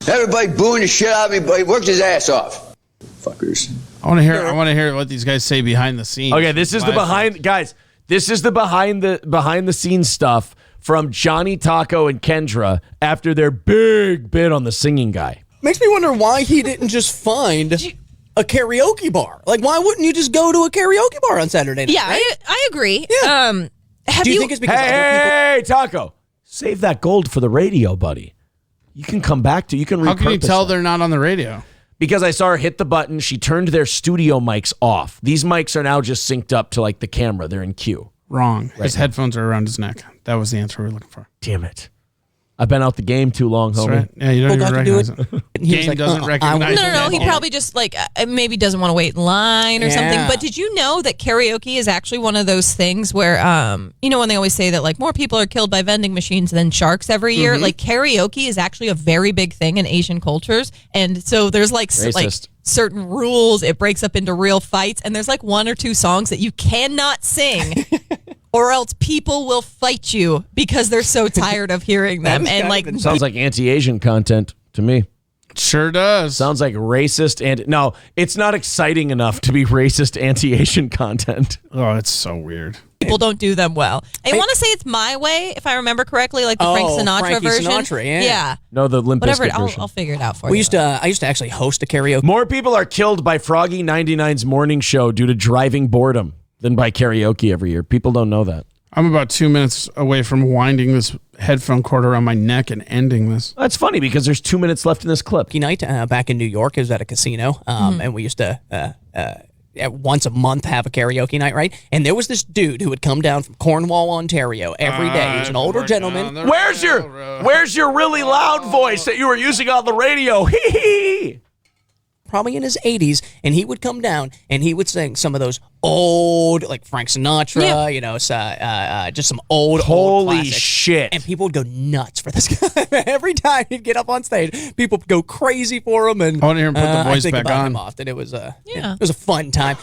Everybody booing the shit out of me, but he worked his ass off. Fuckers. I want to hear what these guys say behind the scenes. Okay, this is the behind guys. This is the behind the scenes stuff from Johnny Taco and Kendra after their big bit on the singing guy. Makes me wonder why he didn't just find a karaoke bar. Like, why wouldn't you just go to a karaoke bar on Saturday night? Yeah, right? I agree. Yeah. Do you think it's because Hey, Taco, save that gold for the radio, buddy. You can come back to. You can. How can you repurpose tell it. they're not on the radio? Because I saw her hit the button. She turned their studio mics off. These mics are now just synced up to like the camera. They're in queue. Wrong. His headphones are around his neck. That was the answer we were looking for. Damn it. I've been out the game too long, homie. Right. Yeah, you don't even recognize it. He Game doesn't recognize it. No. He probably just maybe doesn't want to wait in line or something. Yeah. But did you know that karaoke is actually one of those things where, when they always say that like more people are killed by vending machines than sharks every year, like karaoke is actually a very big thing in Asian cultures. And so there's like Racist. certain rules. It breaks up into real fights. And there's like 1 or 2 songs that you cannot sing or else people will fight you because they're so tired of hearing them. And like, sounds like anti-Asian content to me. Sure does. Sounds like racist and no, it's not exciting enough to be racist anti-Asian content. Oh, it's so weird. people don't do them well. I want to say it's My Way, if I remember correctly, like the Frank Sinatra Frankie version. Sinatra, yeah. No, the Limp Whatever. Bizkit version. I'll figure it out for I you. used to actually host a karaoke. More people are killed by Froggy 99's morning show due to driving boredom than by karaoke every year. People don't know that. I'm about 2 minutes away from winding this headphone cord around my neck and ending this. That's funny because there's 2 minutes left in this clip. Night back in New York, I was at a casino, and we used to once a month have a karaoke night, right? And there was this dude who would come down from Cornwall, Ontario every day. He was an older gentleman. Where's your really loud voice that you were using on the radio? Hee hee. Probably in his 80s, and he would come down and he would sing some of those old, like Frank Sinatra, you know, just some old Holy classics. shit. And people would go nuts for this guy. Every time he'd get up on stage, people would go crazy for him. And I want to hear him put the voice I think back about on. him often. It was it was a fun time.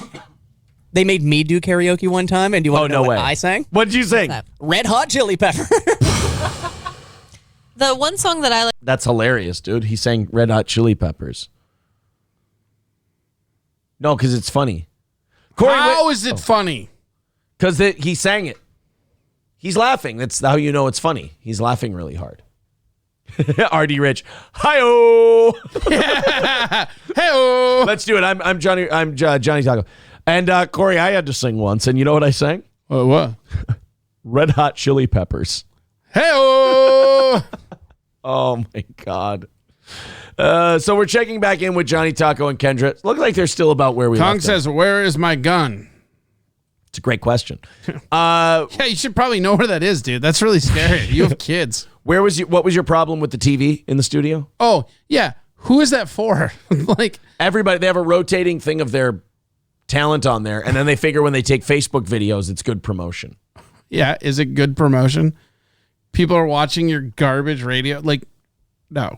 They made me do karaoke one time, and do you want to know what I sang? What did you sing? Red Hot Chili Pepper. The one song that I like. That's hilarious, dude. He sang Red Hot Chili Peppers. No, because it's funny. Corey, How is it funny? Because he sang it. He's laughing. That's how you know it's funny. He's laughing really hard. R.D. Rich. Hi-oh. Hey-oh. Let's do it. I'm Johnny. I'm Johnny Taco. And Corey, I had to sing once, and you know what I sang? What? Red Hot Chili Peppers. Hey-oh. Oh my God. So we're checking back in with Johnny Taco and Kendra. Look like they're still about where we Kong left them. says, "Where is my gun?" It's a great question. Yeah, you should probably know where that is, dude. That's really scary. You have kids. What was your problem with the TV in the studio? Oh, yeah. Who is that for? Like everybody, they have a rotating thing of their talent on there, and then they figure when they take Facebook videos, it's good promotion. Yeah, is it good promotion? People are watching your garbage radio. Like, no.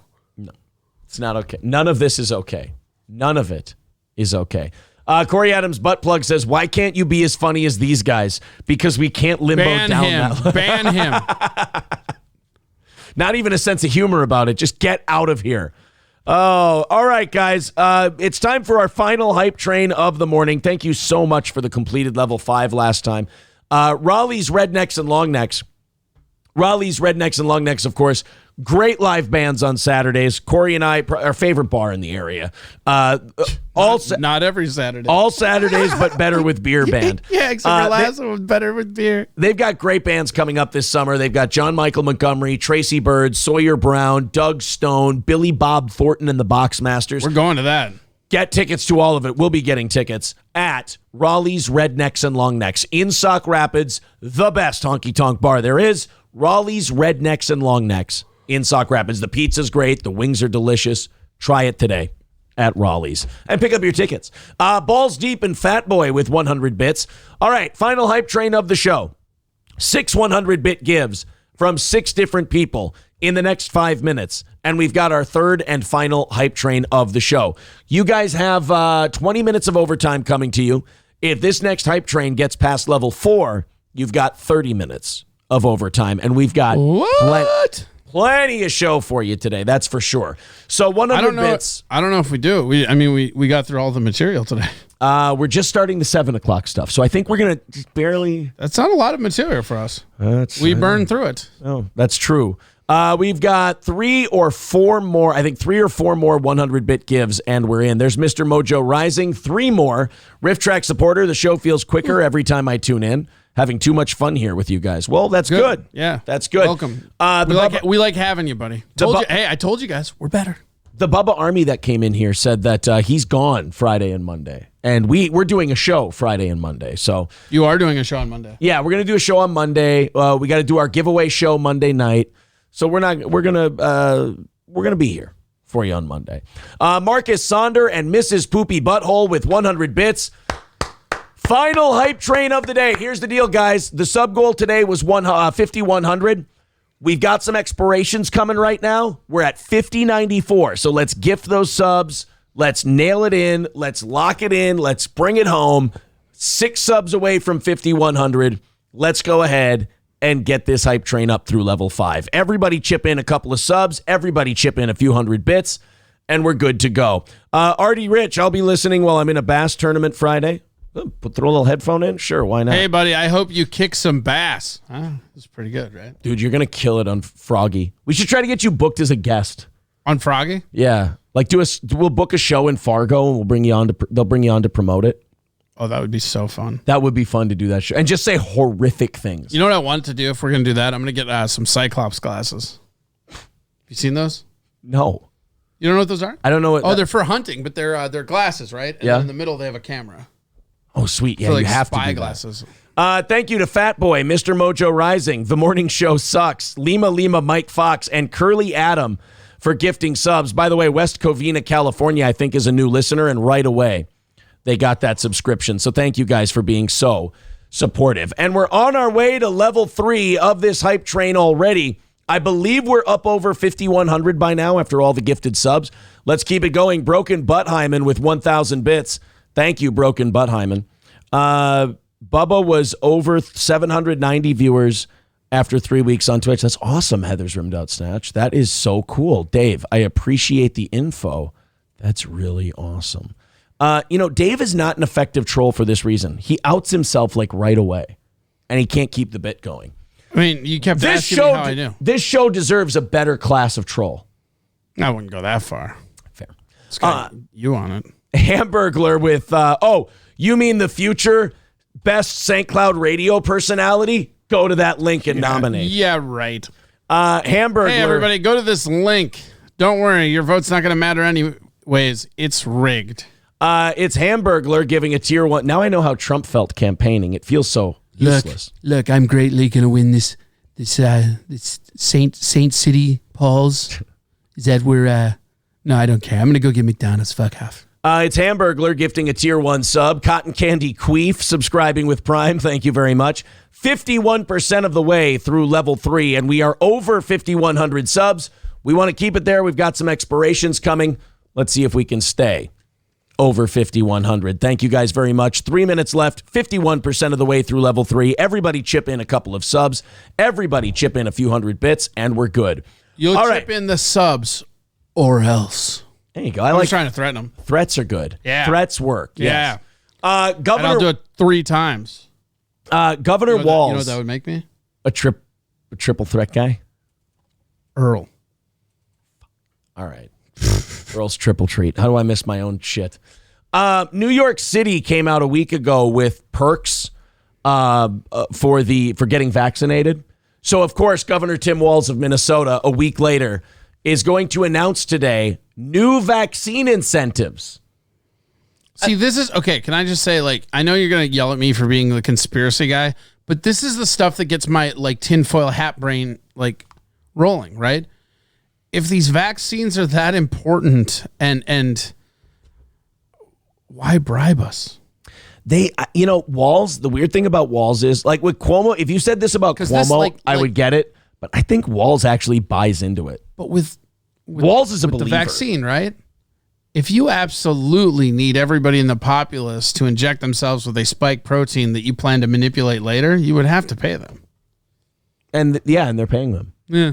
It's not okay. None of this is okay. None of it is okay. Corey Adams' butt plug says, "Why can't you be as funny as these guys? Because we can't limbo Ban down him. that." Ban him. Not even a sense of humor about it. Just get out of here. Oh, all right, guys. It's time for our final hype train of the morning. Thank you so much for the completed level 5 last time. Raleigh's Rednecks and Longnecks. Raleigh's Rednecks and Longnecks, of course. Great live bands on Saturdays. Corey and I, our favorite bar in the area. Not every Saturday. All Saturdays, but better with beer band. Yeah, except for last one was better with beer. They've got great bands coming up this summer. They've got John Michael Montgomery, Tracy Bird, Sawyer Brown, Doug Stone, Billy Bob Thornton, and the Boxmasters. We're going to that. Get tickets to all of it. We'll be getting tickets at Raleigh's Rednecks and Longnecks in Sauk Rapids, the best honky-tonk bar there is. Raleigh's Rednecks and Longnecks in Sauk Rapids. The pizza's great. The wings are delicious. Try it today at Raleigh's and pick up your tickets. Balls Deep and Fat Boy with 100 bits. All right, final hype train of the show. 6 100-bit gives from 6 different people in the next 5 minutes. And we've got our third and final hype train of the show. You guys have 20 minutes of overtime coming to you. If this next hype train gets past level 4, you've got 30 minutes of overtime. And we've got plenty of show for you today. That's for sure. So 100 bits. I don't know if we do. We got through all the material today. We're just starting the 7 o'clock stuff. So I think we're going to just barely. That's not a lot of material for us. We burned through it. Oh, that's true. We've got 3 or 4 more, I think 3 or 4 more 100-bit gives, and we're in. There's Mr. Mojo Rising, 3 more. Riff Track supporter, the show feels quicker every time I tune in. Having too much fun here with you guys. Well, that's good. Yeah. That's good. Welcome. We like having you, buddy. I told you guys, we're better. The Bubba Army that came in here said that he's gone Friday and Monday. And we're doing a show Friday and Monday. So you are doing a show on Monday. Yeah, we're going to do a show on Monday. We got to do our giveaway show Monday night. So we're going to be here for you on Monday. Marcus Sonder and Mrs. Poopy Butthole with 100 bits. Final hype train of the day. Here's the deal, guys. The sub goal today was 5,100. We've got some expirations coming right now. We're at 5094. So let's gift those subs. Let's nail it in. Let's lock it in. Let's bring it home. 6 subs away from 5,100. Let's go ahead and get this hype train up through level 5. Everybody chip in a couple of subs. Everybody chip in a few hundred bits, and we're good to go. Artie Rich, I'll be listening while I'm in a bass tournament Friday. Throw a little headphone in? Sure, why not? Hey, buddy, I hope you kick some bass. That's pretty good, right? Dude, you're going to kill it on Froggy. We should try to get you booked as a guest. On Froggy? Yeah. Like, we'll book a show in Fargo, and they'll bring you on to promote it. Oh, that would be so fun. That would be fun to do that show. And just say horrific things. You know what I want to do if we're going to do that? I'm going to get some Cyclops glasses. You seen those? No. You don't know what those are? I don't know what. Oh, they're for hunting, but they're glasses, right? And then in the middle, they have a camera. Oh, sweet. Yeah, for like you have spy to do glasses. Thank you to Fat Boy, Mr. Mojo Rising, The Morning Show Sucks, Lima, Mike Fox, and Curly Adam for gifting subs. By the way, West Covina, California, I think is a new listener, and right away they got that subscription. So thank you guys for being so supportive. And we're on our way to level 3 of this hype train already. I believe we're up over 5,100 by now after all the gifted subs. Let's keep it going. Broken Buttheimen with 1,000 bits. Thank you, Broken Buttheimen. Bubba was over 790 viewers after 3 weeks on Twitch. That's awesome, Heather's Rimmed Out Snatch. That is so cool. Dave, I appreciate the info. That's really awesome. Dave is not an effective troll for this reason. He outs himself like right away, and he can't keep the bit going. I mean, you kept asking me how I knew. This show deserves a better class of troll. I wouldn't go that far. Fair. It's got you on it. Hamburglar with, you mean the future best St. Cloud radio personality? Go to that link and nominate. Yeah, right. Hamburglar. Hey, everybody, go to this link. Don't worry, your vote's not going to matter anyways. It's rigged. It's Hamburglar giving a tier 1. Now I know how Trump felt campaigning. It feels so useless. Look, I'm greatly going to win this Saint City Paul's. Is that where, no, I don't care. I'm going to go get McDonald's. Fuck off. It's Hamburglar gifting a tier 1 sub. Cotton Candy Queef subscribing with Prime. Thank you very much. 51% of the way through level 3, and we are over 5,100 subs. We want to keep it there. We've got some expirations coming. Let's see if we can stay over 5,100. Thank you guys very much. 3 minutes left. 51% of the way through level 3. Everybody chip in a couple of subs. Everybody chip in a few hundred bits, and we're good. You'll chip in the subs or else. There you go. I was trying to threaten them. Threats are good. Yeah. Threats work. Yes. Yeah. Governor, and I'll do it 3 times. Governor Walz. You know what that would make me? A triple threat guy? Earl. All right. Earl's triple treat. How do I miss my own shit? New York City came out a week ago with perks for getting vaccinated. So, of course, Governor Tim Walz of Minnesota, a week later, is going to announce today new vaccine incentives. See, this is okay. Can I just say, I know you're going to yell at me for being the conspiracy guy, but this is the stuff that gets my tinfoil hat brain rolling, right? If these vaccines are that important, and why bribe us? Walz, the weird thing about Walz is, with Cuomo, if you said this about Cuomo, I would get it, but I think Walz actually buys into it. But with Walz is a believer. The vaccine, right? If you absolutely need everybody in the populace to inject themselves with a spike protein that you plan to manipulate later, you would have to pay them. And they're paying them. Yeah.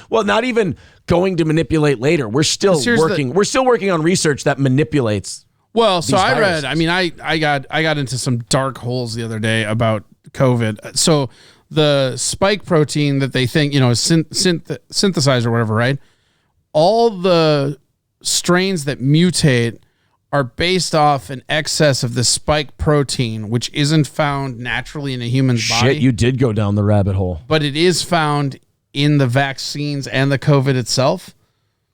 Well, not even going to manipulate later. We're still working. We're still working on research that manipulates. Well, so I viruses. read. I mean, I got into some dark holes the other day about COVID. So the spike protein that they think is synthesized or whatever, right? All the strains that mutate are based off an excess of the spike protein, which isn't found naturally in a human's body. Shit, you did go down the rabbit hole. But it is found in the vaccines and the COVID itself.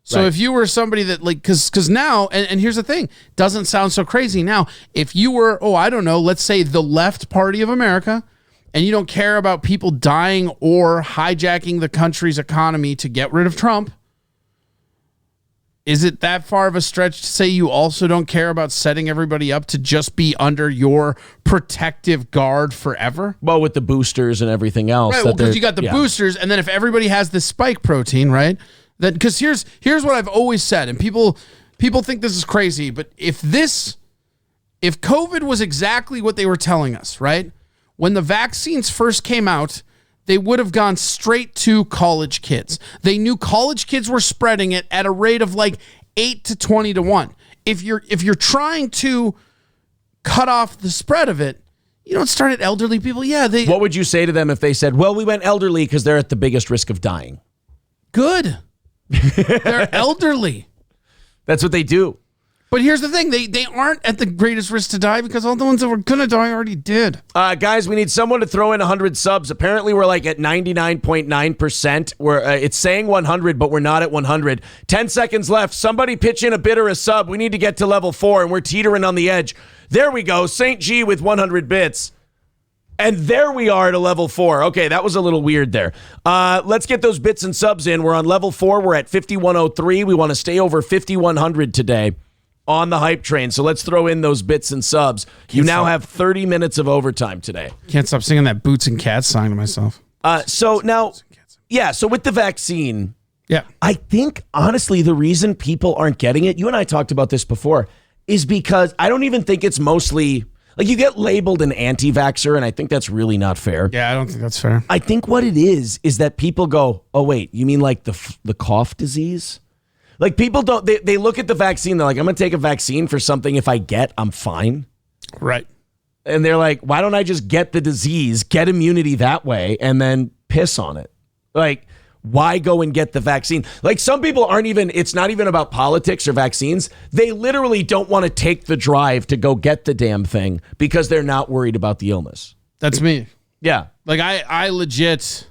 So if you were somebody that because now, and here's the thing, doesn't sound so crazy now. If you were, let's say the left party of America, and you don't care about people dying or hijacking the country's economy to get rid of Trump, is it that far of a stretch to say you also don't care about setting everybody up to just be under your protective guard forever? Well, with the boosters and everything else. Right, because you got the boosters, and then if everybody has the spike protein, right? Then because here's what I've always said, and people people think this is crazy, but if COVID was exactly what they were telling us, right? When the vaccines first came out, they would have gone straight to college kids. They knew college kids were spreading it at a rate of like 8 to 20 to 1. If you're trying to cut off the spread of it, you don't start at elderly people. Yeah, What would you say to them if they said, well, we went elderly because they're at the biggest risk of dying? Good. They're elderly. That's what they do. But here's the thing. They aren't at the greatest risk to die because all the ones that were going to die already did. Guys, we need someone to throw in 100 subs. Apparently, we're like at 99.9%. It's saying 100, but we're not at 100. 10 seconds left. Somebody pitch in a bid or a sub. We need to get to level 4, and we're teetering on the edge. There we go. St. G with 100 bits. And there we are to level 4. Okay, that was a little weird there. Let's get those bits and subs in. We're on level 4. We're at 5103. We want to stay over 5100 today on the hype train. So let's throw in those bits and subs. You now have 30 minutes of overtime today. Can't stop singing that Boots and Cats song to myself. So with the vaccine, yeah, I think, honestly, the reason people aren't getting it, you and I talked about this before, is because I don't even think it's mostly, like, you get labeled an anti-vaxxer, and I think that's really not fair. Yeah, I don't think that's fair. I think what it is that people go, oh, wait, you mean like the cough disease? Like, people don't, they look at the vaccine, they're like, I'm going to take a vaccine for something if I'm fine. Right. And they're like, why don't I just get the disease, get immunity that way, and then piss on it? Like, why go and get the vaccine? Like, some people it's not even about politics or vaccines. They literally don't want to take the drive to go get the damn thing because they're not worried about the illness. That's me. Yeah. Like, I legit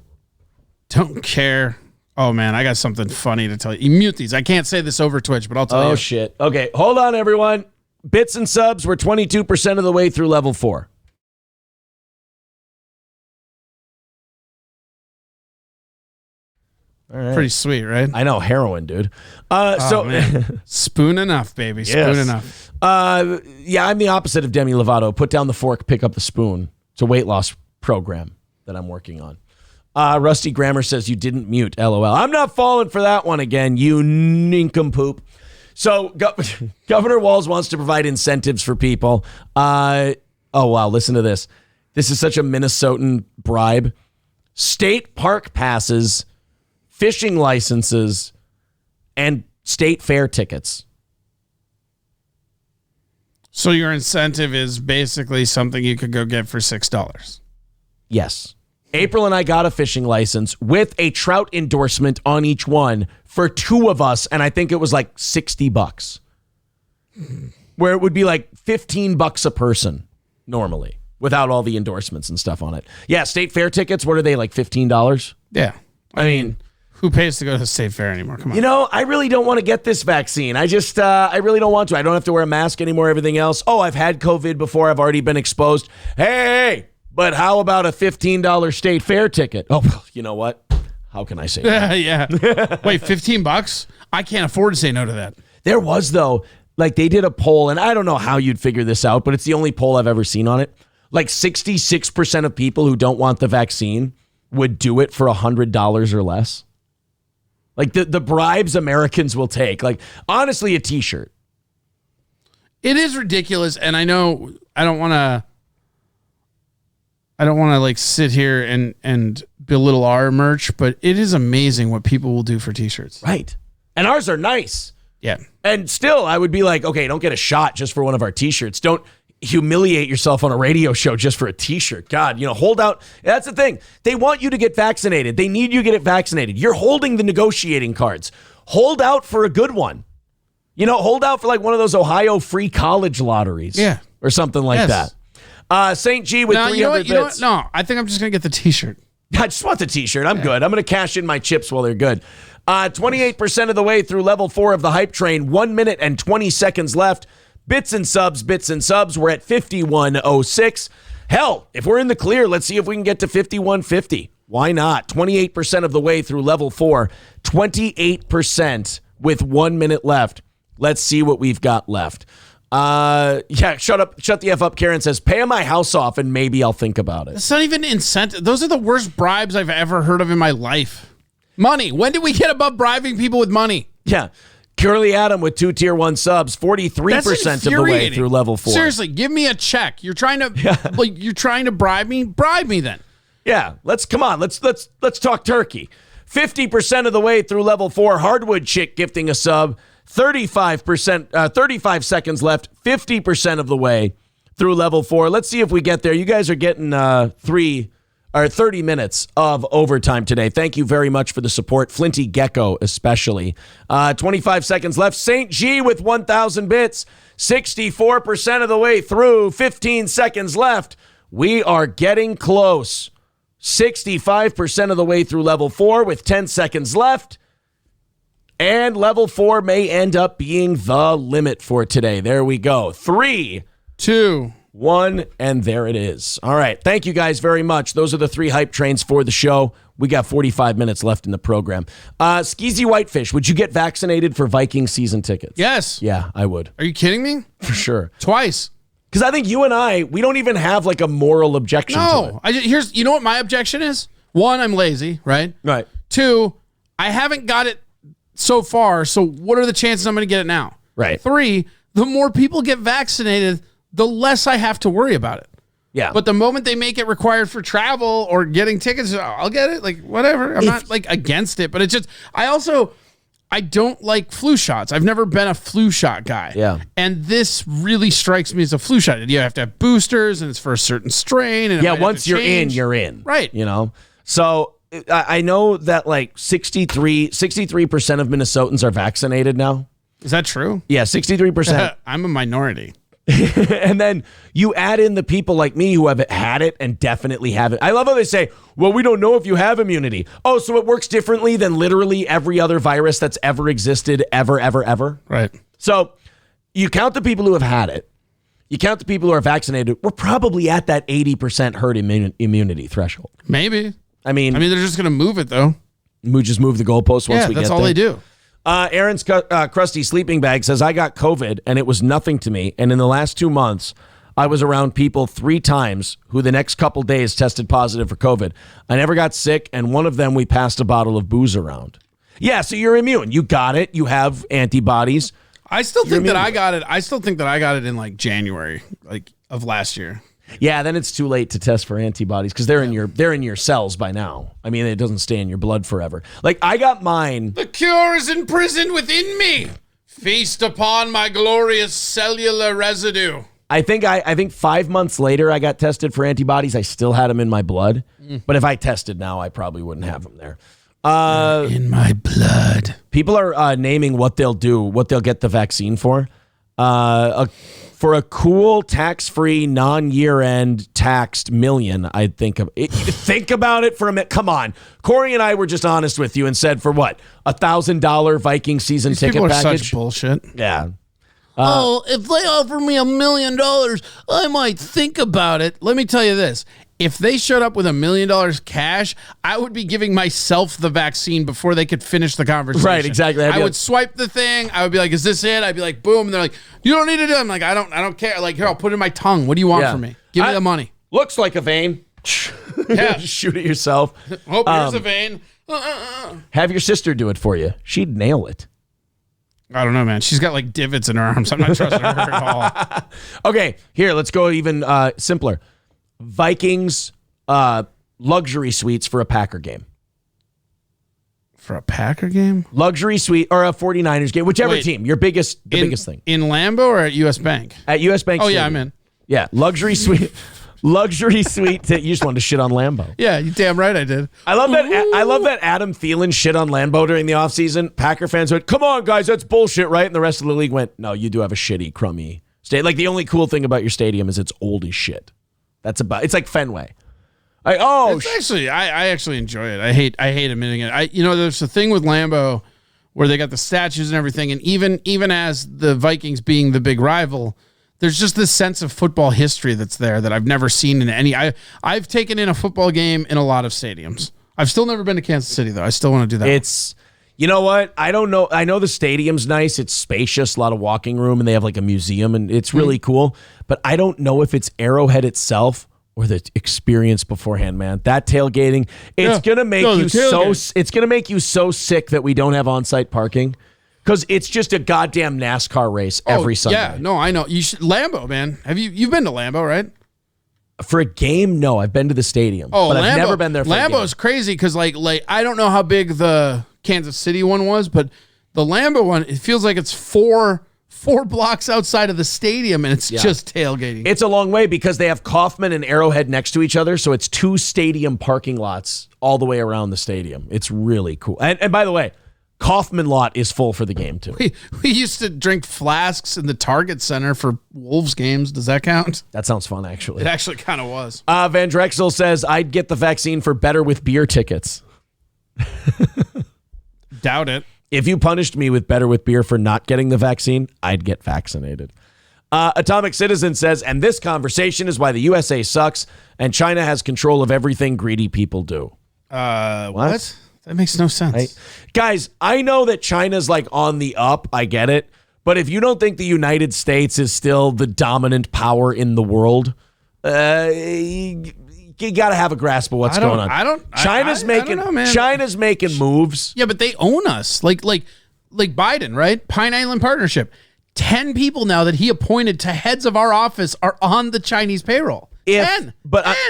don't care. Oh, man, I got something funny to tell you. You mute these. I can't say this over Twitch, but I'll tell you. Oh, shit. Okay, hold on, everyone. Bits and subs, we're 22% of the way through level 4. All right. Pretty sweet, right? I know, heroin, dude. Man. Spoon enough, baby. Spoon enough. Yeah, I'm the opposite of Demi Lovato. Put down the fork, pick up the spoon. It's a weight loss program that I'm working on. Rusty Grammar says you didn't mute, LOL. I'm not falling for that one again, you nincompoop. So Governor Walz wants to provide incentives for people. Oh, wow, listen to this. This is such a Minnesotan bribe. State park passes, fishing licenses, and state fair tickets. So your incentive is basically something you could go get for $6. Yes. April and I got a fishing license with a trout endorsement on each one for 2 of us, and I think it was like $60, where it would be like $15 a person normally without all the endorsements and stuff on it. Yeah, state fair tickets, what are they, like $15? Yeah. I mean, who pays to go to the state fair anymore? Come on. You know, I really don't want to get this vaccine. I really don't want to. I don't have to wear a mask anymore, everything else. Oh, I've had COVID before. I've already been exposed. Hey! But how about a $15 state fair ticket? Oh, you know what? How can I say that? Yeah. Wait, $15? I can't afford to say no to that. There was, though, like they did a poll, and I don't know how you'd figure this out, but it's the only poll I've ever seen on it. Like 66% of people who don't want the vaccine would do it for $100 or less. Like the bribes Americans will take. Like, honestly, a t-shirt. It is ridiculous, and I know I don't want to like sit here and belittle our merch, but it is amazing what people will do for t-shirts. Right. And ours are nice. Yeah. And still, I would be like, okay, don't get a shot just for one of our t-shirts. Don't humiliate yourself on a radio show just for a t-shirt. God, hold out. That's the thing. They want you to get vaccinated. They need you to get vaccinated. You're holding the negotiating cards. Hold out for a good one. Hold out for like one of those Ohio free college lotteries. Yeah. Or something like that. St. G with 300 bits. No, I think I'm just going to get the t-shirt. I just want the t-shirt. I'm good. I'm going to cash in my chips while they're good. 28% of the way through level 4 of the hype train. 1 minute and 20 seconds left. Bits and subs. We're at 5106. Hell, if we're in the clear, let's see if we can get to 5150. Why not? 28% of the way through level 4. 28% with 1 minute left. Let's see what we've got left. Shut the F up. Karen says, pay my house off and maybe I'll think about it. It's not even incentive. Those are the worst bribes I've ever heard of in my life. Money. When did we get above bribing people with money? Yeah. Curly Adam with 2 tier 1 subs, 43% of the way through level 4. Seriously, give me a check. You're trying to you're trying to bribe me? Bribe me then. Yeah, let's talk turkey. 50% of the way through level 4, Hardwood Chick gifting a sub. 35%, 35 seconds left. 50% of the way through level 4. Let's see if we get there. You guys are getting 30 minutes of overtime today. Thank you very much for the support. Flinty Gecko especially. 25 seconds left. St. G with 1,000 bits. 64% of the way through. 15 seconds left. We are getting close. 65% of the way through level 4 with 10 seconds left. And level 4 may end up being the limit for today. There we go. 3, 2, 1, and there it is. All right. Thank you guys very much. Those are the 3 hype trains for the show. We got 45 minutes left in the program. Skeezy Whitefish, would you get vaccinated for Viking season tickets? Yes. Yeah, I would. Are you kidding me? For sure. Twice. Because I think you and we don't even have like a moral objection to it. You know what my objection is? 1, I'm lazy, right? Right. 2, I haven't got it so far, so what are the chances I'm going to get it now? Right. 3, the more people get vaccinated, the less I have to worry about it. Yeah. But the moment they make it required for travel or getting tickets, I'll get it. Like, whatever. I'm not like against it, but it's just, I don't like flu shots. I've never been a flu shot guy. Yeah. And this really strikes me as a flu shot. You have to have boosters and it's for a certain strain. And once you're in, you're in. Right. You know? So I know that like 63% of Minnesotans are vaccinated now. Is that true? Yeah, 63%. I'm a minority. And then you add in the people like me who have had it and definitely have it. I love how they say, well, we don't know if you have immunity. Oh, so it works differently than literally every other virus that's ever existed, ever. Right. So you count the people who have had it. You count the people who are vaccinated. We're probably at that 80% herd immunity threshold. Maybe. I mean, they're just going to move it, though. Just move the goalposts once we get there. That's all they do. Aaron's crusty sleeping bag says, I got COVID and it was nothing to me. And in the last 2 months, I was around people 3 times who the next couple days tested positive for COVID. I never got sick. And one of them, we passed a bottle of booze around. Yeah. So you're immune. You got it. You have antibodies. I still think that I got it. I still think that I got it in like January, of last year. Yeah, then it's too late to test for antibodies because they're in your cells by now. I mean, it doesn't stay in your blood forever. Like I got mine. The cure is imprisoned within me. Feast upon my glorious cellular residue. I think 5 months later I got tested for antibodies. I still had them in my blood, but if I tested now, I probably wouldn't have them there. In my blood. People are naming what they'll get the vaccine for. For a cool, tax-free, non-year-end taxed million, I'd think about it for a minute. Come on. Corey and I were just honest with you and said for what? $1,000 Viking season These ticket people are package? such bullshit. Yeah. If they offer me $1 million, I might think about it. Let me tell you this. If they showed up with $1 million cash, I would be giving myself the vaccine before they could finish the conversation. Right, exactly. I would swipe the thing. I would be like, "Is this it?" I'd be like, "Boom!" And they're like, "You don't need to do it." I'm like, "I don't care." Like, here, I'll put it in my tongue. What do you want from me? Give me the money. Looks like a vein. Yeah, just shoot it yourself. Oh, here's a vein. Have your sister do it for you. She'd nail it. I don't know, man. She's got like divots in her arms. I'm not trusting her at all. Okay, here, let's go even simpler. Vikings luxury suites for a Packer game. For a Packer game? Luxury suite or a 49ers game, whichever team. Your biggest thing. In Lambeau or at US Bank? At US Bank. Oh, Stadium. yeah, I'm in. Yeah, luxury suite. Luxury suite. You just wanted to shit on Lambeau. Yeah, you damn right I did. I love that Adam Thielen shit on Lambeau during the offseason. Packer fans went, "Come on, guys, that's bullshit, right?" And the rest of the league went, "No, you do have a shitty, crummy stadium. Like the only cool thing about your stadium is it's old as shit. It's like Fenway." I actually enjoy it. I hate admitting it. There's a thing with Lambeau where they got the statues and everything, and even as the Vikings being the big rival, there's just this sense of football history that's there that I've never seen in any. I've taken in a football game in a lot of stadiums. I've still never been to Kansas City though. I still want to do that. You know what? I don't know. I know the stadium's nice. It's spacious, a lot of walking room, and they have like a museum, and it's really cool. But I don't know if it's Arrowhead itself or the experience beforehand, man. That tailgating, it's gonna make you so sick that we don't have on-site parking. Because it's just a goddamn NASCAR race every Sunday. Yeah, no, I know. You should Lambeau, man. You've been to Lambeau, right? For a game, no. I've been to the stadium, but I've never been there for a game. Lambeau's crazy because, like, I don't know how big the Kansas City one was, but the Lambeau one, it feels like it's four blocks outside of the stadium, and it's just tailgating. It's a long way because they have Kauffman and Arrowhead next to each other, so it's 2 stadium parking lots all the way around the stadium. It's really cool. And by the way, Kauffman lot is full for the game, too. We used to drink flasks in the Target Center for Wolves games. Does that count? That sounds fun, actually. It actually kind of was. Van Drexel says, I'd get the vaccine for better with beer tickets. Doubt it. If you punished me with better with beer for not getting the vaccine, I'd get vaccinated. Atomic Citizen says, and this conversation is why the USA sucks and China has control of everything greedy people do. What? That makes no sense. Right? Guys, I know that China's like on the up. I get it. But if you don't think the United States is still the dominant power in the world, you got to have a grasp of what's going on. China's making moves. Yeah, but they own us. Like Biden, right? Pine Island Partnership. 10 people now that he appointed to heads of our office are on the Chinese payroll. 10.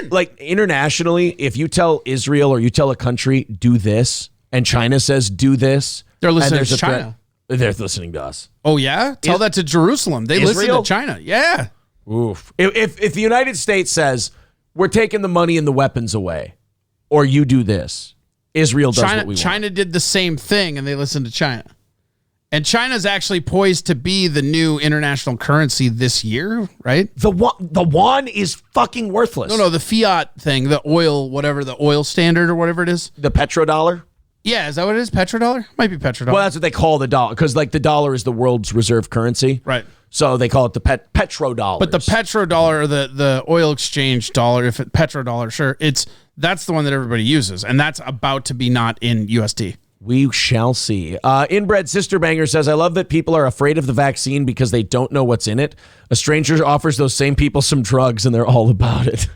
Like internationally, if you tell Israel or you tell a country, do this, and China says, do this. They're listening to China. They're listening to us. Oh, yeah? Tell that to Jerusalem. They listen to China. Yeah. Oof. If the United States says, we're taking the money and the weapons away, or you do this, Israel does what we want. China did the same thing, and they listened to China. And China's actually poised to be the new international currency this year, right? The yuan is fucking worthless. No, the fiat thing, the oil standard or whatever it is. The petrodollar? Yeah, is that what it is? Petrodollar? Might be petrodollar. Well, that's what they call the dollar, because like the dollar is the world's reserve currency. Right. So they call it the petrodollar. But the petrodollar, or the oil exchange dollar, petrodollar, sure, that's the one that everybody uses, and that's about to be not in USD. We shall see. Inbred Sister Banger says, I love that people are afraid of the vaccine because they don't know what's in it. A stranger offers those same people some drugs and they're all about it.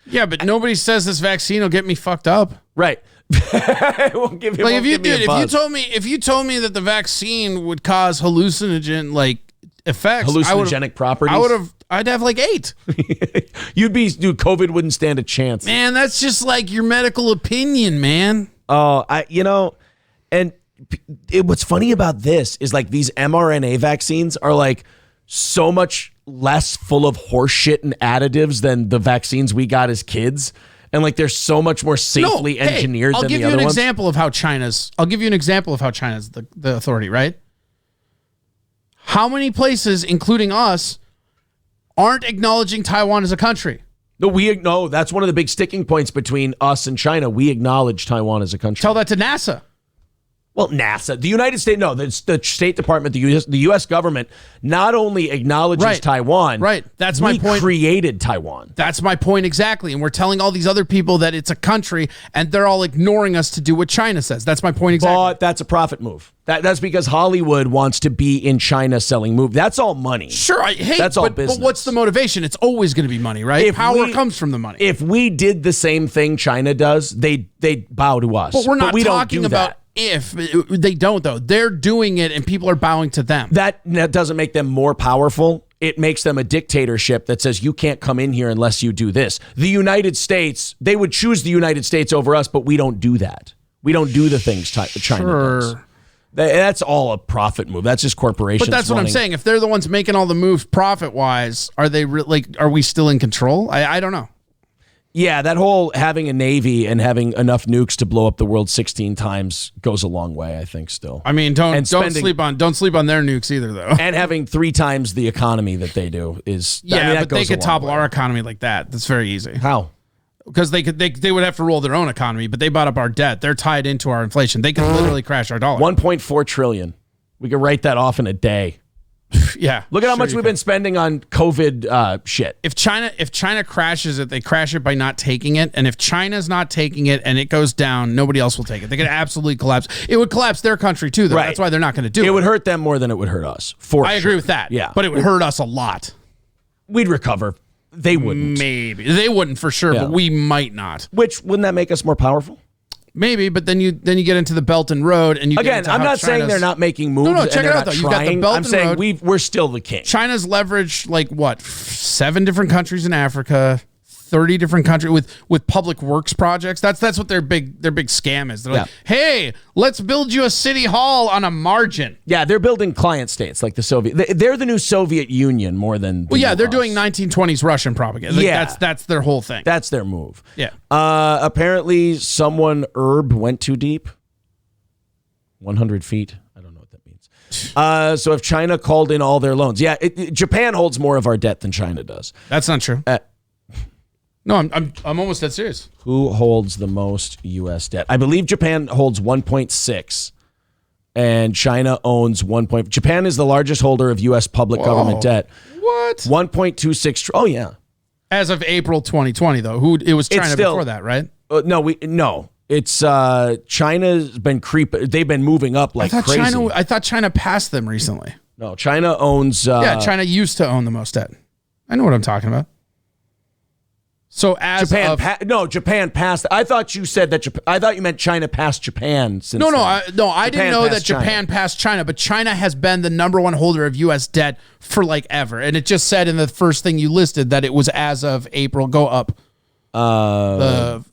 Yeah, but nobody says this vaccine will get me fucked up. Right. It won't give you, if you told me that the vaccine would cause hallucinogen effects, hallucinogenic properties, I'd have 8. COVID wouldn't stand a chance. Man, that's just your medical opinion, man. Oh, and what's funny about this is these mRNA vaccines are so much less full of horse shit and additives than the vaccines we got as kids. And they're so much more safely engineered than the other ones. I'll give you an example of how China's the authority, right? How many places, including us, aren't acknowledging Taiwan as a country? No, that's one of the big sticking points between us and China. We acknowledge Taiwan as a country. Tell that to NASA. Well, NASA, the United States, no, the State Department, the U.S. government not only acknowledges Taiwan. Right. That's my point. We created Taiwan. That's my point exactly. And we're telling all these other people that it's a country, and they're all ignoring us to do what China says. That's my point exactly. But that's a profit move. That's because Hollywood wants to be in China selling movies. That's all money. Sure. That's all business. But what's the motivation? It's always going to be money, right? Power comes from the money. If we did the same thing China does, they'd bow to us. But we're not talking don't do about that. If they don't, though. They're doing it, and people are bowing to them. That doesn't make them more powerful. It makes them a dictatorship that says you can't come in here unless you do this. The United States, they would choose the United States over us, but we don't do that. We don't do the things China does. That's all a profit move. That's just corporations. But that's what I'm saying. If they're the ones making all the moves profit-wise, are they are we still in control? I don't know. Yeah, that whole having a navy and having enough nukes to blow up the world 16 times goes a long way, I think, still. I mean, don't sleep on their nukes either, though. And having 3 times the economy that they do is but they could topple our economy like that. That's very easy. How? Because they would have to roll their own economy, but they bought up our debt. They're tied into our inflation. They could literally crash our dollar. 1.4 trillion. We could write that off in a day. Yeah. Look at how much we've been spending on COVID shit. If China crashes it, they crash it by not taking it. And if China's not taking it and it goes down, nobody else will take it. They could absolutely collapse. It would collapse their country too, though. Right. That's why they're not going to do it. It would hurt them more than it would hurt us. I agree with that. Yeah. But it would hurt us a lot. We'd recover. They wouldn't. Maybe. They wouldn't for sure, but we might not. Wouldn't that make us more powerful? Maybe, but then you get into the Belt and Road, and you get Again, into I'm how not saying China's- they're not making moves. No, and check it they're out not though. You got the trying. Belt I'm and saying Road. we're still the king. China's leveraged like what 7 different countries in Africa, 30 different countries with public works projects. That's what their big scam is. They're like, hey, let's build you a city hall on a margin. Yeah, they're building client states like the Soviet. They're the new Soviet Union more than. Well, yeah, they're doing 1920s Russian propaganda. Like, Yeah. that's their whole thing. That's their move. Yeah. Apparently, Herb went too deep. 100 feet. I don't know what that means. So if China called in all their loans, Japan holds more of our debt than China does. That's not true. No, I'm almost that serious. Who holds the most U.S. debt? I believe Japan holds 1.6, and China owns 1. Japan is the largest holder of U.S. public government debt. What? 1.26. Oh yeah. As of April 2020, though, it was China before that, right? No. It's China's been They've been moving up like crazy. I thought China passed them recently. No, China owns. China used to own the most debt. I know what I'm talking about. So as Japan passed. I thought you said that. I thought you meant China passed Japan. Since I didn't know that Japan passed China, but China has been the number 1 holder of U.S. debt for like ever, and it just said in the first thing you listed that it was as of April. Go up, the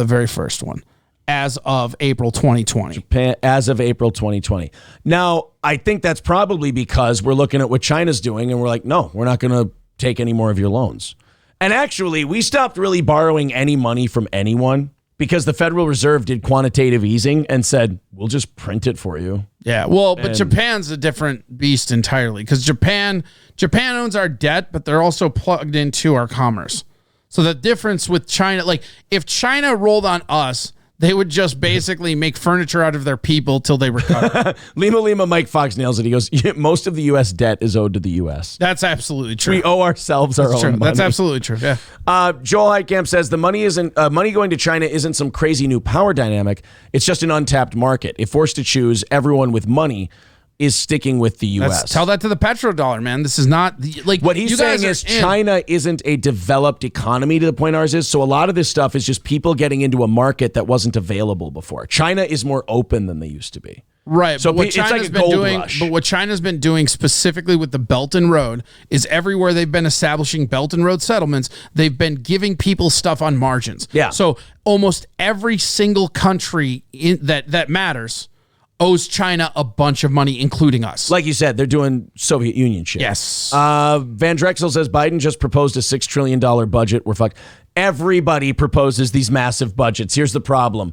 very first one, as of April 2020. Japan as of April 2020. Now I think that's probably because we're looking at what China's doing, and we're like, no, we're not going to take any more of your loans. And actually, we stopped really borrowing any money from anyone because the Federal Reserve did quantitative easing and said, we'll just print it for you. Yeah, well, but Japan's a different beast entirely because Japan owns our debt, but they're also plugged into our commerce. So the difference with China, like if China rolled on us, they would just basically make furniture out of their people till they recover. Lima Mike Fox nails it. He goes, most of the U.S. debt is owed to the U.S. That's absolutely true. We owe ourselves our own money. That's absolutely true, yeah. Joel Heitkamp says the money going to China isn't some crazy new power dynamic. It's just an untapped market. If forced to choose, everyone with money is sticking with the U.S. Tell that to the petrodollar, man. This is not like what he's saying is China isn't a developed economy to the point ours is. So a lot of this stuff is just people getting into a market that wasn't available before. China is more open than they used to be. Right. So but what it's like China's a been gold doing, rush. but what China's been doing specifically with the Belt and Road is everywhere they've been establishing Belt and Road settlements, they've been giving people stuff on margins. Yeah. So almost every single country that matters owes China a bunch of money, including us. Like you said, they're doing Soviet Union shit. Yes. Van Drexel says Biden just proposed a $6 trillion budget. We're fucked. Everybody proposes these massive budgets. Here's the problem.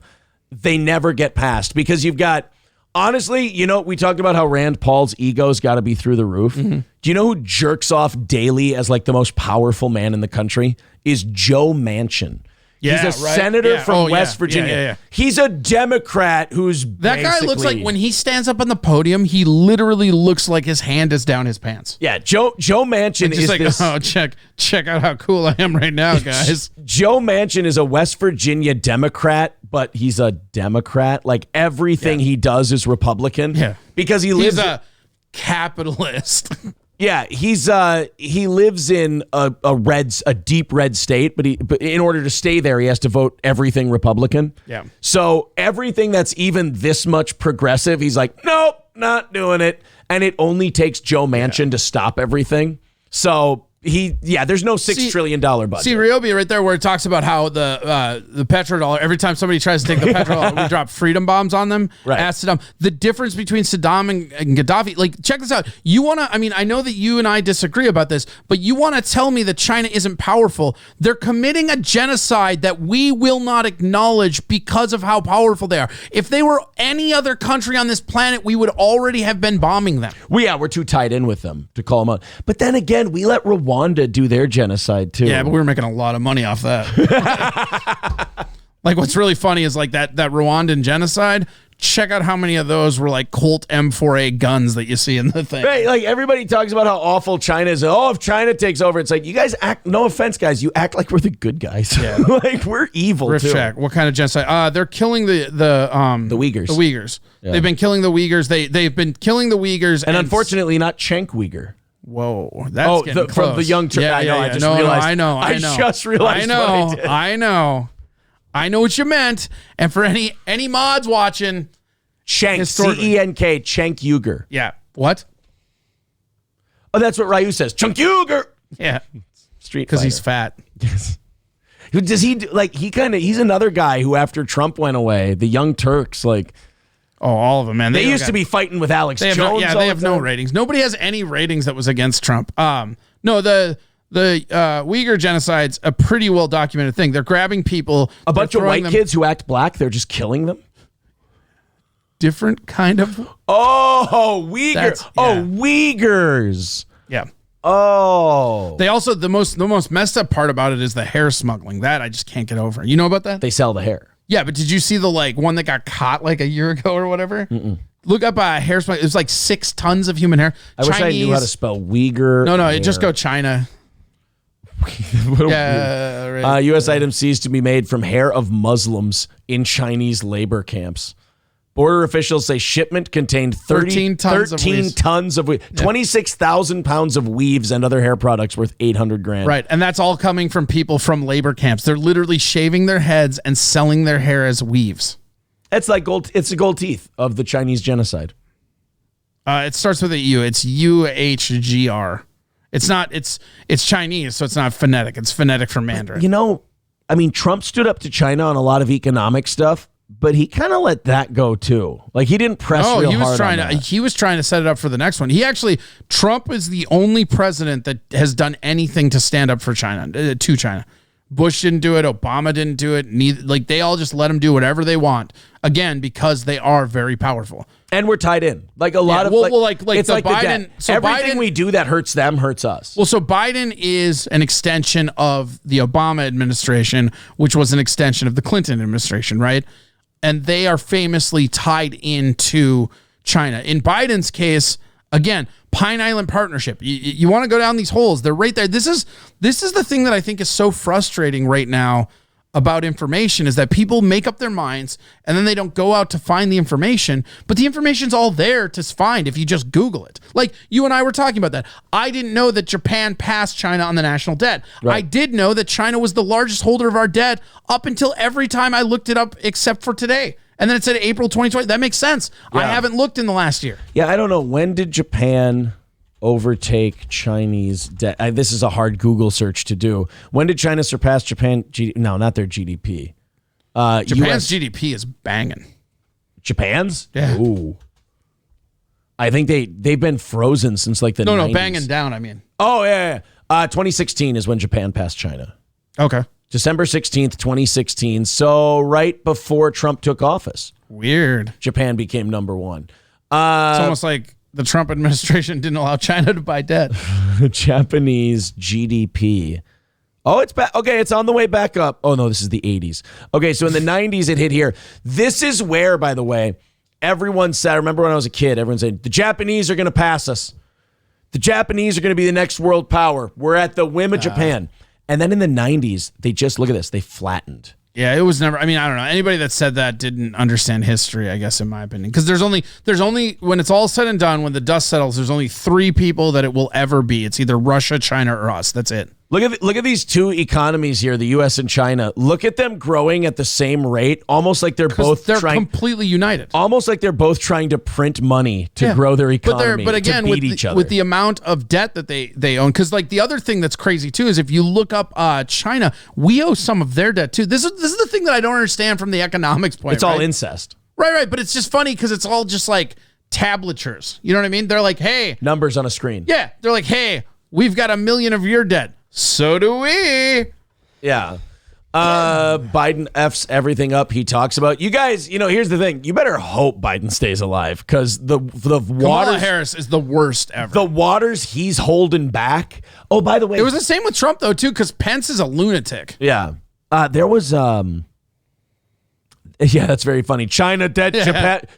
They never get passed because you've got, honestly, we talked about how Rand Paul's ego's got to be through the roof. Mm-hmm. Do you know who jerks off daily as like the most powerful man in the country? Is Joe Manchin. Yeah, he's a right. senator Yeah. from West Virginia. Yeah. He's a Democrat who's That guy looks like when he stands up on the podium, he literally looks like his hand is down his pants. Yeah, Joe Manchin Like, is like, this. oh, check out how cool I am right now, guys. Joe Manchin is a West Virginia Democrat, but he's a Democrat. Like everything he does is Republican. Yeah, because he's a capitalist. Yeah, he lives in a deep red state, but in order to stay there, he has to vote everything Republican. Yeah. So everything that's even this much progressive, he's like, nope, not doing it. And it only takes Joe Manchin to stop everything. So there's no $6 trillion budget. See, Ryobi right there where it talks about how the petrodollar, every time somebody tries to take the petrodollar, we drop freedom bombs on them. Right. Ask Saddam. The difference between Saddam and Gaddafi, like, check this out. You want to, I know that you and I disagree about this, but you want to tell me that China isn't powerful. They're committing a genocide that we will not acknowledge because of how powerful they are. If they were any other country on this planet, we would already have been bombing them. We're too tied in with them to call them out. But then again, we let Rwanda do their genocide too. Yeah, but we were making a lot of money off that. Like, what's really funny is like that Rwandan genocide. Check out how many of those were like Colt M4A guns that you see in the thing. Right, like everybody talks about how awful China is. Oh, if China takes over, it's like you guys act. No offense, guys, you act like we're the good guys. Yeah, like we're evil. Riff too. check. What kind of genocide? They're killing the Uyghurs. The Uyghurs. Yeah. They've been killing the Uyghurs. They've been killing the Uyghurs, and unfortunately, not Cenk Uyghur. Whoa, that's getting close. From the young. Yeah, I know. I just no, realized. I know. I just realized. I know. I know what you meant. And for any mods watching, Cenk, historically- C-E-N-K, Cenk Uyghur. Yeah. What? Oh, that's what Ryu says. Cenk Uyghur. Yeah. Street Because fighter. he's fat. Yes. Does he like? He's another guy who, after Trump went away, the Young Turks, like, Oh, all of them, man. they used to be fighting with Alex They have Jones. they have no ratings. Nobody has any ratings that was against Trump. No, the Uyghur genocide's a pretty well documented thing. They're grabbing people, A bunch they're of throwing white them- kids who act black, they're just killing them. different kind of. Oh, Uyghur. That's- Oh, yeah. Uyghurs. Yeah. Oh. They also the most messed up part about it is the hair smuggling. That I just can't get over. You know about that? They sell the hair. Yeah, but did you see the one that got caught like a year ago or whatever? Look up hair smuggling. It was like 6 tons of human hair. I wish I knew how to spell Uyghur. No, just go China. Yeah, right. U.S. items seized to be made from hair of Muslims in Chinese labor camps. Border officials say shipment contained 13 tons of weaves. tons of 26,000 pounds of weaves and other hair products worth $800,000. Right, and that's all coming from people from labor camps. They're literally shaving their heads and selling their hair as weaves. It's like gold. It's the gold teeth of the Chinese genocide. It starts with a U. It's UHGR. It's not. It's Chinese, so it's not phonetic. It's phonetic for Mandarin. You know, I mean, Trump stood up to China on a lot of economic stuff, but he kind of let that go too. Like he didn't press. Oh, real he was hard trying on to. that. He was trying to set it up for the next one. Trump is the only president that has done anything to stand up for China, to China. Bush didn't do it. Obama didn't do it. Neither. They all just let him do whatever they want. Again, because they are very powerful. And we're tied in. Like a lot of it's the like the Biden. debt. So Everything Biden, we do that hurts them hurts us. Well, so Biden is an extension of the Obama administration, which was an extension of the Clinton administration, right? And they are famously tied into China. In Biden's case, again, Pine Island Partnership. You want to go down these holes? They're right there. This is the thing that I think is so frustrating right now about information is that people make up their minds and then they don't go out to find the information, but the information's all there to find if you just Google it. Like you and I were talking about that. I didn't know that Japan passed China on the national debt. Right. I did know that China was the largest holder of our debt up until every time I looked it up except for today. And then it said April 2020. That makes sense. I Yeah. haven't looked in the last year. Yeah, I don't know. When did Japan overtake Chinese debt? This is a hard Google search to do. When did China surpass Japan? No, not their GDP. Japan's GDP is banging. Japan's? Yeah. Ooh. I think they've been frozen since like the 90s. No, banging down, I mean. Oh, yeah. 2016 is when Japan passed China. Okay. December 16th, 2016. So right before Trump took office. Weird. Japan became number one. It's almost like the Trump administration didn't allow China to buy debt. Japanese GDP. Oh, it's back. Okay, it's on the way back up. Oh, no, this is the 80s. Okay, so in the 90s, it hit here. This is where, by the way, everyone said, I remember when I was a kid, everyone said, the Japanese are going to pass us. The Japanese are going to be the next world power. We're at the whim of Japan. And then in the 90s, they just, look at this, they flattened. Yeah, it was never. I mean, I don't know. Anybody that said that didn't understand history, I guess, in my opinion. Because there's only when it's all said and done, when the dust settles, there's only 3 people that it will ever be. It's either Russia, China, or us. That's it. Look at these two economies here, the U.S. and China. Look at them growing at the same rate, almost like they're completely united. Almost like they're both trying to print money to grow their economy. But again, to beat each other. with the amount of debt that they own, because like the other thing that's crazy too is if you look up China, we owe some of their debt too. This is the thing that I don't understand from the economics point. It's all incest, right? But it's just funny because it's all just like tablatures. You know what I mean? They're like, hey, numbers on a screen. Yeah, they're like, hey, we've got 1 million of your debt. So do we. Yeah. Biden F's everything up he talks about. You guys, here's the thing. You better hope Biden stays alive because the Kamala waters. Harris is the worst ever. The waters he's holding back. Oh, by the way. It was the same with Trump, though, too, because Pence is a lunatic. Yeah. There was. Yeah, that's very funny. China debt,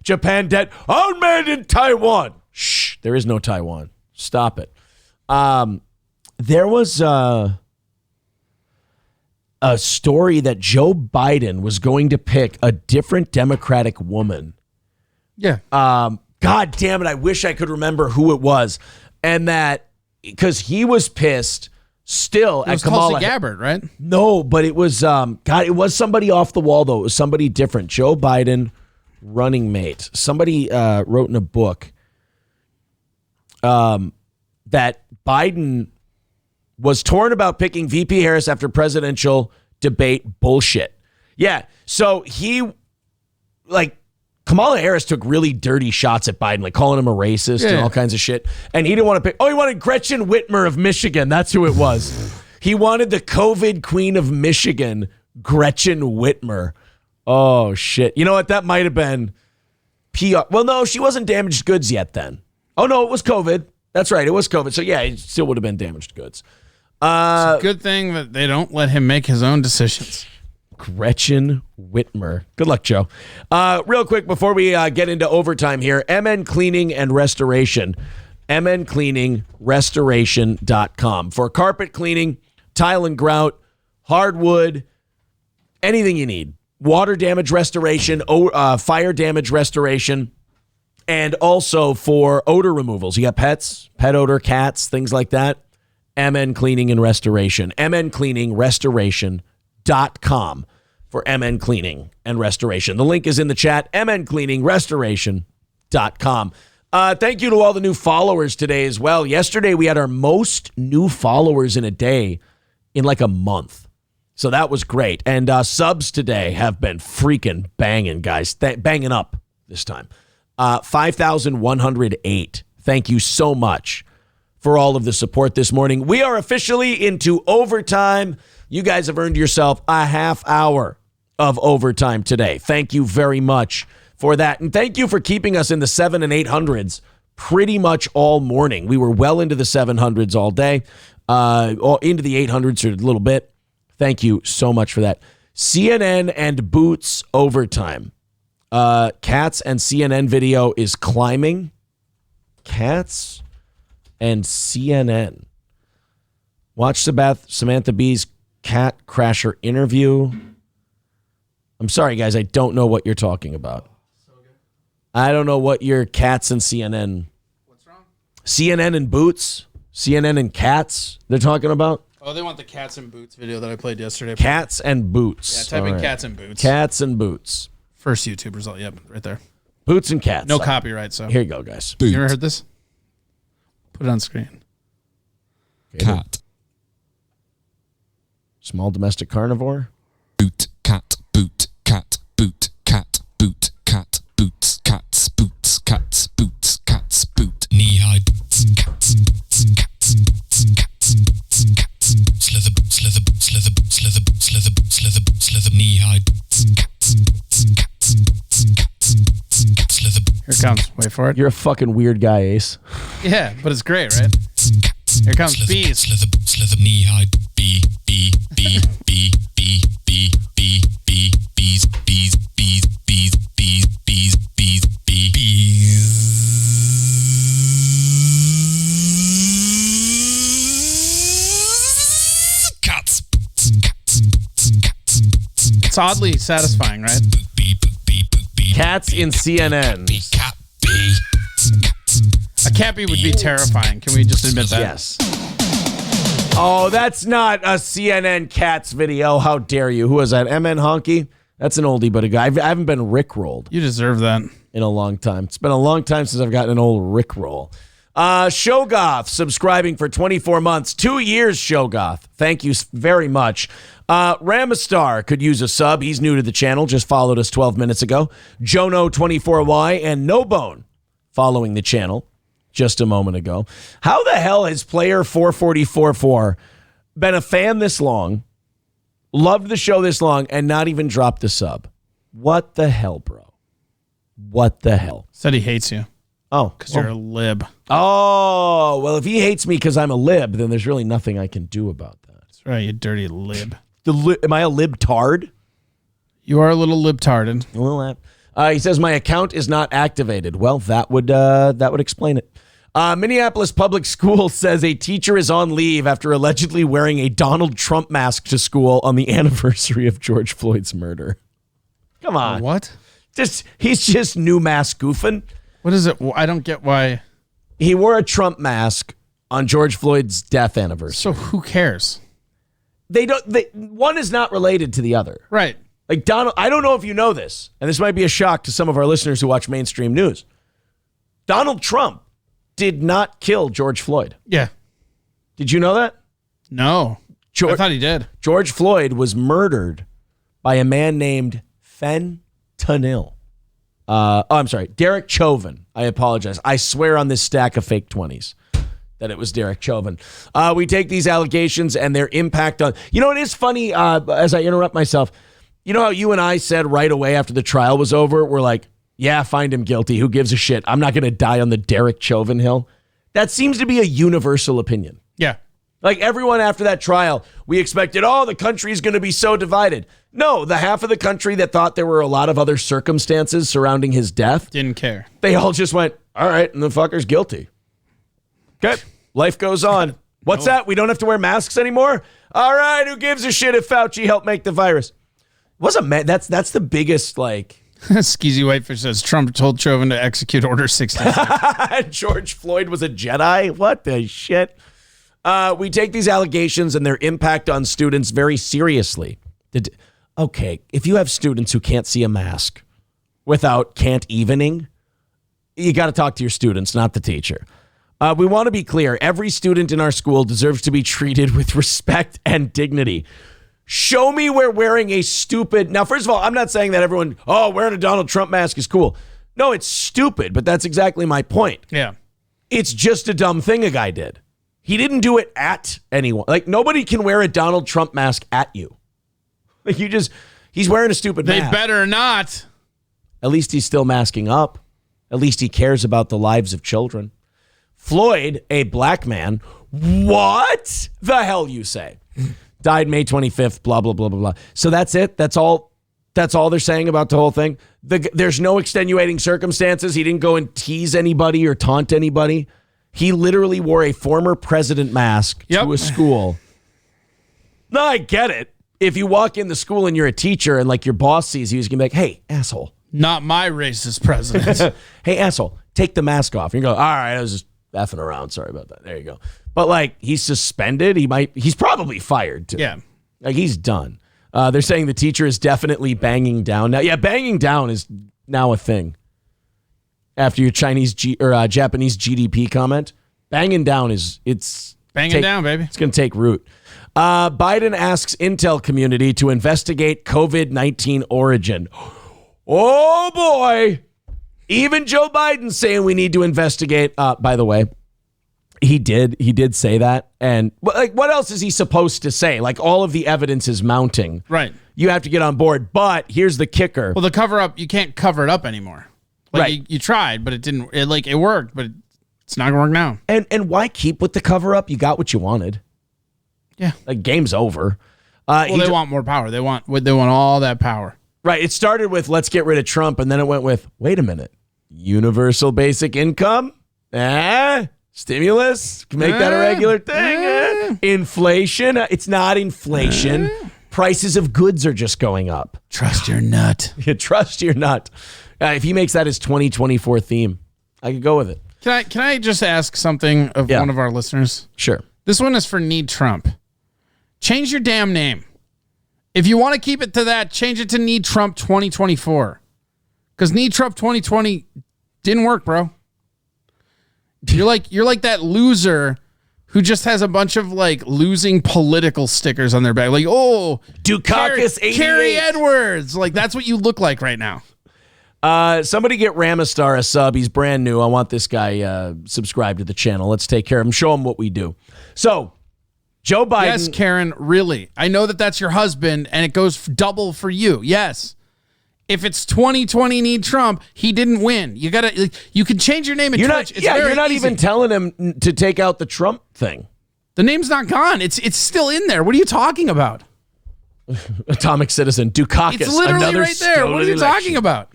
Japan debt, all made in Taiwan. Shh, there is no Taiwan. Stop it. There was a story that Joe Biden was going to pick a different Democratic woman. Yeah. God damn it. I wish I could remember who it was. And that because he was pissed still It at was Kamala. Tulsi Gabbard, right? No, but it was God. It was somebody off the wall though. It was somebody different. Joe Biden, running mate. Somebody wrote in a book that Biden was torn about picking VP Harris after presidential debate bullshit. Yeah, so Kamala Harris took really dirty shots at Biden, like calling him a racist and all kinds of shit. And he didn't want to pick. Oh, he wanted Gretchen Whitmer of Michigan. That's who it was. He wanted the COVID queen of Michigan, Gretchen Whitmer. Oh, shit. You know what? That might have been PR. Well, no, she wasn't damaged goods yet then. Oh, no, it was COVID. That's right. It was COVID. So, yeah, it still would have been damaged goods. It's a good thing that they don't let him make his own decisions. Gretchen Whitmer. Good luck, Joe. Real quick before we get into overtime here, MN Cleaning and Restoration. MNCleaningRestoration.com. For carpet cleaning, tile and grout, hardwood, anything you need. Water damage restoration, fire damage restoration, and also for odor removals. You got pets, pet odor, cats, things like that. MN Cleaning and Restoration. MNCleaningRestoration.com for MN Cleaning and Restoration. The link is in the chat. MNCleaningRestoration.com. Thank you to all the new followers today as well. Yesterday, we had our most new followers in a day in like a month. So that was great. And subs today have been freaking banging, guys. Banging up this time. 5,108. Thank you so much for all of the support this morning. We are officially into overtime. You guys have earned yourself a half hour of overtime today. Thank you very much for that. And thank you for keeping us in the 700s and 800s pretty much all morning. We were well into the 700s all day, into the 800s a little bit. Thank you so much for that. CNN and Boots overtime. Cats and CNN video is climbing. Cats and CNN. Watch Samantha Bee's Cat Crasher interview. I'm sorry, guys. I don't know what you're talking about. I don't know what your Cats and CNN. What's wrong? CNN and Boots. CNN and Cats they're talking about. Oh, they want the Cats and Boots video that I played yesterday. Cats and Boots. Yeah, type in Cats and Boots. Cats and Boots. First YouTube result. Yep, right there. Boots and Cats. No copyright, so. Here you go, guys. Boot. You ever heard this? Put it on screen. Cat. Small domestic carnivore. Boot, cat, boot, cat, boot, cat, boot, cat, boots, cats, boots, cats, boots, cats, boot, knee-high boots and cats and boots and cats and boots and cats and boots and cats and boots, leather boots, leather boots, leather boots, leather boots, leather boots, leather boots, leather knee-high boots and cats and boots and cats and boots and cats and boots and cats, leather boots. Here it comes. Wait for it. You're a fucking weird guy, Ace. Yeah, but it's great, right? Here comes bees. Leather boots, leather knee-high bee, bee, bee, bee, bee, bee, bee, bee, bees, bees, bees, bees, bees, bees, bees, bees, bees. Cats, boots and cats and boots and cats and boots and cats. It's oddly satisfying, right? Cats in CNN. A cat bee would be terrifying. Can we just admit that? Yes. Oh, that's not a CNN Cats video. How dare you? Who was that? MN Honky? That's an oldie but a guy. I haven't been rickrolled. You deserve that. In a long time. It's been a long time since I've gotten an old rickroll. Showgoth subscribing for 24 months. 2 years, Showgoth. Thank you very much. Ramastar could use a sub. He's new to the channel. Just followed us 12 minutes ago. Jono24Y and No Bone following the channel just a moment ago. How the hell has player 444 been a fan this long, loved the show this long, and not even dropped a sub? What the hell, bro? What the hell? Said he hates you. Oh. Because you're a lib. Oh, well, if he hates me because I'm a lib, then there's really nothing I can do about that. That's right, you dirty lib. Am I a libtard? You are a little libtarded. A little. He says my account is not activated. Well, that would explain it. Minneapolis Public Schools says a teacher is on leave after allegedly wearing a Donald Trump mask to school on the anniversary of George Floyd's murder. Come on. What? He's just new mask goofing. What is it? I don't get why. He wore a Trump mask on George Floyd's death anniversary. So who cares? One is not related to the other. Right. Like Donald, I don't know if you know this, and this might be a shock to some of our listeners who watch mainstream news. Donald Trump did not kill George Floyd. Yeah. Did you know that? No. I thought he did. George Floyd was murdered by a man named fentanyl. I'm sorry, Derek Chauvin. I apologize. I swear on this stack of fake 20s that it was Derek Chauvin. We take these allegations and their impact on... You know, it is funny, as I interrupt myself, you know how you and I said right away after the trial was over, we're like, yeah, find him guilty. Who gives a shit? I'm not going to die on the Derek Chauvin hill. That seems to be a universal opinion. Yeah. Like everyone after that trial, we expected, the country is going to be so divided. No, the half of the country that thought there were a lot of other circumstances surrounding his death didn't care. They all just went, all right, and the fucker's guilty. Okay, life goes on. What's that? We don't have to wear masks anymore? All right, who gives a shit if Fauci helped make the virus? That's the biggest, like... Skeezy Whitefish says Trump told Chauvin to execute Order 66. George Floyd was a Jedi? What the shit? We take these allegations and their impact on students very seriously. Okay, if you have students who can't see a mask without can't evening, you got to talk to your students, not the teacher. We want to be clear. Every student in our school deserves to be treated with respect and dignity. Show me where wearing a stupid... Now, first of all, I'm not saying that everyone, wearing a Donald Trump mask is cool. No, it's stupid, but that's exactly my point. Yeah. It's just a dumb thing a guy did. He didn't do it at anyone. Like, nobody can wear a Donald Trump mask at you. Like, he's wearing a stupid mask. They better not. At least he's still masking up. At least he cares about the lives of children. Floyd, a black man, what the hell you say? Died May 25th, blah, blah, blah, blah, blah. So that's it? That's all they're saying about the whole thing? There's no extenuating circumstances? He didn't go and tease anybody or taunt anybody? He literally wore a former president mask to a school. No, I get it. If you walk in the school and you're a teacher and like your boss sees you, he's going to be like, hey, asshole. Not my racist president. Hey, asshole, take the mask off. And you go, all right, I was just effing around. Sorry about that. There you go. But like he's suspended. He's probably fired too. Yeah. Like he's done. They're saying the teacher is definitely banging down now. Yeah, banging down is now a thing. After your Japanese GDP comment, banging down down, baby. It's going to take root. Biden asks Intel community to investigate COVID-19 origin. Oh boy. Even Joe Biden's saying we need to investigate. By the way, he did say that. And like, what else is he supposed to say? Like all of the evidence is mounting. Right. You have to get on board. But here's the kicker. Well, the cover up, you can't cover it up anymore. Like right. You tried, but it didn't. It worked, but it's not gonna work now. And why keep with the cover up? You got what you wanted. Yeah. Like game's over. They want more power. They want all that power. Right. It started with let's get rid of Trump, and then it went with wait a minute, universal basic income, stimulus, can make that a regular thing. Inflation. It's not inflation. Prices of goods are just going up. Trust your nut. Trust your nut. If he makes that his 2024 theme, I could go with it. Can I just ask something of one of our listeners? Sure. This one is for Need Trump. Change your damn name. If you want to keep it to that, change it to Need Trump 2024. Because Need Trump 2020 didn't work, bro. You're like that loser who just has a bunch of like losing political stickers on their back. Like, Dukakis 88. Carrie Edwards. Like, that's what you look like right now. Somebody get Ramistar a sub. He's brand new. I want this guy subscribed to the channel. Let's take care of him. Show him what we do. So, Joe Biden. Yes, Karen, really. I know that's your husband, and it goes double for you. Yes. If it's 2020 Need Trump, he didn't win. You can change your name in Twitch. You're not even telling him to take out the Trump thing. The name's not gone. It's still in there. What are you talking about? Atomic Citizen, Dukakis. It's literally right there. What are you talking about?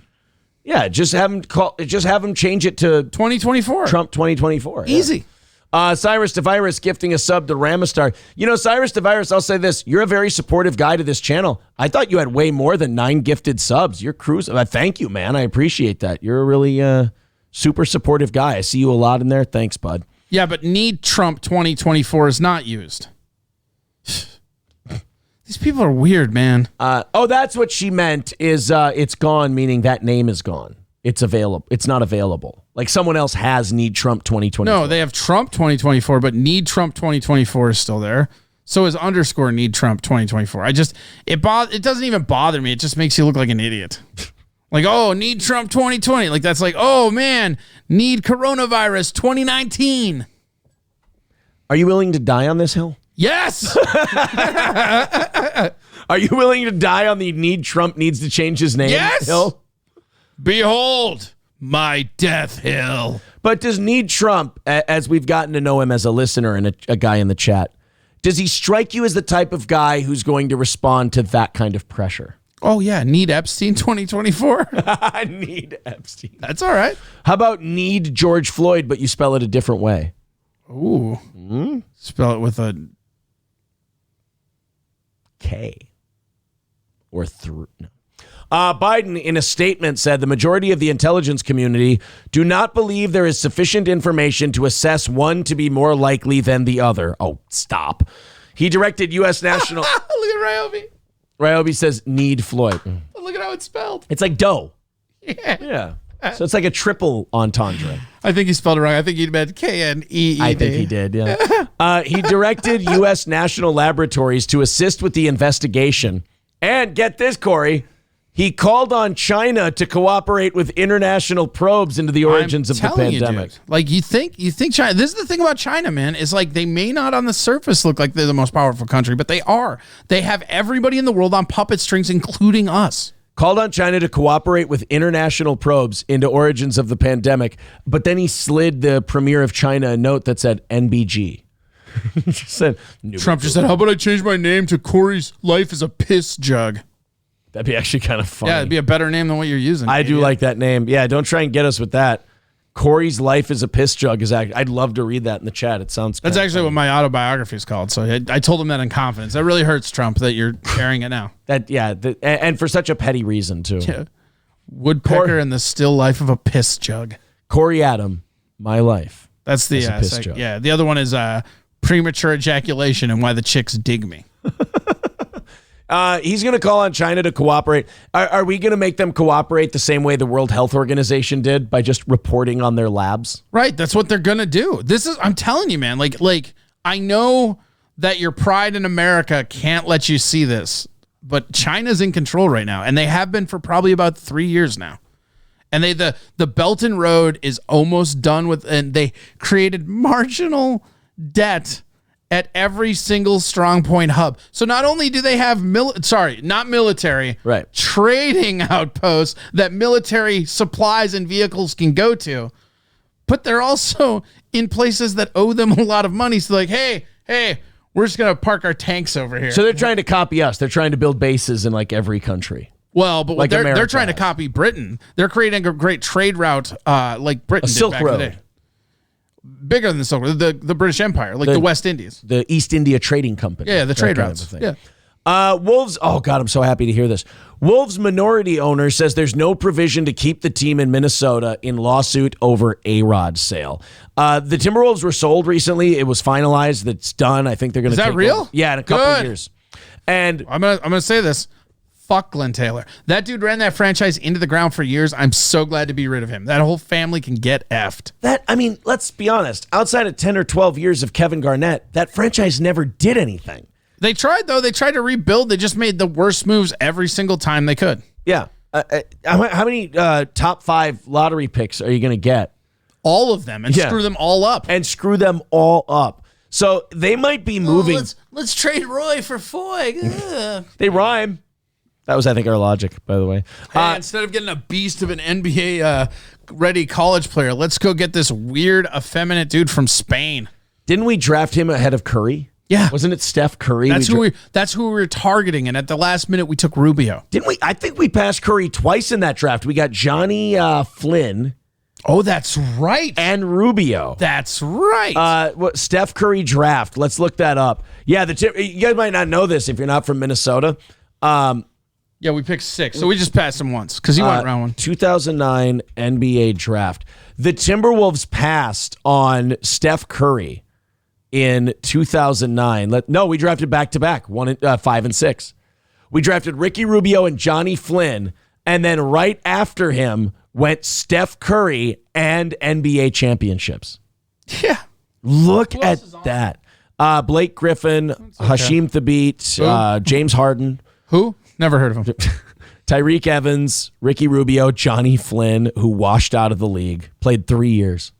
Yeah, just have him change it to 2024. Trump 2024. Easy. Cyrus DeVirus gifting a sub to Ramistar. You know, Cyrus DeVirus, I'll say this. You're a very supportive guy to this channel. I thought you had way more than 9 gifted subs. You're cruising. Thank you, man. I appreciate that. You're a really super supportive guy. I see you a lot in there. Thanks, bud. Yeah, but need Trump 2024 is not used. These people are weird, man. That's what she meant is it's gone, meaning that name is gone. It's available. It's not available. Like someone else has need Trump 2024. No, they have Trump 2024, but need Trump 2024 is still there. So is underscore need Trump 2024. It doesn't even bother me. It just makes you look like an idiot. Like, oh, need Trump 2020. Like that's like, oh man, need coronavirus 2019. Are you willing to die on this hill? Yes. Are you willing to die on the need Trump needs to change his name hill? Behold my death hill. But does need Trump, as we've gotten to know him as a listener and a guy in the chat, does he strike you as the type of guy who's going to respond to that kind of pressure? Oh, yeah. Need Epstein 2024. Need Epstein. That's all right. How about need George Floyd, but you spell it a different way? Ooh. Spell it with a K. Or no. Biden, in a statement, said the majority of the intelligence community do not believe there is sufficient information to assess one to be more likely than the other. Oh, stop. He directed U.S. National... Look at Ryobi. Ryobi says need Floyd. Look at how it's spelled. It's like dough. Yeah. So it's like a triple entendre. I think he spelled it wrong. I think he meant K-N-E-E-D. I think he did, yeah. He directed U.S. national laboratories to assist with the investigation. And get this, Corey, he called on China to cooperate with international probes into the origins of the pandemic. You think China, this is the thing about China, man, is like they may not on the surface look like they're the most powerful country, but they are. They have everybody in the world on puppet strings, including us. Called on China to cooperate with international probes into origins of the pandemic, but then he slid the premier of China a note that said NBG. Trump just said, how about I change my name to Corey's Life is a Piss Jug? That'd be actually kind of funny. Yeah, it'd be a better name than what you're using. I do like that name. Yeah, don't try and get us with that. Corey's Life is a Piss Jug is actually, I'd love to read that in the chat. It sounds That's actually what my autobiography is called. So I told him that in confidence. That really hurts, Trump, that you're airing it now. And for such a petty reason, too. Yeah. Woodpecker and the Still Life of a Piss Jug. Corey Adam, My Life. That's the piss jug. Yeah. The other one is premature ejaculation and why the chicks dig me. He's going to call on China to cooperate. Are we going to make them cooperate the same way the World Health Organization did by just reporting on their labs? Right. That's what they're going to do. I'm telling you, man, like I know that your pride in America can't let you see this, but China's in control right now. And they have been for probably about 3 years now. And the Belt and Road is almost done with, and they created marginal debt at every single strong point hub. So not only do they have not military, right, trading outposts that military supplies and vehicles can go to, but they're also in places that owe them a lot of money. So like, hey, we're just going to park our tanks over here. So they're trying to copy us. They're trying to build bases in like every country. Well, but like they're trying to copy Britain. They're creating a great trade route like Britain did Silk back Road. in the day. Bigger than the Silk Road, the British Empire, like the West Indies. The East India Trading Company. Yeah, the trade routes. Yeah. Wolves, oh God, I'm so happy to hear this. Wolves minority owner says there's no provision to keep the team in Minnesota in lawsuit over A-Rod sale. The Timberwolves were sold recently. It was finalized. It's done. I think they're going to Is that real? Yeah, in a couple of years. And I'm gonna say this. Fuck Glenn Taylor. That dude ran that franchise into the ground for years. I'm so glad to be rid of him. That whole family can get effed. Let's be honest. Outside of 10 or 12 years of Kevin Garnett, that franchise never did anything. They tried, though. They tried to rebuild. They just made the worst moves every single time they could. Yeah. How many top 5 lottery picks are you going to get? All of them, and screw them all up. So they might be moving. Let's trade Roy for Foy. They rhyme. That was, I think, our logic, by the way. Hey, instead of getting a beast of an NBA ready college player, let's go get this weird, effeminate dude from Spain. Didn't we draft him ahead of Curry? Yeah. Wasn't it Steph Curry? That's who we were targeting, and at the last minute, we took Rubio. Didn't we? I think we passed Curry twice in that draft. We got Johnny Flynn. Oh, that's right. And Rubio. That's right. Steph Curry draft. Let's look that up. Yeah, you guys might not know this if you're not from Minnesota. Yeah, we picked 6. So we just passed him once because he went round 1. 2009 NBA draft. The Timberwolves passed on Steph Curry in 2009. We drafted back-to-back, 5 and 6. We drafted Ricky Rubio and Johnny Flynn, and then right after him went Steph Curry and NBA championships. Yeah. Look at that. Blake Griffin, Hasheem Thabit, James Harden. Who? Never heard of him. Tyreek Evans, Ricky Rubio, Johnny Flynn, who washed out of the league, played 3 years.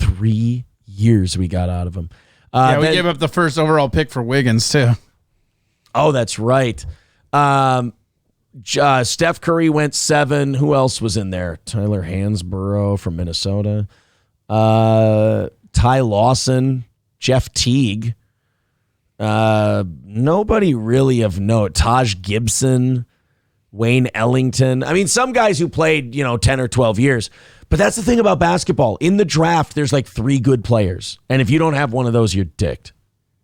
3 years we got out of him. We gave up the first overall pick for Wiggins, too. Oh, that's right. Steph Curry went 7. Who else was in there? Tyler Hansborough from Minnesota. Ty Lawson, Jeff Teague. Nobody really of note. Taj Gibson, Wayne Ellington. I mean, some guys who played, 10 or 12 years. But that's the thing about basketball. In the draft, there's like 3 good players. And if you don't have one of those, you're dicked.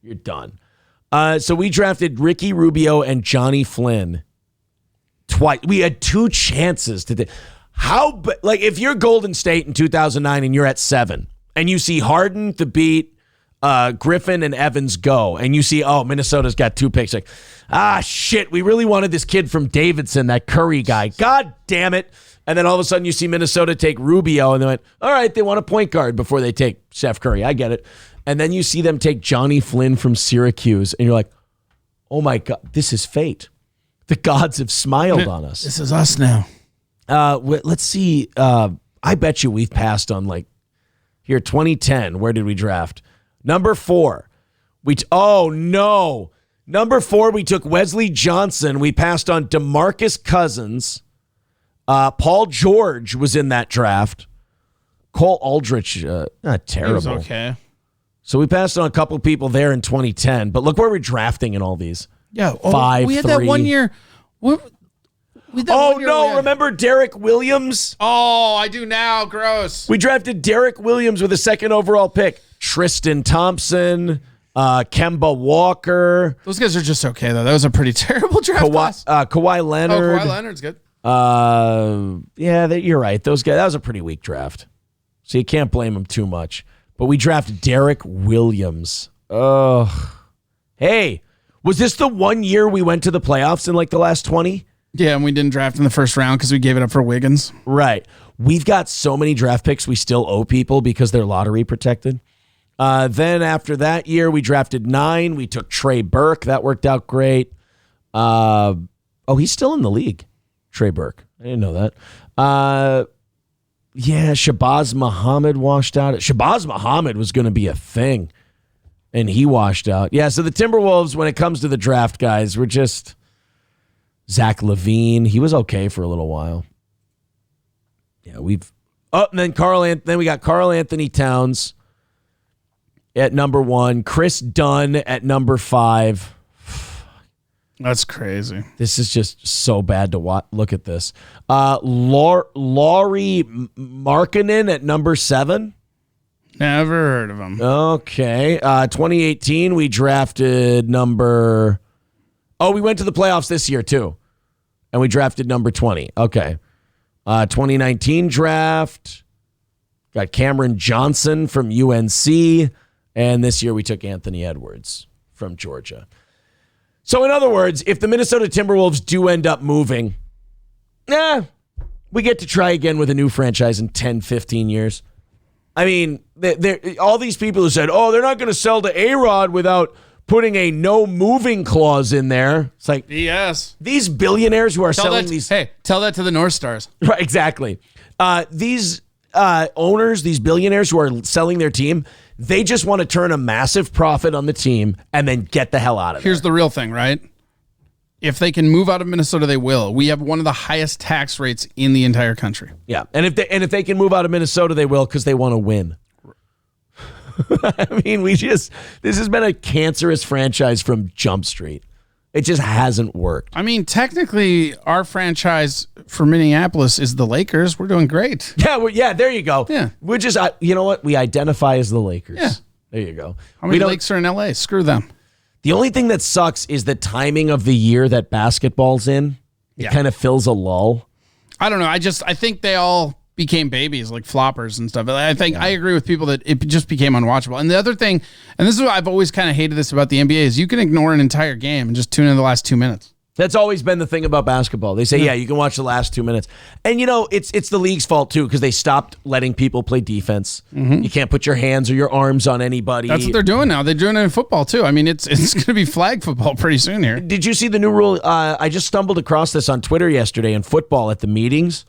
You're done. So we drafted Ricky Rubio and Johnny Flynn twice. We had 2 chances to if you're Golden State in 2009 and you're at 7 and you see Harden, Thabit, Griffin and Evans go, and you see, Minnesota's got 2 picks. Like, shit, we really wanted this kid from Davidson, that Curry guy. God damn it. And then all of a sudden you see Minnesota take Rubio, and they went, all right, they want a point guard before they take Steph Curry. I get it. And then you see them take Johnny Flynn from Syracuse, and you're like, oh my God, this is fate. The gods have smiled on us. This is us now. Let's see. I bet you we've passed on 2010. Where did we draft? Number 4. Number 4, we took Wesley Johnson. We passed on DeMarcus Cousins. Paul George was in that draft. Cole Aldrich, not terrible. He was okay. So we passed on a couple people there in 2010. But look where we're drafting in all these. Yeah. 5, we had 3. that 1 year. Remember Derek Williams? Oh, I do now. Gross. We drafted Derek Williams with a 2nd overall pick. Tristan Thompson, Kemba Walker. Those guys are just okay, though. That was a pretty terrible draft class. Kawhi Leonard. Kawhi Leonard's good. You're right. Those guys. That was a pretty weak draft. So you can't blame them too much. But we drafted Derek Williams. Oh. Hey, was this the 1 year we went to the playoffs in the last 20? Yeah, and we didn't draft in the first round because we gave it up for Wiggins. Right. We've got so many draft picks we still owe people because they're lottery protected. Then after that year, we drafted 9. We took Trey Burke. That worked out great. He's still in the league, Trey Burke. I didn't know that. Shabazz Muhammad washed out. Shabazz Muhammad was going to be a thing, and he washed out. Yeah, so the Timberwolves, when it comes to the draft, guys, we're just Zach LaVine. He was okay for a little while. Yeah, and then we got Karl Anthony Towns at number 1, Chris Dunn at number 5. That's crazy. This is just so bad to watch. Look at this. Laurie Markkanen at number 7. Never heard of him. Okay. 2018, we drafted number... we went to the playoffs this year, too. And we drafted number 20. Okay. 2019 draft. Got Cameron Johnson from UNC. And this year we took Anthony Edwards from Georgia. So in other words, if the Minnesota Timberwolves do end up moving, we get to try again with a new franchise in 10, 15 years. I mean, all these people who said, they're not going to sell to A-Rod without putting a no moving clause in there. It's like, yes. These billionaires who are selling these. Hey, tell that to the North Stars. Right, exactly. These owners, these billionaires who are selling their team, they just want to turn a massive profit on the team and then get the hell out of it. Here's the real thing, right? If they can move out of Minnesota, they will. We have one of the highest tax rates in the entire country. Yeah, and if they can move out of Minnesota, they will because they want to win. I mean, this has been a cancerous franchise from Jump Street. It just hasn't worked. I mean, technically, our franchise for Minneapolis is the Lakers. We're doing great. Yeah, there you go. Yeah. We're just, you know what? We identify as the Lakers. Yeah. There you go. How many Lakes are in LA? Screw them. The only thing that sucks is the timing of the year that basketball's in. It kind of fills a lull. I don't know. I think they all became babies, like floppers and stuff. I think I agree with people that it just became unwatchable. And the other thing, and this is what I've always kind of hated this about the NBA, is you can ignore an entire game and just tune in the last 2 minutes. That's always been the thing about basketball. They say, you can watch the last 2 minutes. And, it's the league's fault, too, because they stopped letting people play defense. You can't put your hands or your arms on anybody. That's what they're doing now. They're doing it in football, too. I mean, it's going to be flag football pretty soon here. Did you see the new rule? I just stumbled across this on Twitter yesterday in football at the meetings.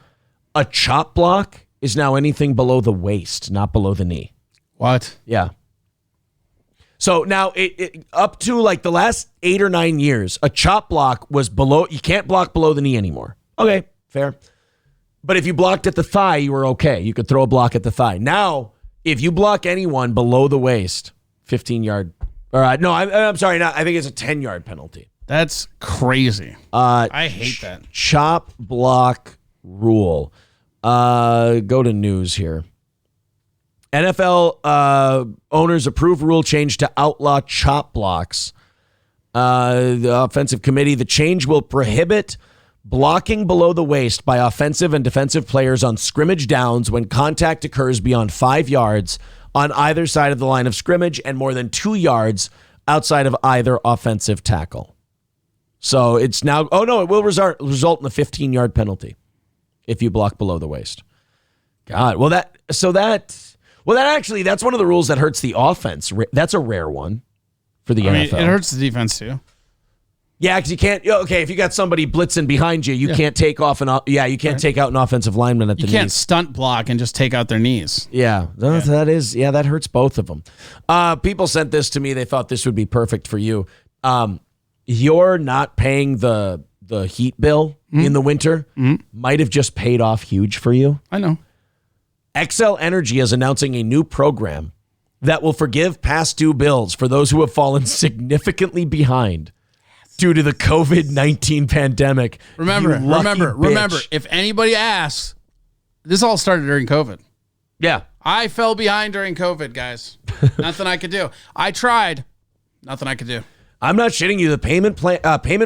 A chop block is now anything below the waist, not below the knee. What? Yeah. So now it up to like the last 8 or 9 years, a chop block was below. You can't block below the knee anymore. Okay, fair. But if you blocked at the thigh, you were okay. You could throw a block at the thigh. Now, if you block anyone below the waist, 15-yard. No, I'm sorry. I think it's a 10-yard penalty. That's crazy. I hate that. Chop block rule. Go to news here. NFL owners approve rule change to outlaw chop blocks. The offensive committee, the change will prohibit blocking below the waist by offensive and defensive players on scrimmage downs when contact occurs beyond 5 yards on either side of the line of scrimmage and more than 2 yards outside of either offensive tackle. So it's now, it will result in a 15-yard penalty if you block below the waist. God, that's one of the rules that hurts the offense. That's a rare one for the NFL. It hurts the defense too. Yeah, because you can't. Okay, if you got somebody blitzing behind you, you can't take off take out an offensive lineman at the knees. You can't stunt block and just take out their knees. Yeah, that hurts both of them. People sent this to me. They thought this would be perfect for you. You're not paying the heat bill in the winter. Might have just paid off huge for you. I know. Xcel Energy is announcing a new program that will forgive past due bills for those who have fallen significantly behind due to the COVID-19 pandemic. Remember, if anybody asks, this all started during COVID. Yeah. I fell behind during COVID, guys. Nothing I could do. I tried. Nothing I could do. I'm not shitting you. The payment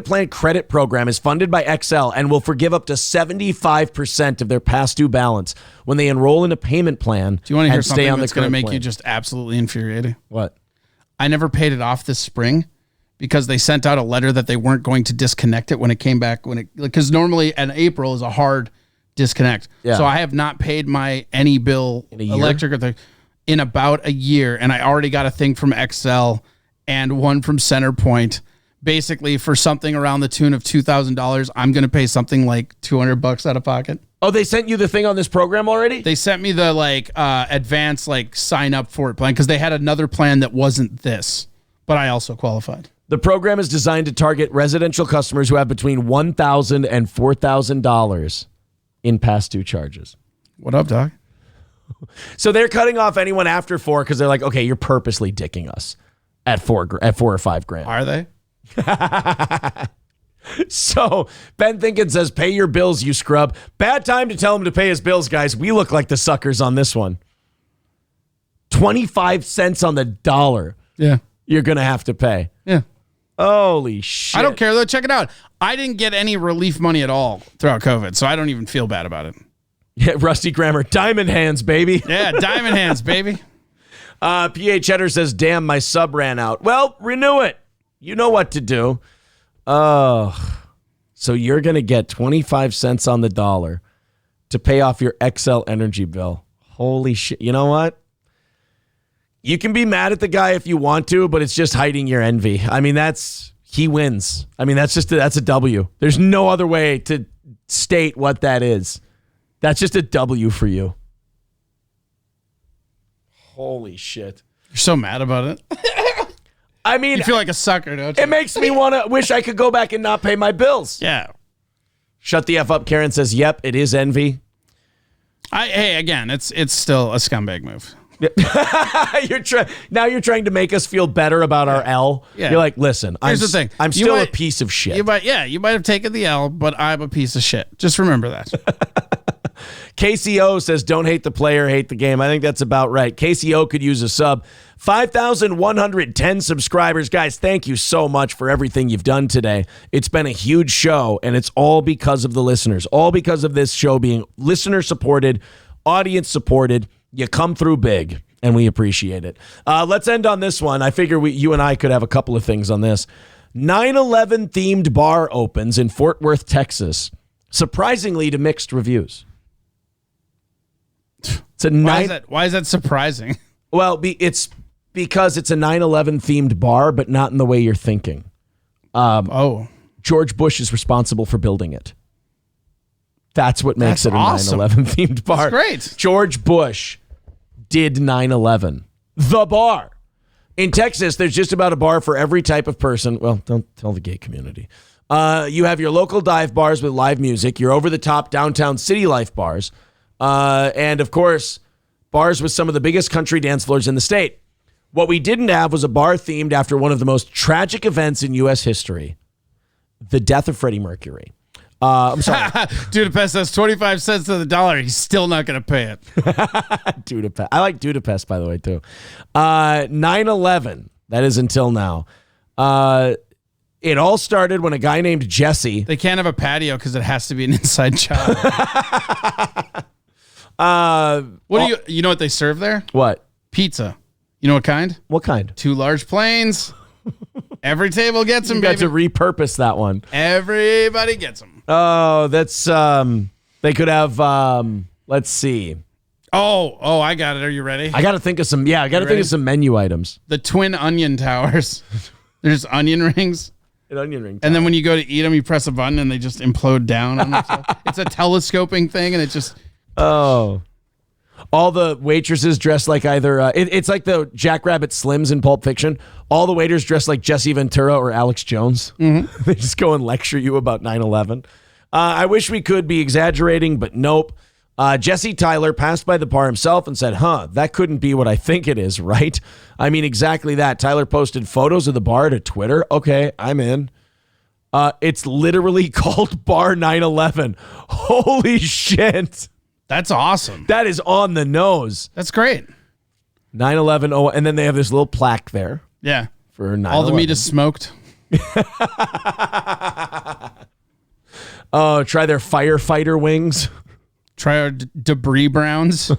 plan credit program is funded by Xcel and will forgive up to 75% of their past due balance when they enroll in a payment plan. Do you want to hear and something stay on that's the going to current make plan. you just absolutely infuriated? What? I never paid it off this spring because they sent out a letter that they weren't going to disconnect it when it came back. Because normally in April is a hard disconnect. Yeah. So I have not paid my any bill, electric or thing, in about a year, and I already got a thing from Xcel and one from Centerpoint. Basically, for something around the tune of $2,000, I'm going to pay something like $200 out of pocket. Oh, they sent you the thing on this program already? They sent me the advanced sign up for it plan because they had another plan that wasn't this, but I also qualified. The program is designed to target residential customers who have between $1,000 and $4,000 in past due charges. What up, Doc? So they're cutting off anyone after 4 because they're like, okay, you're purposely dicking us at 4 or 5 grand. Are they? So Ben Thinkin says, pay your bills, you scrub. Bad time to tell him to pay his bills, guys. We look like the suckers on this one. 25 cents on the dollar. Yeah. You're going to have to pay. Yeah. Holy shit. I don't care, though. Check it out. I didn't get any relief money at all throughout COVID, so I don't even feel bad about it. Yeah, Rusty Grammar. Diamond hands, baby. Yeah, diamond hands, baby. P.A. Cheddar says, damn, my sub ran out. Well, renew it. You know what to do. Oh, so you're going to get 25 cents on the dollar to pay off your Xcel Energy bill. Holy shit. You know what? You can be mad at the guy if you want to, but it's just hiding your envy. I mean, he wins. I mean, that's a W. There's no other way to state what that is. That's just a W for you. Holy shit. You're so mad about it. I mean, you feel like a sucker, don't you? It makes me wish I could go back and not pay my bills. Yeah. Shut the F up. Karen says, yep, it is envy. Again, it's still a scumbag move. You're trying to make us feel better about our L. Yeah. You're like, listen, here's the thing. I'm still a piece of shit. You might have taken the L, but I'm a piece of shit. Just remember that. KCO says, don't hate the player, hate the game. I think that's about right. KCO could use a sub. 5,110 subscribers. Guys, thank you so much for everything you've done today. It's been a huge show, and it's all because of the listeners. All because of this show being listener-supported, audience-supported. You come through big, and we appreciate it. Let's end on this one. I figure you and I could have a couple of things on this. 9/11 themed bar opens in Fort Worth, Texas, surprisingly to mixed reviews. It's a Why is that surprising? Well, it's because it's a 9/11 themed bar, but not in the way you're thinking. George Bush is responsible for building it. That's what makes it a 9/11 themed bar. That's great. George Bush did 9/11. The bar. In Texas, there's just about a bar for every type of person. Well, don't tell the gay community. You have your local dive bars with live music, your over-the-top downtown city life bars, and, of course, bars with some of the biggest country dance floors in the state. What we didn't have was a bar themed after one of the most tragic events in U.S. history, the death of Freddie Mercury. I'm sorry. Dudapest says 25 cents to the dollar. He's still not going to pay it. Dudapest. I like Dudapest, by the way, too. 9/11. That is until now. It all started when a guy named Jesse. They can't have a patio because it has to be an inside job. What do you know what they serve there? What? Pizza. You know what kind? What kind? 2 large planes. Every table gets them, You baby. got to repurpose that one. Everybody gets them. Oh, that's they could have let's see. Oh, I got it. Are you ready? I got to think of some of some menu items. The twin onion towers. There's onion rings. An onion ring. And then when you go to eat them, you press a button and they just implode down on themselves. It's a telescoping thing and it just all the waitresses dressed like either it's like the Jackrabbit Slims in Pulp Fiction. All the waiters dressed like Jesse Ventura or Alex Jones. Mm-hmm. They just go and lecture you about 9/11. I wish we could be exaggerating, but nope. Jesse Tyler passed by the bar himself and said, that couldn't be what I think it is, right? I mean, exactly that. Tyler posted photos of the bar to Twitter. Okay, I'm in. It's literally called Bar 9/11. Holy shit. That's awesome. That is on the nose. That's great. 9/11. Oh, and then they have this little plaque there. Yeah. For 9/11. All the meat is smoked. Oh, try their firefighter wings. Try our debris browns.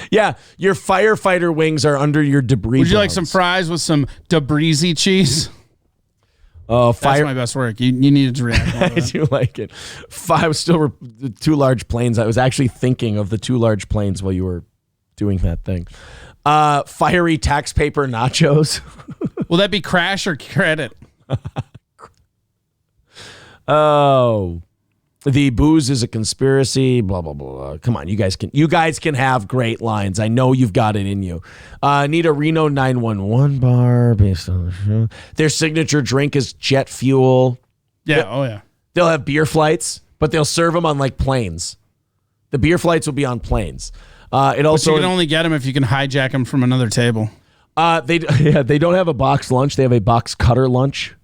Yeah, your firefighter wings are under your debris. Would you like browns. some fries with some debrisy cheese? Oh, That's my best work. You needed to react more to I that. do like it. I was still the 2 large planes. I was actually thinking of the 2 large planes while you were doing that thing. Fiery tax paper nachos. Will that be crash or credit? Oh, the booze is a conspiracy. Blah blah blah. Come on, you guys can have great lines. I know you've got it in you. Need a Reno 911 bar based on the show. Their signature drink is jet fuel. Yeah. Oh yeah. They'll have beer flights, but they'll serve them on like planes. The beer flights will be on planes. It also But you can only get them if you can hijack them from another table. They don't have a box lunch. They have a box cutter lunch.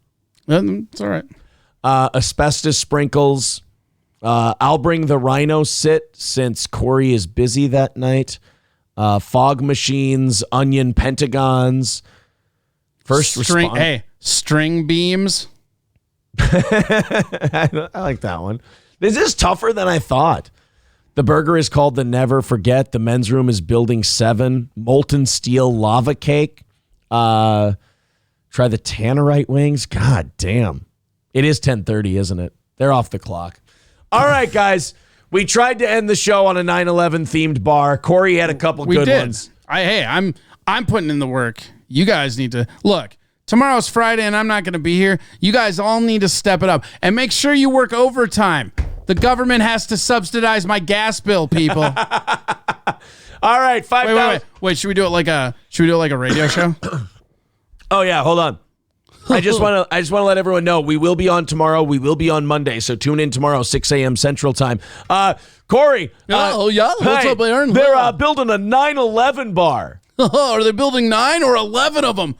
It's all right. Asbestos sprinkles. I'll bring the Rhino sit since Corey is busy that night. Fog machines, onion pentagons. First string. responder. Hey, string beams. I like that one. This is tougher than I thought. The burger is called the Never Forget. The men's room is Building 7. Molten steel lava cake. Try the Tannerite wings. God damn. It is 10:30, isn't it? They're off the clock. All right, guys. We tried to end the show on a 9/11 themed bar. Corey had a couple good ones. I'm putting in the work. You guys need to look. Tomorrow's Friday and I'm not going to be here. You guys all need to step it up and make sure you work overtime. The government has to subsidize my gas bill, people. All right, 5,000. Wait, should we do it like a radio show? Oh yeah, hold on. I just want to let everyone know we will be on tomorrow. We will be on Monday, so tune in tomorrow, 6 a.m. Central Time. Corey. What's up, Aaron? They're building a 9/11 bar. Are they building 9 or 11 of them?